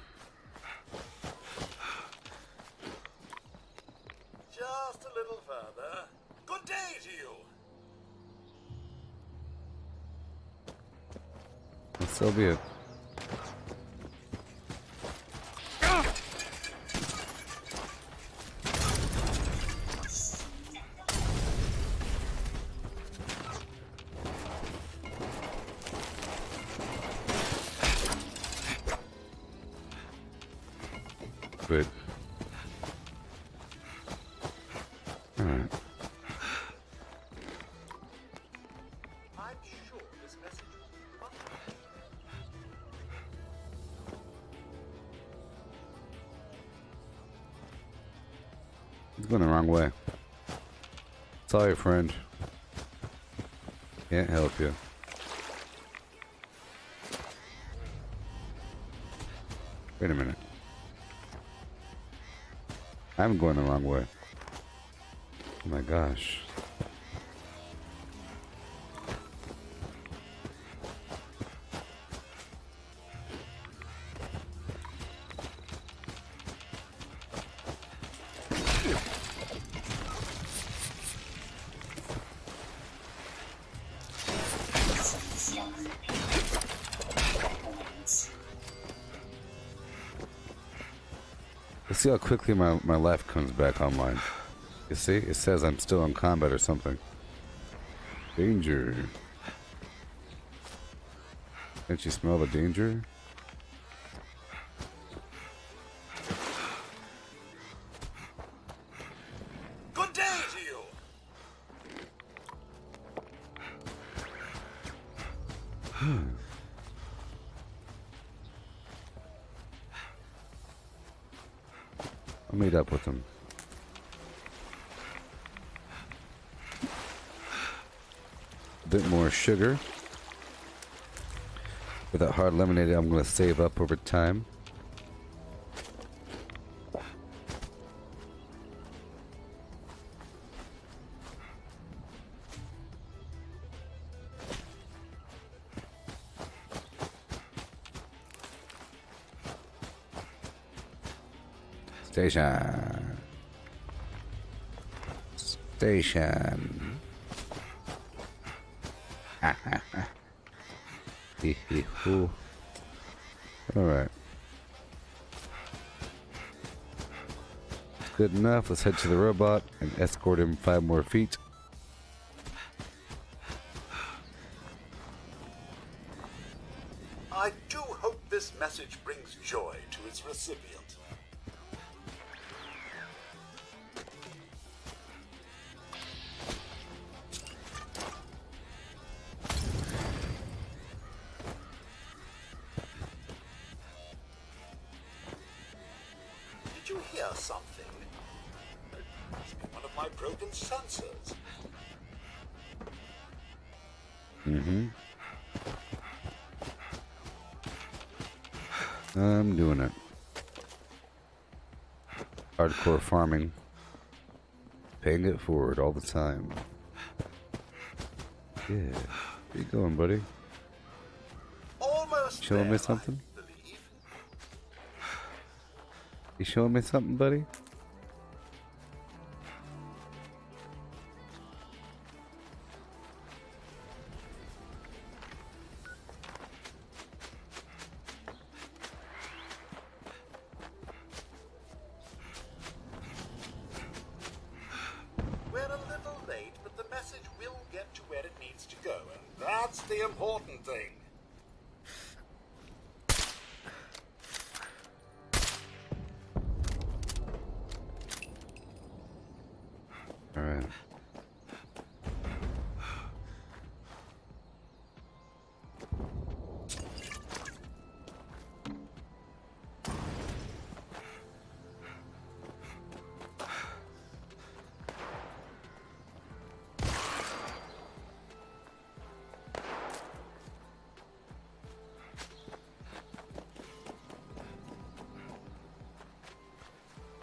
Just a little further. Good day to you. And so be it. Good. Alright. I'm sure this message was He's going the wrong way. Sorry, friend. Can't help you. Wait a minute. I'm going the wrong way. Oh my gosh. Let's see how quickly my life comes back online. You see? It says I'm still in combat or something. Danger. Can't you smell the danger? good day to you. I'll meet up with him. A bit more sugar. With that hard lemonade, I'm going to save up over time. Station. Station. Alright. Good enough. Let's head to the robot and escort him 5 more feet. I do hope this message brings joy to its recipient. Did you hear something? It must be one of my broken sensors. Mm-hmm. I'm doing it. Hardcore farming. Paying it forward all the time. Yeah. Where you going, buddy? Almost Showing there, me something? I believe. You showing me something, buddy? We're a little late, but the message will get to where it needs to go, and that's the important thing. All right.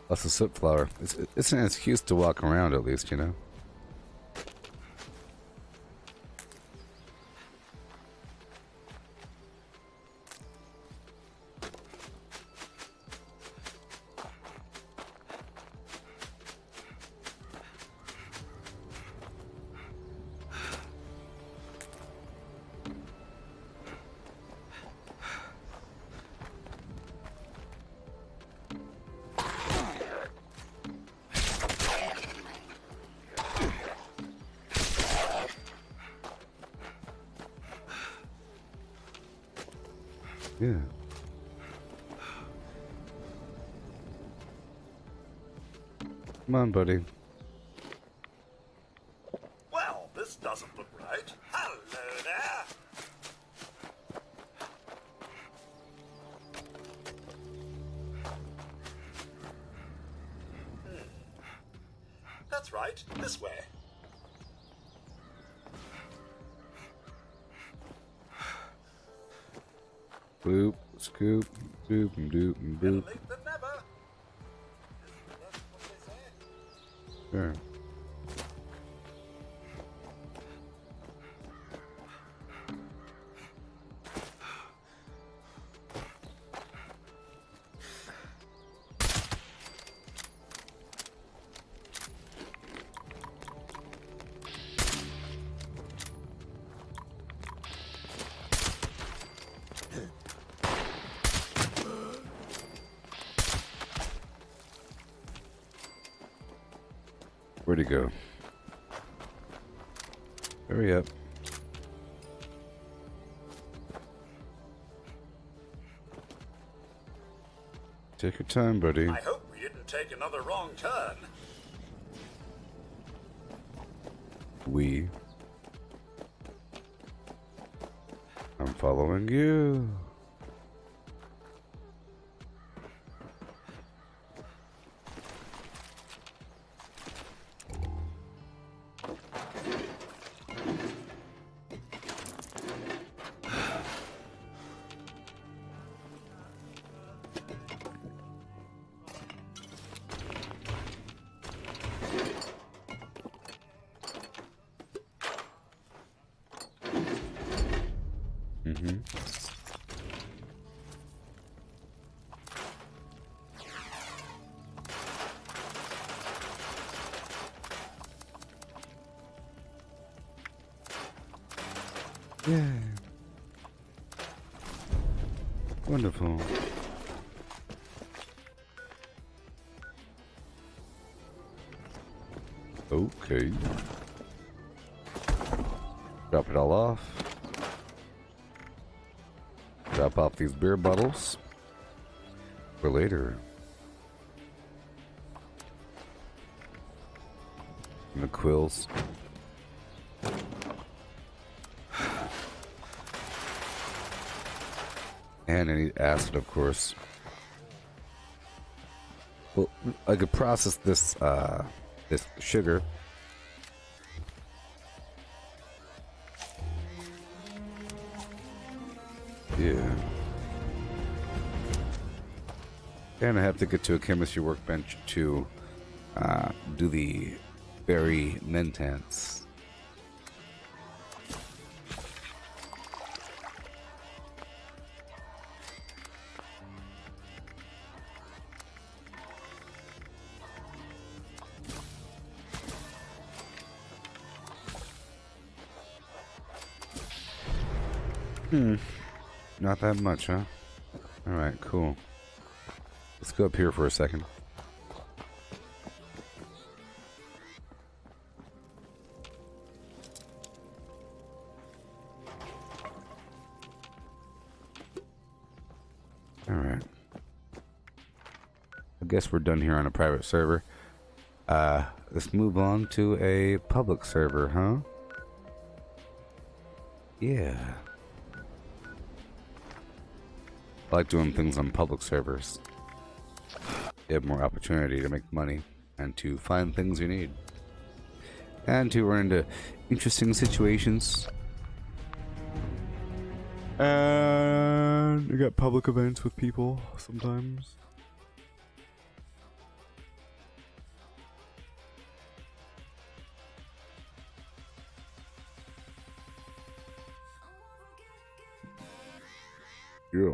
That's a soot flower. It's an excuse to walk around, at least, you know? Yeah. Come on, buddy. Well, this doesn't look right. Hello there. That's right. This way. Bloop, scoop, doop, and doop, and Better boop. late than never. Isn't that what they say? Sure. Where'd he go? Hurry up. Take your time, buddy. I hope we didn't take another wrong turn. I'm following you. Yeah. Wonderful. Okay. Drop it all off. Drop off these beer bottles for later. And the quills. And any acid, of course. Well, I could process this this sugar. Yeah. And I have to get to a chemistry workbench to do the berry mentance. Not that much, huh? Alright, cool. Let's go up here for a second. Alright. I guess we're done here on a private server. Let's move on to a public server, huh? Yeah. I like doing things on public servers. You have more opportunity to make money and to find things you need. And to run into interesting situations. And you got public events with people sometimes. Yeah.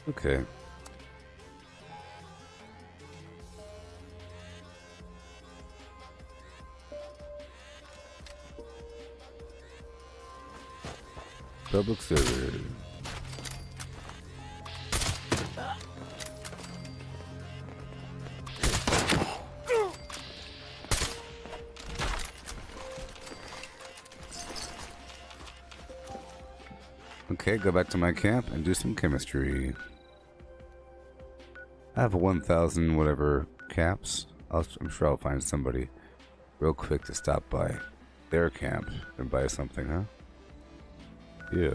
Okay. Public server. Okay, go back to my camp and do some chemistry. I have 1,000 whatever caps. I'm sure I'll find somebody real quick to stop by their camp and buy something, huh? Yeah.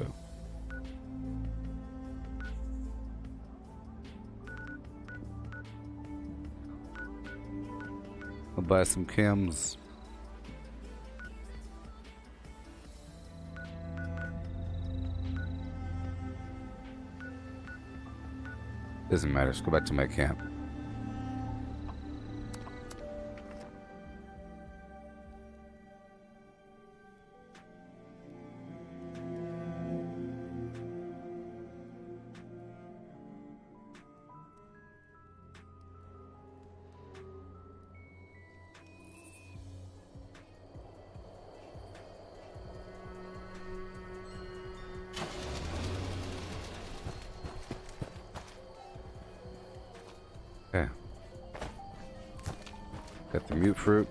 I'll buy some cams. Doesn't matter, let's go back to my camp. Okay. Got the mute fruit.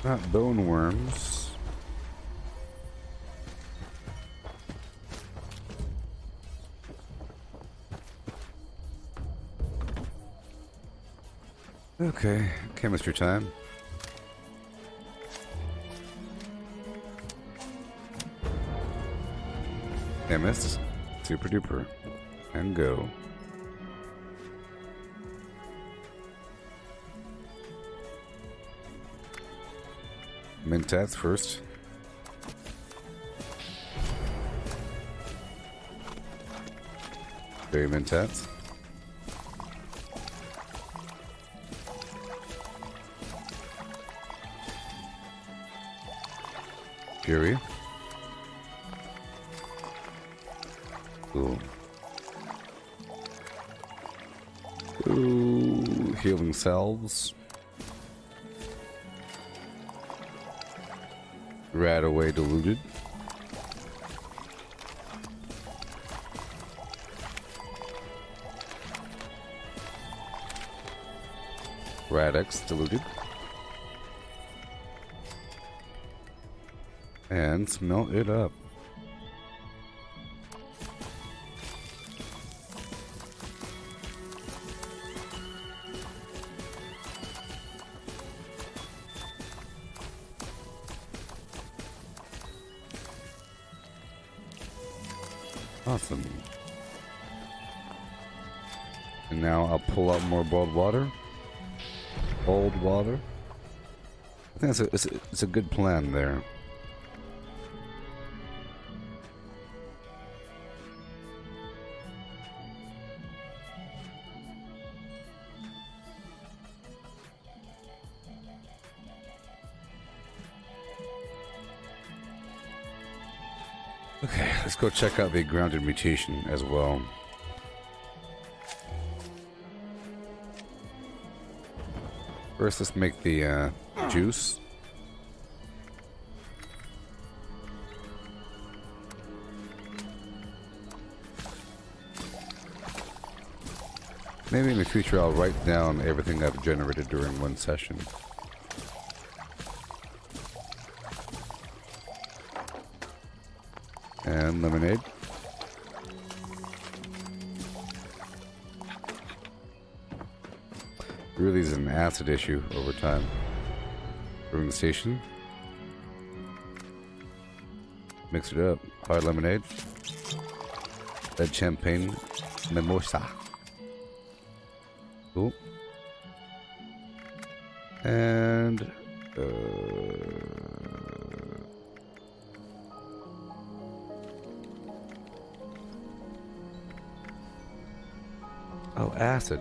Not bone worms. Okay, chemistry time. Chemist, super duper, and go. Mentats first. Berry mentats. Fury. Cool. Ooh, healing salves. Rat away diluted. Radix diluted. And smelt it up. Awesome. And now I'll pull out more boiled water. Boiled water. I think it's a good plan there. Okay, let's go check out the grounded mutation as well. First, let's make the juice. Maybe in the future I'll write down everything I've generated during one session. And lemonade. Really is an acid issue over time. Brewing station. Mix it up. Hard lemonade. Red champagne. Mimosa. Cool. And oh, acid.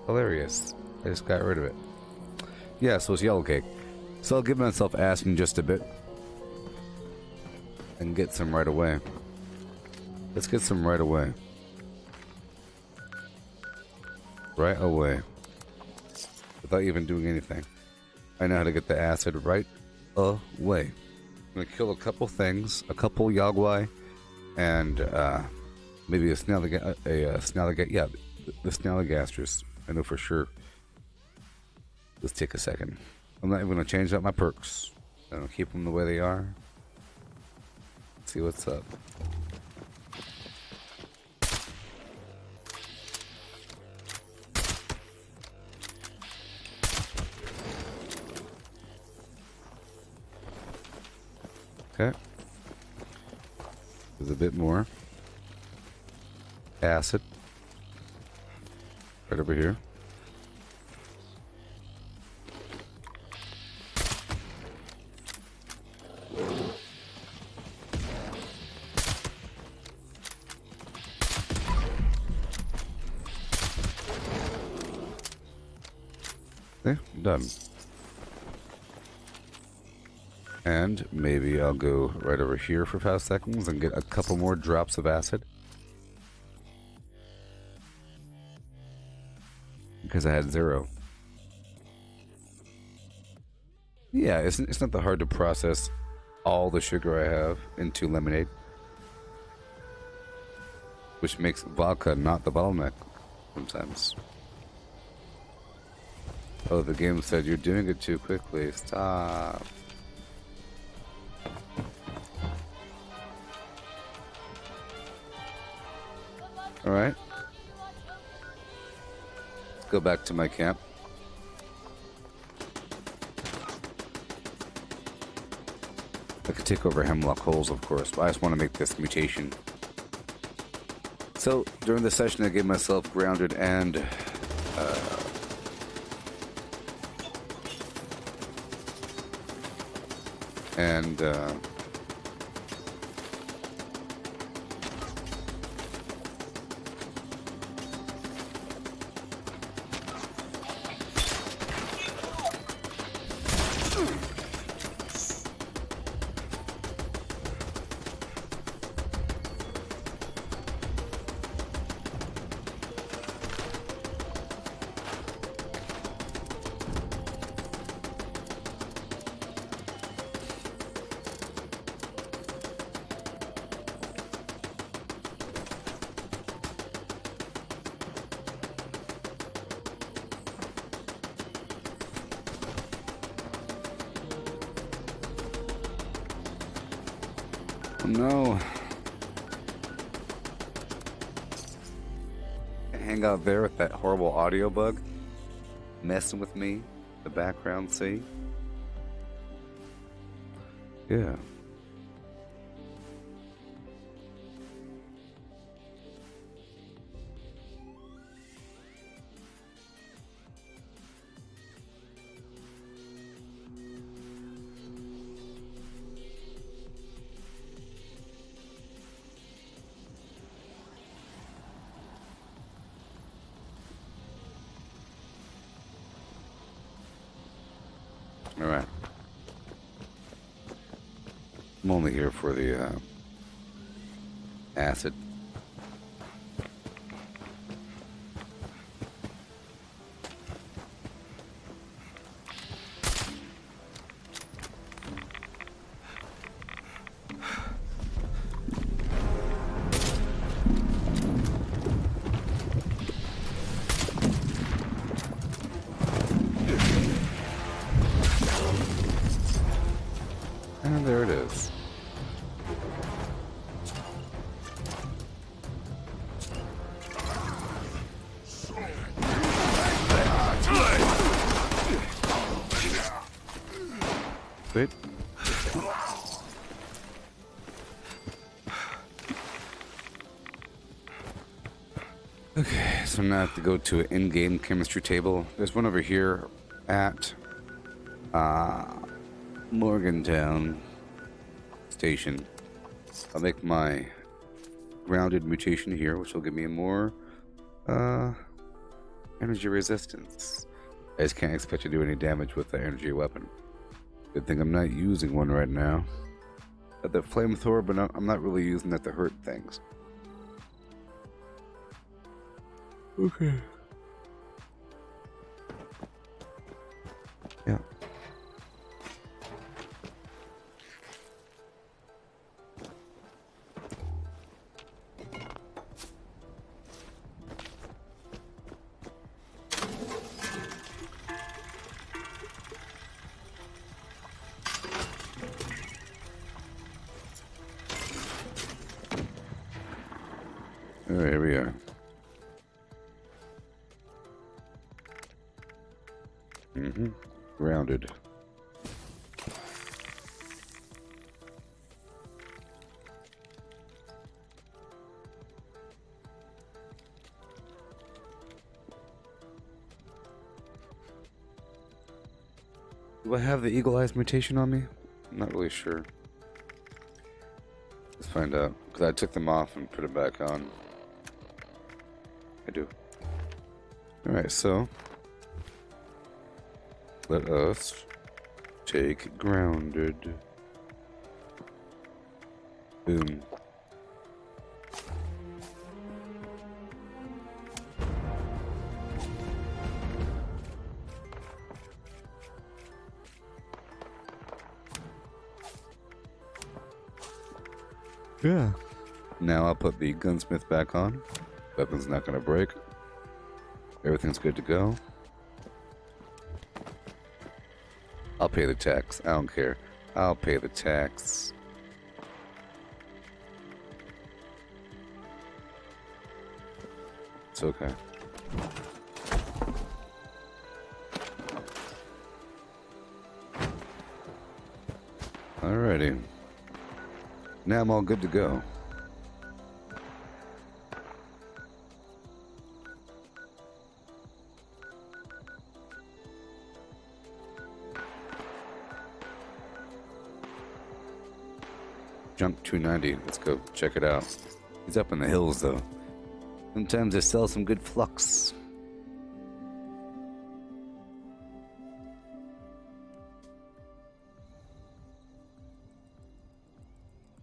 Hilarious. I just got rid of it. Yeah, so it's yellow cake. So I'll give myself acid in just a bit. And get some right away. Let's get some right away. Right away. Without even doing anything. I know how to get the acid right away. I'm gonna kill a couple things. A couple Yagwai. And maybe a Snallygastrus. Yeah, the Snallygastrus. I know for sure. Let's take a second. I'm not even going to change out my perks. I'm going to keep them the way they are. See what's up. Okay. There's a bit more acid. Right over here. Okay, done. And maybe I'll go right over here for 5 seconds and get a couple more drops of acid. Because I had 0. Yeah, it's not that hard to process all the sugar I have into lemonade. Which makes vodka not the bottleneck sometimes. Oh, the game said you're doing it too quickly. Stop. Alright. Go back to my camp. I could take over Hemlock Holes, of course, but I just want to make this mutation. So, during the session I gave myself grounded and no. Hang out there with that horrible audio bug. Messing with me. The background, see? Yeah. Alright. I'm only here for the acid. And there it is. Wait. Okay, so now I have to go to an in-game chemistry table. There's one over here at Morgantown Station. I'll make my grounded mutation here, which will give me more energy resistance. I just can't expect to do any damage with the energy weapon. Good thing I'm not using one right now. Got the flamethrower, but I'm not really using that to hurt things. Okay. Yeah. Alright, here we are. Grounded. Do I have the Eagle Eyes mutation on me? I'm not really sure. Let's find out. Because I took them off and put it back on. I do. Alright, so let us take grounded. Boom. Yeah. Now I'll put the gunsmith back on. Weapon's not gonna break. Everything's good to go. I'll pay the tax. I don't care. I'll pay the tax. It's okay. Alrighty. Now I'm all good to go. Jump 290. Let's go check it out. He's up in the hills, though. Sometimes they sell some good flux.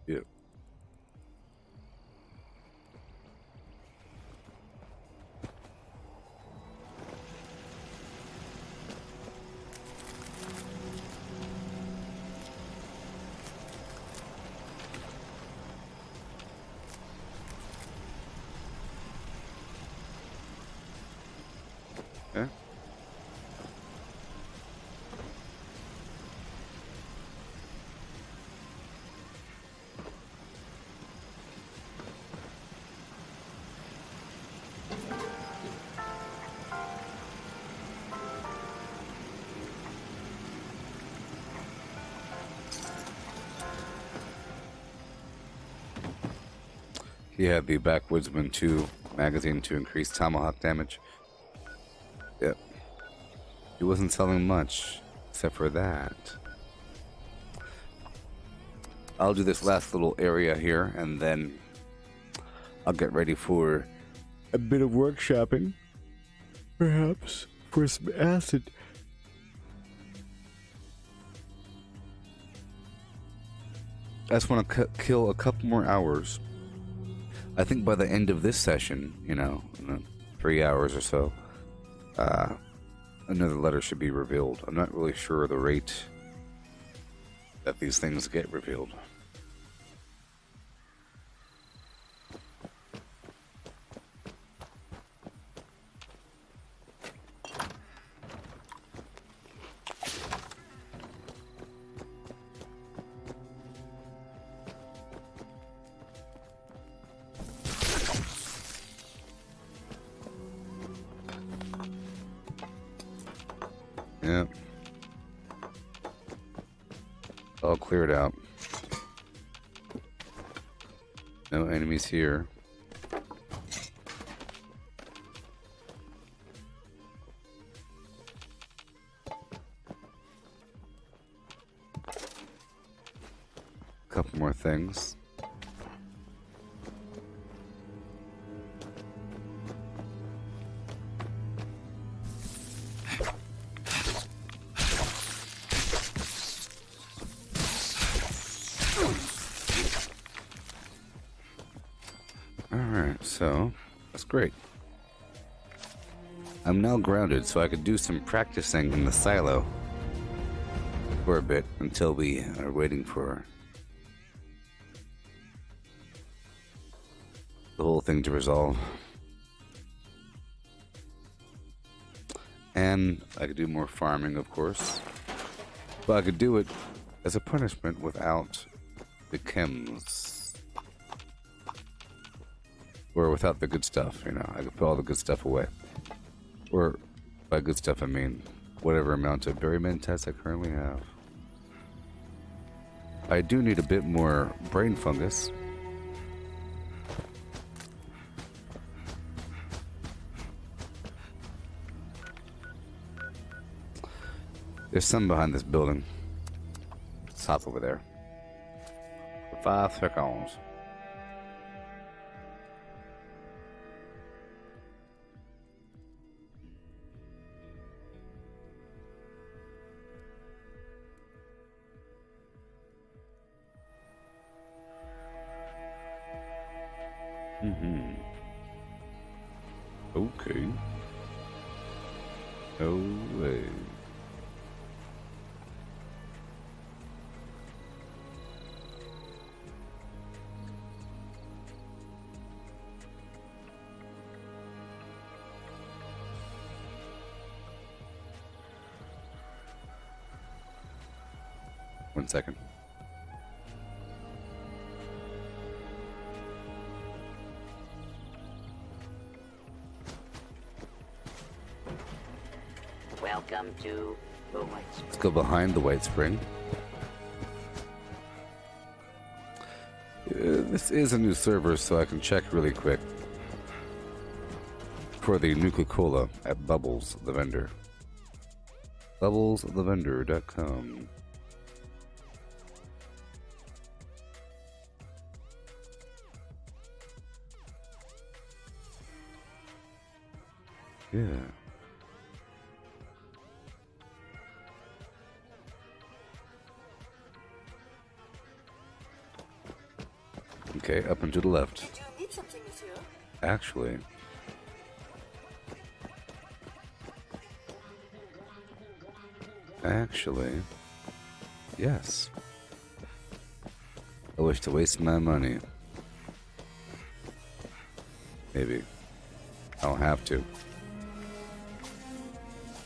Yep. Okay. He had the Backwoodsman 2 magazine to increase tomahawk damage. Yep. He wasn't selling much, except for that. I'll do this last little area here, and then I'll get ready for a bit of workshopping. Perhaps for some acid. I just want to kill a couple more hours. I think by the end of this session, you know, in 3 hours or so, another letter should be revealed. I'm not really sure the rate that these things get revealed. Yep. All cleared out. No enemies here. Couple more things. Alright, so that's great. I'm now grounded, so I could do some practicing in the silo for a bit until we are waiting for the whole thing to resolve. And I could do more farming, of course. But I could do it as a punishment without the chems. Or without the good stuff, you know. I could put all the good stuff away. Or, by good stuff I mean, whatever amount of berry mentats I currently have. I do need a bit more brain fungus. There's some behind this building. It's hop over there. For 5 seconds. Okay. No way. One second. Welcome to the White Spring. Let's go behind the White Spring. This is a new server, so I can check really quick for the Nuka-Cola at Bubbles, the vendor. BubblesTheVendor.com. Yeah. Okay, up and to the left. Did you need something, monsieur? Actually. Yes. I wish to waste my money. Maybe. I don't have to.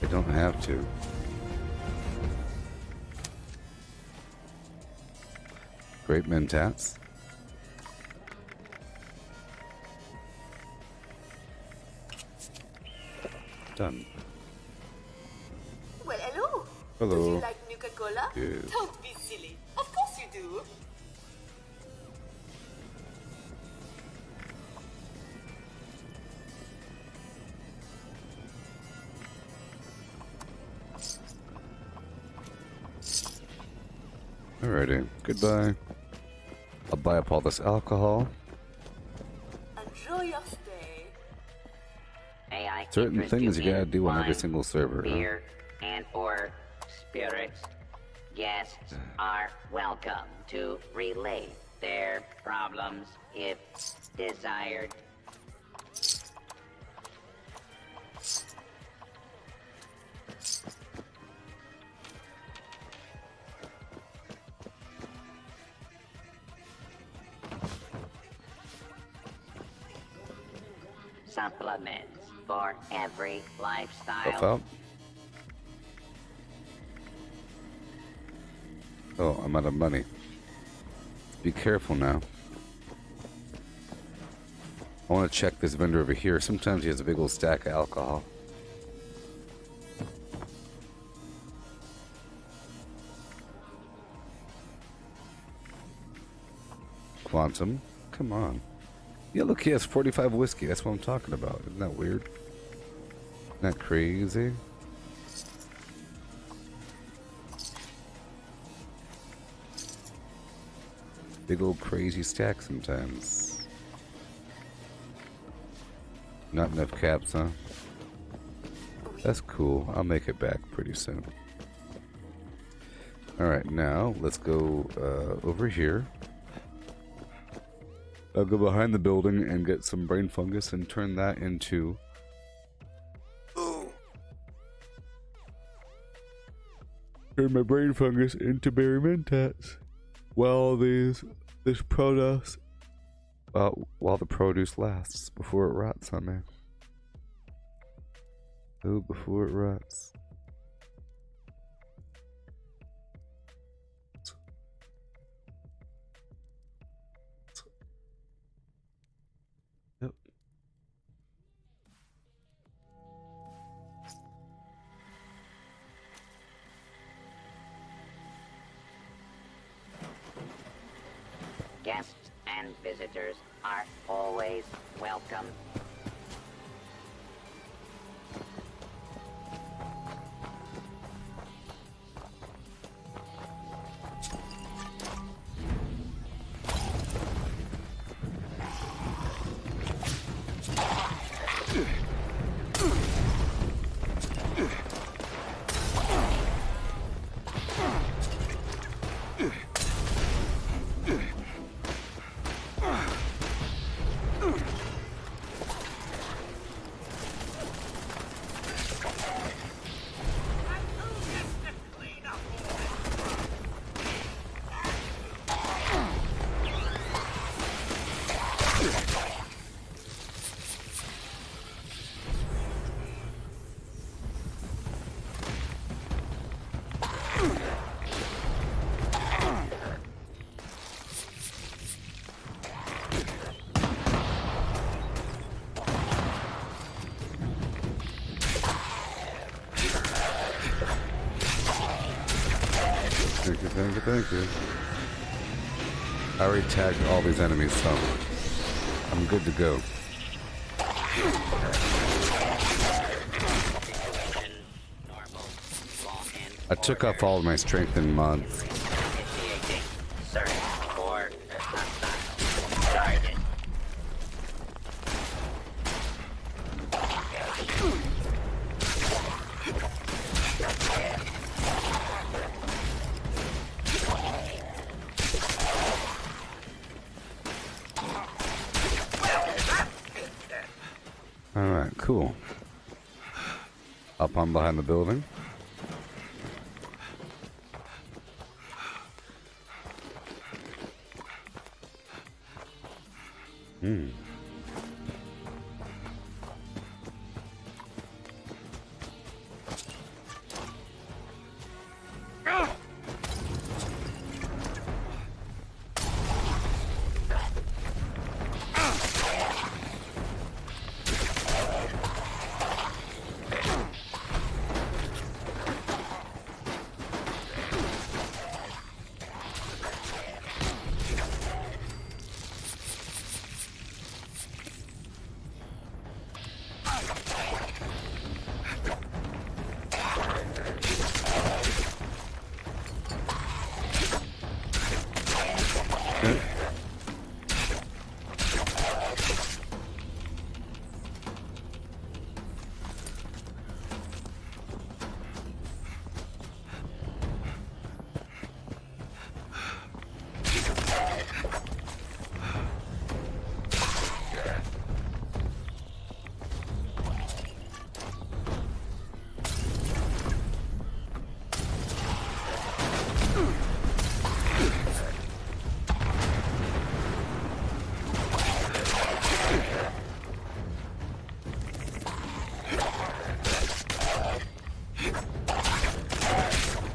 I don't have to. Great mentats. Done. Well, hello. Hello. Do you like Nuka-Cola? Yes. Don't be silly. Of course you do. Alrighty. Goodbye. I'll buy up all this alcohol. Enjoy your stay. AI Certain interest things you gotta in do on every wine, single server. beer, and or spirits. Guests are welcome to relate their problems if desired. Supplements for every lifestyle. Stuff out. Oh, I'm out of money. Be careful now. I want to check this vendor over here. Sometimes he has a big old stack of alcohol. Quantum, come on. Yeah, look, he has 45 whiskey. That's what I'm talking about. Isn't that weird? Isn't that crazy? Big old crazy stack sometimes. Not enough caps, huh? That's cool. I'll make it back pretty soon. Alright, now let's go over here. I'll go behind the building and get some brain fungus and turn that into... Turn my brain fungus into berry mentats. While this produce... while the produce lasts, before it rots on me. Oh, before it rots. Yep. Guests and visitors are always welcome. Thank you. I already tagged all these enemies, so I'm good to go. I took off all of my strengthened mods. Search for hostile target. Alright, cool. Up on behind the building.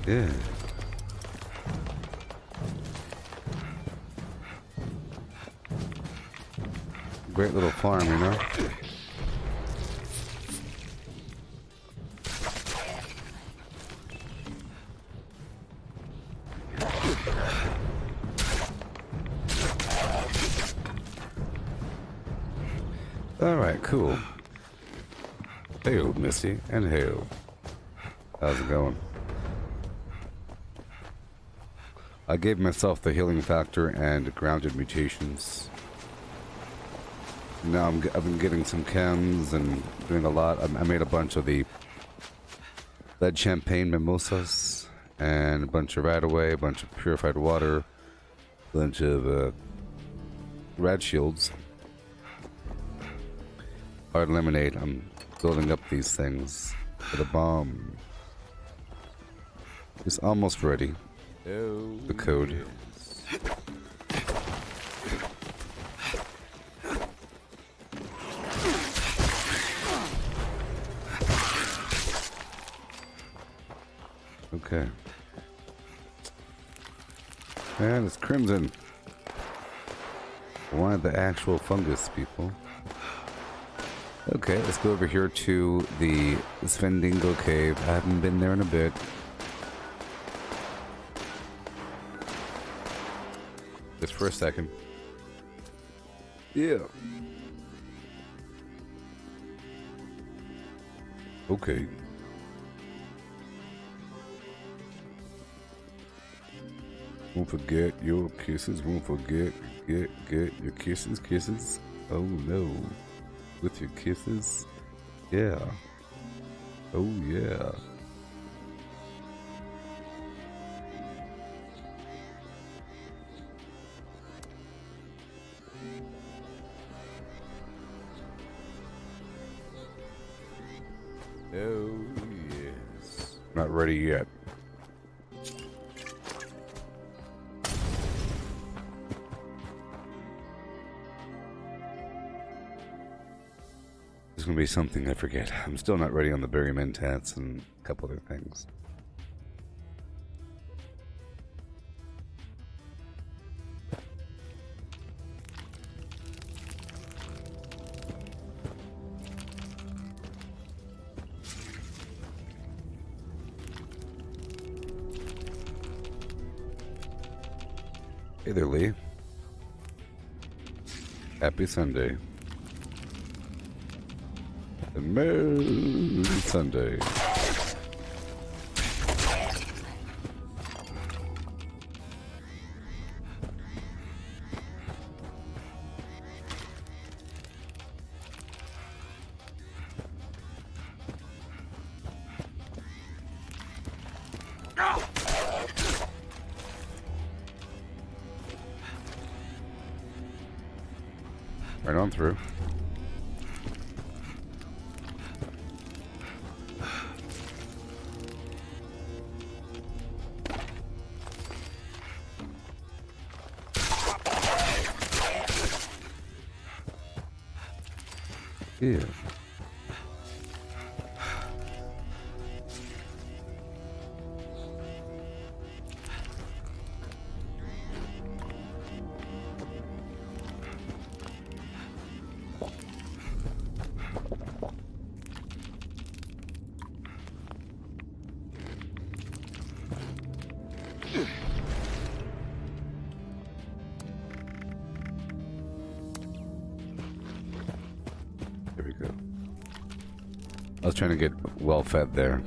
Yeah. Great little farm, you know? Alright, cool. Hail, Misty, and hail. How's it going? I gave myself the healing factor and grounded mutations. Now I've been getting some chems and doing a lot. I made a bunch of the lead champagne mimosas and a bunch of Radaway, a bunch of purified water, a bunch of rad shields. Hard lemonade. I'm building up these things for the bomb. It's almost ready. The code. Okay. And it's crimson. Why the actual fungus, people? Okay, let's go over here to the Svendingo cave. I haven't been there in a bit. Just for a second. Yeah. Okay. Won't forget your kisses. Won't forget. Get your kisses. Oh no. With your kisses. Yeah. Oh yeah. Oh yes. Not ready yet. There's gonna be something I forget. I'm still not ready on the berry mentats and a couple other things. Hey there, Lee. Happy Sunday. Merry Sunday. Right on through. Yeah. There we go. I was trying to get well fed there.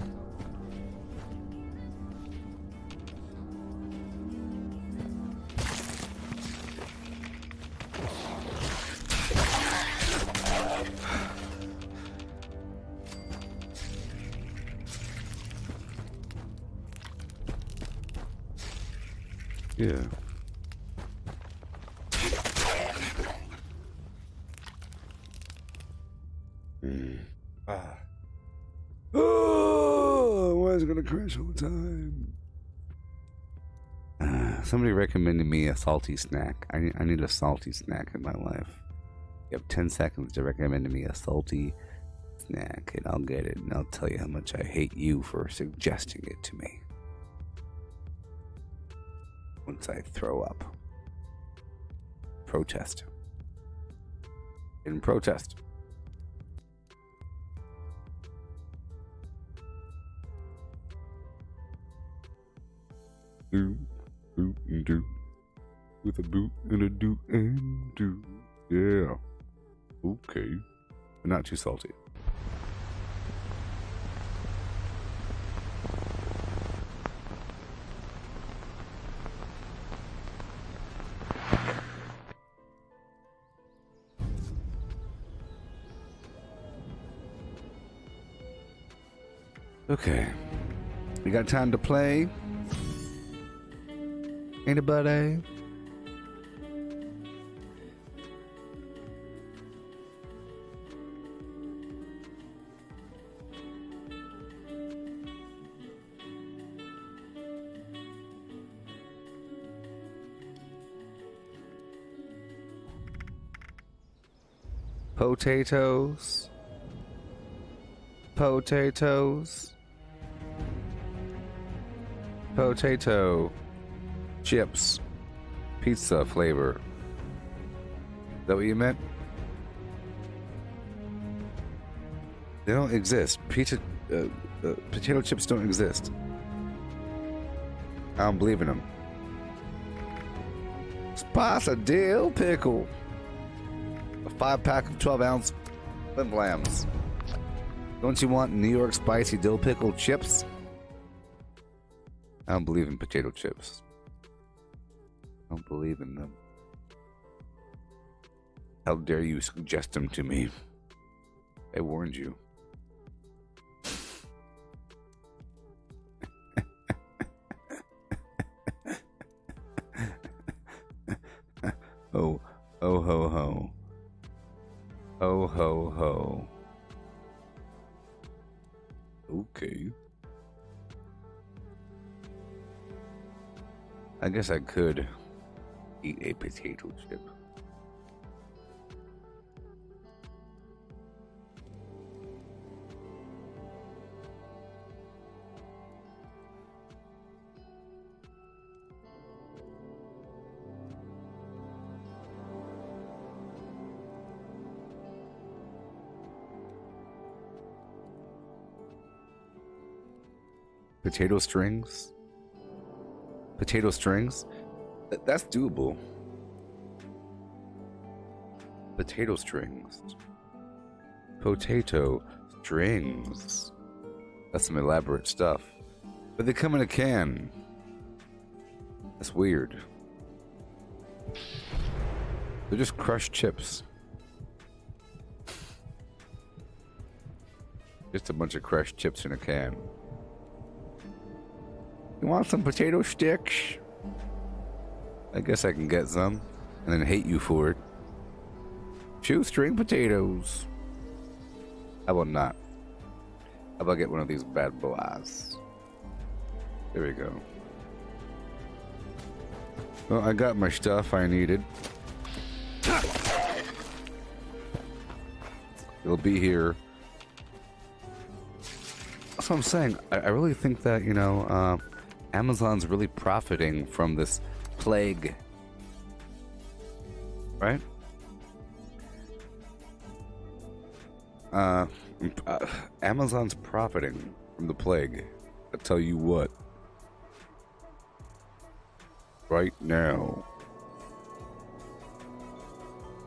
Yeah. Oh, why is it gonna crash all the time? Somebody recommended me a salty snack. I need a salty snack in my life. You have 10 seconds to recommend me a salty snack, and I'll get it, and I'll tell you how much I hate you for suggesting it to me. once I throw up. Protest. In protest. Do, boot and do. With a boot and a do and do. Yeah. Okay. But not too salty. Okay. We got time to play? Anybody? Potatoes. Potatoes. Potato chips. Pizza flavor. Is that what you meant? They don't exist. Potato chips don't exist. I don't believe in them. Spice a dill pickle. A 5-pack of 12-ounce Flim Flams. Don't you want New York spicy dill pickle chips? I don't believe in potato chips. I don't believe in them. How dare you suggest them to me? I warned you. Oh, oh ho ho. Oh ho ho. Okay. I guess I could eat a potato chip. Potato strings? Potato strings? That's doable. Potato strings. Potato strings. That's some elaborate stuff. But they come in a can. That's weird. They're just crushed chips. Just a bunch of crushed chips in a can. You want some potato sticks? I guess I can get some and then hate you for it. Shoestring potatoes. How about not? How about get one of these bad boys? There we go. Well, I got my stuff I needed. It'll be here. That's what I'm saying. I really think that, you know, Amazon's really profiting from this plague. Right? Amazon's profiting from the plague. I tell you what. Right now.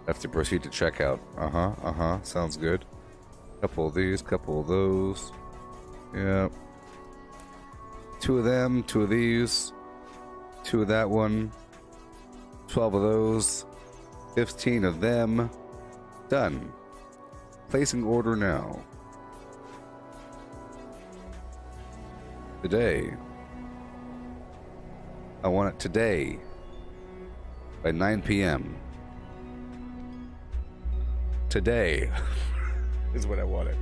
Have to proceed to checkout. Sounds good. Couple of these, couple of those. Yeah. 2 of them, 2 of these, 2 of that one, 12 of those, 15 of them. Done. Placing order now. Today. I want it today. By 9 p.m. Today is what I wanted.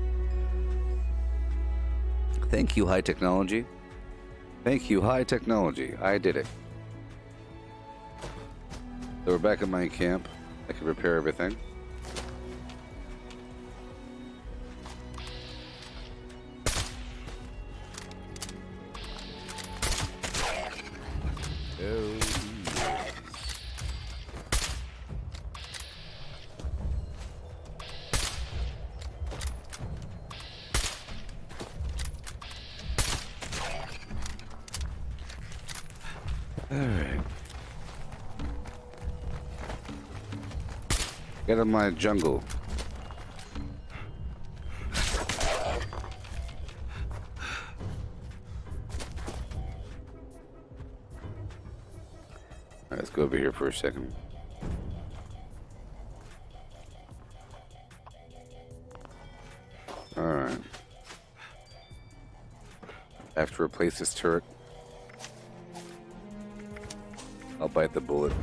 Thank you, high technology. Thank you, high technology. I did it. So we're back at my camp. I can repair everything. Oh. Alright. Get in my jungle. Alright, let's go over here for a second. Alright. I have to replace this turret. I'll bite the bullet.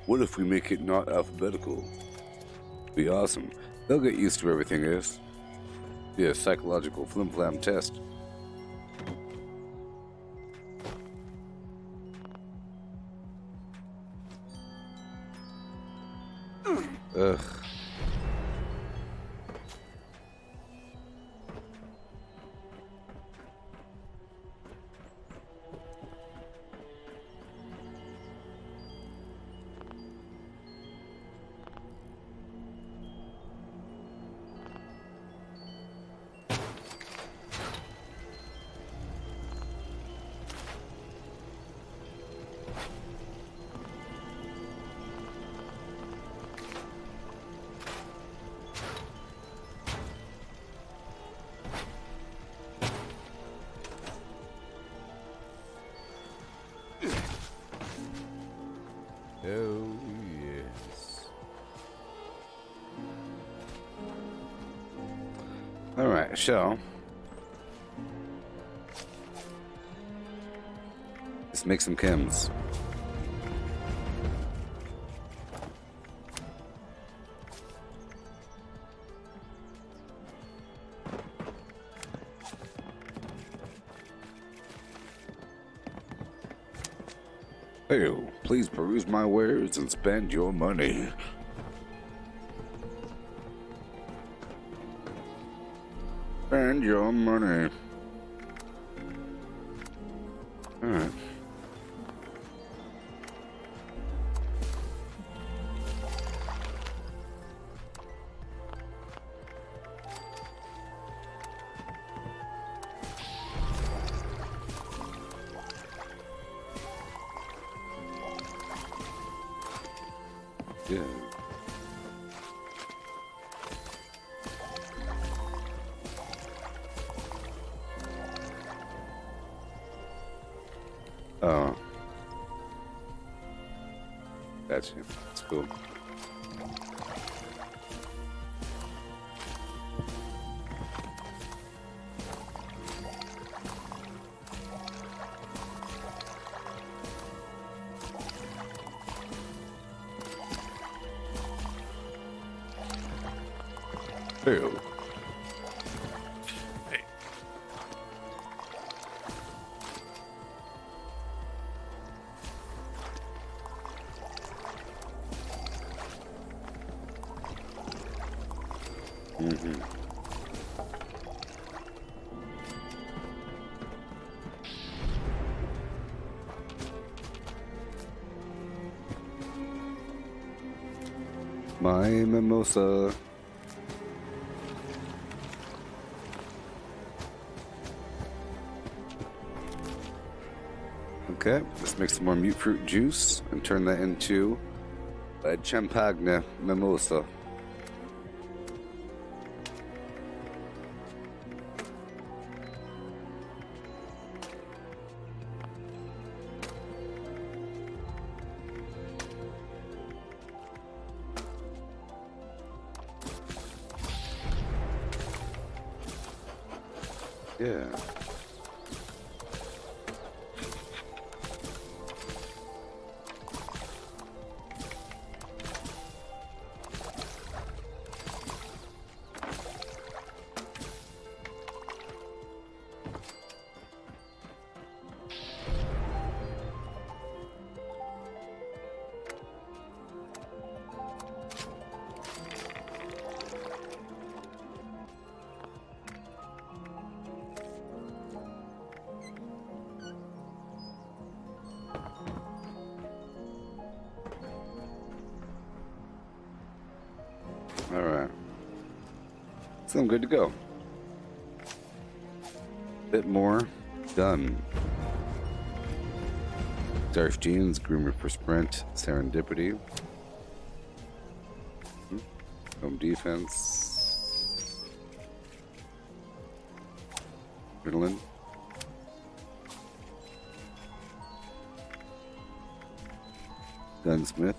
What if we make it not alphabetical? Be awesome. They'll get used to everything else. Be a psychological flim-flam test. Ugh. Oh, yes. Alright, so let's make some chems. Hey, please peruse my wares and spend your money. Spend your money. Alright. Yeah. Oh. Gotcha. That's cool. Ew. Hey. Mm-hmm. My mimosa. Okay, let's make some more mute fruit juice and turn that into a champagne mimosa. Yeah. So I'm good to go. Bit more. Done. Darth Jeans, Groomer for Sprint, Serendipity. Home Defense. Adrenaline. Gunsmith.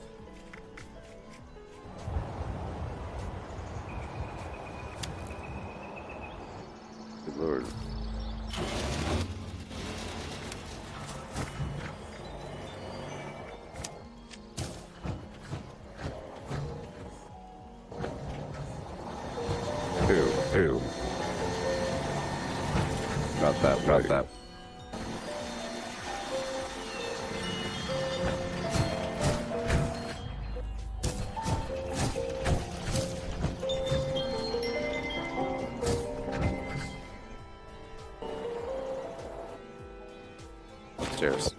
Good lord. Ew. Got that. Upstairs.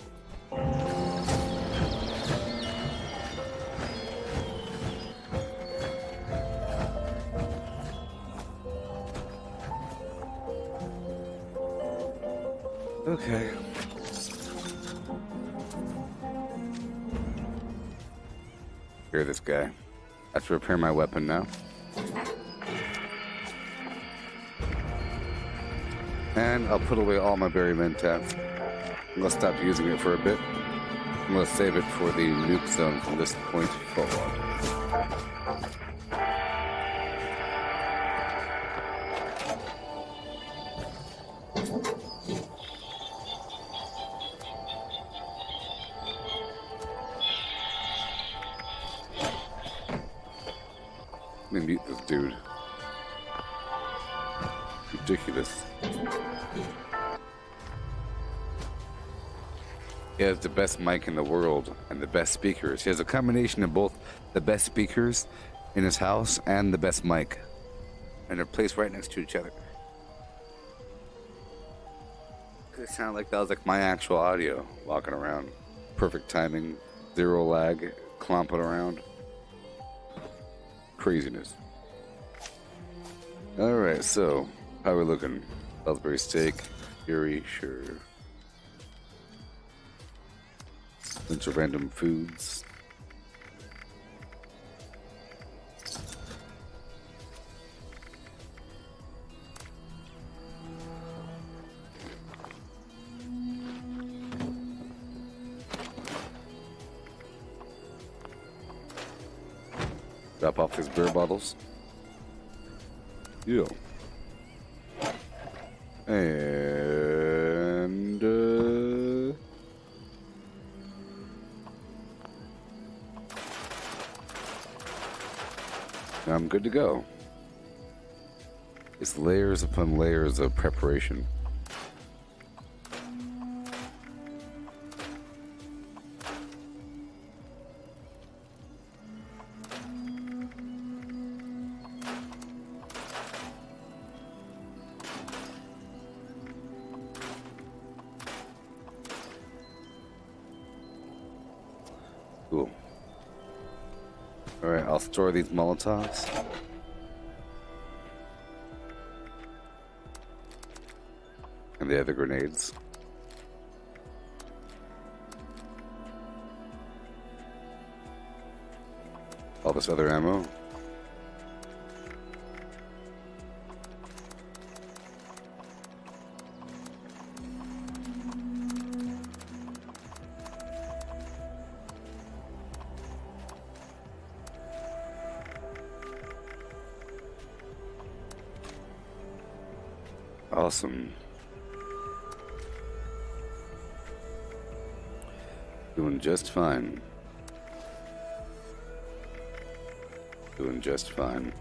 Okay. Hear this guy. I have to repair my weapon now. And I'll put away all my berry mentats. I'm gonna stop using it for a bit. I'm gonna save it for the nuke zone from this point forward. Let me mute this dude. Ridiculous. He has the best mic in the world and the best speakers. He has a combination of both the best speakers in his house and the best mic. And they're placed right next to each other. It sounded like that was like my actual audio walking around. Perfect timing, zero lag, clomping around. Craziness. Alright, so how are we looking? Salisbury steak, Fury, sure. Bunch of random foods. Drop off his beer bottles. Yeah. And I'm good to go. It's layers upon layers of preparation. Cool. Alright, I'll store these Molotovs. And the other grenades. All this other ammo. Awesome. Doing just fine. Doing just fine.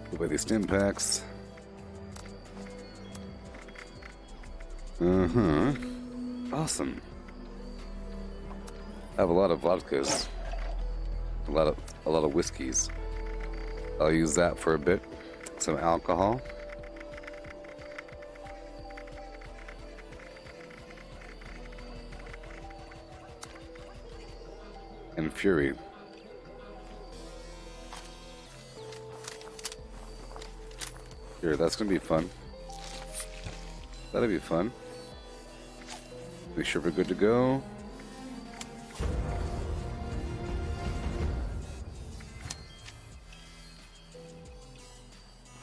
Go by these stim packs. Awesome. I have a lot of vodkas. A lot of whiskeys. I'll use that for a bit. Some alcohol. and Fury. Here, that's gonna be fun. That'll be fun. Make sure we're good to go.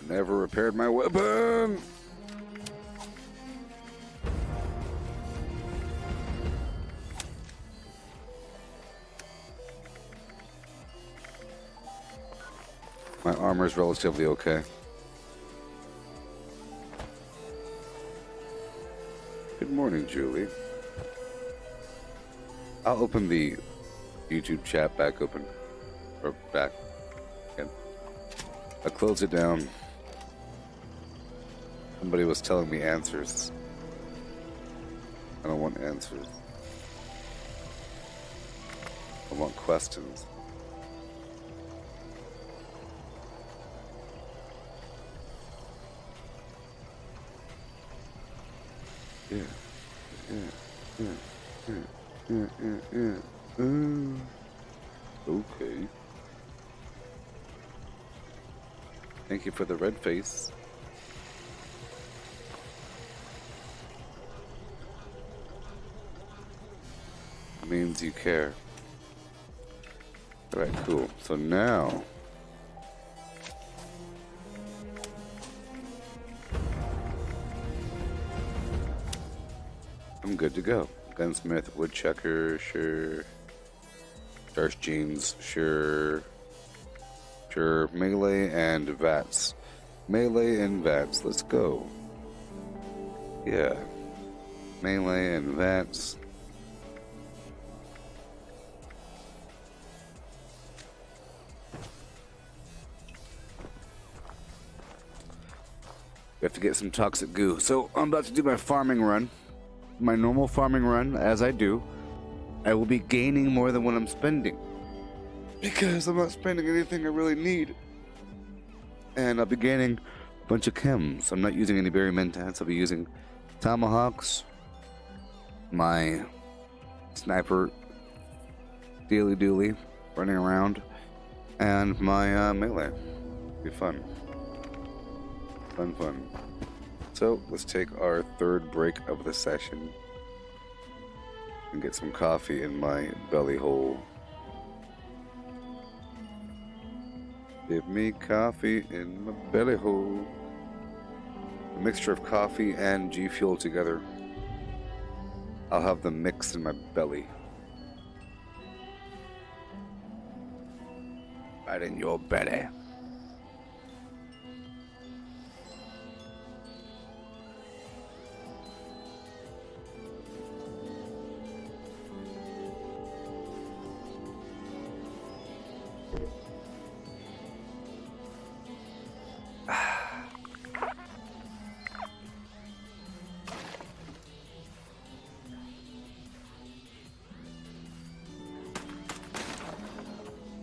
Never repaired my weapon! My armor's relatively okay. Good morning, Julie. I'll open the YouTube chat back open. Or back again. I closed it down. Somebody was telling me answers. I don't want answers. I want questions. Yeah. Okay. Thank you for the red face. Means you care. Alright, cool. So now I'm good to go. Gunsmith, woodchucker, sure. Dark jeans, sure. Sure. Melee and VATS. Melee and VATS. Let's go. Yeah. Melee and VATS. We have to get some toxic goo. So I'm about to do my farming run. My normal farming run, as I do. I will be gaining more than what I'm spending. Because I'm not spending anything I really need. And I'll be gaining a bunch of chems. I'm not using any berry mentats. I'll be using tomahawks. My sniper dealy dooley running around. And my melee. It'll be fun. Fun. So let's take our third break of the session and get some coffee in my belly hole. Give me coffee in my belly hole. A mixture of coffee and G Fuel together. I'll have them mixed in my belly. Right in your belly.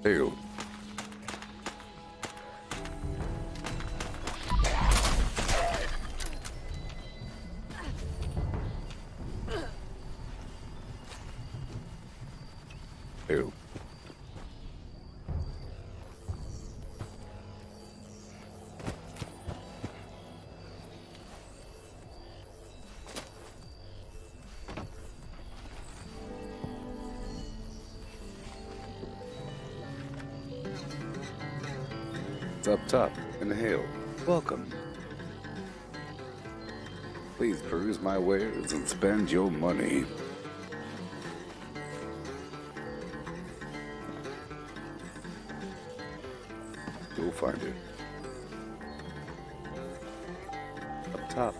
Ew. Ew. Up top, inhale. Welcome. Please peruse my wares and spend your money. You'll find it. Up top.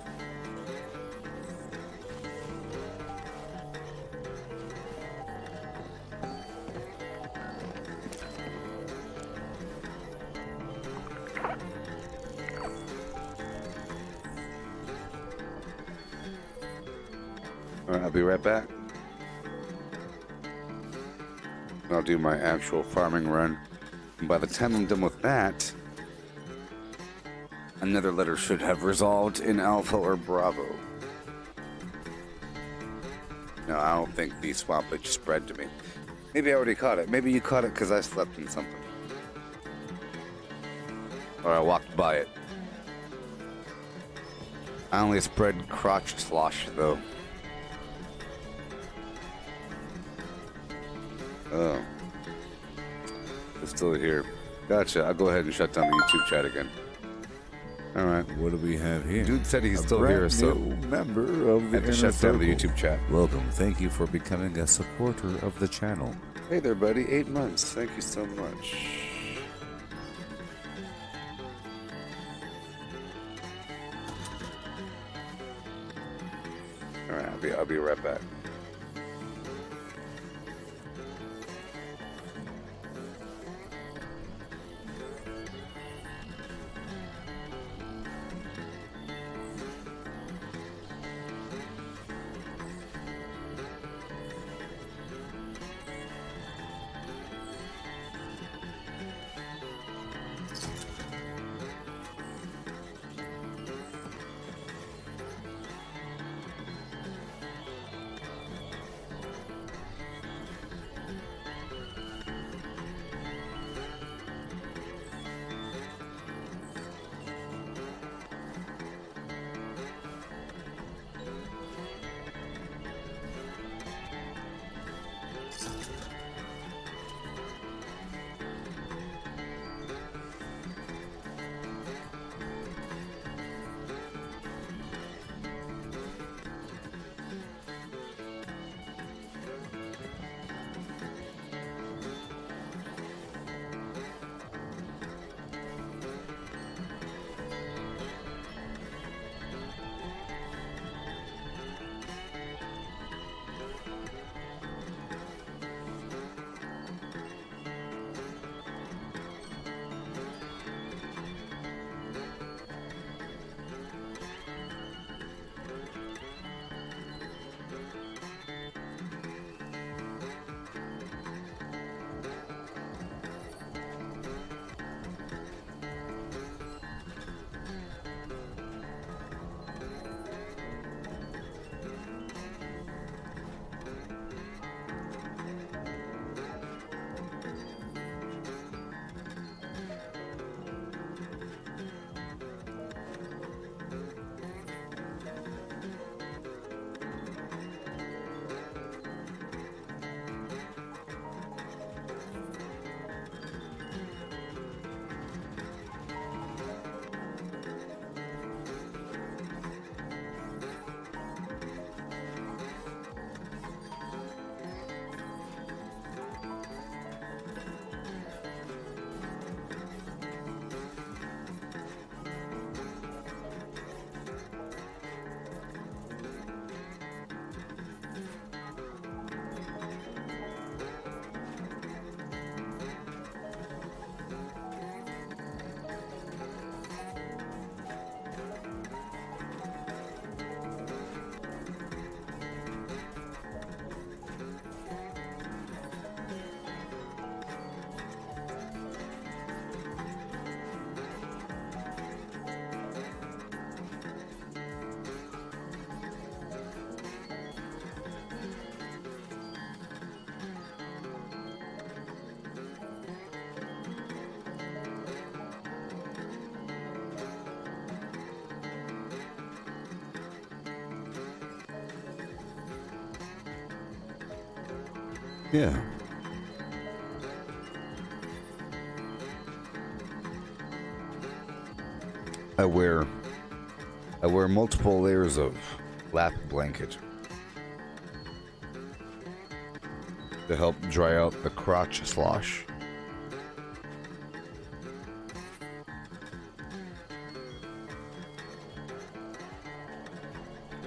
Alright, I'll be right back. I'll do my actual farming run. And by the time I'm done with that, another letter should have resolved in Alpha or Bravo. No, I don't think the swamp witch spread to me. Maybe I already caught it. Maybe you caught it because I slept in something. Or I walked by it. I only spread crotch slosh, though. Oh. It's still here. Gotcha. I'll go ahead and shut down the YouTube chat again. Alright. What do we have here? Dude said he's A still brand here, so... new member of the I have to inner shut down the circle. YouTube chat. Welcome. Thank you for becoming a supporter of the channel. Hey there, buddy. 8 months. Thank you so much. Alright, I'll be right back. Yeah. I wear multiple layers of lap blanket to help dry out the crotch slosh.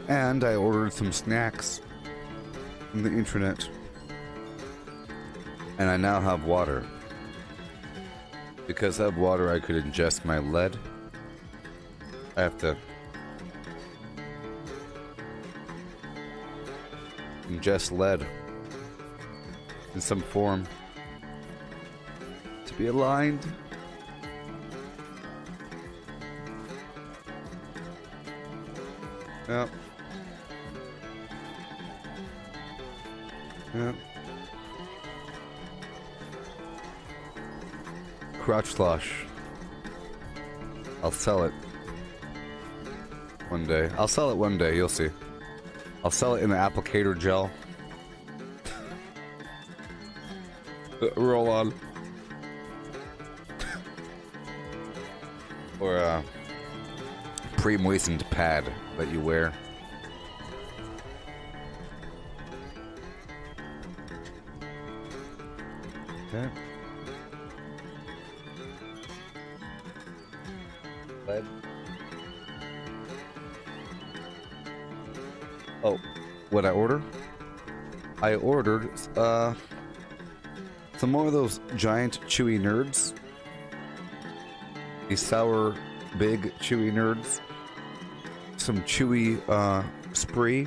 And I ordered some snacks from the internet. And I now have water. Because I have water, I could ingest my lead. I have to ingest lead in some form to be aligned. Yep. Yep. crotch slosh. I'll sell it one day. I'll sell it one day, you'll see. I'll sell it in an applicator gel. Roll on. Or a pre-moistened pad that you wear. Okay. Lead. Oh, what I order? I ordered some more of those giant chewy nerds. These sour, big, chewy nerds. Some chewy spree.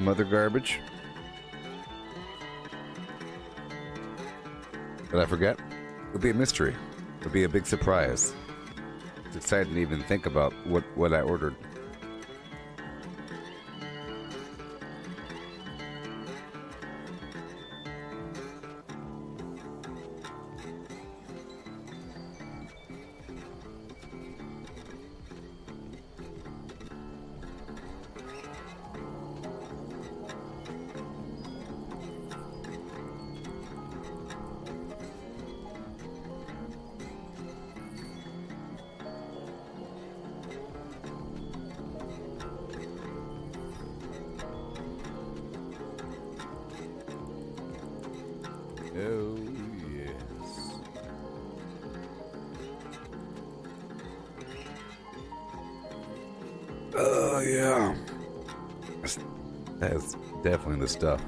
Mother garbage. Did I forget? It'll be a mystery. It'll be a big surprise. It's exciting to even think about what I ordered. Oh, yes. Oh, yeah. That's definitely the stuff.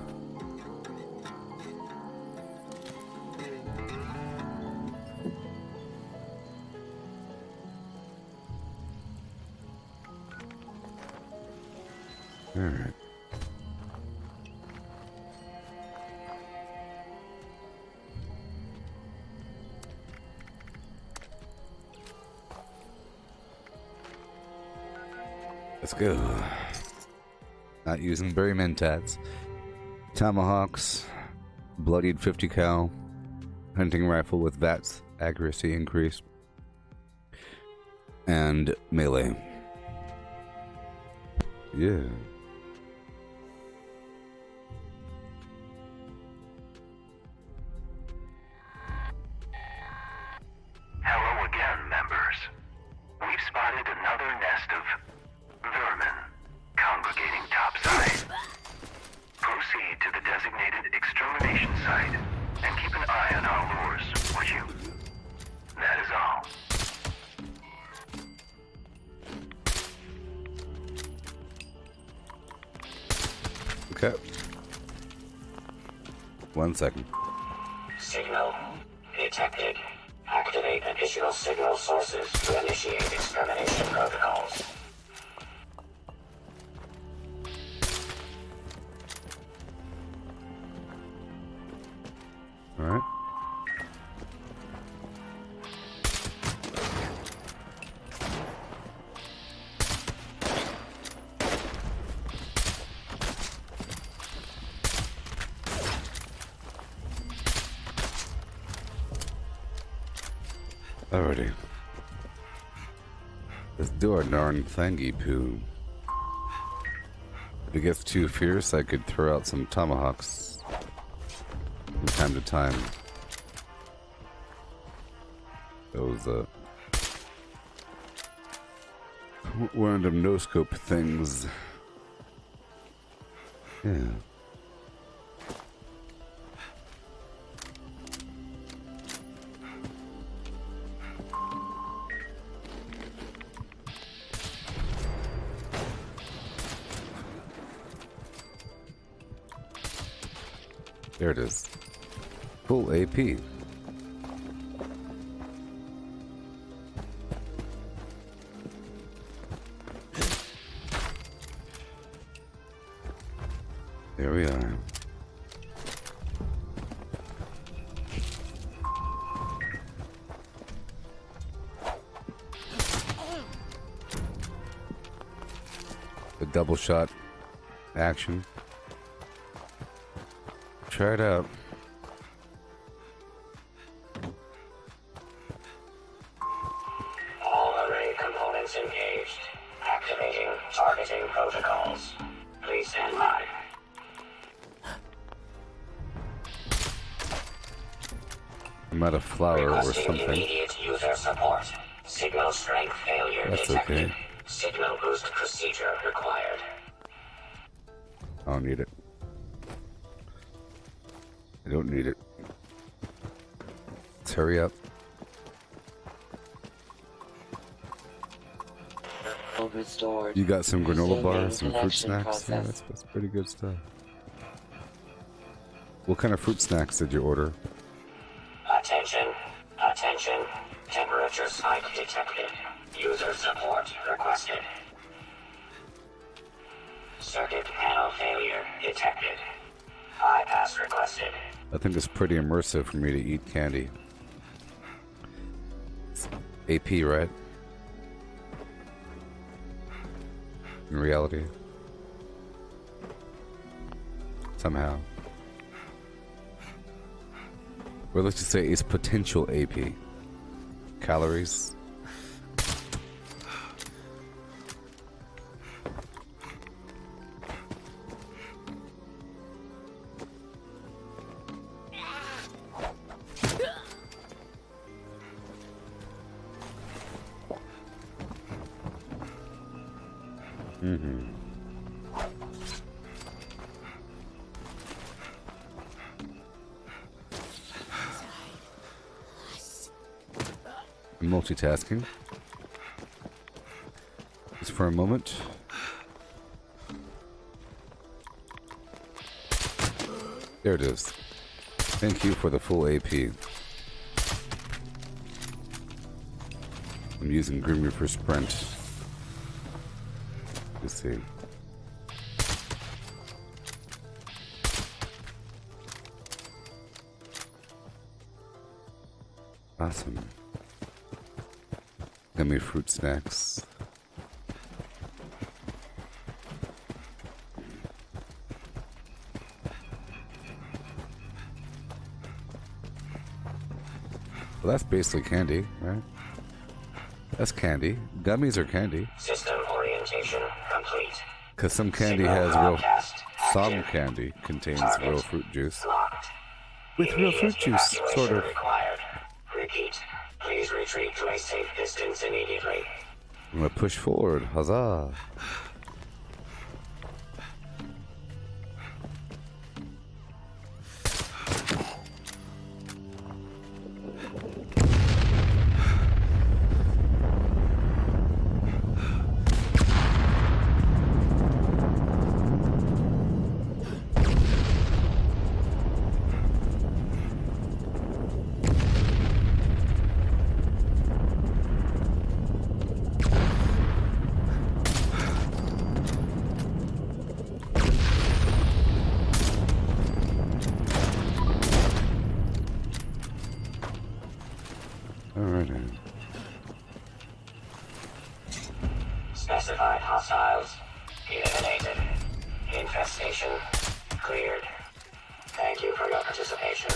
All right. Let's go. Not using berry mentats. Tomahawks, bloodied 50 cal, hunting rifle with VATS accuracy increased, and melee. Yeah. Hello again, members. We've spotted another nest of vermin congregating topside. Proceed to the designated extermination site and keep an eye on our lures, would you? That is all. Okay. 1 second. Signal detected. Activate additional signal sources to initiate extermination protocols. All right. Alrighty. Let's do our darn thingy poo. If it gets too fierce, I could throw out some tomahawks from time to time. Those random no-scope things. Yeah. There it is. Full AP. There we are. the double shot action. Try it out. All array components engaged. Activating targeting protocols. Please stand by. I'm out of flour or Requesting something. immediate user support. Signal strength failure That's detected. okay. Signal boost procedure required. I don't need it. I don't need it. Let's hurry up. Restored. You got some granola Resuming bars and fruit connection snacks? Yeah, process. that's pretty good stuff. What kind of fruit snacks did you order? Attention. Attention. Temperature spike detected. User support requested. Circuit panel failure detected. Bypass requested. I think it's pretty immersive for me to eat candy. It's AP, right? In reality. Somehow. Or let's just say it's potential AP. Calories. Multitasking. Just for a moment. There it is. Thank you for the full AP. I'm using Grim Reaper Sprint. Let's see. Awesome. Gummy fruit snacks. Well, that's basically candy, right? That's candy. Gummies are candy. System orientation complete. Because some candy Signal has real... broadcast Some active. candy contains Target real fruit juice. locked. With real fruit juice, Evacuation sort of. required. Repeat. Please retreat to a safe distance immediately. I'm gonna push forward. Huzzah! Alrighty. Specified hostiles eliminated. Infestation cleared. Thank you for your participation.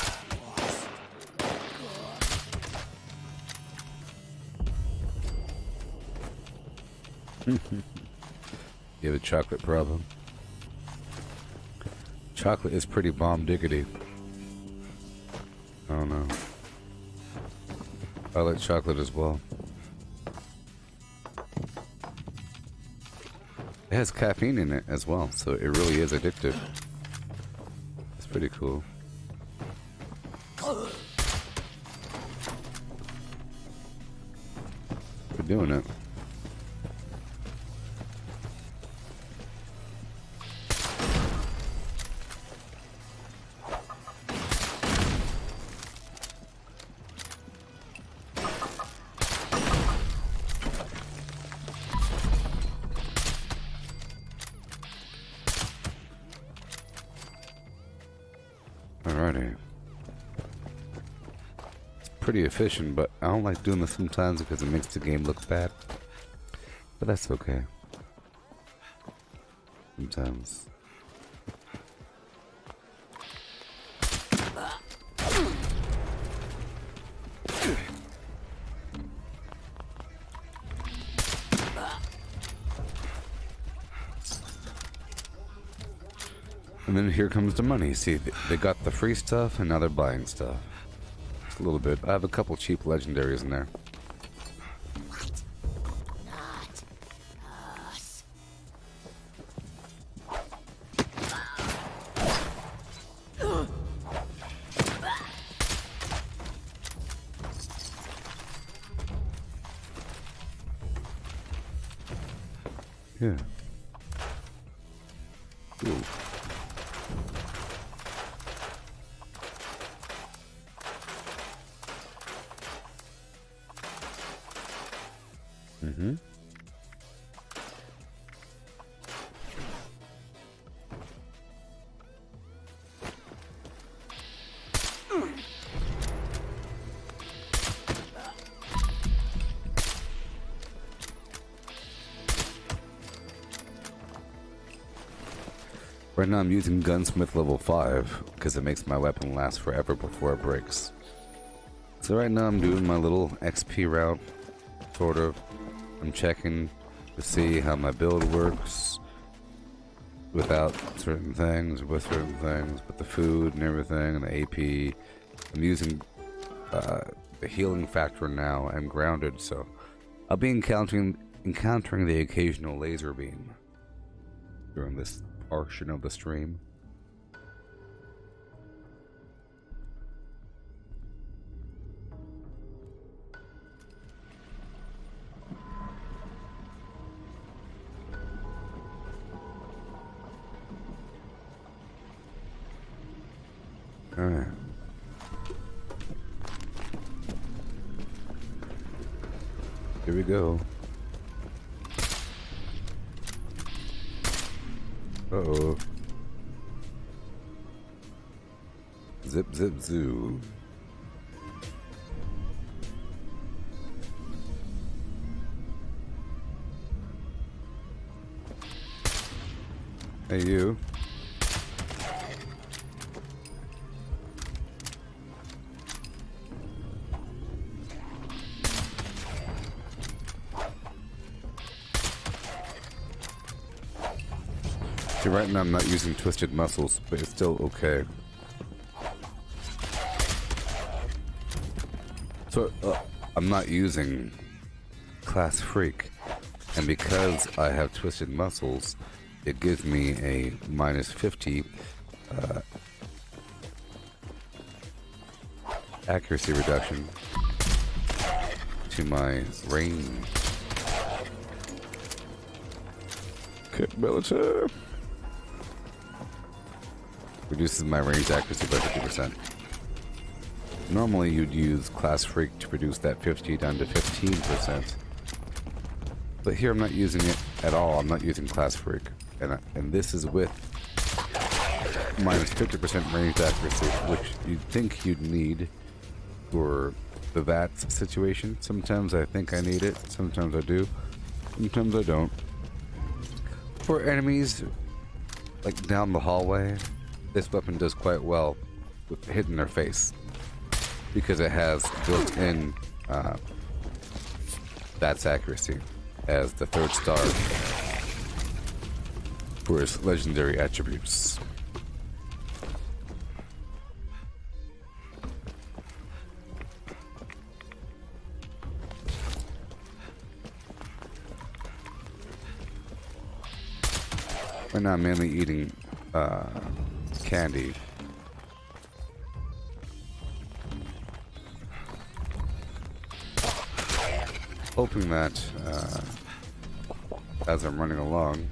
You have a chocolate problem. Chocolate is pretty bomb diggity. I don't know. I like chocolate as well. It has caffeine in it as well, so it really is addictive. It's pretty cool. We're doing it. Alrighty. It's pretty efficient, but I don't like doing this sometimes because it makes the game look bad. But that's okay. sometimes. And then here comes the money. See, they got the free stuff, and now they're buying stuff. Just a little bit. I have a couple cheap legendaries in there. Yeah. Ooh. Mm-hmm. Right now I'm using Gunsmith level 5 because it makes my weapon last forever before it breaks. So right now I'm doing my little XP route, sort of. I'm checking to see how my build works without certain things, with certain things, with the food and everything, and the AP. I'm using the healing factor now. I'm grounded, so I'll be encountering the occasional laser beam during this portion of the stream. Alright. Here we go. Uh-oh. Zip, zip, zoo. Hey, you. See, right now I'm not using twisted muscles, but it's still okay. So, I'm not using class freak, and because I have twisted muscles, it gives me a minus 50 accuracy reduction to my range. Capability reduces my range accuracy by 50%. Normally you'd use class freak to reduce that 50 down to 15%. But here I'm not using it at all. I'm not using class freak. And this is with minus 50% range accuracy, which you'd think you'd need for the VATS situation. Sometimes I think I need it, sometimes I do, sometimes I don't. For enemies, like down the hallway, this weapon does quite well with hitting their face, because it has built-in VATS accuracy as the 3rd star for its legendary attributes. Right now I'm mainly eating candy. Hoping that as I'm running along,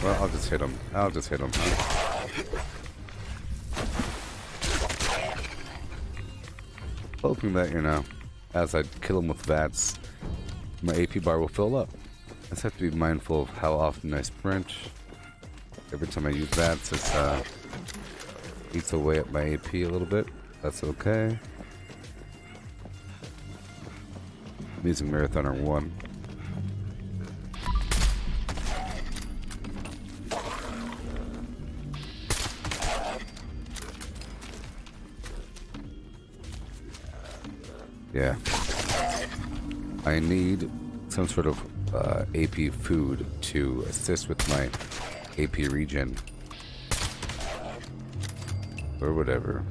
well, I'll just hit him. Hoping that, you know, as I kill him with VATS, my AP bar will fill up. I just have to be mindful of how often I sprint. Every time I use VATS, it eats away at my AP a little bit. That's okay. using Marathoner 1. Yeah. I need some sort of AP food to assist with my AP regen. Or whatever.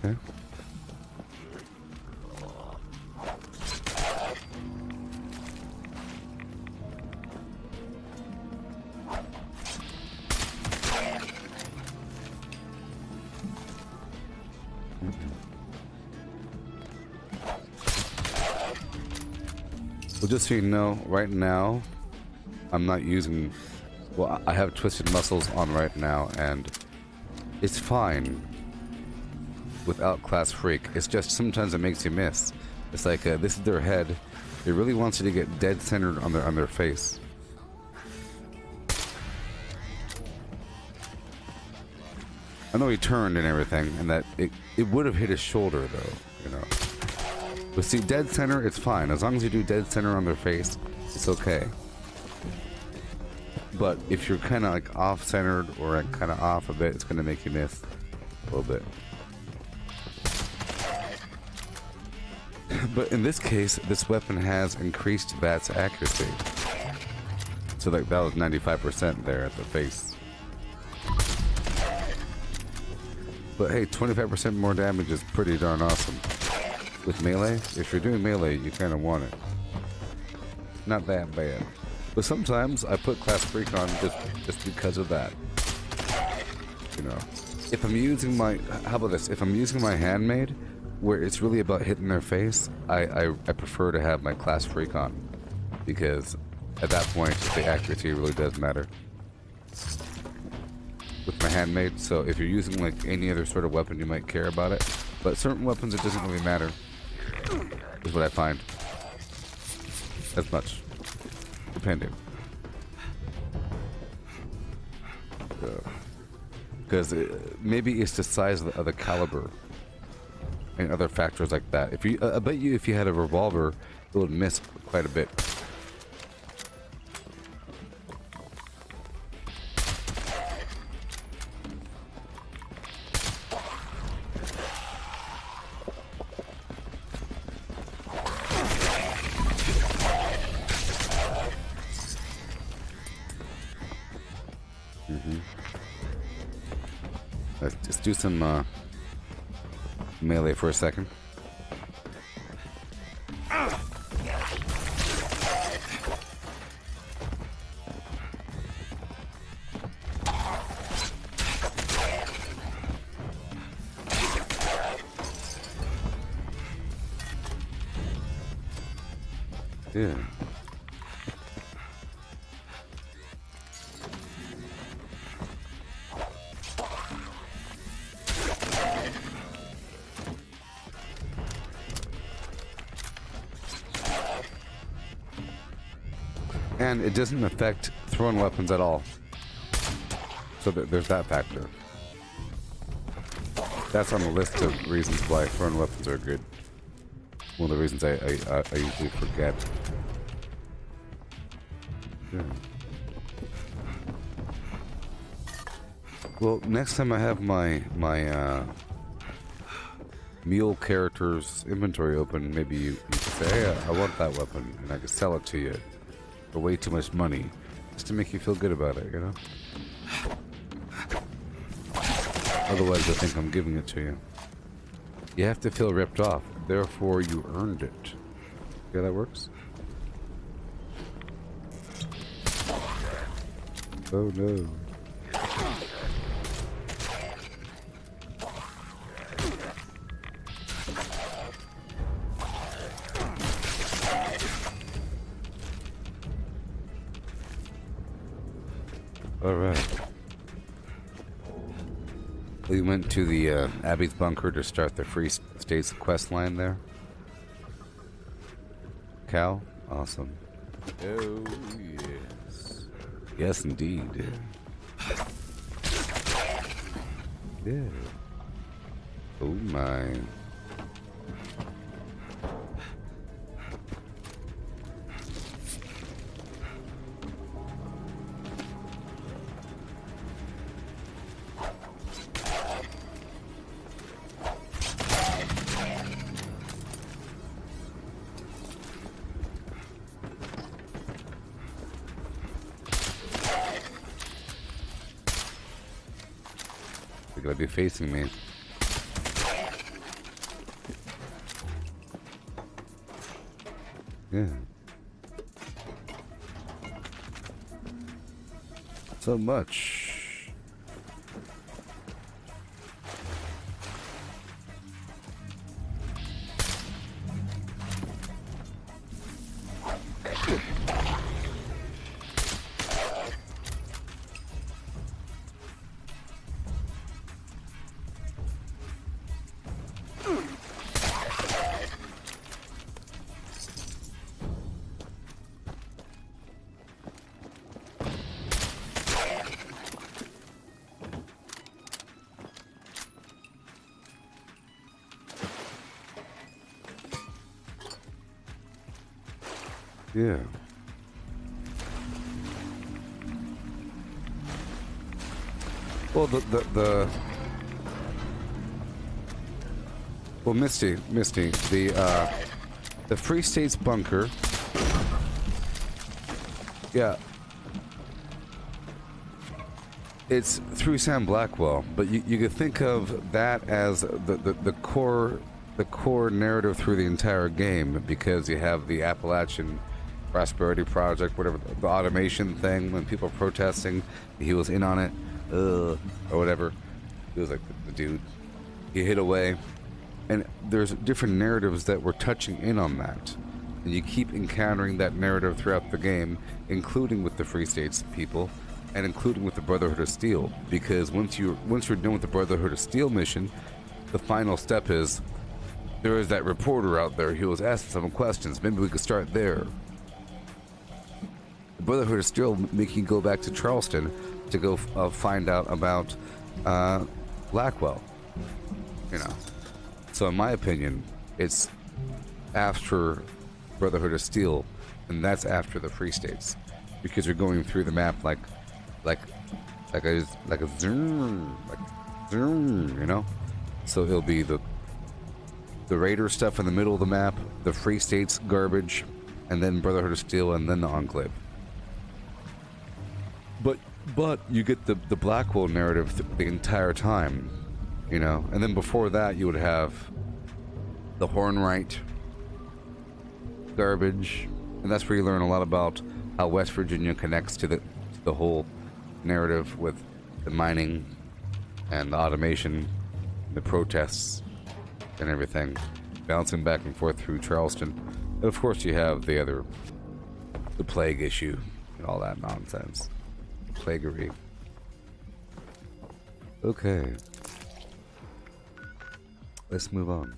Okay. Well, just so you know, right now, I'm not using... Well, I have Twisted Muscles on right now, and it's fine without Class Freak. It's just sometimes it makes you miss. It's like, this is their head. It really wants you to get dead centered on their face. I know he turned and everything, and that it would have hit his shoulder, though, you know. But see, dead center, it's fine. As long as you do dead center on their face, it's okay. But if you're kind of like off-centered or kind of off a bit, it's going to make you miss a little bit. But in this case, this weapon has increased VATS accuracy. So like that was 95% there at the face. But hey, 25% more damage is pretty darn awesome. With melee, if you're doing melee, you kind of want it. Not that bad. But sometimes I put Class Freak on just because of that. You know, if I'm using my, how about this? If I'm using my handmade, where it's really about hitting their face, I prefer to have my Class Freak on, because at that point the accuracy really does matter with my handmade. So if you're using like any other sort of weapon, you might care about it, but certain weapons it doesn't really matter, is what I find. As much, depending. Because maybe it's the size of the caliber and other factors like that. If you, I bet you, if you had a revolver, it would miss quite a bit. Let's do some melee for a second. Yeah. And it doesn't affect thrown weapons at all. So there's that factor. That's on the list of reasons why thrown weapons are good. One of the reasons I usually forget. Yeah. Well, next time I have my mule character's inventory open, maybe you can say, hey, I want that weapon, and I can sell it to you for way too much money, just to make you feel good about it, you know? Otherwise, I think I'm giving it to you. You have to feel ripped off, therefore you earned it. See how that works? Oh no. Alright. We went to the Abby's bunker to start the Free States quest line there. Cal? Awesome. Oh, yes. Yes, indeed. Yeah. Oh my. They're gonna be facing me. Yeah. So much. Yeah. Well, well, Misty, the Free States bunker. Yeah. It's through Sam Blackwell, but you could think of that as the core narrative through the entire game, because you have the Appalachian Prosperity Project, whatever, the automation thing, when people are protesting, he was in on it, or whatever. He was like the dude. He hid away. And there's different narratives that were touching in on that. And you keep encountering that narrative throughout the game, including with the Free States people, and including with the Brotherhood of Steel. Because once you're done with the Brotherhood of Steel mission, the final step is, there is that reporter out there, he was asking some questions, maybe we could start there. The Brotherhood of Steel making you go back to Charleston to go find out about Blackwell. You know. So in my opinion, it's after Brotherhood of Steel, and that's after the Free States, because you're going through the map like a zoom, you know. So it'll be the Raider stuff in the middle of the map, the Free States garbage, and then Brotherhood of Steel, and then the Enclave. But you get the Blackwell narrative the entire time, you know. And then before that, you would have the Hornwright garbage, and that's where you learn a lot about how West Virginia connects to the whole narrative with the mining and the automation, the protests and everything, bouncing back and forth through Charleston. And of course you have the plague issue and all that nonsense. Plaguery. Okay. Let's move on.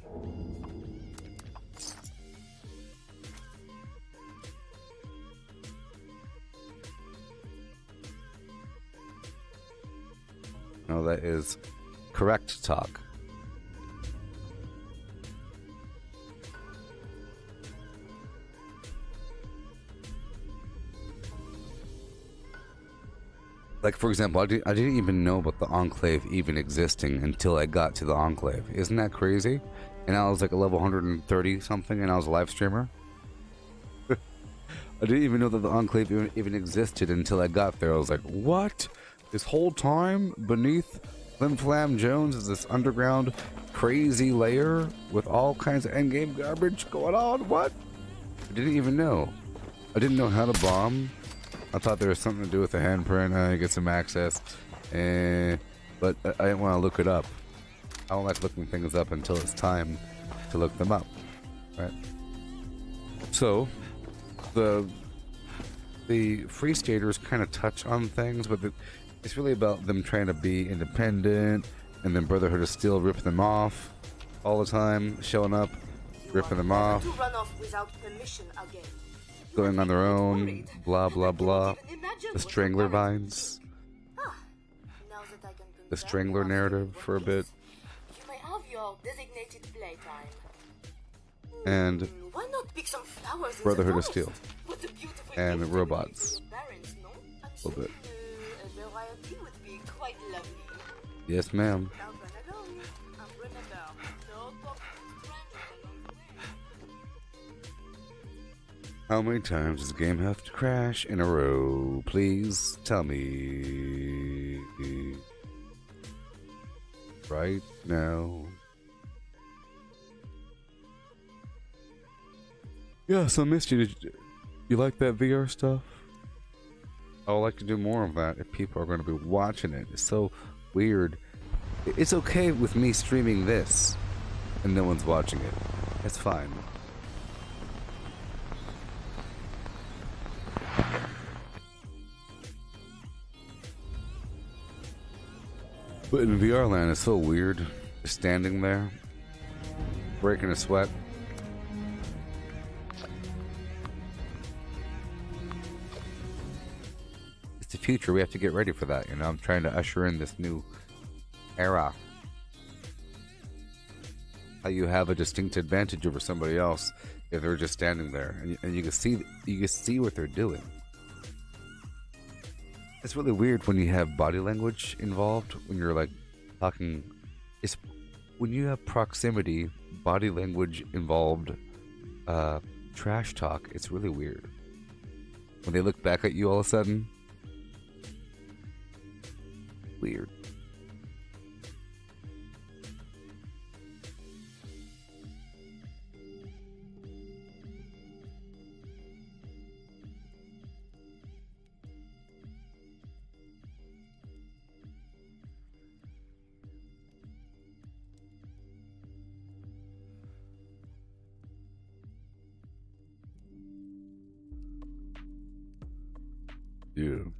No, that is correct talk. Like, for example, I didn't even know about the Enclave even existing until I got to the Enclave. Isn't that crazy? And I was like a level 130 something, and I was a live streamer. I didn't even know that the Enclave even existed until I got there. I was like, what? This whole time beneath Flim Flam Jones is this underground crazy layer with all kinds of endgame garbage going on? What? I didn't even know. I didn't know how to bomb. I thought there was something to do with the handprint, get some access, but I didn't want to look it up. I don't like looking things up until it's time to look them up, right? So, the the free staters kind of touch on things, but it's really about them trying to be independent, and then Brotherhood of Steel ripping them off all the time, showing up, ripping them off, To run off without permission again. going on their own, blah blah blah. The Strangler vines, Now that I can the Strangler narrative for a bit, you may have your designated playtime. and Why not pick some flowers in Brotherhood the of Steel, forest? What a beautiful and gift robots, to your parents, no? a little bit. A variety would be quite lovely. Yes, ma'am. Now run along, and remember, don't talk to strangers along the way. How many times does the game have to crash in a row? Please tell me. Right now. Yeah, so I missed you. You like that VR stuff? I would like to do more of that if people are going to be watching it. It's so weird. It's okay with me streaming this and no one's watching it. That's fine. But in VR land, it's so weird. Standing there, breaking a sweat. It's the future. We have to get ready for that. You know, I'm trying to usher in this new era. How you have a distinct advantage over somebody else if they're just standing there, and you can see what they're doing. It's really weird when you have body language involved, when you're like talking. It's when you have proximity, body language involved, trash talk. It's really weird. When they look back at you all of a sudden, weird. Yeah. You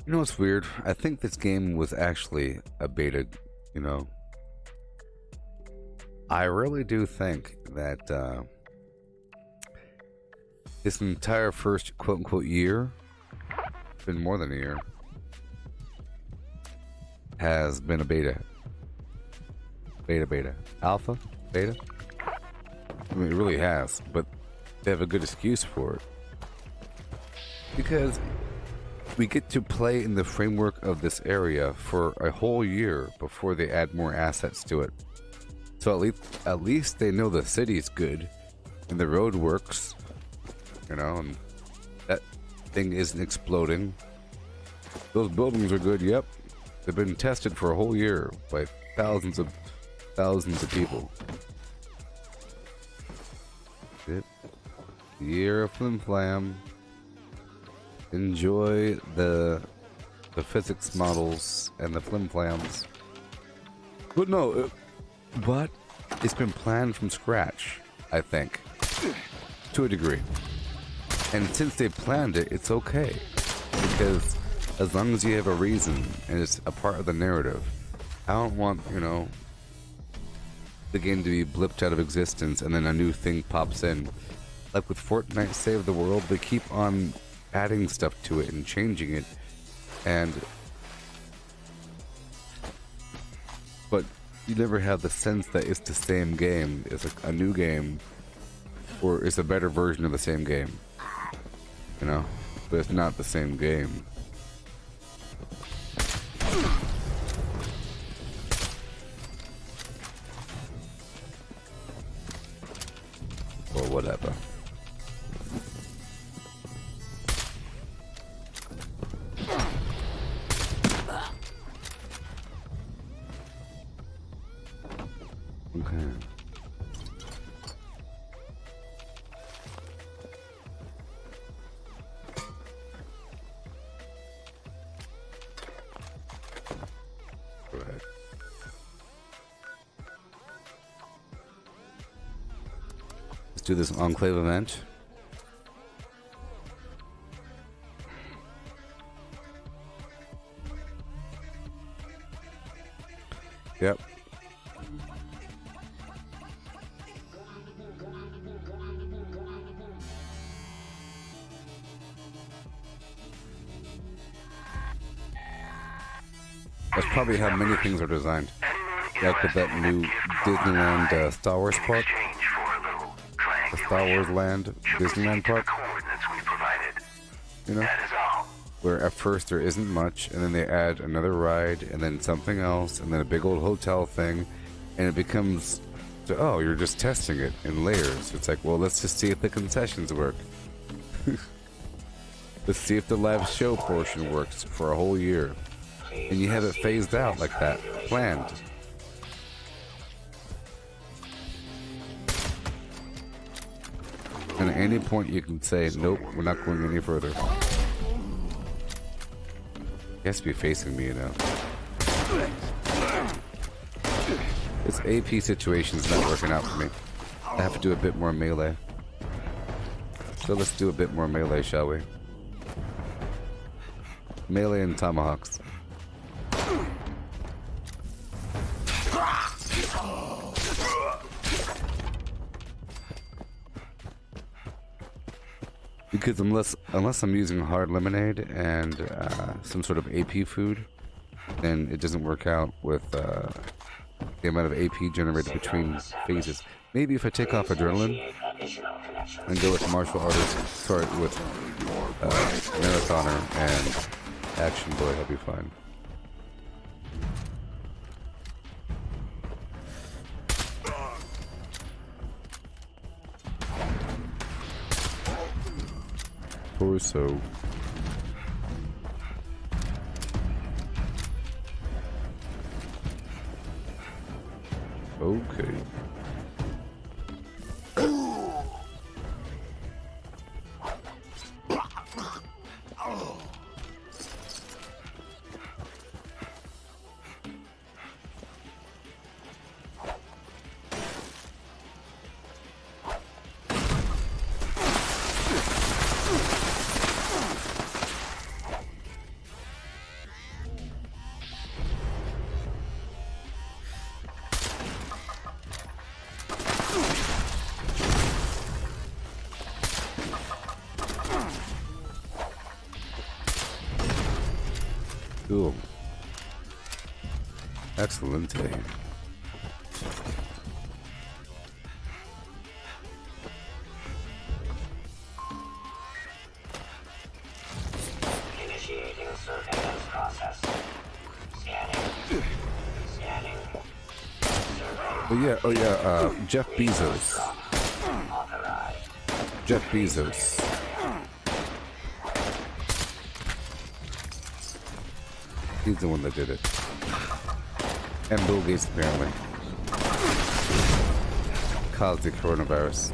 know what's weird? I think this game was actually a beta, you know. I really do think that this entire first quote-unquote year, it's been more than a year, has been a beta. Beta. Alpha? Beta? I mean, it really has, but they have a good excuse for it. Because we get to play in the framework of this area for a whole year before they add more assets to it. So at least they know the city's good and the road works, you know, and that thing isn't exploding. Those buildings are good, yep. They've been tested for a whole year by thousands of people. Yep. Year of Flim Flam. Enjoy the physics models and the Flim Flams. But no, but it's been planned from scratch, I think, to a degree. And since they planned it, it's okay, because as long as you have a reason and it's a part of the narrative, I don't want, you know, the game to be blipped out of existence and then a new thing pops in. Like with Fortnite Save the World, they keep on adding stuff to it and changing it, but you never have the sense that it's the same game. It's like a new game, or it's a better version of the same game, you know, but it's not the same game. Or whatever. Okay. Go ahead. do this Enclave event. Yep. That's probably how many things are designed. Like with that new Disneyland Star Wars park. The Star Wars Land Disneyland park. You know? Where at first there isn't much, and then they add another ride, and then something else, and then a big old hotel thing, and it becomes, oh, you're just testing it in layers. It's like, well, let's just see if the concessions work. Let's see if the live show portion works for a whole year. And you have it phased out like that, planned. And at any point you can say, nope, we're not going any further. He has to be facing me, you know. This AP situation's not working out for me. I have to do a bit more melee. So let's do a bit more melee, shall we? Melee and tomahawks. Because unless I'm using hard lemonade and some sort of AP food, then it doesn't work out with the amount of AP generated between phases. Maybe if I take off adrenaline and go with martial artist, sorry, with marathoner and action boy, I'll be fine. Torso. Okay. Cool. Excellent. Initiating surveillance process. Scanning. Scanning. Oh yeah, Jeff Bezos. Authorized. Jeff Bezos. He's the one that did it. And Bill Gates, apparently. Caused the coronavirus.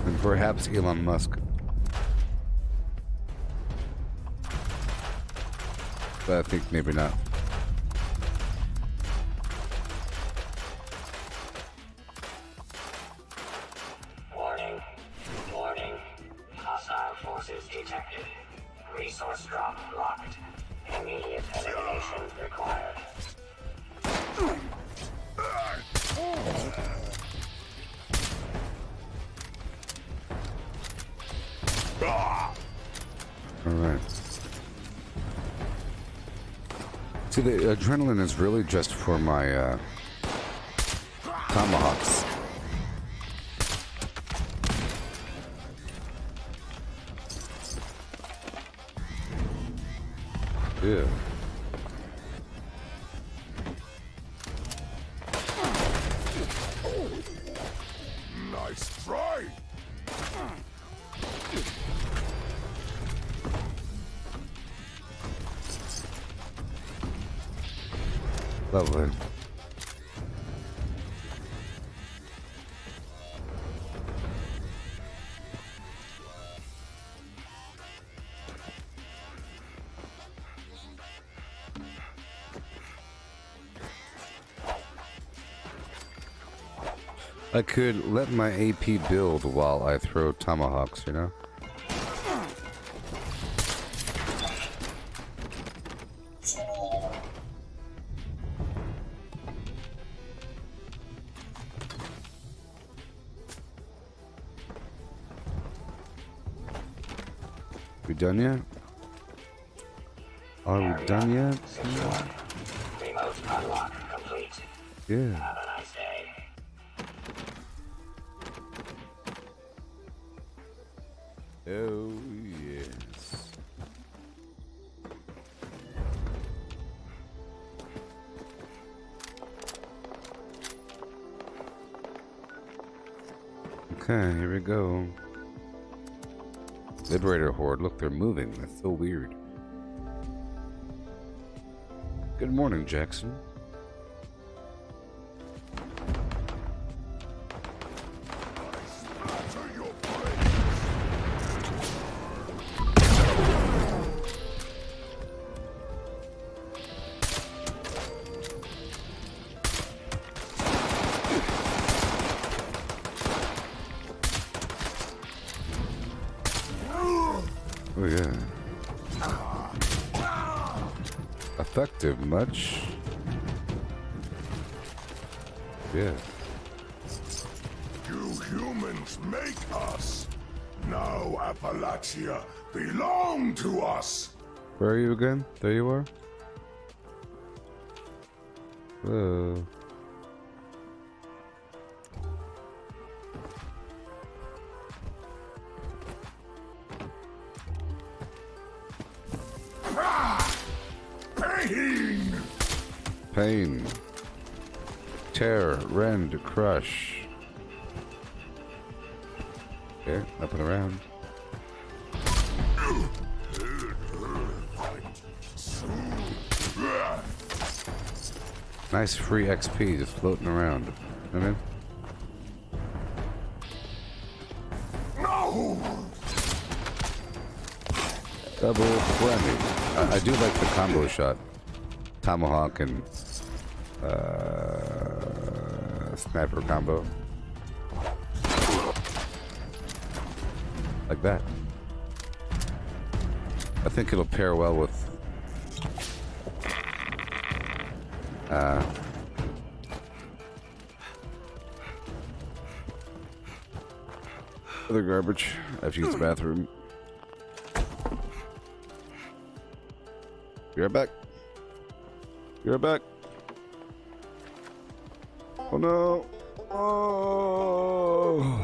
And perhaps Elon Musk. But I think maybe not. Detected. Resource drop blocked. Immediate elimination required. Alright. See, the adrenaline is really just for my tomahawks. Yeah. Nice try. Lovely. I could let my AP build while I throw tomahawks, you know? We done yet? Are we done yet? Remote unlock complete. Yeah. Have a nice day. Oh, yes. Okay, here we go. Liberator Horde. Look, they're moving. That's so weird. Good morning, Jackson. Oh yeah. Effective much? Yeah. You humans make us. Now Appalachia belong to us. Where are you again? There you are? Whoa. Pain! Pain. Tear, rend, crush. Okay, up and around. Nice free XP just floating around. You know what I mean? No! Double whammy. I do like the combo shot. Tomahawk and sniper combo. Like that. I think it'll pair well with other garbage. I have to use the bathroom. Be right back. Be right back. Oh no. Oh.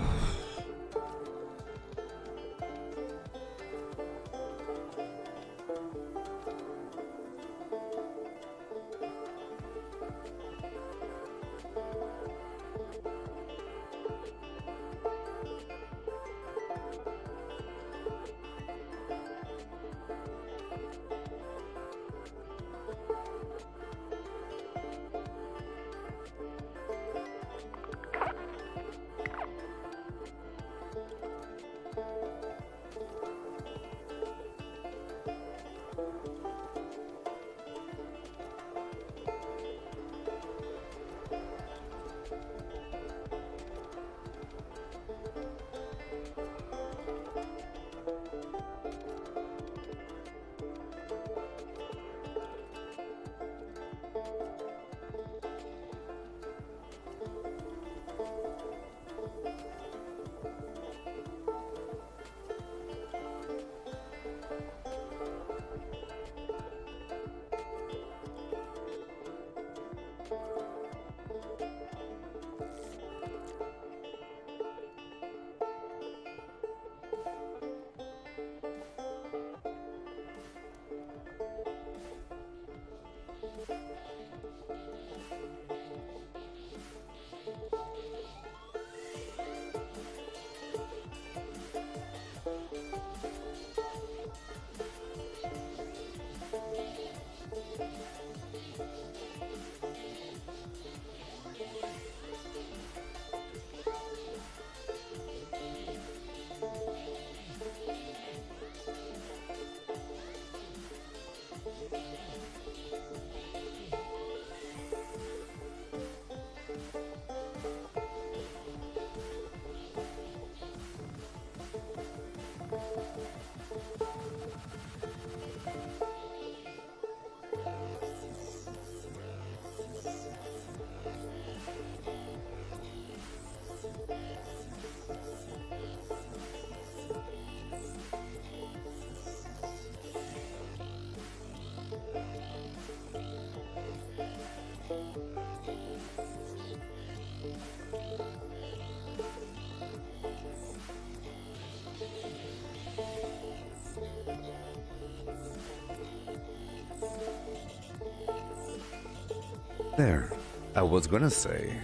There. I was gonna say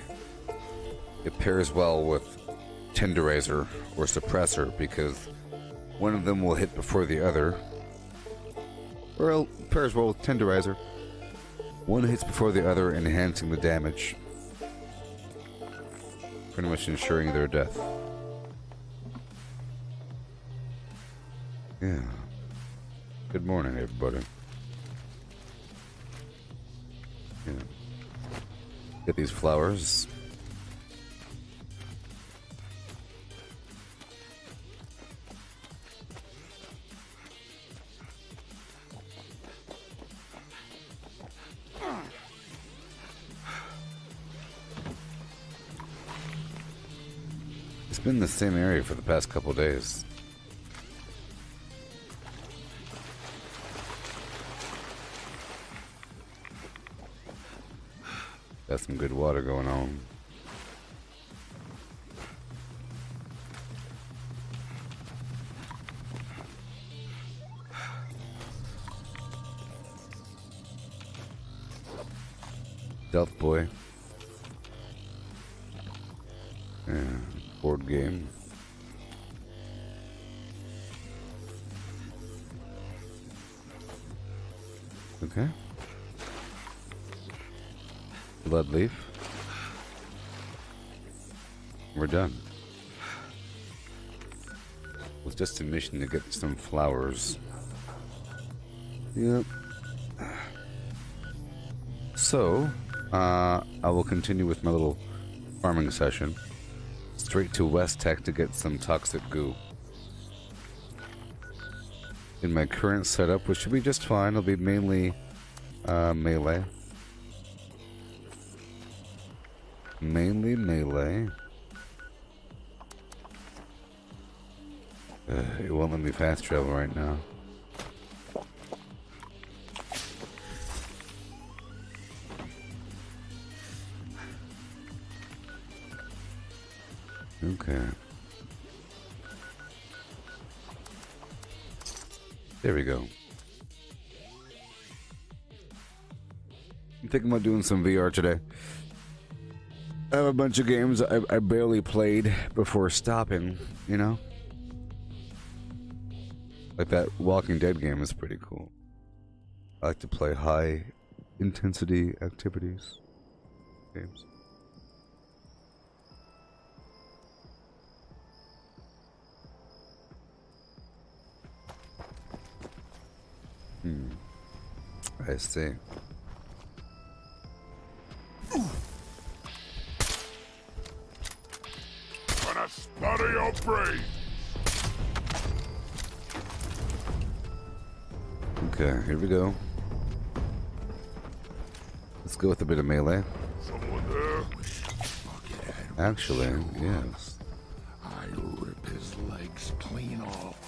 it pairs well with Tenderizer or Suppressor because one of them will hit before the other. Or it pairs well with Tenderizer. One hits before the other, enhancing the damage. Pretty much ensuring their death. Yeah. Good morning, everybody. Yeah. Get these flowers. It's been the same area for the past couple days. Got some good water going on. Stealth boy. Yeah, board game. Okay. Blood leaf. We're done. It was just a mission to get some flowers. Yep. So, I will continue with my little farming session. Straight to West Tech to get some toxic goo. In my current setup, which should be just fine, it'll be mainly melee. Mainly melee. It won't let me fast travel right now. Okay. There we go. I'm thinking about doing some VR today. I have a bunch of games I barely played before stopping, you know? Like that Walking Dead game is pretty cool. I like to play high intensity activities games. I see. Gonna sputter your brain. Okay, here we go. Let's go with a bit of melee. Someone there? Actually, yes. I rip his legs clean off.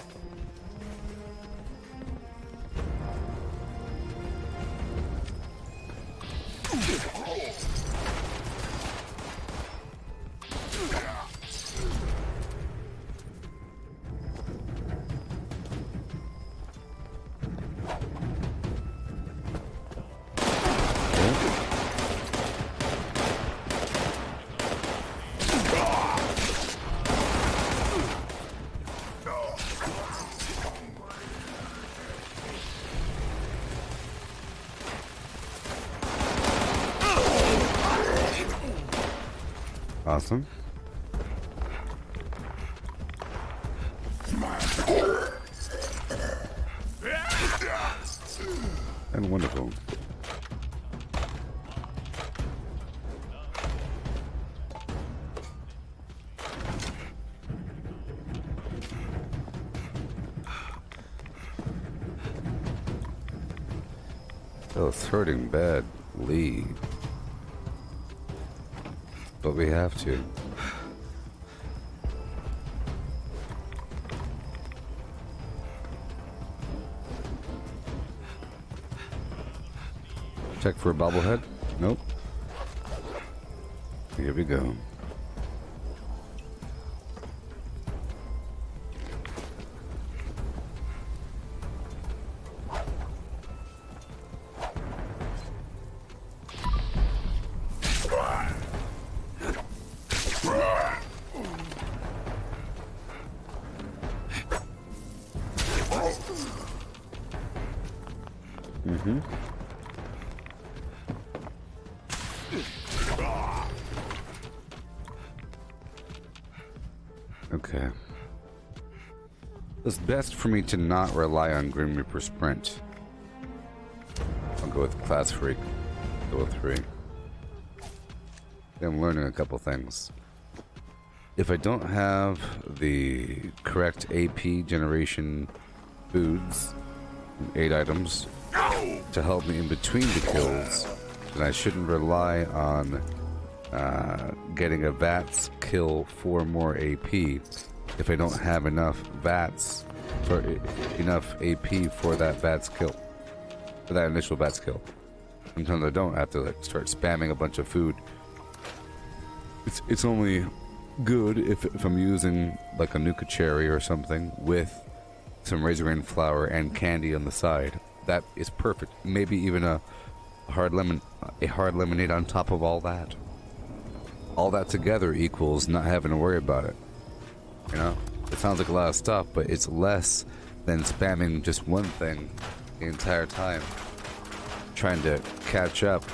Awesome. And wonderful. Oh, it's hurting badly. But we have to. Check for a bobblehead? Nope. Here we go. Mm-hmm. Okay. It's best for me to not rely on Grim Reaper Sprint. I'll go with Class Freak. Go with 3. I'm learning a couple things. If I don't have the correct AP generation foods, 8 items, to help me in between the kills, then I shouldn't rely on getting a VATS kill for more AP if I don't have enough VATS for enough AP for that VATS kill, for that initial VATS kill. Sometimes I don't have to like start spamming a bunch of food. It's only good if I'm using like a Nuka cherry or something with some Razor Grain flour and candy on the side. That is perfect. Maybe even a hard lemonade on top of all that. All that together equals not having to worry about it. You know, it sounds like a lot of stuff, but it's less than spamming just one thing the entire time, trying to catch up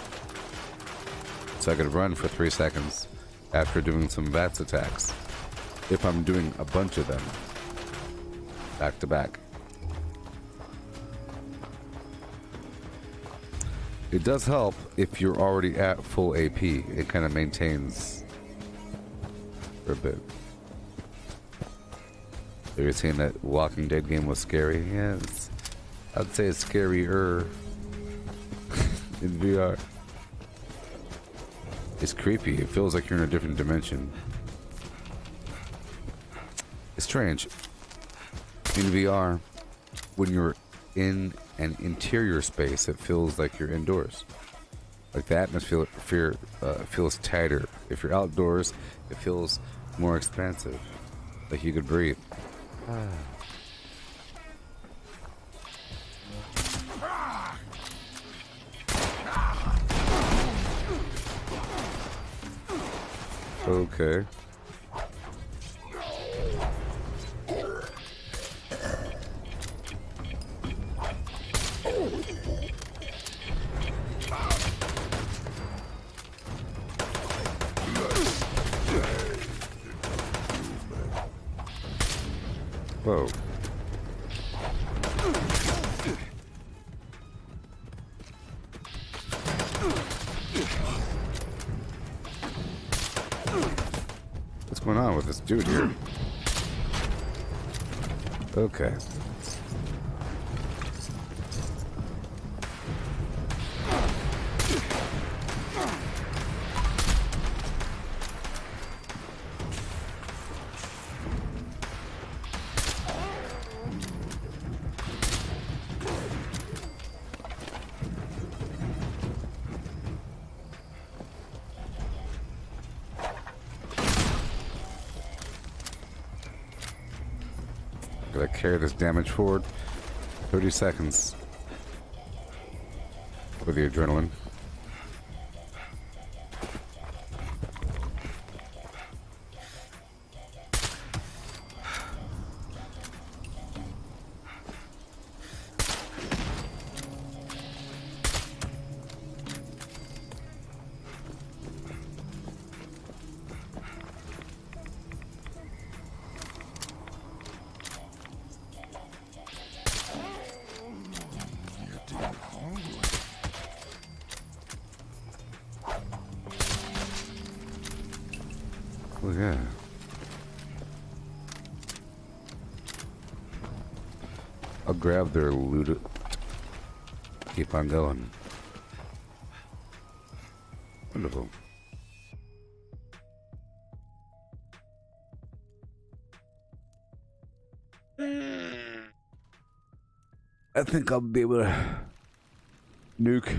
so I could run for 3 seconds after doing some VATS attacks, if I'm doing a bunch of them back to back. It does help if you're already at full AP. It kind of maintains for a bit. So you're saying that Walking Dead game was scary? Yes. I'd say it's scarier in VR. It's creepy. It feels like you're in a different dimension. It's strange. In VR, when you're in an interior space, it feels like you're indoors. Like the atmosphere feels tighter. If you're outdoors, it feels more expansive. Like you could breathe. Okay. Whoa. What's going on with this dude here? Okay. Gotta carry this damage forward. 30 seconds with the adrenaline. Oh yeah. I'll grab their loot. Keep on going. Wonderful. I think I'll be able to nuke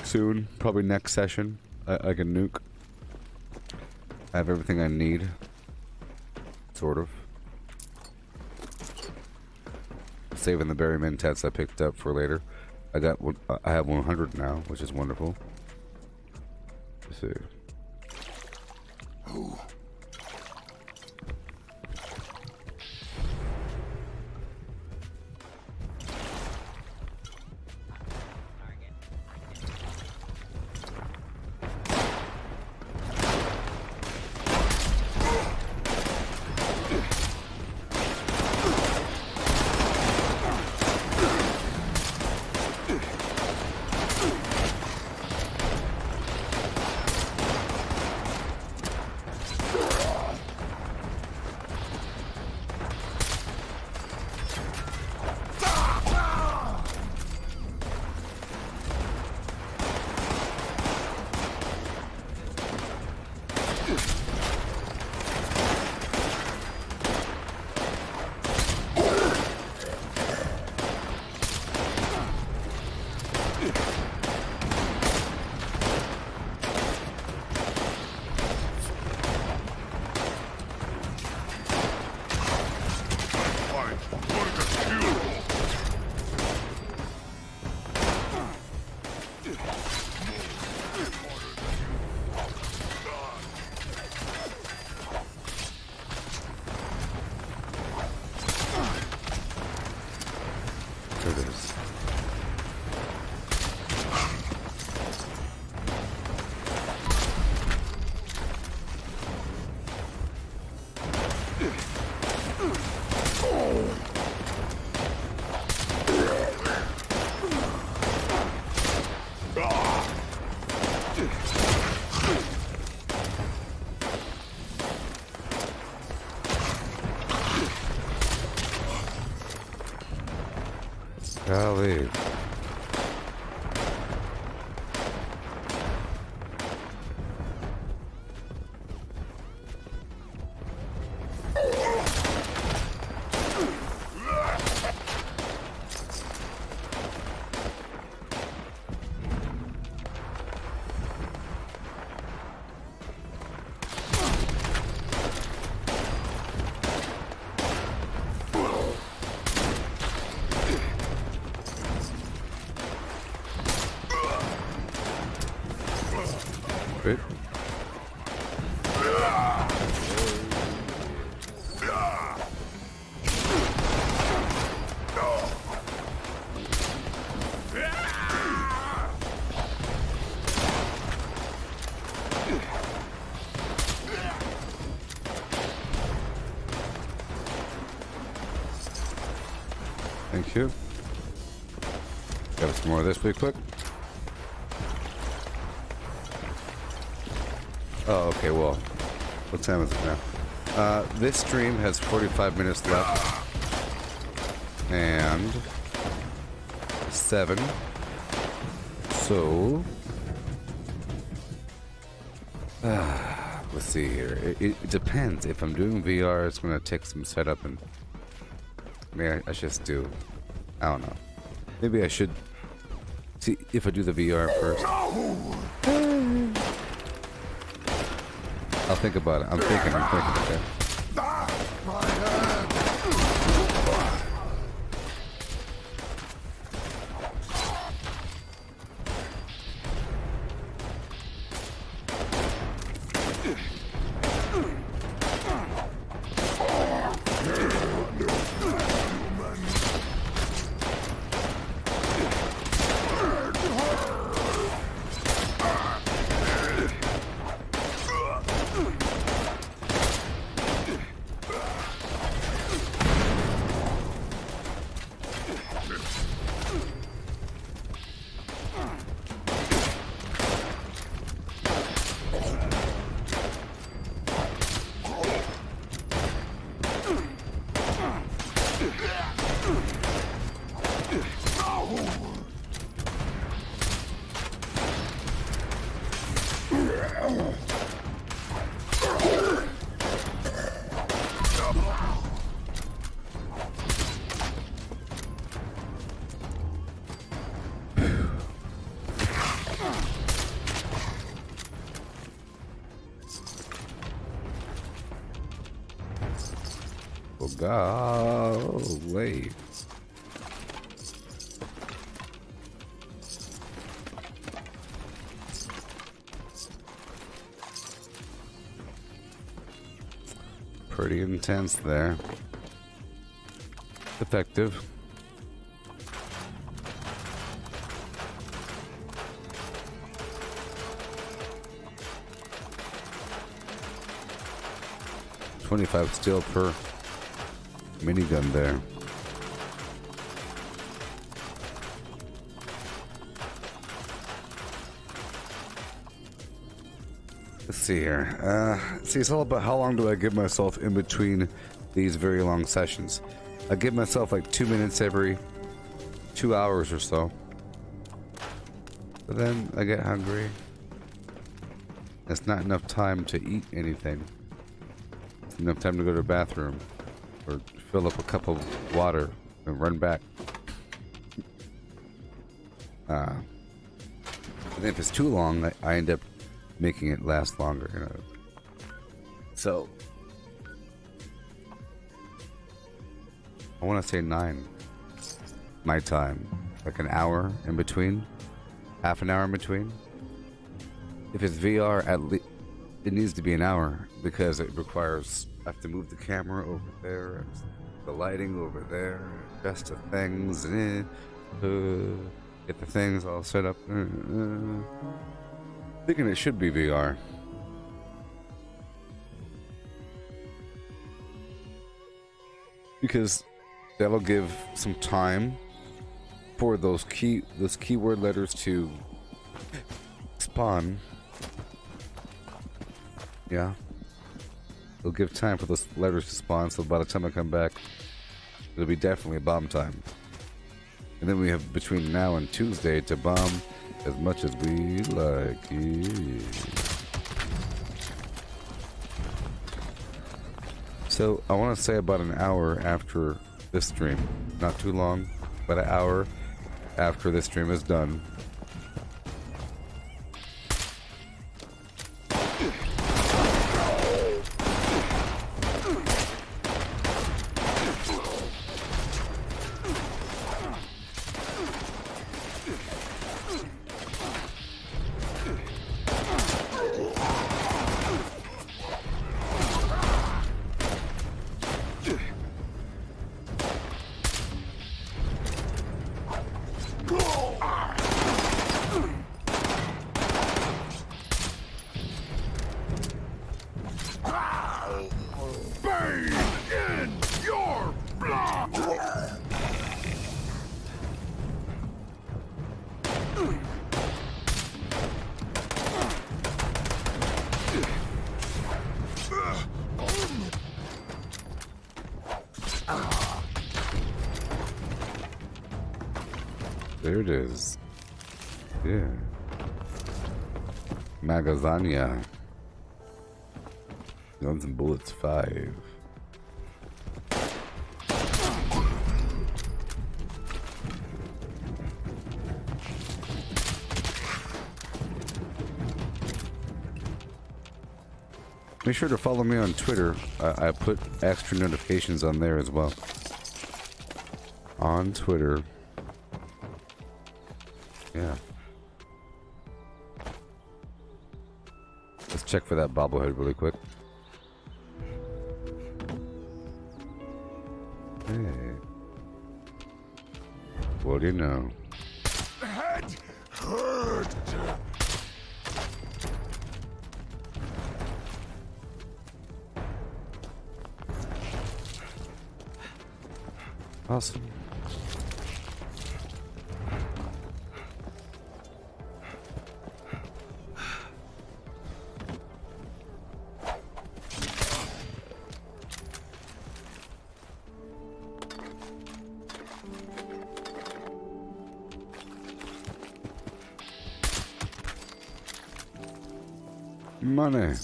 soon. Probably next session. I can nuke. I have everything I need. Sort of. Saving the berry mentats I picked up for later. I have 100 now, which is wonderful. Let's see. Oh. bit. Thank you. Got some more of this pretty quick. Oh, okay, well, what time is it now? This stream has 45 minutes left. And 7. So, let's see here. It depends. If I'm doing VR, it's going to take some setup, and maybe I should just do, I don't know. Maybe I should see if I do the VR first. I'll think about it. I'm thinking, okay. Golly. Pretty intense there. Effective. $25 steel per minigun there. Let's see here. See, it's all about how long do I give myself in between these very long sessions. I give myself like 2 minutes every 2 hours or so. But then I get hungry. It's not enough time to eat anything. It's enough time to go to the bathroom or fill up a cup of water and run back. And if it's too long, I end up making it last longer, you know. So I want to say 9 my time, like an hour in between, half an hour in between. If it's VR, at least it needs to be an hour because it requires, I have to move the camera over there, the lighting over there, adjust the things, get the things all set up. Thinking it should be VR. Because that'll give some time for those keyword letters to spawn. Yeah. It'll give time for those letters to spawn, so by the time I come back, it'll be definitely bomb time. And then we have between now and Tuesday to bomb as much as we like. Yeah. So I want to say about an hour after this stream, not too long, but an hour after this stream is done, There it is. Yeah. Magazania. Guns and bullets 5. Make sure to follow me on Twitter. I put extra notifications on there as well. On Twitter. Yeah. Let's check for that bobblehead really quick. Hey. What do you know? Head hurt. Awesome. Money.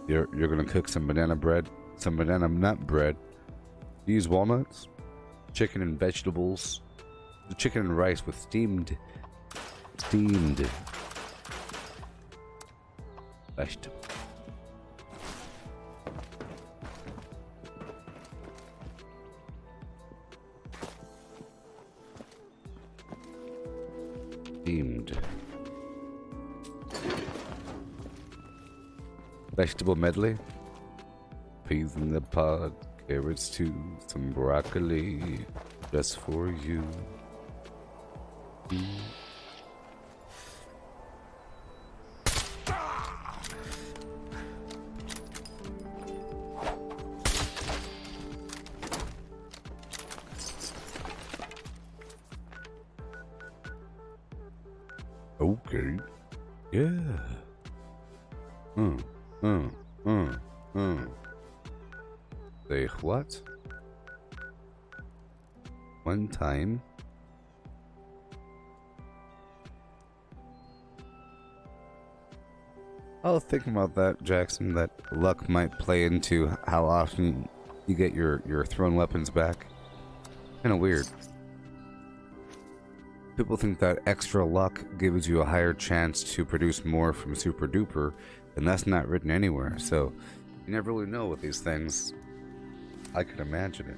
You're gonna cook some banana bread, some banana nut bread. Use walnuts, chicken and vegetables, the chicken and rice with steamed vegetable. Steamed vegetable medley, peas in the pod, carrots too, some broccoli just for you. Okay. Yeah. Say what? One time. I was thinking about that, Jackson, that luck might play into how often you get your thrown weapons back. Kinda weird. People think that extra luck gives you a higher chance to produce more from Super Duper, and that's not written anywhere, so you never really know with these things. I could imagine it.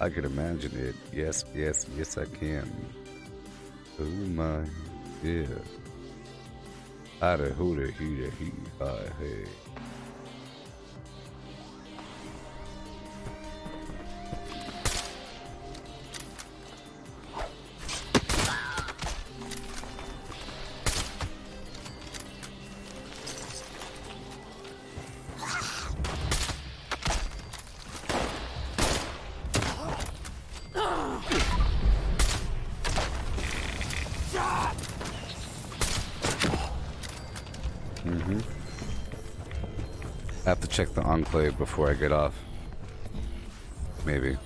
I could imagine it. Yes, yes, yes I can. Oh my, yeah. Ada hooda hee hee hi hey. I have to check the enclave before I get off. Maybe.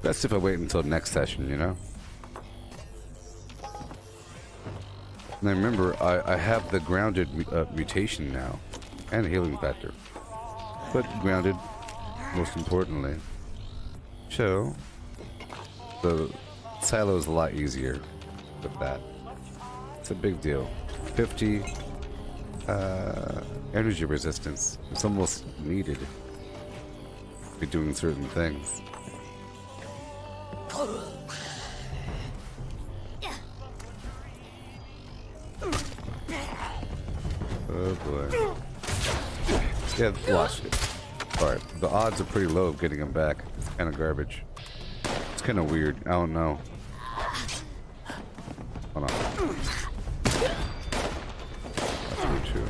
Best if I wait until next session, you know? And I remember, I have the grounded mutation now. And healing factor. But grounded, most importantly. So, the silo is a lot easier with that. It's a big deal. 50 energy resistance. It's almost needed to be doing certain things. Oh boy. Yeah, watch it. Alright, the odds are pretty low of getting him back. It's kind of garbage. It's kind of weird. I don't know. Hold on. Me too.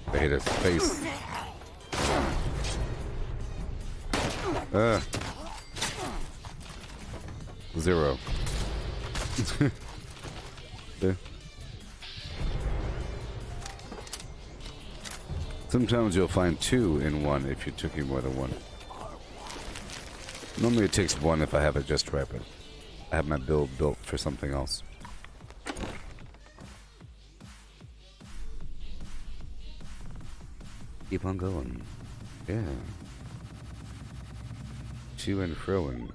I hit his face. Zero. Yeah. Sometimes you'll find two in one if you took you more than one. Normally it takes one if I have it just right, but I have my build built for something else. Keep on going. Yeah. To and froing.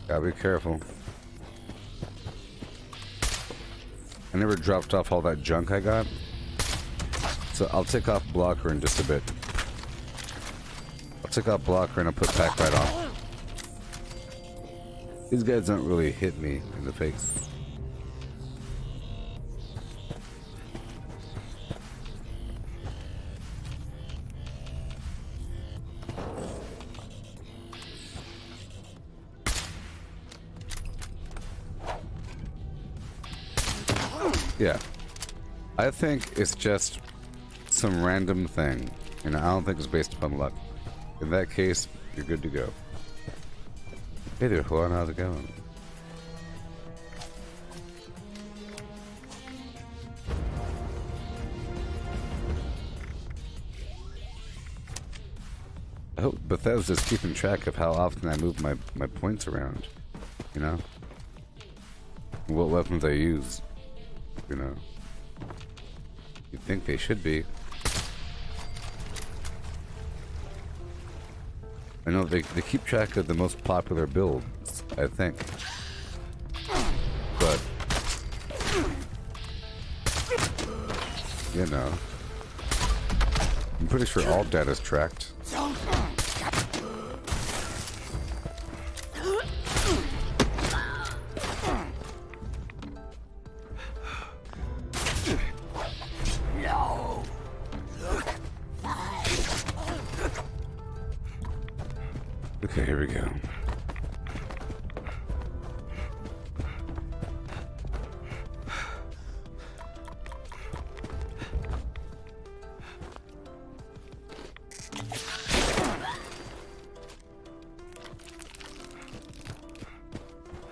Gotta be careful. I never dropped off all that junk I got. So I'll take off blocker in just a bit. I'll take off blocker and I'll put pack right on. These guys don't really hit me in the face. Yeah. I think it's just some random thing. And I don't think it's based upon luck. In that case, you're good to go. Hey there, Juan. How's it going? I hope Bethesda's keeping track of how often I move my points around. You know? What weapons I use. You know, you'd think they should be. I know they keep track of the most popular builds, I think. But, you know, I'm pretty sure all data's tracked. Okay, here we go.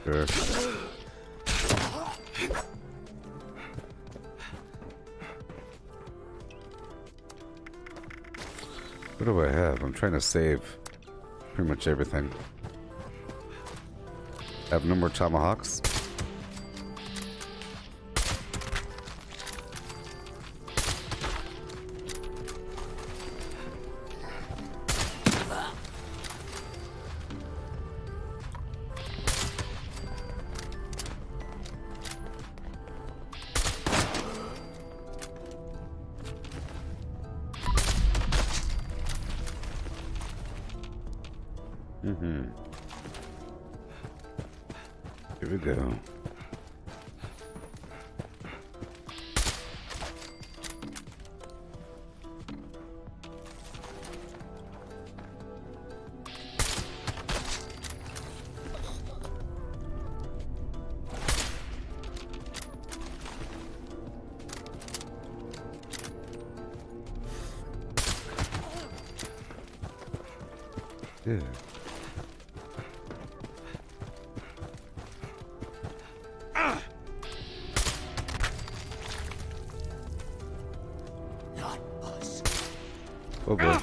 Sure. What do I have? I'm trying to save pretty much everything. I have no more tomahawks. Here we go. Yeah. Oh boy.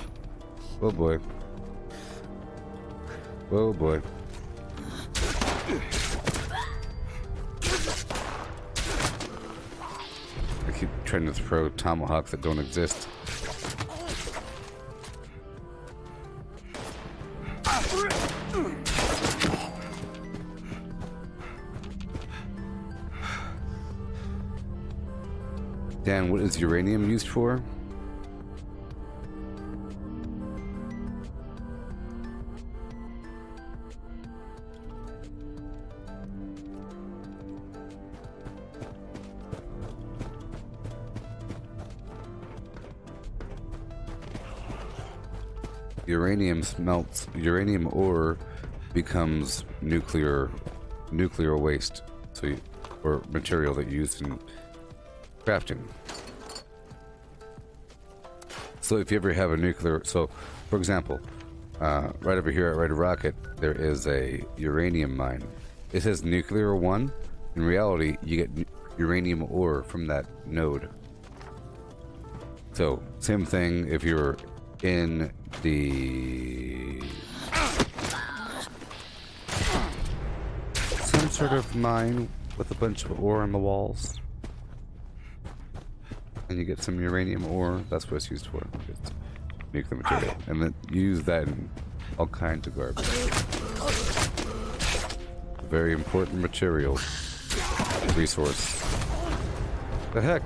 Oh boy. Oh boy. I keep trying to throw tomahawks that don't exist. Dan, what is uranium used for? uranium smelts, uranium ore becomes nuclear waste, or material that you use in crafting. So if you ever have a nuclear, so for example, right over here at Red Rocket, there is a uranium mine. It says nuclear 1. In reality, you get uranium ore from that node. So same thing if you're in the some sort of mine with a bunch of ore on the walls, and you get some uranium ore. That's what it's used for. It's nuclear material, and then you use that in all kinds of garbage. Very important material, resource. The heck?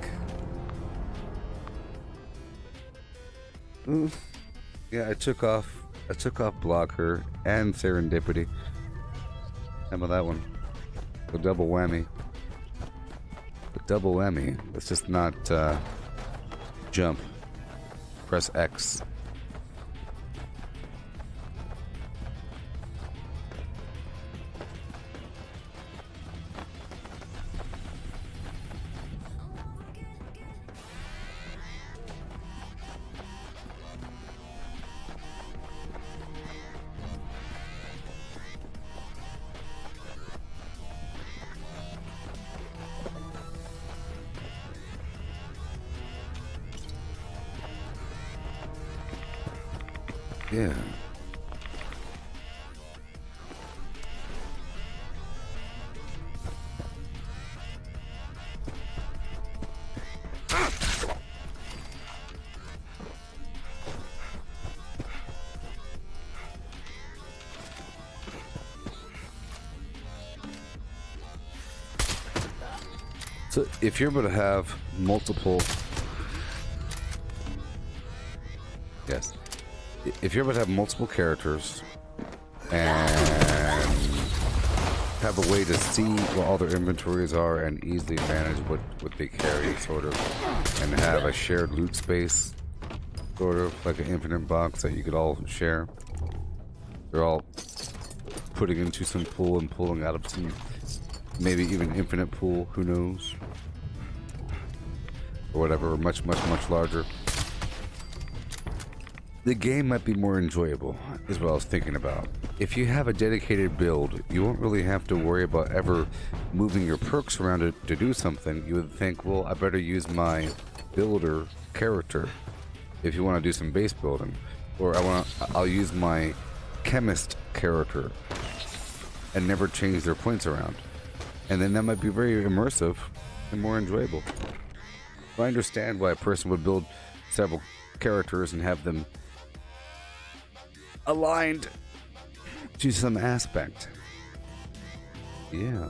Yeah, I took off blocker and serendipity. How about that one? The double whammy. The double whammy. Let's just not jump. Press X. Yeah. So if you're able to have multiple, yes, if you're able to have multiple characters and have a way to see what all their inventories are and easily manage what they carry, sort of, and have a shared loot space, sort of like an infinite box that you could all share. They're all putting into some pool and pulling out of some, maybe even infinite pool, who knows, or whatever, or much larger. The game might be more enjoyable, is what I was thinking about. If you have a dedicated build, you won't really have to worry about ever moving your perks around to do something. You would think, well, I better use my builder character if you want to do some base building, or I'll use my chemist character and never change their points around, and then that might be very immersive and more enjoyable. I understand why a person would build several characters and have them aligned to some aspect. Yeah.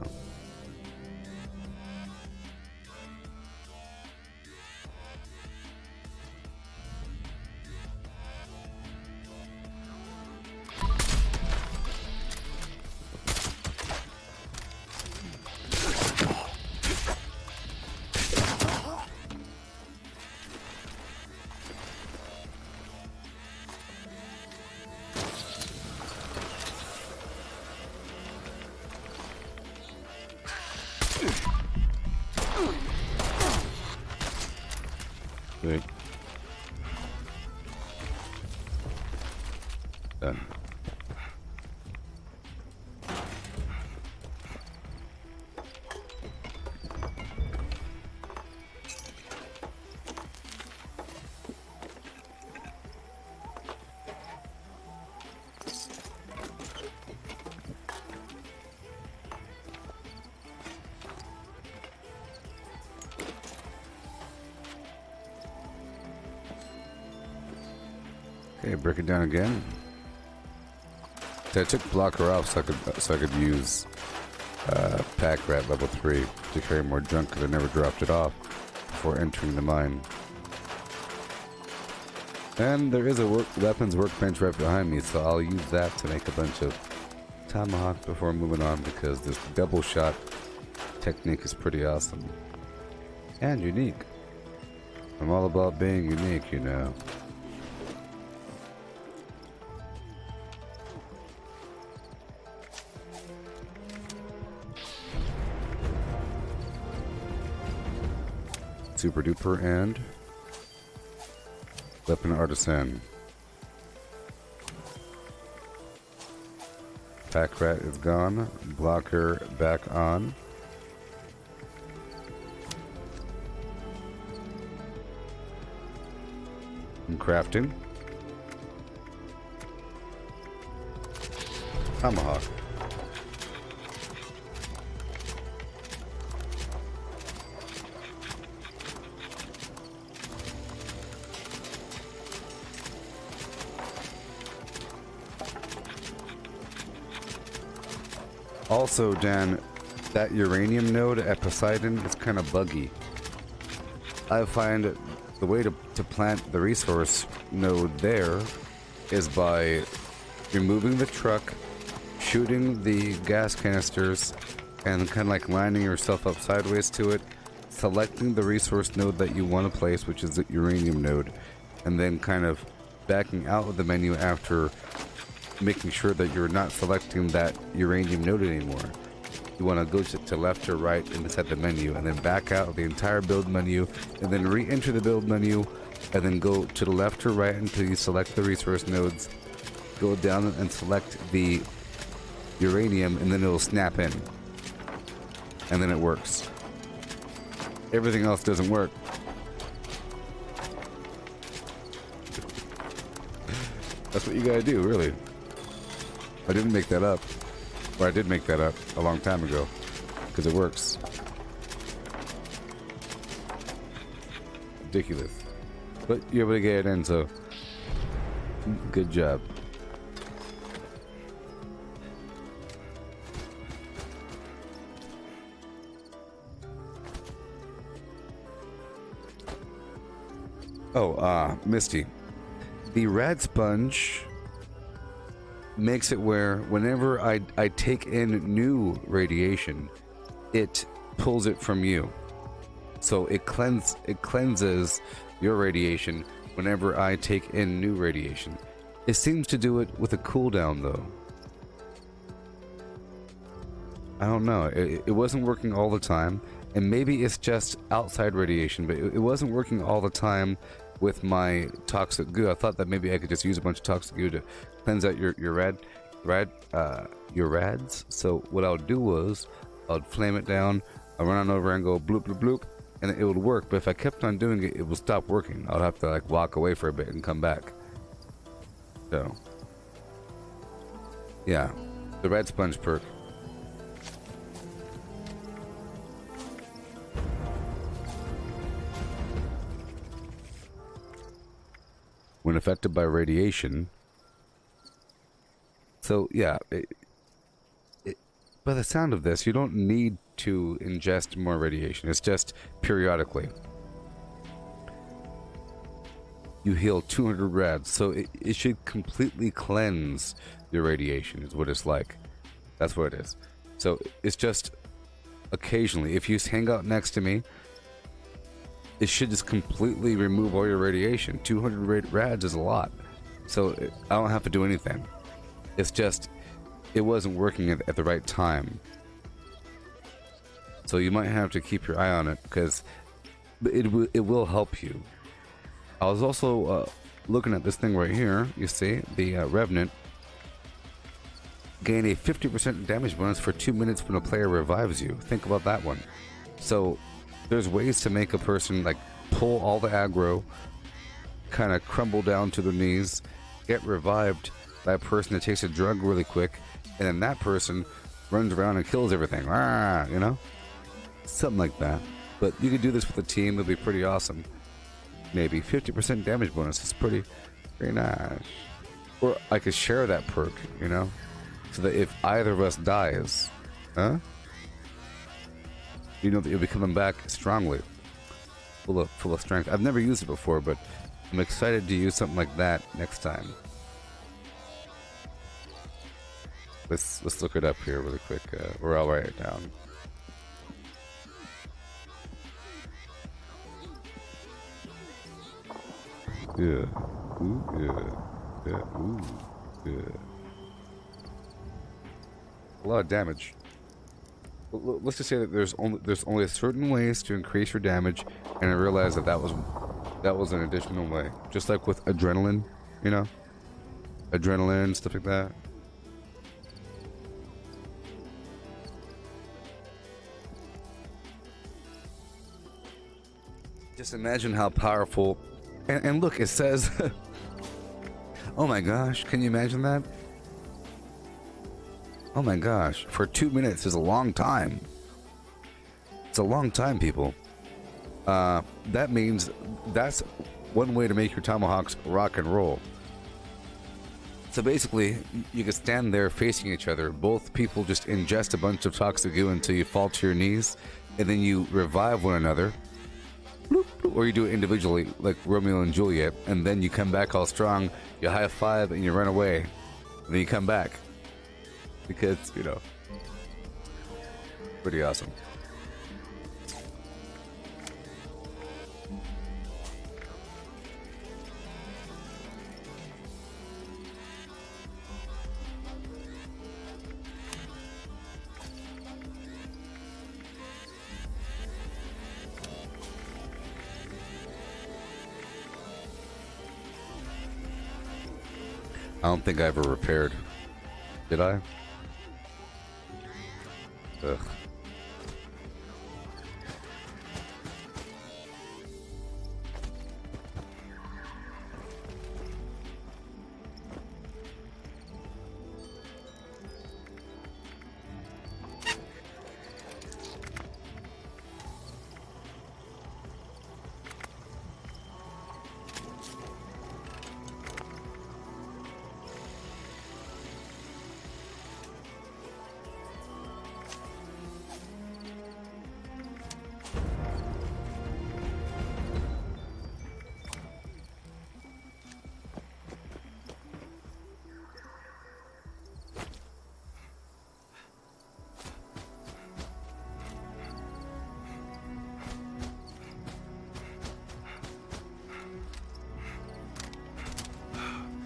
Good. Done. Okay, break it down again. So I took blocker off so I could use pack rat level 3 to carry more junk because I never dropped it off before entering the mine. And there is a weapons workbench right behind me, so I'll use that to make a bunch of tomahawks before moving on, because this double shot technique is pretty awesome and unique. I'm all about being unique, you know. Super Duper and Weapon Artisan. Pack Rat is gone. Blocker back on. I'm crafting. Tomahawk. Also, Dan, that uranium node at Poseidon is kind of buggy. I find the way to plant the resource node there is by removing the truck, shooting the gas canisters, and kind of like lining yourself up sideways to it, selecting the resource node that you want to place, which is the uranium node, and then kind of backing out of the menu after making sure that you're not selecting that uranium node anymore. You want to go to left or right inside the menu, and then back out of the entire build menu, and then re-enter the build menu, and then go to the left or right until you select the resource nodes. Go down and select the uranium, and then it'll snap in. And then it works. Everything else doesn't work. That's what you gotta do, really. I didn't make that up. Or I did make that up a long time ago. Because it works. Ridiculous. But you're able to get it in, so good job. Oh, Misty. The rad sponge makes it where whenever I take in new radiation, it pulls it from you. So it cleanses your radiation whenever I take in new radiation. It seems to do it with a cooldown though. I don't know. It wasn't working all the time, and maybe it's just outside radiation, but it wasn't working all the time with my toxic goo. I thought that maybe I could just use a bunch of toxic goo to cleanse out your rads. So what I would do was I'd flame it down, I'd run on over and go bloop bloop bloop, and it would work. But if I kept on doing it, it would stop working. I'd have to like walk away for a bit and come back. So yeah, the rad sponge perk. When affected by radiation. So yeah, by the sound of this, you don't need to ingest more radiation. It's just periodically. You heal 200 rads, so it should completely cleanse your radiation is what it's like. That's what it is. So it's just occasionally, if you hang out next to me, it should just completely remove all your radiation. 200 rads is a lot. So I don't have to do anything. It's just, it wasn't working at the right time. So you might have to keep your eye on it, because it will help you. I was also looking at this thing right here. You see, the Revenant gain a 50% damage bonus for 2 minutes when a player revives you. Think about that one. So there's ways to make a person like pull all the aggro, kind of crumble down to their knees, get revived by a person that takes a drug really quick, and then that person runs around and kills everything. You know? Something like that. But you could do this with a team, it'll be pretty awesome. Maybe 50% damage bonus is pretty nice. Or I could share that perk, you know? So that if either of us dies, you know that you'll be coming back strongly, full of strength. I've never used it before, but I'm excited to use something like that next time. Let's look it up here really quick, or I'll write it down. Yeah. Ooh, yeah. Yeah. Ooh, yeah. A lot of damage. let's just say that there's only a certain ways to increase your damage, and I realized that was an additional way. Just like with adrenaline, you know, adrenaline, stuff like that. Just imagine how powerful, and look, it says, oh my gosh, can you imagine that? Oh my gosh, for 2 minutes is a long time. It's a long time, people. That means that's one way to make your tomahawks rock and roll. So basically, you can stand there facing each other. Both people just ingest a bunch of toxic goo until you fall to your knees, and then you revive one another. Or you do it individually, like Romeo and Juliet, and then you come back all strong, you high five, and you run away. And then you come back. Because, you know, pretty awesome. I don't think I ever repaired. Did I? Ugh.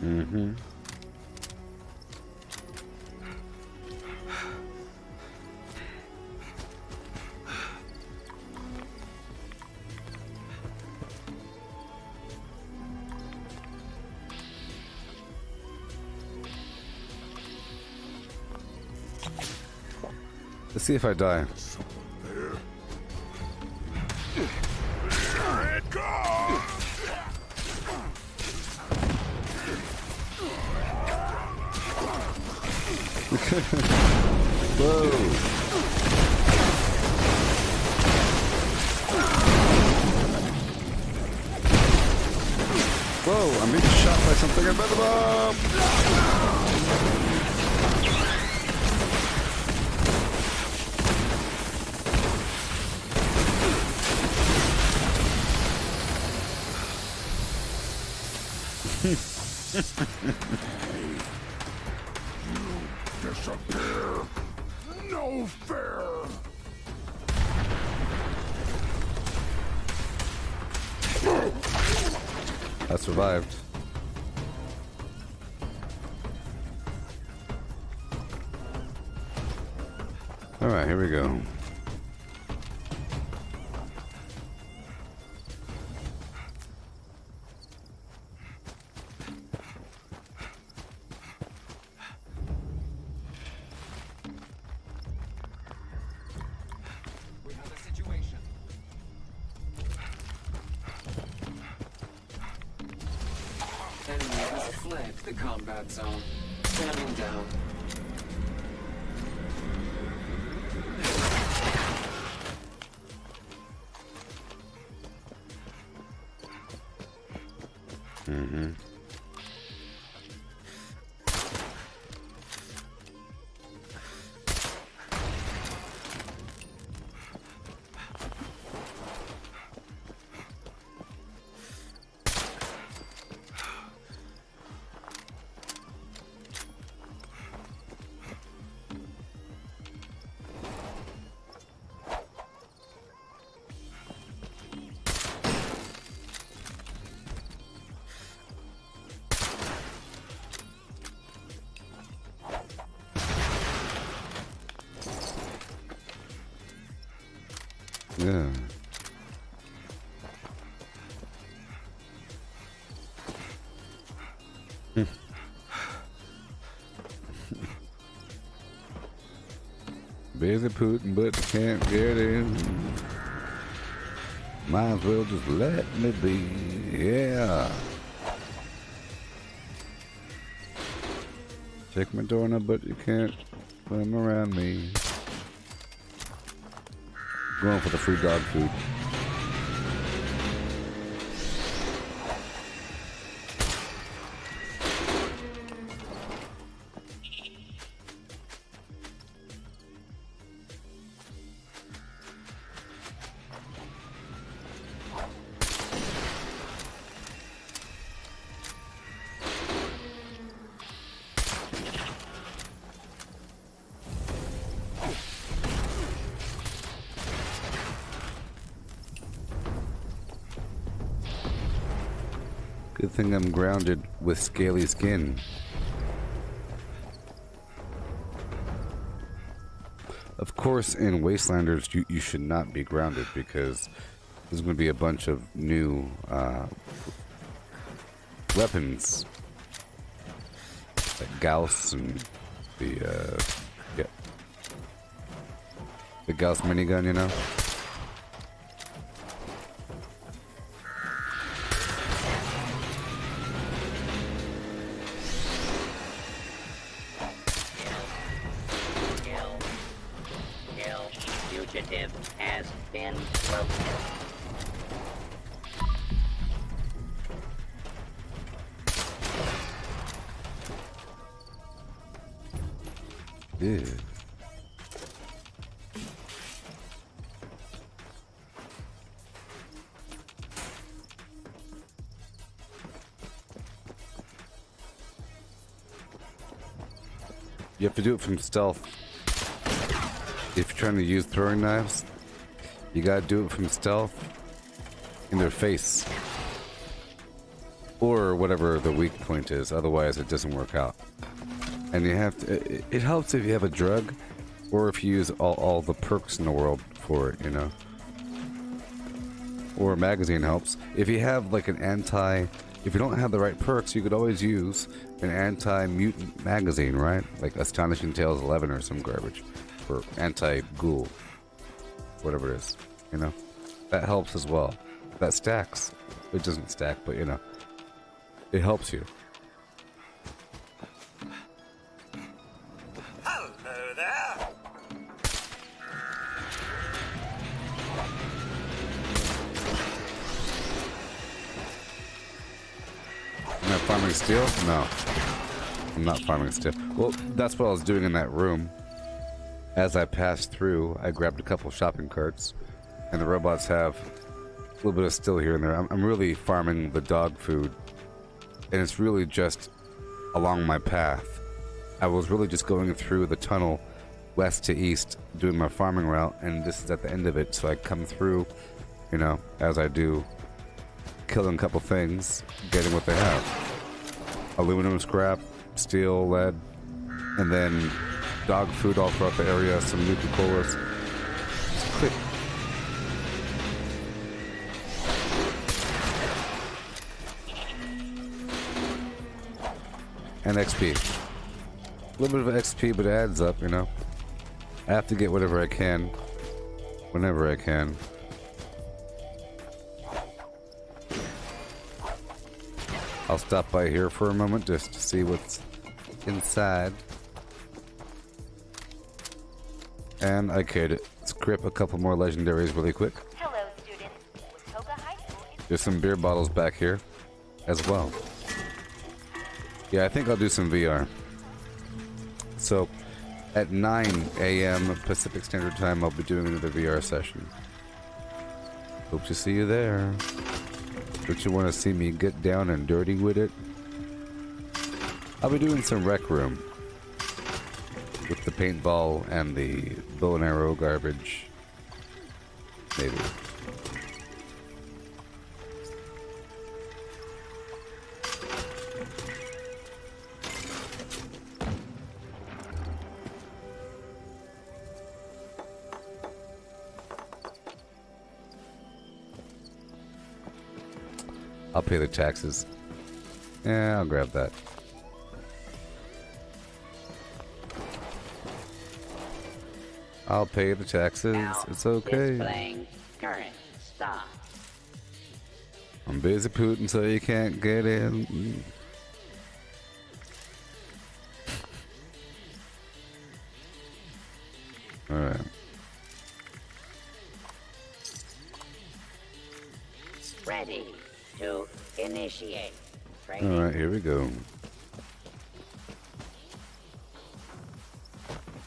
Mm-hmm. Let's see if I die. Whoa. Whoa, I'm being shot by something invisible! Disappear! No fair! I survived. Alright, here we go. Enemy has fled the combat zone. Standing down. Mm-hmm. Yeah. Busy Putin, but can't get in. Might as well just let me be. Yeah. Check my door now, but you can't swim around me. Going for the free dog food. Good thing I'm grounded with scaly skin. Of course, in Wastelanders, you should not be grounded because there's going to be a bunch of new weapons, like Gauss and the Gauss minigun, you know. Has been broken. Yeah. You have to do it from stealth. If you're trying to use throwing knives, you gotta do it from stealth in their face. Or whatever the weak point is, otherwise it doesn't work out. And you have to, it helps if you have a drug, or if you use all the perks in the world for it, you know. Or a magazine helps. If you have like an if you don't have the right perks, you could always use an anti-mutant magazine, right? Like Astonishing Tales 11 or some garbage. Or anti-ghoul. Whatever it is, you know. That helps as well. That stacks. It doesn't stack, but you know. It helps you. Hello there. Am I farming steel? No. I'm not farming steel. Well, that's what I was doing in that room. As I passed through, I grabbed a couple shopping carts, and the robots have a little bit of steel here and there. I'm really farming the dog food, and it's really just along my path. I was really just going through the tunnel west to east, doing my farming route, and this is at the end of it, so I come through, you know, as I do, killing a couple things, getting what they have. Aluminum scrap, steel, lead, and then dog food all throughout the area, some Nuka-Colas. It's quick. And XP. A little bit of XP, but it adds up, you know. I have to get whatever I can, whenever I can. I'll stop by here for a moment just to see what's inside. And I could script a couple more legendaries really quick. Hello, students. Watoga High School is There's some beer bottles back here as well. Yeah, I think I'll do some VR. So, at 9 a.m. Pacific Standard Time, I'll be doing another VR session. Hope to see you there. Don't you want to see me get down and dirty with it? I'll be doing some Rec Room. With the paintball and the bow and arrow garbage. Maybe. I'll pay the taxes. Yeah, I'll grab that. I'll pay the taxes. Now, It's okay. displaying current stock. I'm busy pooting so you can't get in. Alright. Ready to initiate training. Alright, here we go.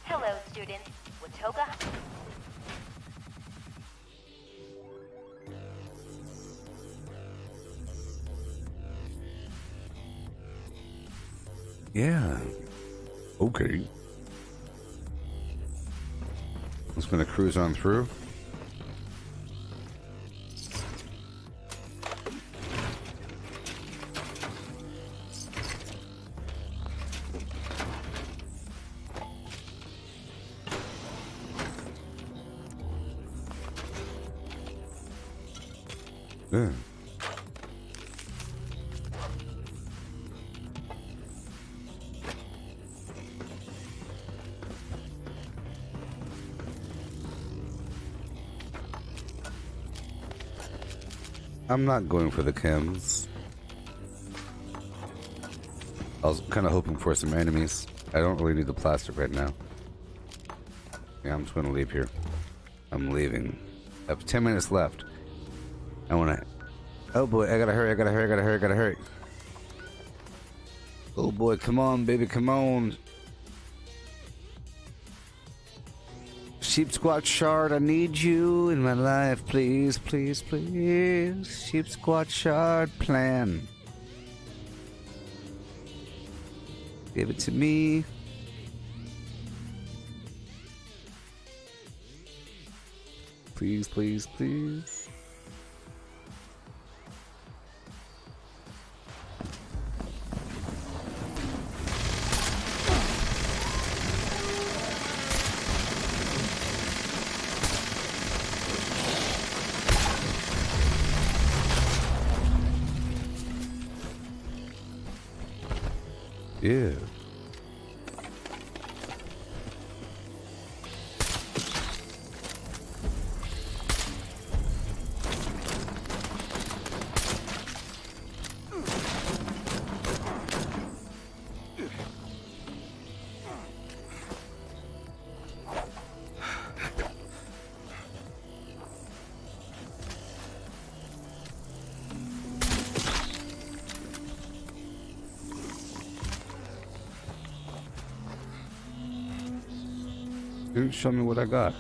Hello, students. Watoga. Yeah. Okay. Just gonna cruise on through. Yeah. I'm not going for the chems. I was kind of hoping for some enemies. I don't really need the plastic right now. Yeah, I'm just going to leave here. I'm leaving. I have 10 minutes left. I want to... Oh boy, I gotta hurry, I gotta hurry, I gotta hurry, I gotta hurry. Oh boy, come on, baby, come on. Sheep Squat Shard, I need you in my life, please, please, please. Sheep Squat Shard plan. Give it to me. Please, please, please. Yeah. Dude, show me what I got.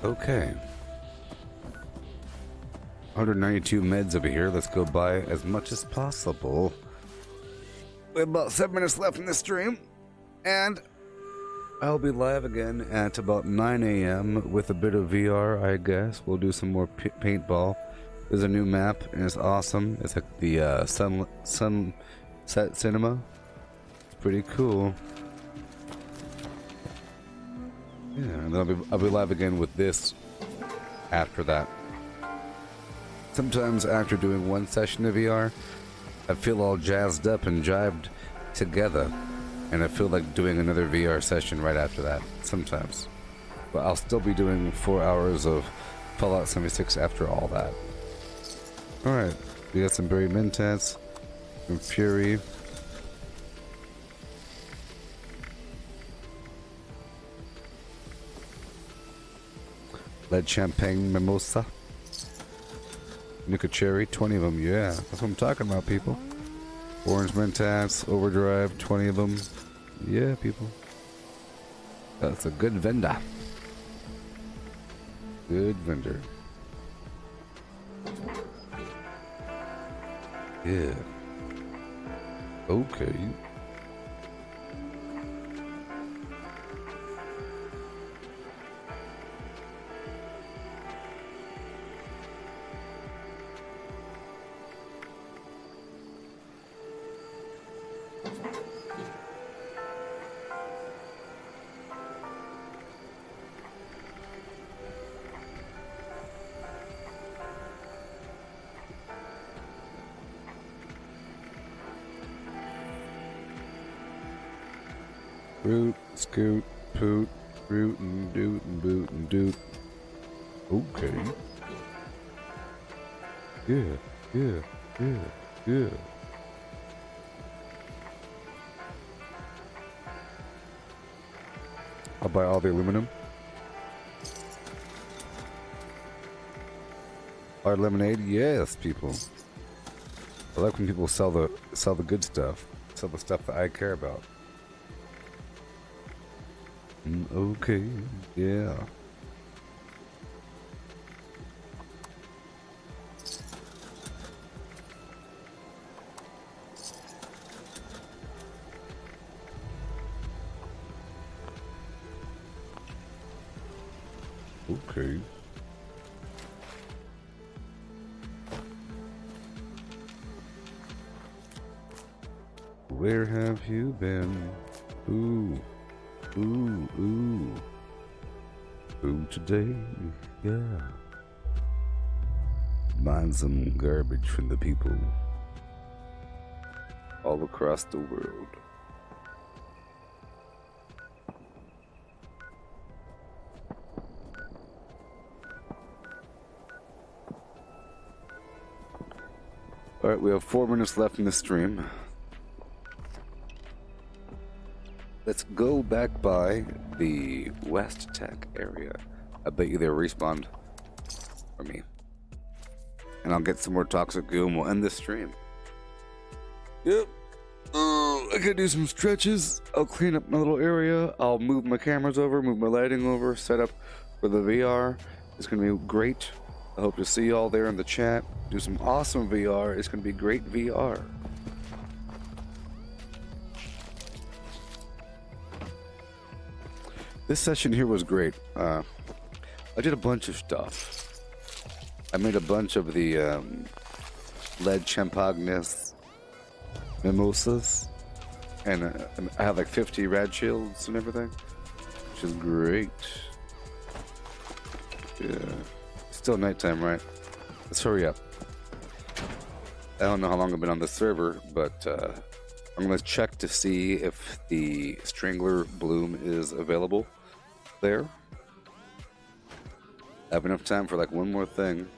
Okay. 192 meds over here. Let's go buy as much as possible. We have about 7 minutes left in this stream. And I'll be live again at about 9 a.m. with a bit of VR, I guess. We'll do some more paintball. There's a new map, and it's awesome. It's like the Sunset Cinema. It's pretty cool. Yeah, and then I'll be live again with this after that. Sometimes after doing one session of VR, I feel all jazzed up and jived together, and I feel like doing another VR session right after that, sometimes. But I'll still be doing 4 hours of Fallout 76 after all that. Alright, we got some Berry Mentats, some Fury. Lead Champagne Mimosa. Nuka Cherry, 20 of them, yeah. That's what I'm talking about, people. Orange Mentats, Overdrive, 20 of them. Yeah, people. That's a good vendor. Good vendor. Yeah. Okay. Root, scoot, poot, root and doot and boot and doot. Okay. Yeah. I'll buy all the aluminum. Our lemonade, yes, people. I like when people sell the good stuff, sell the stuff that I care about. Okay, yeah. Okay. Where have you been? Ooh. Ooh, today, yeah. Buying some garbage from the people all across the world. Alright, we have 4 minutes left in the stream. Let's go back by the West Tech area. I bet you they'll respawn for me. And I'll get some more toxic goo and we'll end this stream. Yep. I could do some stretches. I'll clean up my little area. I'll move my cameras over, move my lighting over, set up for the VR. It's going to be great. I hope to see you all there in the chat. Do some awesome VR. It's going to be great VR. This session here was great. I did a bunch of stuff. I made a bunch of the lead champagnes mimosas, and I have like 50 rad shields and everything, which is great. Yeah, still nighttime, right? Let's hurry up. I don't know how long I've been on the server, but I'm gonna check to see if the Strangler Bloom is available there. I have enough time for like one more thing.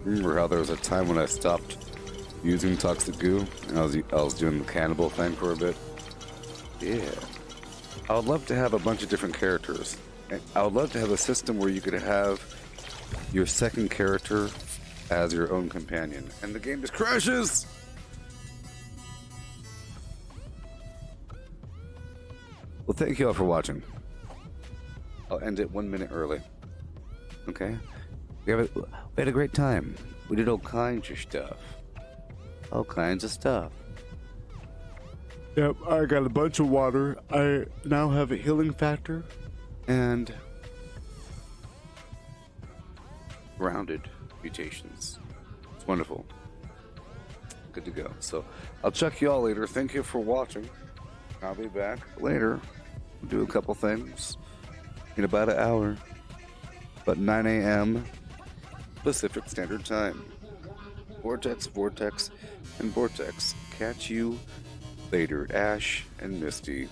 Remember how there was a time when I stopped using toxic goo and I was doing the cannibal thing for a bit? Yeah. I would love to have a bunch of different characters. I would love to have a system where you could have your second character as your own companion. And the game just crashes! Well, thank you all for watching. I'll end it 1 minute early. Okay? We had a great time. We did all kinds of stuff. All kinds of stuff. Yep, I got a bunch of water. I now have a healing factor. And grounded mutations. It's wonderful. Good to go. So, I'll check you all later. Thank you for watching. I'll be back later. We'll do a couple things in about an hour. But 9 a.m. Pacific Standard Time. Vortex, Vortex, and Vortex. Catch you later, Ash and Misty,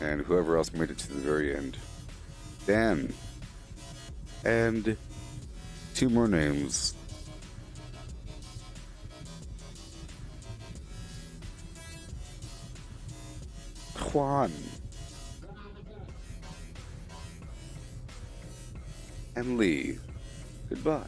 and whoever else made it to the very end. Dan. And 2 more names. Juan. And Lee. Goodbye.